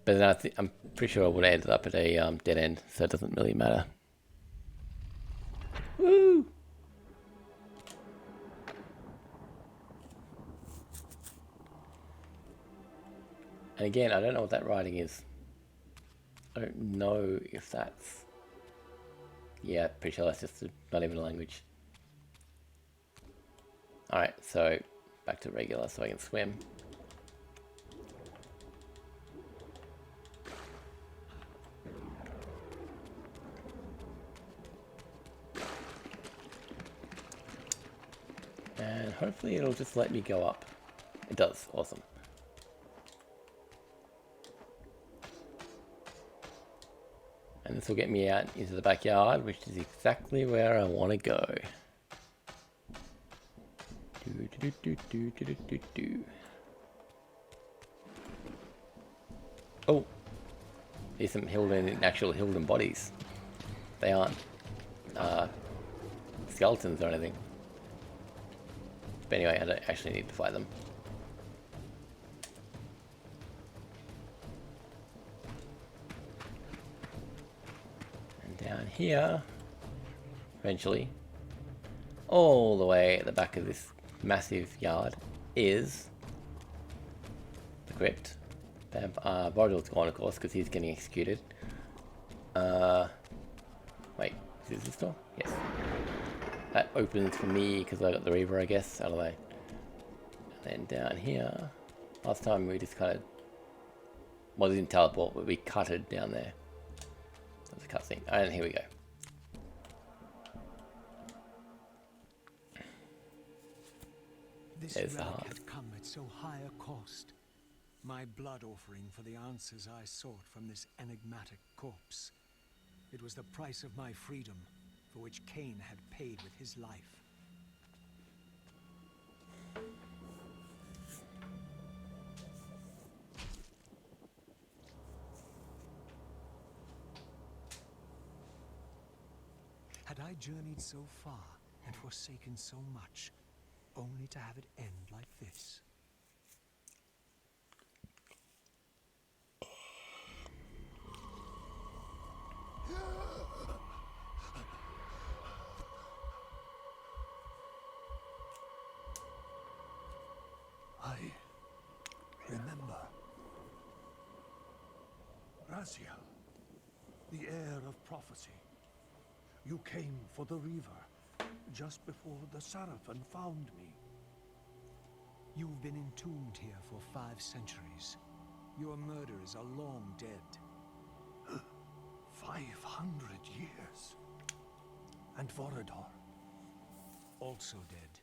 But then I'm pretty sure I would have ended up at a dead end, so it doesn't really matter. Woo! And again, I don't know what that writing is. I don't know if that's... Yeah, pretty sure that's just not even a language. Alright, so back to regular so I can swim. And hopefully it'll just let me go up. It does, awesome. And this will get me out into the backyard, which is exactly where I want to go. Oh, there's some actual Hilden bodies. They aren't skeletons or anything. But anyway, I don't actually need to fight them. And down here, eventually, all the way at the back of this massive yard is the crypt. Borodil's gone, of course, because he's getting executed. Wait, is this door? Yes. That opens for me because I got the Reaver, I guess. I don't know. And then down here, last time we just kind of, well, we didn't teleport, but we cutted down there. That's a cutscene. And here we go. This There's the relic heart. had come at so high a cost. My blood offering for the answers I sought from this enigmatic corpse. It was the price of my freedom, for which Kain had paid with his life. Had I journeyed so far and forsaken so much, only to have it end like this? I remember. Raziel, the heir of prophecy. You came for the Reaver just before the Seraphim found me. You've been entombed here for 5 centuries. Your murderers are long dead. 500 years. And Vorador? Also dead.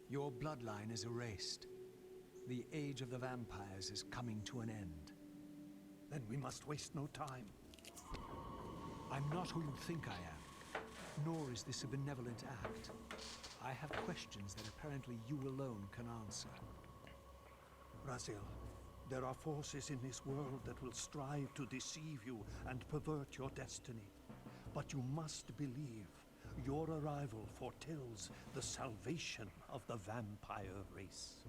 Your bloodline is erased. The age of the vampires is coming to an end. Then we must waste no time. I'm not who you think I am, nor is this a benevolent act. I have questions that apparently you alone can answer. Raziel, there are forces in this world that will strive to deceive you and pervert your destiny. But you must believe your arrival foretells the salvation of the vampire race.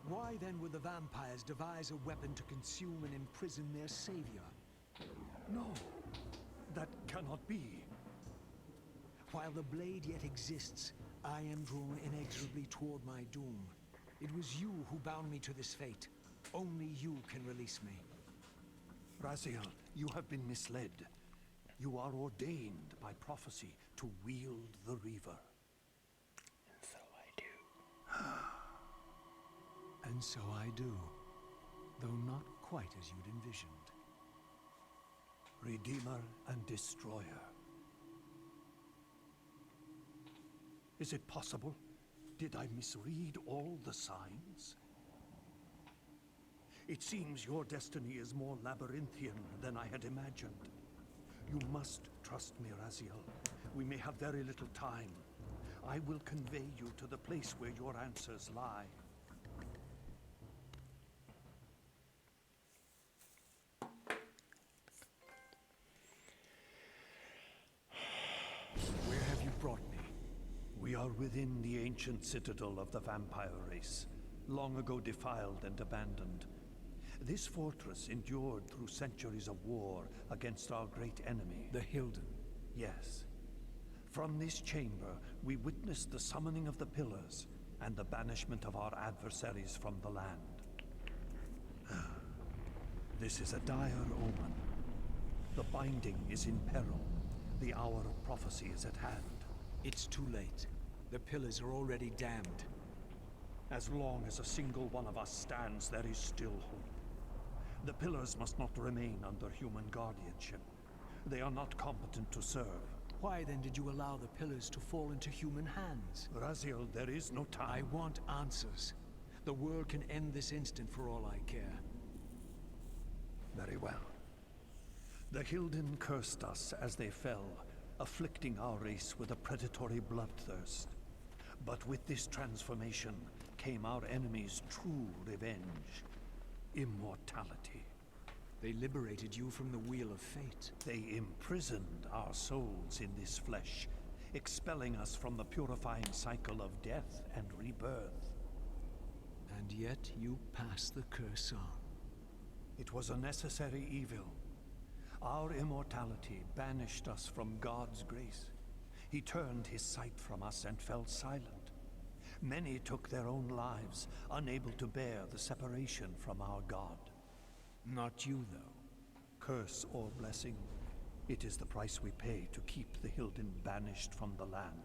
Why then would the vampires devise a weapon to consume and imprison their savior? No, that cannot be. While the blade yet exists, I am drawn inexorably toward my doom. It was you who bound me to this fate. Only you can release me. Raziel, you have been misled. You are ordained by prophecy to wield the Reaver. And so I do. And so I do, though not quite as you'd envisioned. Redeemer and Destroyer. Is it possible? Did I misread all the signs? It seems your destiny is more labyrinthian than I had imagined. You must trust me, Raziel. We may have very little time. I will convey you to the place where your answers lie. Where have you brought me? We are within the ancient citadel of the vampire race, long ago defiled and abandoned. This fortress endured through centuries of war against our great enemy. The Hilden. Yes. From this chamber, we witnessed the summoning of the pillars and the banishment of our adversaries from the land. This is a dire omen. The binding is in peril. The hour of prophecy is at hand. It's too late. The pillars are already damned. As long as a single one of us stands, there is still hope. The pillars must not remain under human guardianship. They are not competent to serve. Why then did you allow the pillars to fall into human hands? Raziel, there is no time. I want answers. The world can end this instant for all I care. Very well. The Hilden cursed us as they fell, afflicting our race with a predatory bloodthirst. But with this transformation came our enemy's true revenge. Immortality. They liberated you from the Wheel of Fate. They imprisoned our souls in this flesh, expelling us from the purifying cycle of death and rebirth. And yet you pass the curse on. It was a necessary evil. Our immortality banished us from God's grace. He turned his sight from us and fell silent. Many took their own lives, unable to bear the separation from our God. Not you, though. Curse or blessing, it is the price we pay to keep the Hilden banished from the land.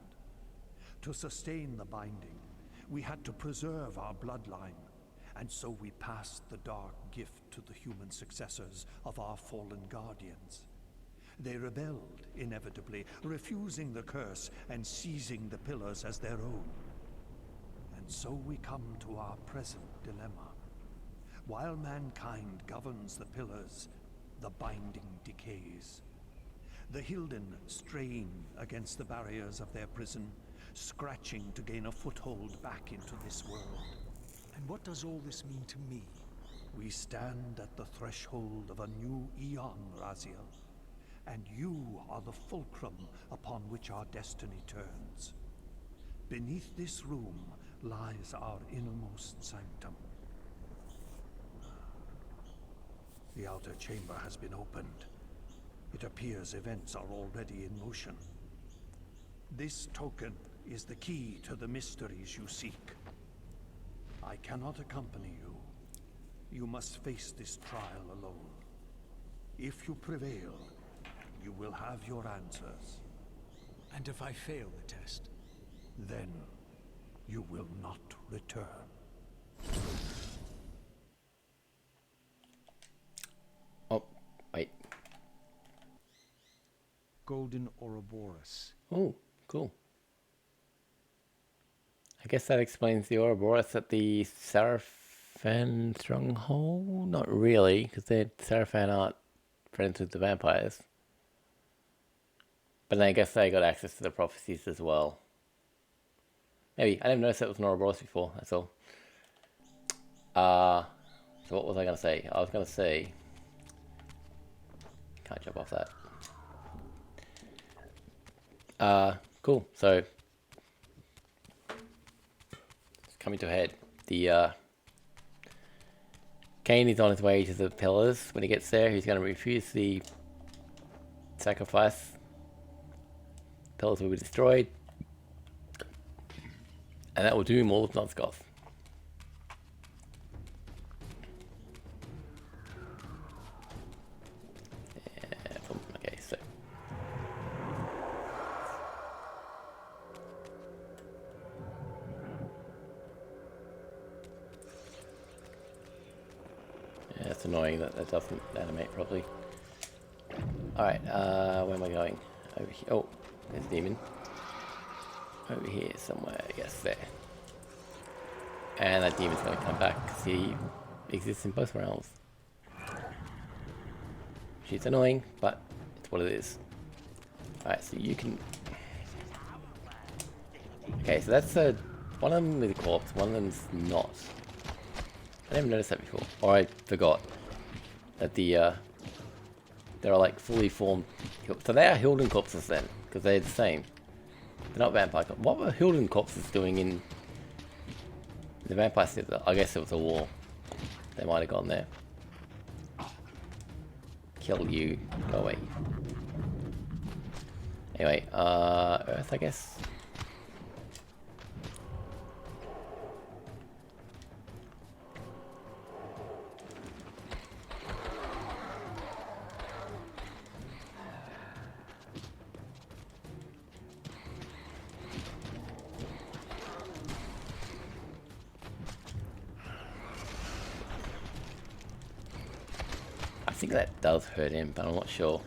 To sustain the binding, we had to preserve our bloodline, and so we passed the dark gift to the human successors of our fallen guardians. They rebelled, inevitably, refusing the curse and seizing the pillars as their own. And so we come to our present dilemma. While mankind governs the pillars, the binding decays. The Hilden strain against the barriers of their prison, scratching to gain a foothold back into this world. And what does all this mean to me? We stand at the threshold of a new eon, Raziel. And you are the fulcrum upon which our destiny turns. Beneath this room lies our innermost sanctum. The outer chamber has been opened. It appears events are already in motion. This token is the key to the mysteries you seek. I cannot accompany you. You must face this trial alone. If you prevail, you will have your answers. And if I fail the test? Then you will not return. Oh, wait. Golden Ouroboros. Oh, cool. I guess that explains the Ouroboros at the Sarafan stronghold? Not really, because the Sarafan aren't friends with the vampires. But then I guess they got access to the prophecies as well. Maybe. I didn't notice that was an Ouroboros before, that's all. So what was I going to say? I was going to say... Can't jump off that. Cool. So... Coming to a head. The, Kain is on his way to the pillars. When he gets there, he's going to refuse the sacrifice. Pillars will be destroyed. And that will doom all of Nosgoth. Okay, so... Yeah, it's annoying that that doesn't animate properly. Alright, where am I going? Over here. Oh, there's a demon. Over here somewhere, yes, there. And that demon's going to come back because he exists in both realms. She's annoying, but it's what it is. Alright, so you can... Okay, so that's one of them with a corpse, one of them's not. I never noticed that before, or I forgot that there are like fully formed... So they are Hilden corpses then, because they're the same. They're not vampire corpses. What were Hilden corpses doing in the vampire city? I guess it was a war. They might have gone there. Kill you. Go away. Anyway, Earth, I guess. I think that does hurt him, but I'm not sure.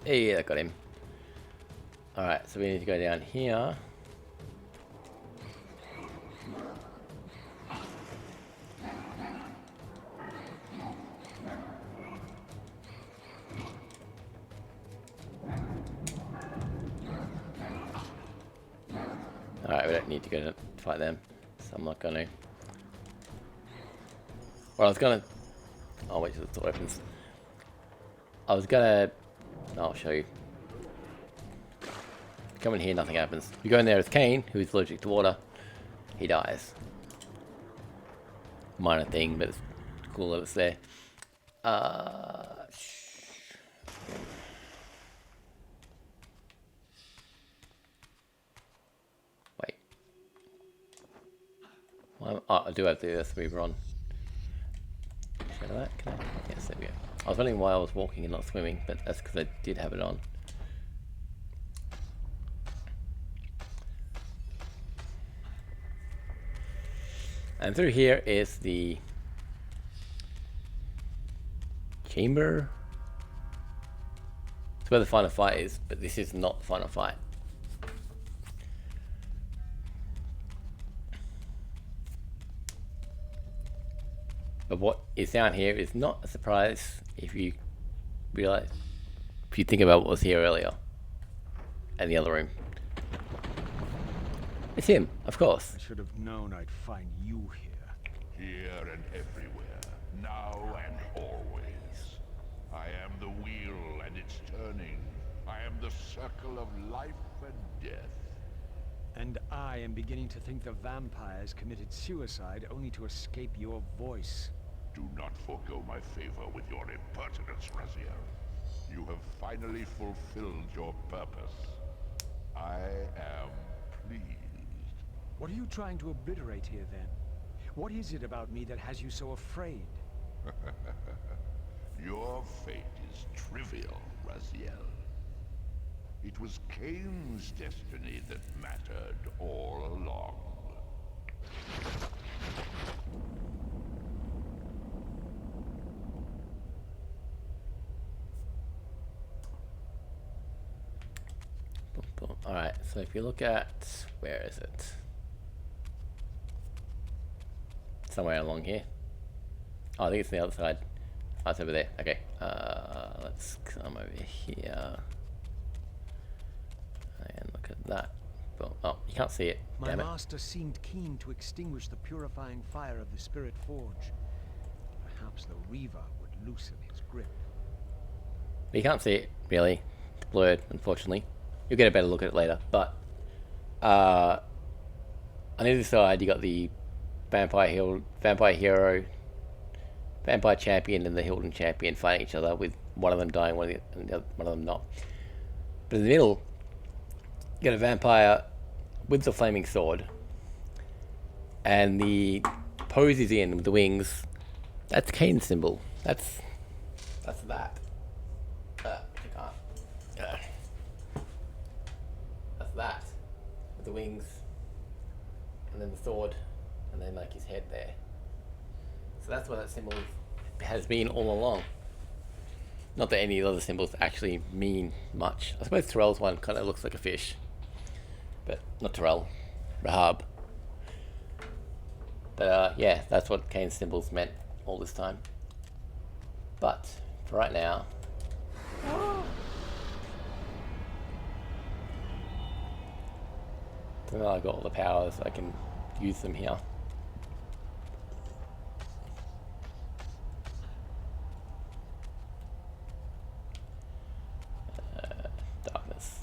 Hey, that got him. Alright, so we need to go down here. Alright, we don't need to go to fight them, so I'm not gonna. Well, I was gonna. I'll wait till the door opens. I was gonna. I'll show you. Come in here, nothing happens. You go in there with Kain, who is allergic to water. He dies. Minor thing, but it's cool that it's there. Wait. Oh, I do have the Earth Reaver on. Show that? Can I? Yes, there we go. I was wondering why I was walking and not swimming, but that's because I did have it on. And through here is the chamber. It's where the final fight is, but this is not the final fight. But what is down here is not a surprise if you realize, if you think about what was here earlier and the other room. It's him, of course. I should have known I'd find you here. Here and everywhere, now and always. I am the wheel and it's turning. I am the circle of life and death. And I am beginning to think the vampires committed suicide only to escape your voice. Do not forego my favor with your impertinence, Raziel. You have finally fulfilled your purpose. I am pleased. What are you trying to obliterate here, then? What is it about me that has you so afraid? Your fate is trivial, Raziel. It was Kain's destiny that mattered all along. Alright, so if you look at, where is it? Somewhere along here. Oh, I think it's on the other side. Oh, it's over there. Okay, let's come over here. And look at that. Well, oh, you can't see it. My Damn it. master seemed keen to extinguish the purifying fire of the Spirit Forge. Perhaps the Reaver would loosen his grip. But you can't see it, really. It's blurred, unfortunately. You'll get a better look at it later. But, on either side, you got the Vampire Hero, Vampire Champion, and the Hilton Champion fighting each other, with one of them dying, one of them not. But in the middle, you got a vampire with the flaming sword, and the pose he's in with the wings. That's Kain's symbol. That's that. That's that with the wings, and then the sword, and then like his head there. So that's what that symbol has been all along. Not that any of the other symbols actually mean much. I suppose Terrell's one kind of looks like a fish. But not Terrell, Rahab. But yeah, that's what Kain's symbols meant all this time. But for right now, so now I've got all the powers, I can use them here. Darkness.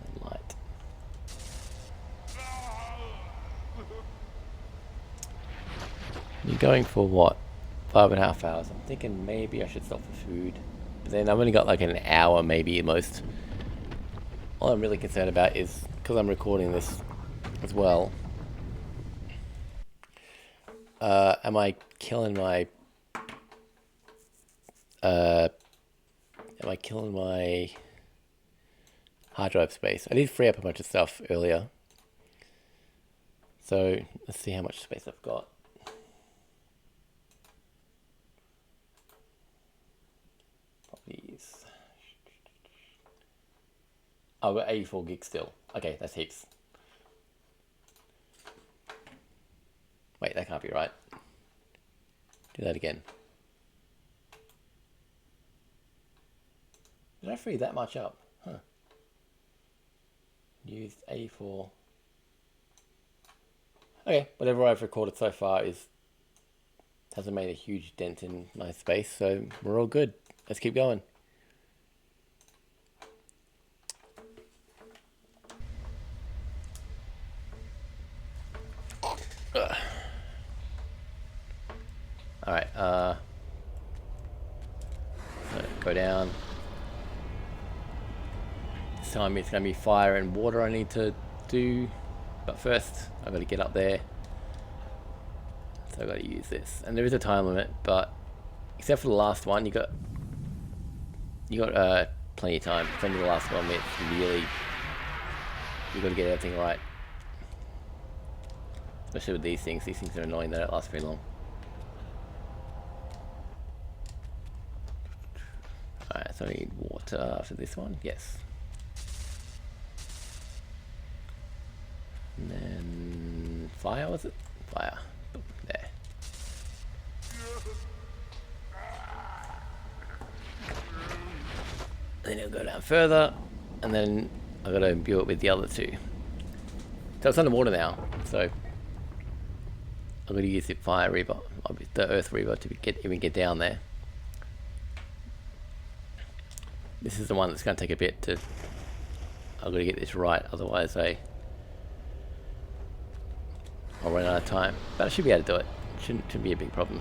And light. You're going for what? 5.5 hours. I'm thinking maybe I should stop for food. But then I've only got like an hour maybe at most. All I'm really concerned about is, because I'm recording this as well, am I killing my hard drive space? I did free up a bunch of stuff earlier, so let's see how much space I've got. Oh, we're 84 gigs still. Okay, that's heaps. Wait, that can't be right. Do that again. Did I free that much up? Huh. Used 84. Okay, whatever I've recorded so far hasn't made a huge dent in my space, so we're all good. Let's keep going. Alright, so go down. This time it's going to be fire and water I need to do. But first, I've got to get up there. So I've got to use this. And there is a time limit, but except for the last one, you got plenty of time. It's only the last 1 minute. Really, you got to get everything right. Especially with these things. These things are annoying. They don't last very long. Alright, so I need water for this one. Yes. And then fire, was it? Fire. Boom, there. Then it'll go down further, and then I've got to imbue it with the other two. So it's underwater now, so I'm going to use the fire reaver, the earth reaver, to even get down there. This is the one that's going to take a bit to. I've got to get this right, otherwise I'll run out of time. But I should be able to do it. Shouldn't be a big problem.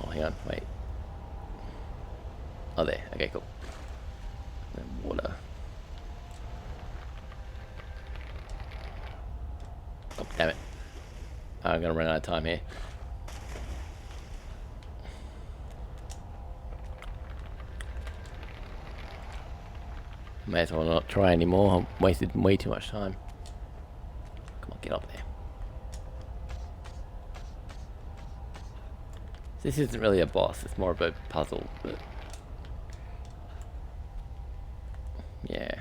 Oh, hang on, wait. Oh, there. Okay, cool. And water. Oh, damn it. I'm going to run out of time here. May as well not try anymore. I've wasted way too much time. Come on, get up there. This isn't really a boss. It's more of a puzzle, but yeah.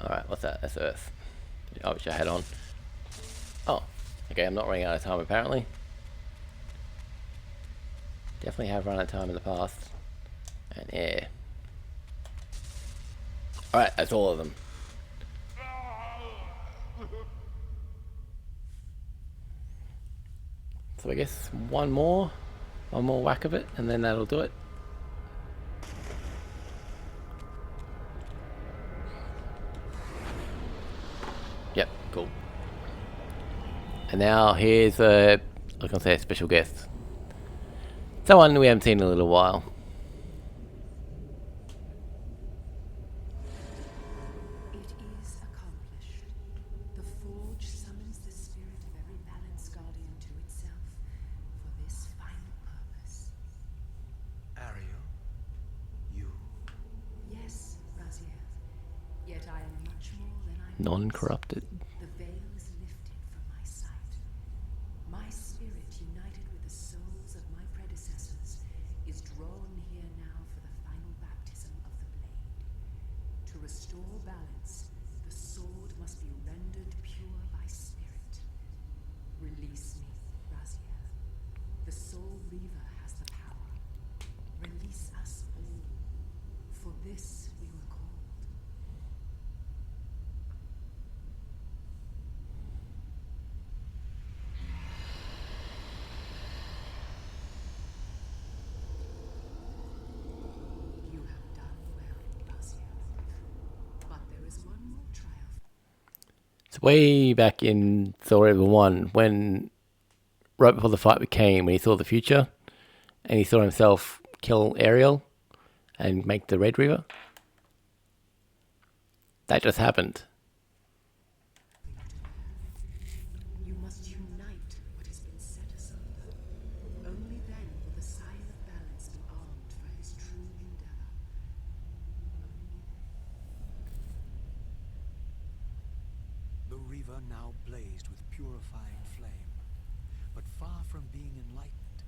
Alright, what's that? That's Earth. Oh, which I had on. Oh, okay, I'm not running out of time apparently. Definitely have run out of time in the past. And air. Alright, that's all of them. So I guess one more whack of it, and then that'll do it. Yep, cool. And now here's I was gonna say a special guest. Someone we haven't seen in a little while. It is accomplished. The Forge summons the spirit of every Balance Guardian to itself for this final purpose. Ariel? You? Yes, Raziel. Yet I am much more than I was. Non-corrupted. The veil is lifted from my sight. My spirit, united with the souls of my predecessors, is drawn here now for the final baptism of the blade. To restore balance, the sword must be rendered pure by spirit. Release me, Raziel. The Soul Reaver has the power. Release us all. For this we were called. You have done well, Raziel. But there is one more trial. It's way back in Thor Ever 1, when right before the fight with Kain, when he saw the future, and he saw himself kill Ariel and make the Red Reaver. That just happened. river now blazed with purifying flame. But far from being enlightened,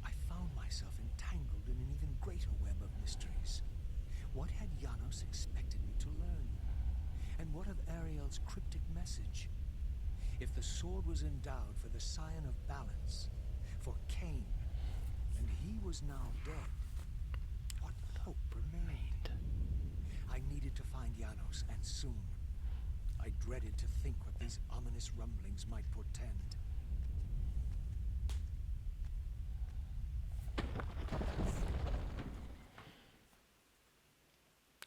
I found myself entangled in an even greater web of mysteries. What had Janos expected me to learn? And what of Ariel's cryptic message? If the sword was endowed for the scion of balance, for Kain, and he was now dead, what hope remained? I needed to find Janos, and soon. I dreaded to think what these ominous rumblings might portend.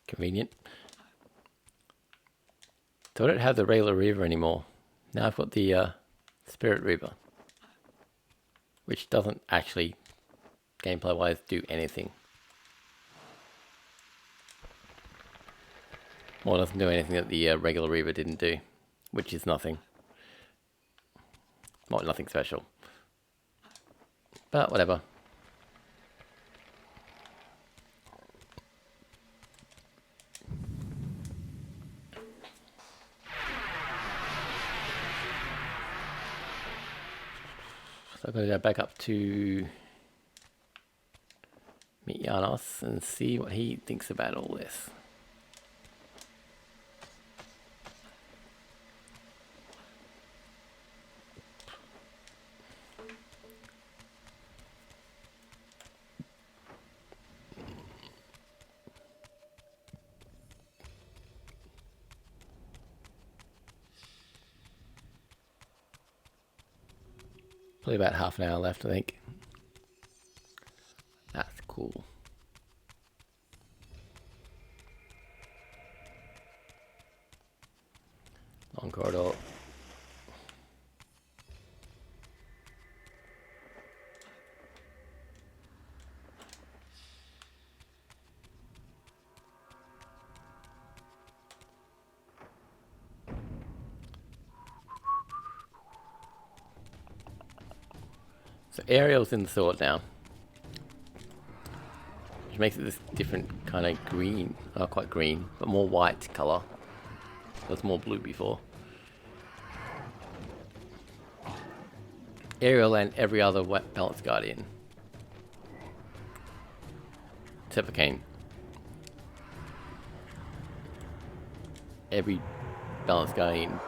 Convenient. So I don't have the regular Reaver anymore. Now I've got the Spirit Reaver, which doesn't actually, gameplay-wise, do anything. Well, it doesn't do anything that the regular Reaver didn't do, which is nothing. Well, nothing special. But whatever. So I'm going to go back up to meet Janos and see what he thinks about all this. Probably about half an hour left, I think. That's cool. Long corridor. So Ariel's in the sword now, which makes it this different kind of green, not quite green, but more white colour. It was more blue before. Ariel and every other Balance Guardian, except for Kain. Every Balance Guardian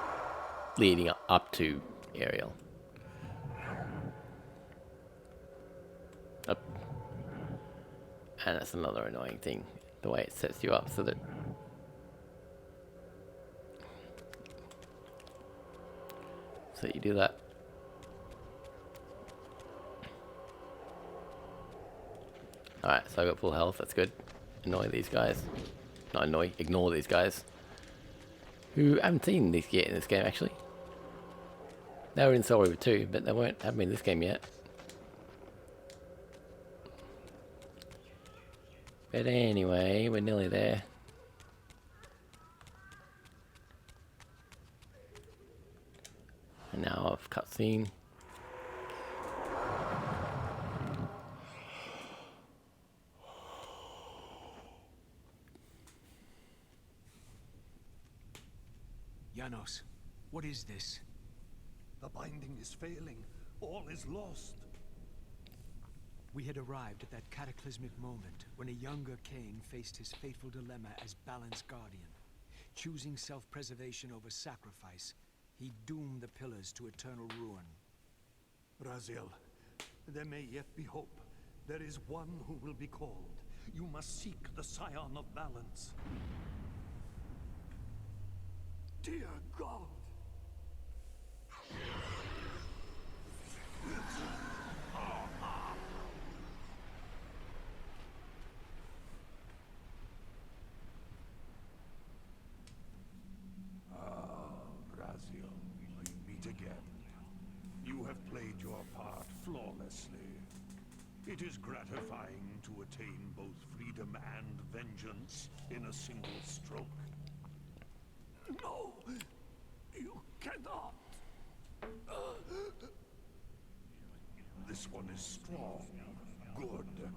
leading up to Ariel. And that's another annoying thing, the way it sets you up so that you do that. Alright, so I got full health, that's good. Annoy these guys. Not annoy, ignore these guys. Who I haven't seen these yet in this game actually. They were in Soul Reaver 2, but they haven't been in this game yet. But anyway, we're nearly there. And now I've cutscene. Janos, what is this? The binding is failing. All is lost. We had arrived at that cataclysmic moment when a younger Kain faced his fateful dilemma as Balance Guardian. Choosing self-preservation over sacrifice, he doomed the pillars to eternal ruin. Raziel, there may yet be hope. There is one who will be called. You must seek the Scion of Balance. Dear God! Raziel, we meet again. You have played your part flawlessly. It is gratifying to attain both freedom and vengeance in a single stroke. No! You cannot! This one is strong. Good.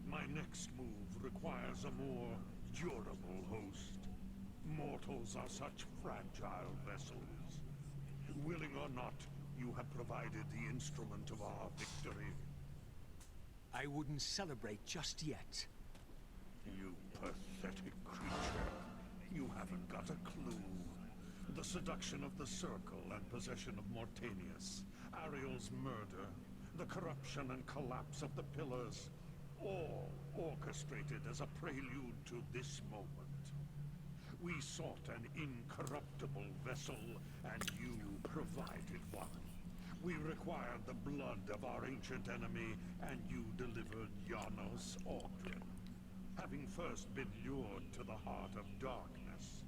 My next move requires a more durable host. Mortals are such fragile vessels. or not, you have provided the instrument of our victory. I wouldn't celebrate just yet. You pathetic creature. You haven't got a clue. The seduction of the Circle and possession of Mortanius, Ariel's murder, the corruption and collapse of the Pillars, all orchestrated as a prelude to this moment. We sought an incorruptible vessel, and you provided one. We required the blood of our ancient enemy, and you delivered Janos Ogden. Having first been lured to the heart of darkness.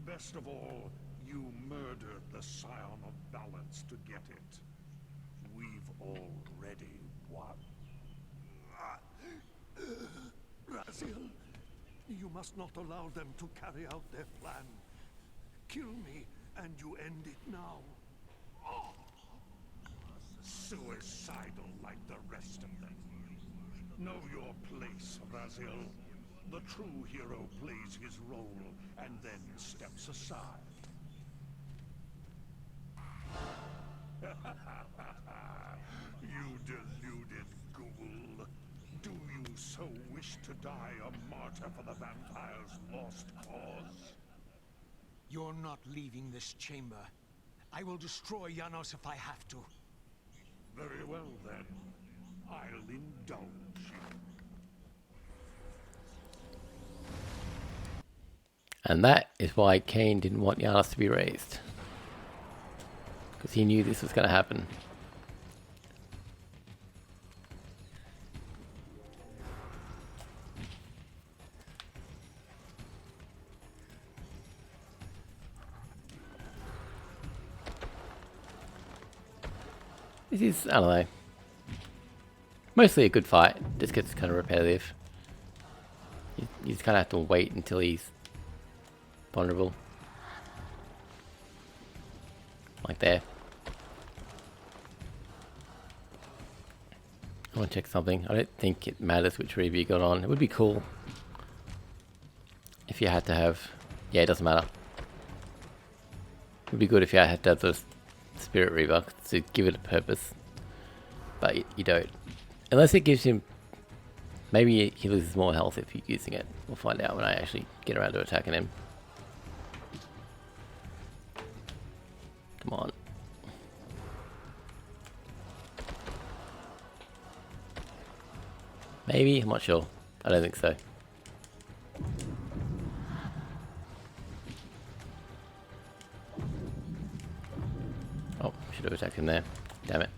Best of all, you murdered the Scion of Balance to get it. We've already won. Raziel, you must not allow them to carry out their plan. Kill me, and you end it now. Suicidal like the rest of them. Know your place, Raziel. The true hero plays his role and then steps aside. You deluded ghoul. Do you so wish to die a martyr for the vampire's lost cause? You're not leaving this chamber. I will destroy Janos if I have to. Very well, then. I'll indulge you. And that is why Kain didn't want Giannis to be raised. Because he knew this was going to happen. This is, I don't know, mostly a good fight. Just gets kind of repetitive. You just kind of have to wait until he's vulnerable. Like there. I want to check something. I don't think it matters which reaver you got on. It would be cool if you had to have... Yeah, it doesn't matter. It would be good if you had to have the Spirit Reaver to give it a purpose. But you don't. Unless it gives him... Maybe he loses more health if you're using it. We'll find out when I actually get around to attacking him. Come on. Maybe? I'm not sure. I don't think so. Oh, should have attacked him there. Damn it.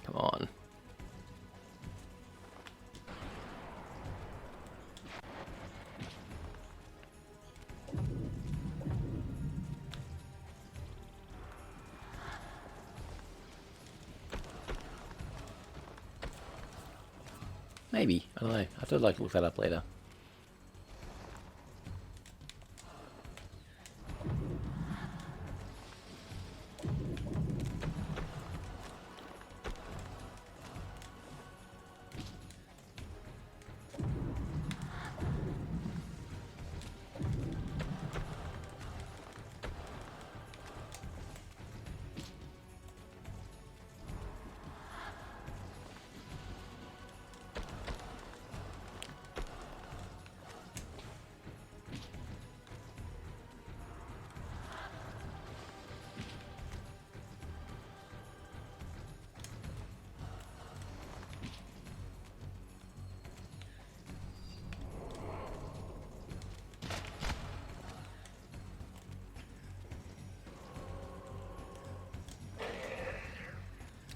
Come on. Maybe. I don't know. I have to look that up later.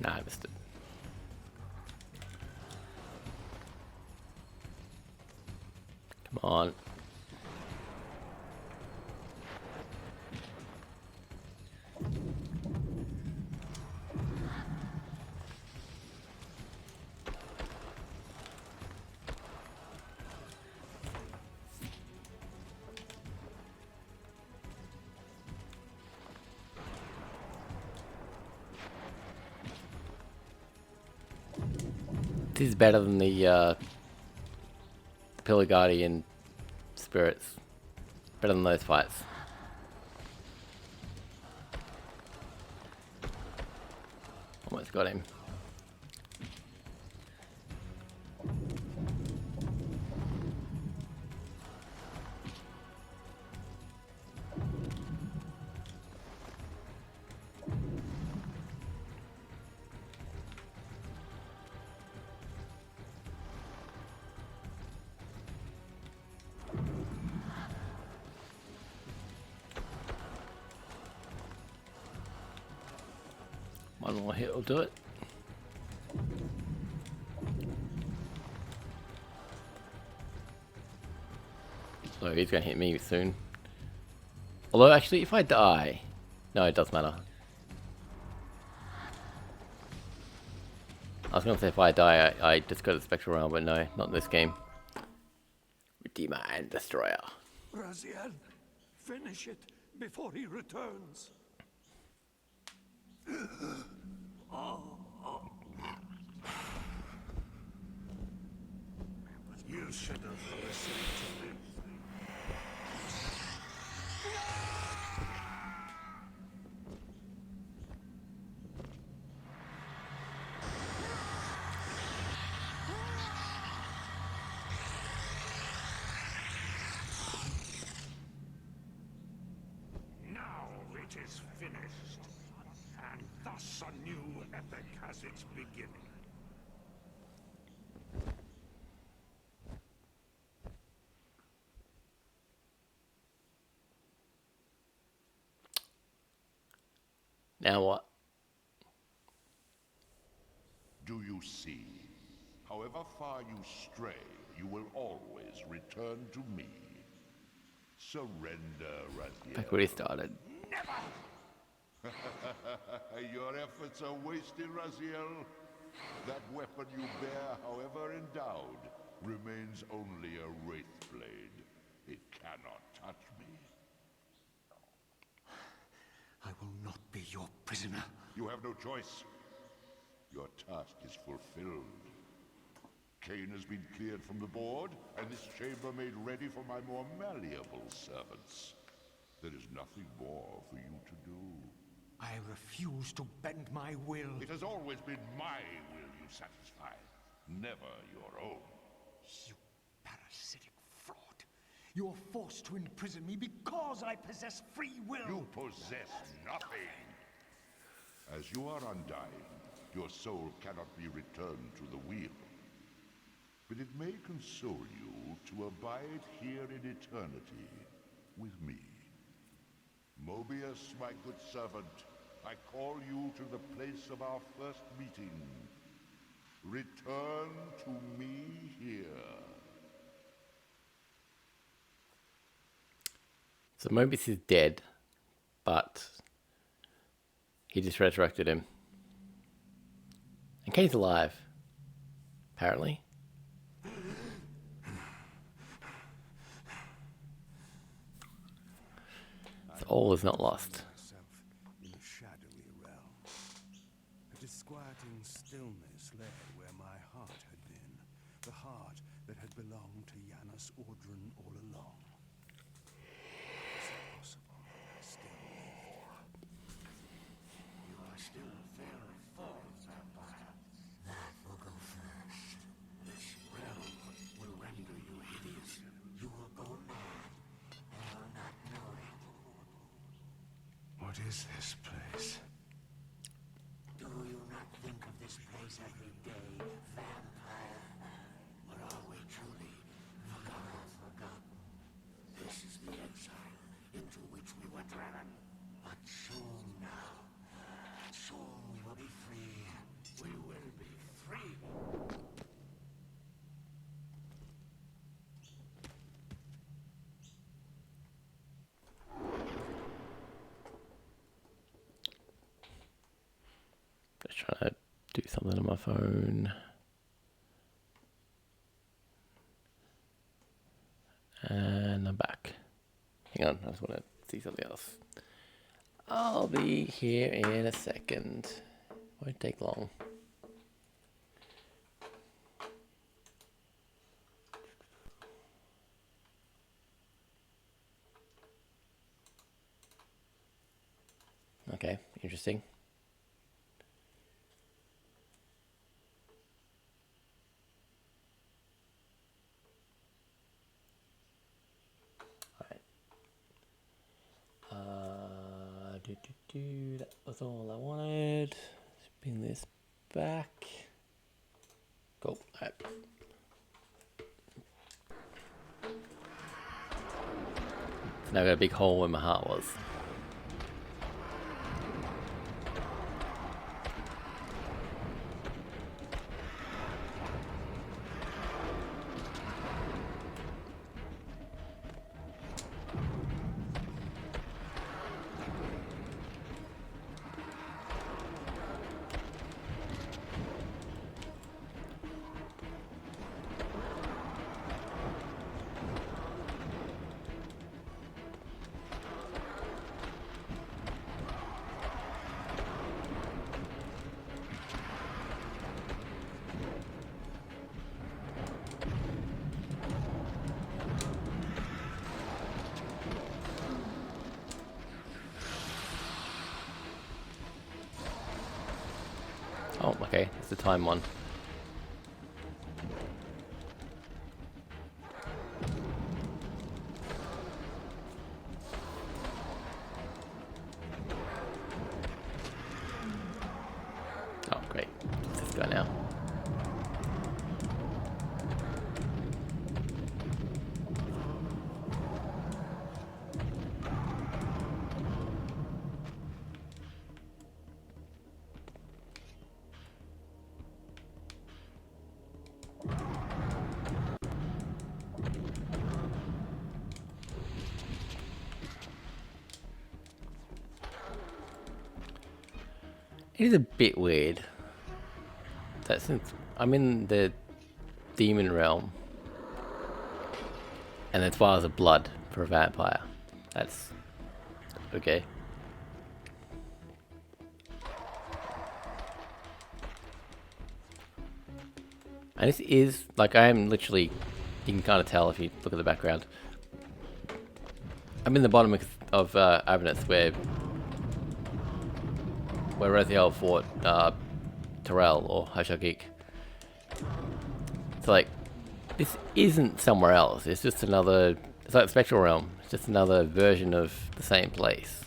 Nah, I missed it. Come on. This is better than the Pillar Guardian spirits. Better than those fights. Almost got him. One more hit will do it. So he's going to hit me soon. Although actually if I die... No, it does matter. I was going to say if I die I just go to the Spectral Realm, but no, not in this game. Redeemer and Destroyer. Raziel, finish it before he returns. You should have listened to me. Now it is finished, and thus a new epic has its beginning. Now what? Do you see? However far you stray, you will always return to me. Surrender, Raziel. Back where he started. Your efforts are wasted, Raziel. That weapon you bear, however endowed, remains only a wraith blade. It cannot touch me. I will not be your prisoner. You have no choice. Your task is fulfilled. Kain has been cleared from the board, and this chamber made ready for my more malleable servants. There is nothing more for you to do. I refuse to bend my will. It has always been my will you satisfy, never your own. You parasitic fraud. You're forced to imprison me because I possess free will. You possess nothing. As you are undying, your soul cannot be returned to the wheel. But it may console you to abide here in eternity with me. Mobius, my good servant, I call you to the place of our first meeting. Return to me here. So Mobius is dead, but he just resurrected him. And Kain's alive, apparently. So all is not lost. In a shadowy realm. A disquieting stillness lay where my heart had been. The heart that had belonged to Janus Audrun all along. Was it possible that I still lived? You are still very full, vampire. That will go first. This realm will render you hideous. You will go mad, and will not know it. What is this place? Do you not think of this place every day, vampire? Or are we truly forgotten? This is the exile into which we were driven. But soon now, soon we will be free. We will be free. trying to do something on my phone. And I'm back. Hang on, I just want to see something else. I'll be here in a second. Won't take long. Okay, interesting. That was all I wanted. Spin this back. Cool. Alright. So now I've got a big hole where my heart was. Oh, okay, it's the time one. Oh, great. It's this guy now. It is a bit weird that since I'm in the demon realm and there's vials of blood for a vampire. That's okay. And this is like I am literally, you can kind of tell if you look at the background. I'm in the bottom of Avernus where Rathiel fought Terrell or Hashagik. It's like, this isn't somewhere else. It's just another, it's like the Spectral Realm. It's just another version of the same place.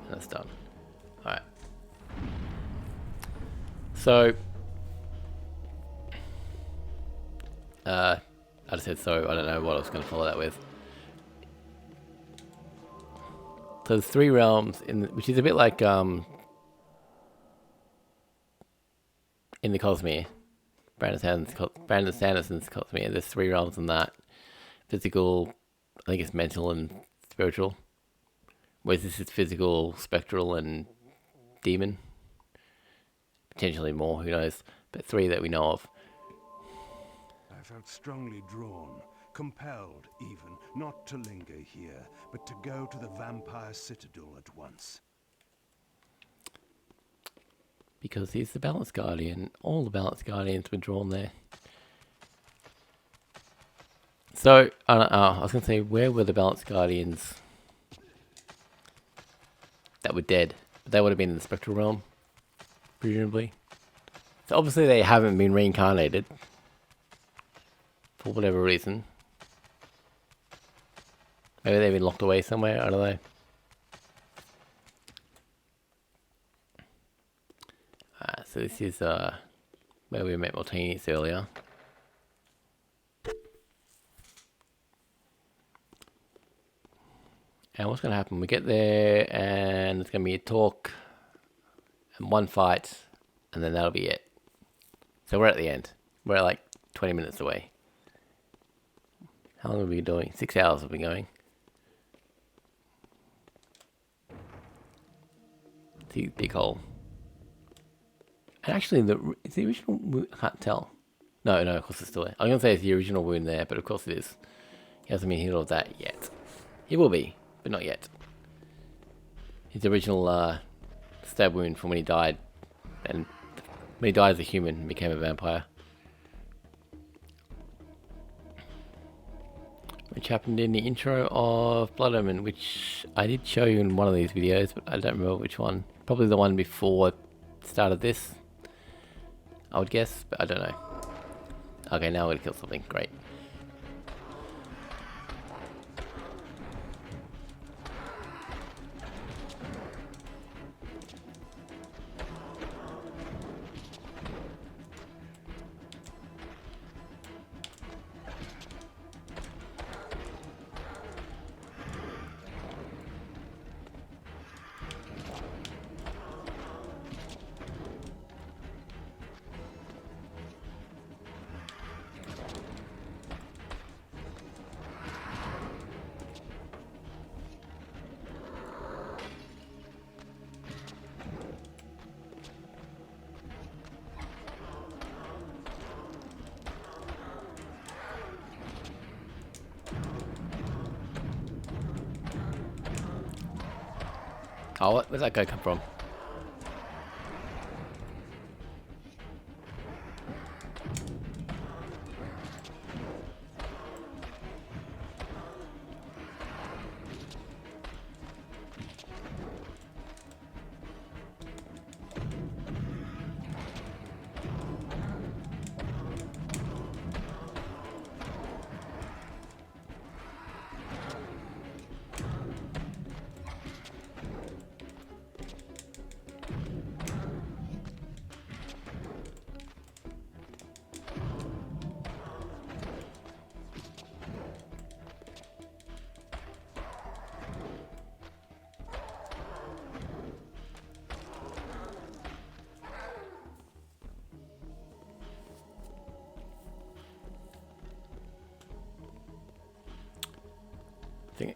And that's done. Alright. So, I just said so, I don't know what I was going to follow that with. So there's 3 realms, which is a bit like in the Cosmere. Brandon Sanderson's Cosmere. There's 3 realms in that. Physical, I think it's mental and spiritual. Whereas this is physical, spectral, and demon. Potentially more, who knows. But 3 that we know of. I felt strongly drawn, compelled even, not to linger here, but to go to the vampire citadel at once. Because he's the Balance Guardian. All the Balance Guardians were drawn there. So, I was going to say, where were the Balance Guardians that were dead? They would have been in the Spectral Realm, presumably. So obviously they haven't been reincarnated. For whatever reason. Maybe they've been locked away somewhere, I don't know. So this is where we met Martinis earlier. And what's going to happen? We get there and it's going to be a talk and 1 fight and then that'll be it. So we're at the end. We're like 20 minutes away. How long have we been doing? 6 hours have we been going. See, big hole. And actually, is the original wound, I can't tell. No, of course it's still there. I was going to say it's the original wound there, but of course it is. He hasn't been healed of that yet. He will be, but not yet. His original stab wound from when he died, and when he died as a human and became a vampire. Which happened in the intro of Blood Omen, which I did show you in one of these videos, but I don't remember which one. Probably the one before the start of this, I would guess, but I don't know. Okay, now we're gonna kill something. Great. Oh, where'd that guy come from?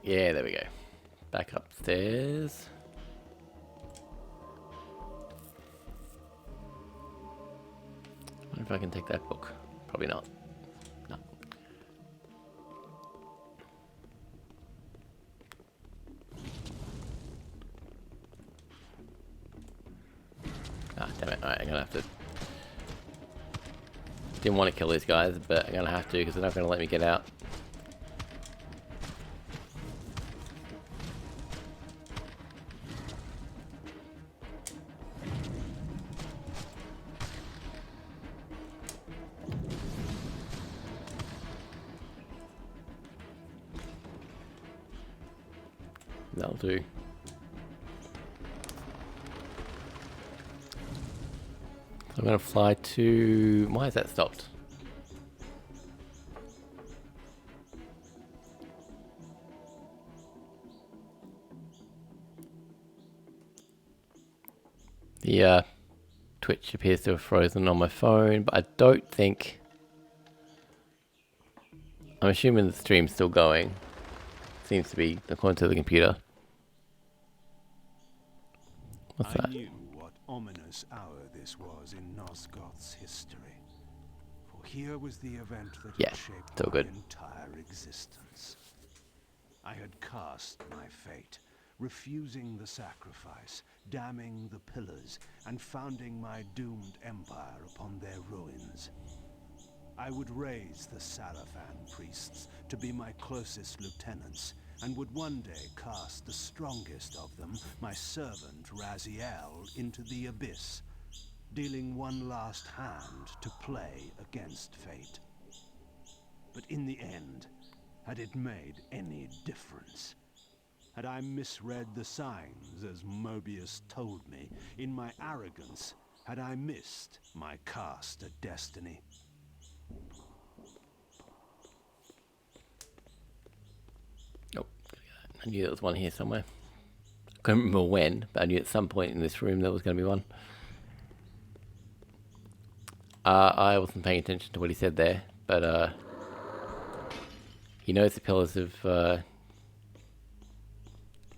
Yeah, there we go. Back upstairs. I wonder if I can take that book. Probably not. No. Ah, damn it. Alright, I'm gonna have to... Didn't want to kill these guys, but I'm gonna have to because they're not gonna let me get out. That'll do. So I'm going to fly to... Why is that stopped? The Twitch appears to have frozen on my phone, but I don't think... I'm assuming the stream's still going. Seems to be, according to the computer. What's that? I knew what ominous hour this was in Nosgoth's history. For here was the event that had shaped my entire existence. I had cast my fate, refusing the sacrifice, damning the pillars, and founding my doomed empire upon their ruins. I would raise the Salafan priests to be my closest lieutenants, and would one day cast the strongest of them, my servant Raziel, into the abyss, dealing one last hand to play against fate. But in the end, had it made any difference? Had I misread the signs, as Mobius told me? In my arrogance, had I missed my cast at destiny? Nope. I knew there was one here somewhere. I couldn't remember when, but I knew at some point in this room there was going to be one. I wasn't paying attention to what he said there, but he knows the pillars have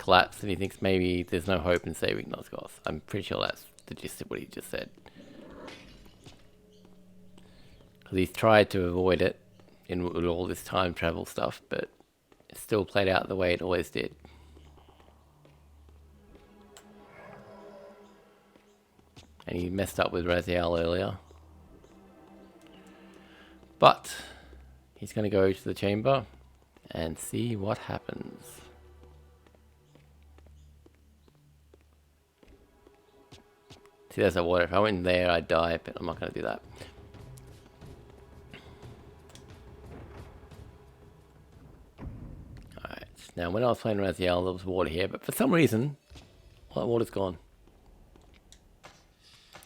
collapse, and he thinks maybe there's no hope in saving Nosgoth. I'm pretty sure that's the gist of what he just said. Because he's tried to avoid it in all this time travel stuff, but it still played out the way it always did. And he messed up with Raziel earlier. But he's going to go to the chamber and see what happens. See, there's that water. If I went in there, I'd die, but I'm not going to do that. Alright, now when I was playing Raziel, there was water here, but for some reason, all that water's gone.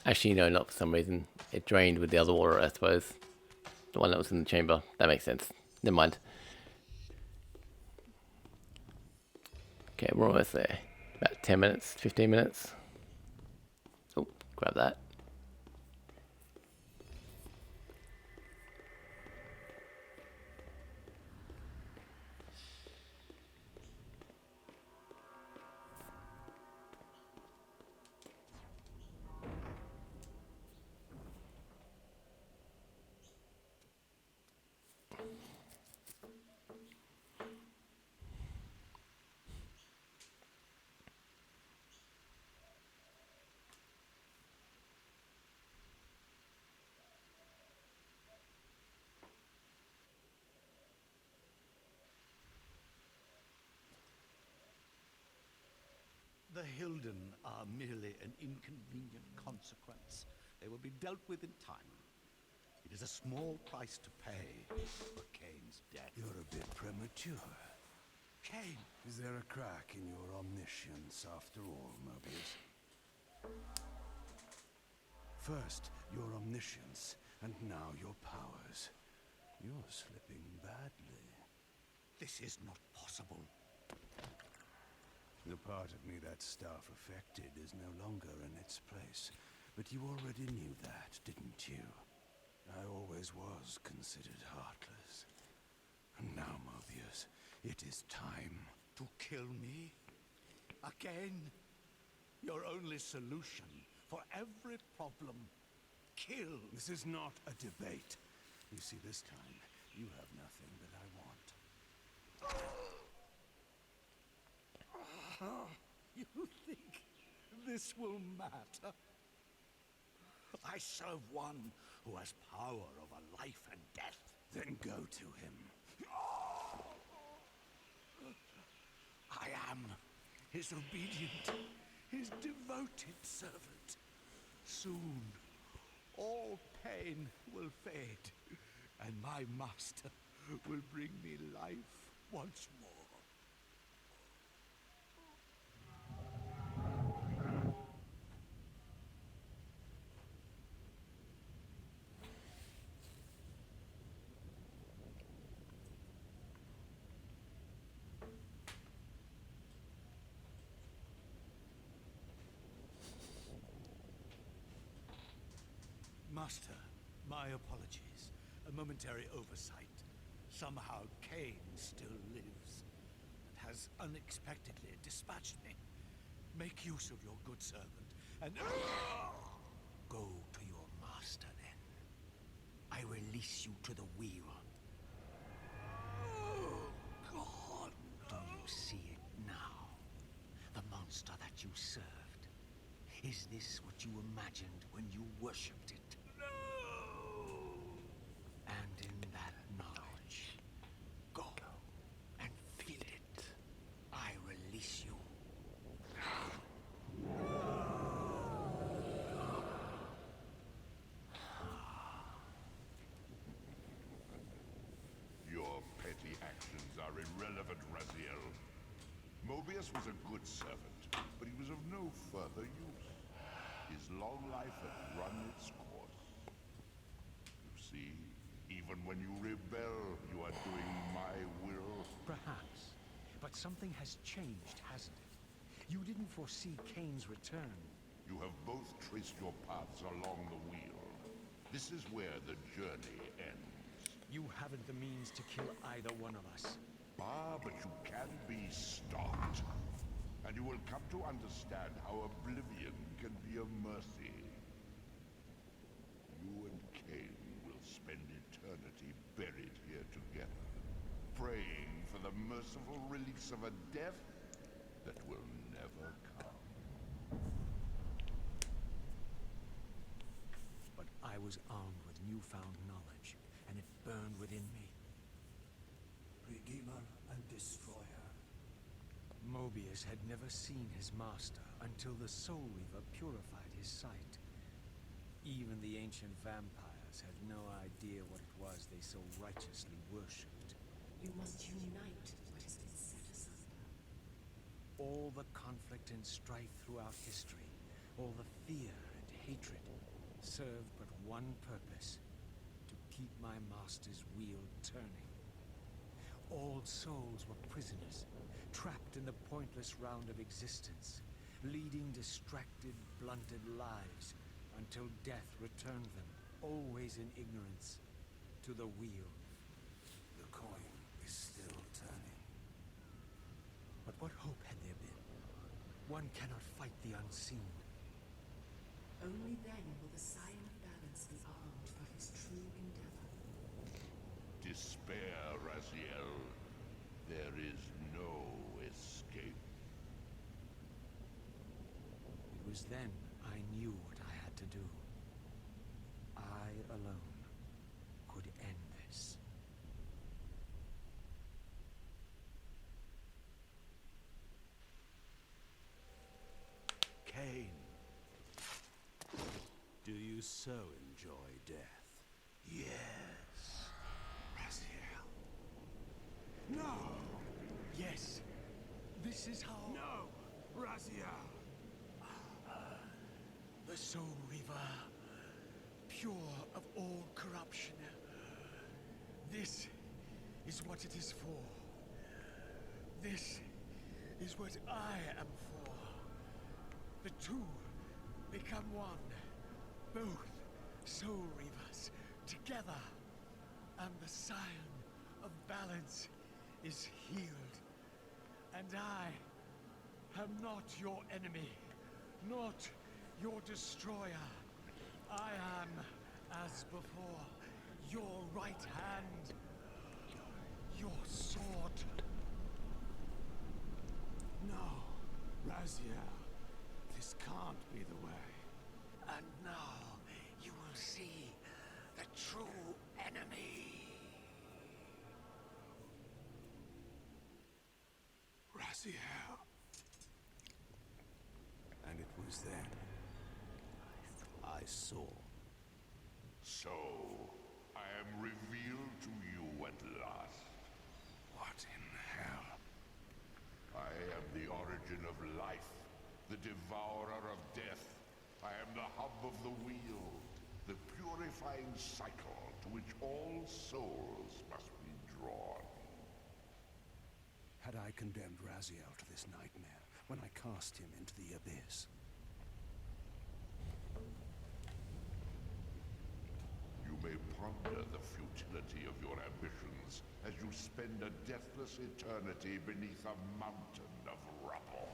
Actually, no, not for some reason. It drained with the other water, I suppose. The one that was in the chamber. That makes sense. Never mind. Okay, we're almost there. About 10 minutes, 15 minutes. Oh, grab that. The Hilden are merely an inconvenient consequence. They will be dealt with in time. It is a small price to pay for Kain's death. You're a bit premature. Kain! Is there a crack in your omniscience after all, Mobius? First, your omniscience, and now your powers. You're slipping badly. This is not possible. The part of me that staff affected is no longer in its place. But you already knew that, didn't you? I always was considered heartless. And now, Mobius, it is time. To kill me? Again? Your only solution for every problem. Kill. This is not a debate. You see, this time, you have nothing that I want. You think this will matter? I serve one who has power over life and death. Then go to him. I am his obedient, his devoted servant. Soon, all pain will fade, and my master will bring me life once more. Master, my apologies. A momentary oversight. Somehow Kain still lives, and has unexpectedly dispatched me. Make use of your good servant, and go to your master then. I release you to the wheel. God! Do you see it now? The monster that you served. Is this what you imagined when you worshipped it? And in that knowledge, go and feel it. I release you. Your petty actions are irrelevant, Raziel. Mobius was a good servant, but he was of no further use. His long life had run its course. You see, even when you rebel, you are doing my will. Perhaps. But something has changed, hasn't it? You didn't foresee Kain's return. You have both traced your paths along the wheel. This is where the journey ends. You haven't the means to kill either one of us. Ah, but you can be stopped. and you will come to understand how oblivion can be a mercy. You and Kain will spend eternity buried here together, praying for the merciful release of a death that will never come. But I was armed with newfound knowledge, and it burned within me. Redeemer and Destroyer. Mobius had never seen his master until the Soul Reaver purified his sight. Even the ancient vampires had no idea what it was they so righteously worshipped. You must unite what has been set asunder. All the conflict and strife throughout history, all the fear and hatred, served but one purpose: to keep my master's wheel turning. All souls were prisoners, trapped in the pointless round of existence, leading distracted, blunted lives until death returned them, always in ignorance, to the wheel. The coin is still turning. But what hope had there been? One cannot fight the unseen. Only then will the Scion of Balance be armed for his true endeavor. Despair, Raziel. There is no escape. It was then I knew what I had to do. I alone could end this. Kain, do you so enjoy death? Yes. Raziel. No! Yes, this is how... No! Raziel! The Soul Reaver, pure of all corruption. This is what it is for. This is what I am for. The two become one. Both Soul Reavers together. And the Scion of Balance is healed. And I am not your enemy, not your destroyer. I am, as before, your right hand, your sword. No, Raziel. This can't be the way. And now you will see the true enemy. Raziel. And it was then I saw. So, I am revealed to you at last. What in hell? I am the origin of life, the devourer of death. I am the hub of the wheel, the purifying cycle to which all souls must be drawn. Had I condemned Raziel to this nightmare when I cast him into the abyss? You may ponder the futility of your ambitions as you spend a deathless eternity beneath a mountain of rubble.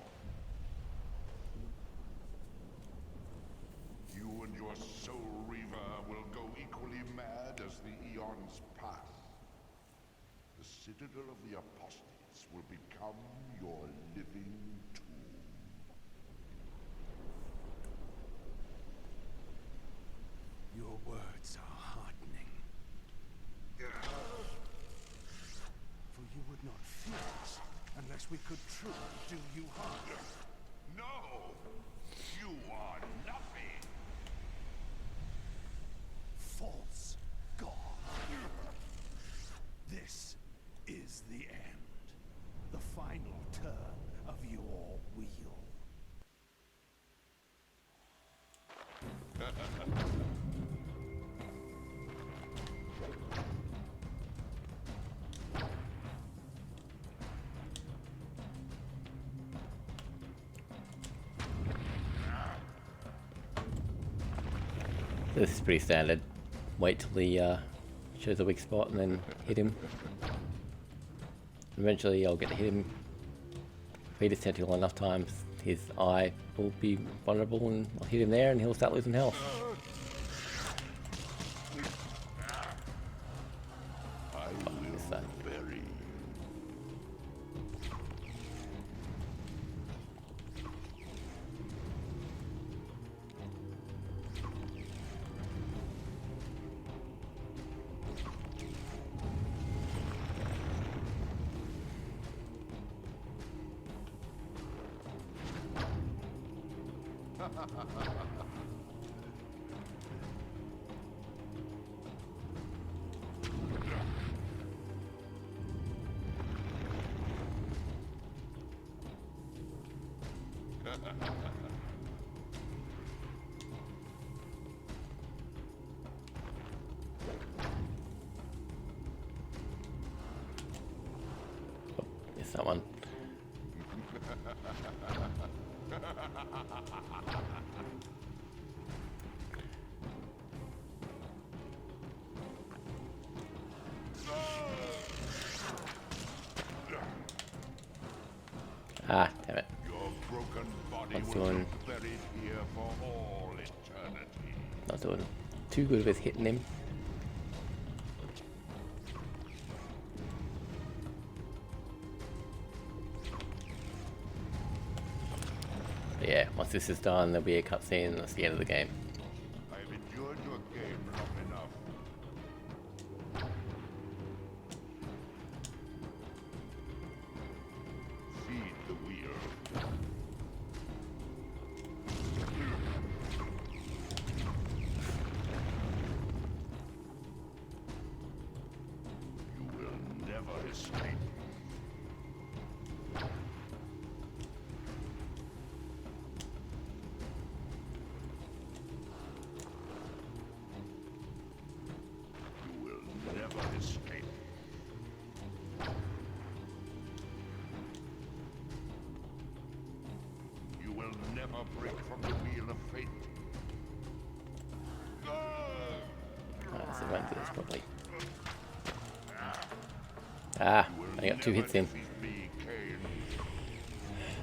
You and your Soul Reaver will go equally mad as the eons pass. The Citadel of the Apostates will become your living tomb. Your words are heartening. For you would not fear us unless we could truly do you harm. No! You are nothing! False God. This is the end. The final turn of your wheel. This is pretty standard. Wait till he shows a weak spot and then hit him. Eventually I'll get to hit him feed his tentacle enough times, his eye will be vulnerable and I'll hit him there and he'll start losing health. I will bury. It's that one. Ah, damn it. Your broken body Not will doing, be buried here for all eternity. not doing too good with hitting him. But yeah, once this is done, there'll be a cutscene and that's the end of the game. I've endured your game long enough. Feed the wheel. You will never escape. You will never escape. You will never break from the wheel of fate. Alright, so I won't do this properly. Ah, I got 2 hits in. Defeat me, Kain.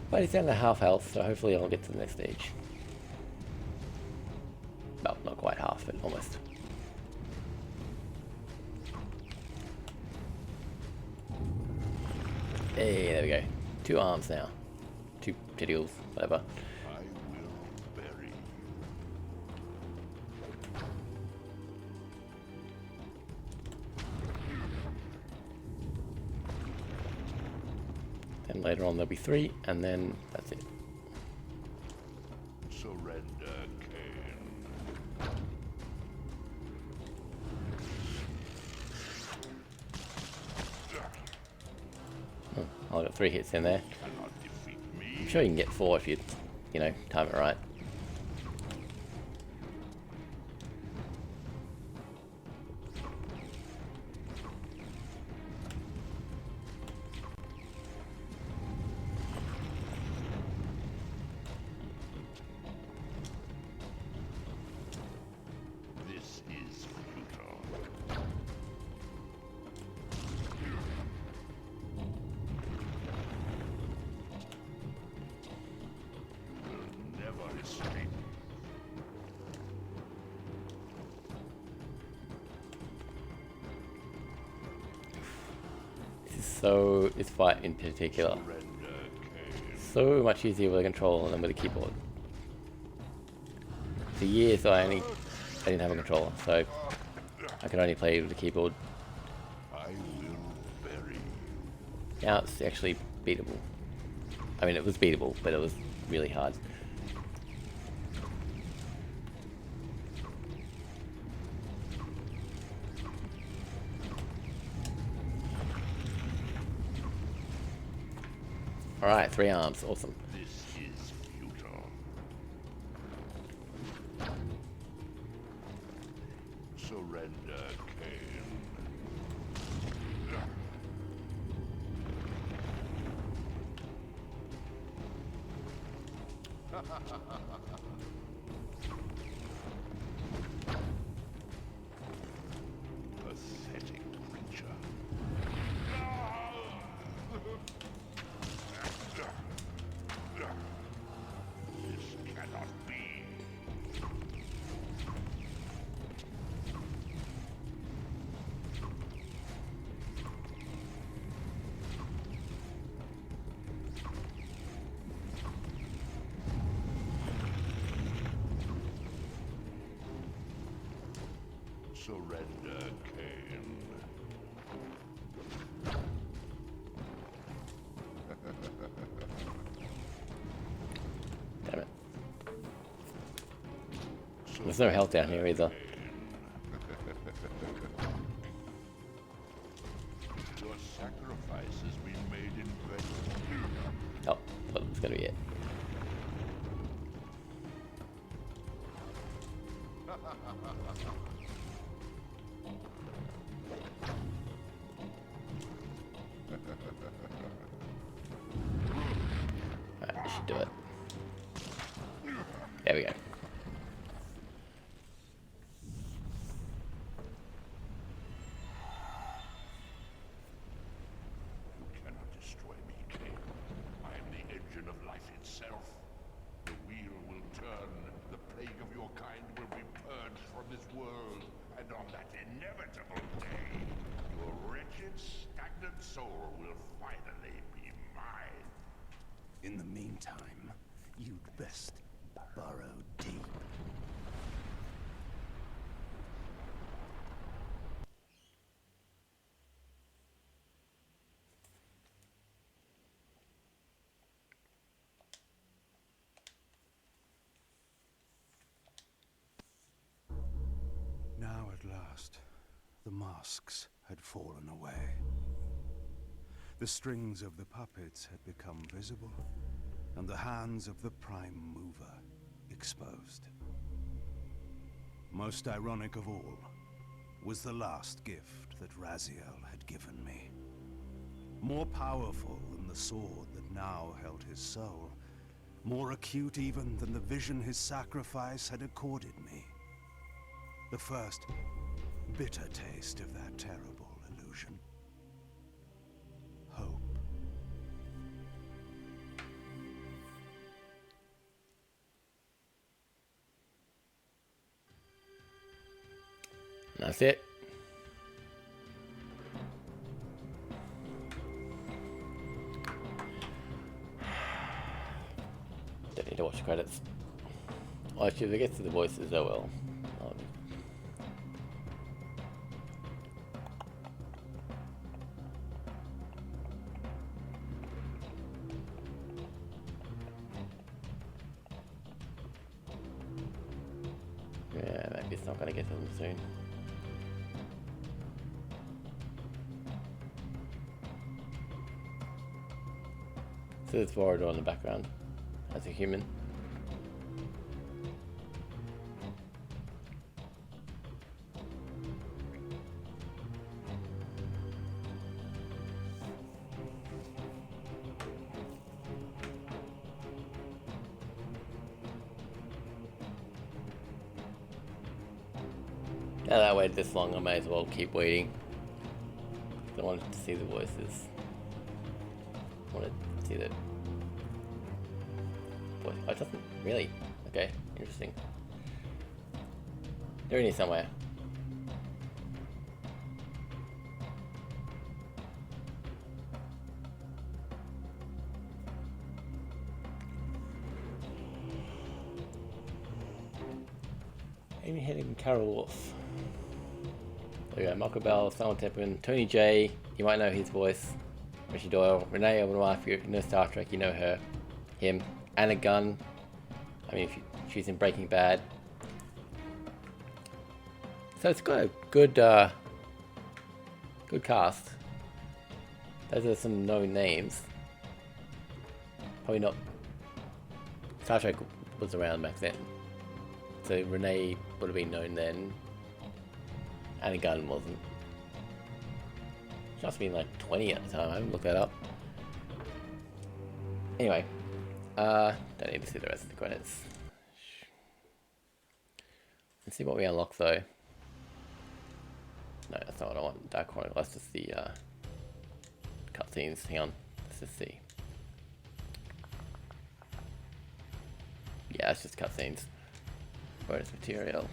But he's down to half health, so hopefully I'll get to the next stage. Well, not quite half, but almost. Hey, there we go. 2 arms now. 2 tentacles, whatever. I will bury. Then later on there'll be 3, and then that's it. Surrender, Kain. Oh, I got 3 hits in there. Cannot defeat me. I'm sure you can get 4 if you know, time it right. This is futile. You will never escape. This fight in particular, Surrender, Kain. so much easier with a controller than with a keyboard. For years I didn't have a controller, so I could only play with the keyboard. I will bury. Now it's actually beatable. I mean, it was beatable, but it was really hard. Alright, 3 arms, awesome. This is futile. Surrender, Kain. Pathetic creature. surrender, Kain. Damn it. There's no health down here either. Your sacrifice has been made in vain. Oh, well, it's gonna be it. Alright, I should do it. There we go. You cannot destroy me, Kain. I am the engine of life itself. The wheel will turn. The plague of your kind will be purged from this world. And on that inevitable day, your wretched, stagnant soul will finally be mine. In the meantime, you'd best burrow deep. Now at last, the masks had fallen away. The strings of the puppets had become visible, and the hands of the Prime Mover exposed. Most ironic of all was the last gift that Raziel had given me. More powerful than the sword that now held his soul, more acute even than the vision his sacrifice had accorded me. The first bitter taste of that terrible illusion. Hope. That's it. Don't need to watch the credits. Oh, actually, if it gets to the voices, oh well. Yeah, maybe it's not going to get to them soon. So there's Vorador in the background as a human. Now that I waited this long, I may as well keep waiting. I wanted to see the voices. I wanted to see the voice. Oh, it doesn't really. Okay, interesting. They're in here somewhere. Amy Hennig and Carol Wolf. There we go. Michael Bell, Simon Templeman, Tony J. You might know his voice. Richie Doyle, Renee Obermeyer. If you know Star Trek, you know her. Him. Anna Gunn. I mean, she's in Breaking Bad. So it's got a good, good cast. Those are some known names. Probably not. Star Trek was around back then, so Renee would have been known then. Anna Gunn wasn't. She must have been like 20 at the time. I haven't looked that up. Anyway, don't need to see the rest of the credits. Let's see what we unlock though. No, that's not what I want. Dark Chronicle. That's just the cutscenes. Hang on. Let's just see. Yeah, it's just cutscenes. Bonus material.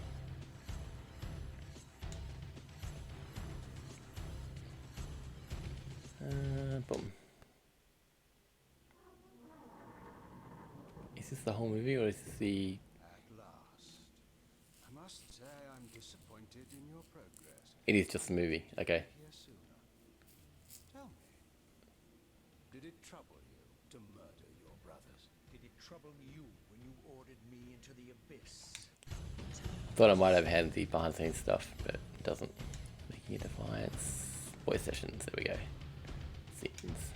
Boom. Is this the whole movie or is this the... At last. I must say I'm disappointed in your progress. It is just a movie. Okay. Here sooner. Tell me, did it trouble you to murder your brothers? Did it trouble you when you ordered me into the abyss? Thought I might have had the behind the scenes stuff, but it doesn't. Making a Defiance. Voice sessions. There we go. Scenes.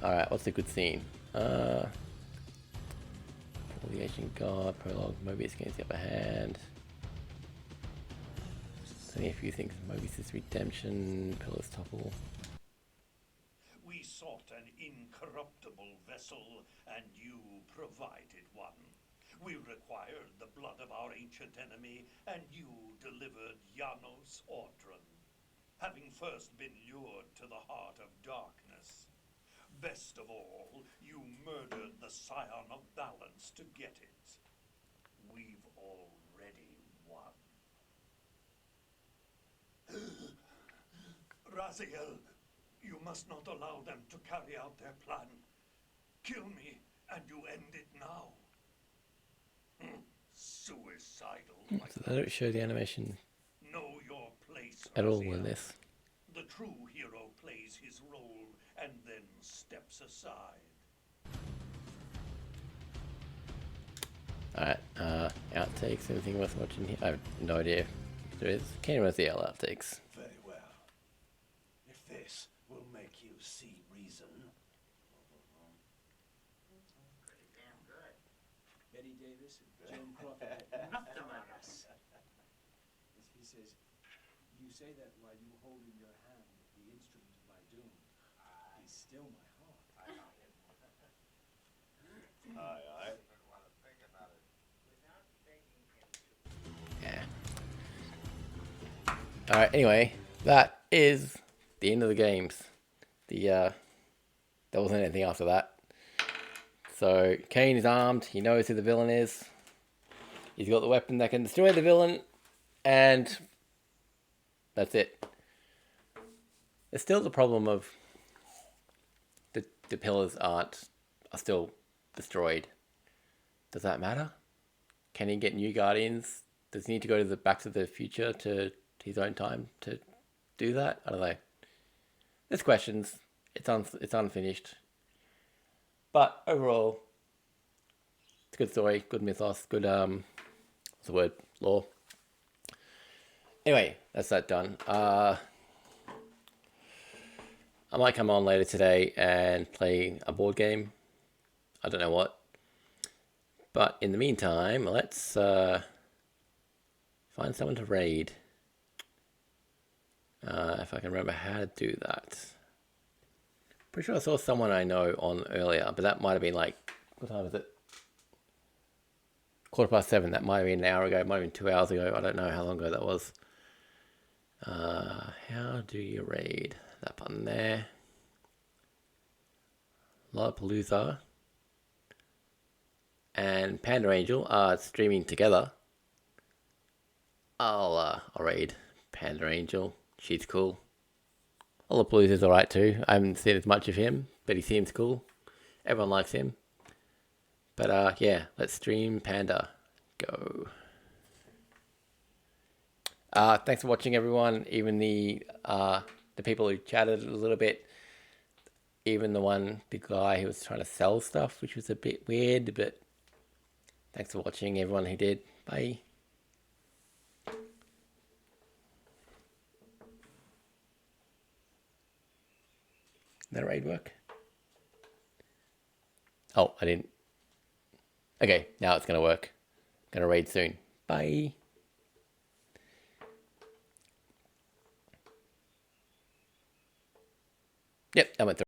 Alright, what's a good scene? The Ancient God, Prologue, Mobius gains the upper hand. Only a few things. Mobius' redemption, Pillars topple. We sought an incorruptible vessel, and you provided one. We required the blood of our ancient enemy, and you delivered Janos Ordran, having first been lured to the heart of darkness. Best of all, you murdered the Scion of Balance to get it. We've already won. Raziel, you must not allow them to carry out their plan. Kill me, and you end it now. Suicidal. So they don't show the animation Know your place, at all Raziel. in this. The true hero plays his role and then steps aside. Alright, outtakes, anything worth watching here? I have no idea if there is. Kain runs the outtakes. Very well. If this will make you see reason. Pretty damn good. Betty Davis and Joan Crawford had nothing on us. As he says, you say that while you hold in your hand the instrument of my doom. Be still my heart. Aye, aye. Yeah. Alright, anyway, that is the end of the games. There wasn't anything after that. So, Kain is armed, he knows who the villain is. He's got the weapon that can destroy the villain, and that's it. There's still the problem of the pillars are still destroyed. Does that matter? Can he get new guardians? Does he need to go to the Back to the Future to his own time to do that? I don't know. There's questions. It's unfinished. But overall, it's a good story, good mythos, good what's the word? Lore. Anyway, that's that done. I might come on later today and play a board game. I don't know what. But in the meantime, let's find someone to raid. If I can remember how to do that. Pretty sure I saw someone I know on earlier, but that might have been like, what time is it? 7:15. That might have been an hour ago. It might have been 2 hours ago. I don't know how long ago that was. How do you raid? That button there. Lollapalooza and Panda Angel are streaming together. I'll raid Panda Angel. She's cool. Lollapalooza's alright too. I haven't seen as much of him, but he seems cool. Everyone likes him. But yeah, let's stream Panda. Go. Thanks for watching, everyone. Even the people who chatted a little bit. Even the guy who was trying to sell stuff, which was a bit weird, but thanks for watching, everyone who did. Bye. Did that raid work? Oh, I didn't. Okay, now it's gonna work. Gonna raid soon. Bye. Yep, I went through.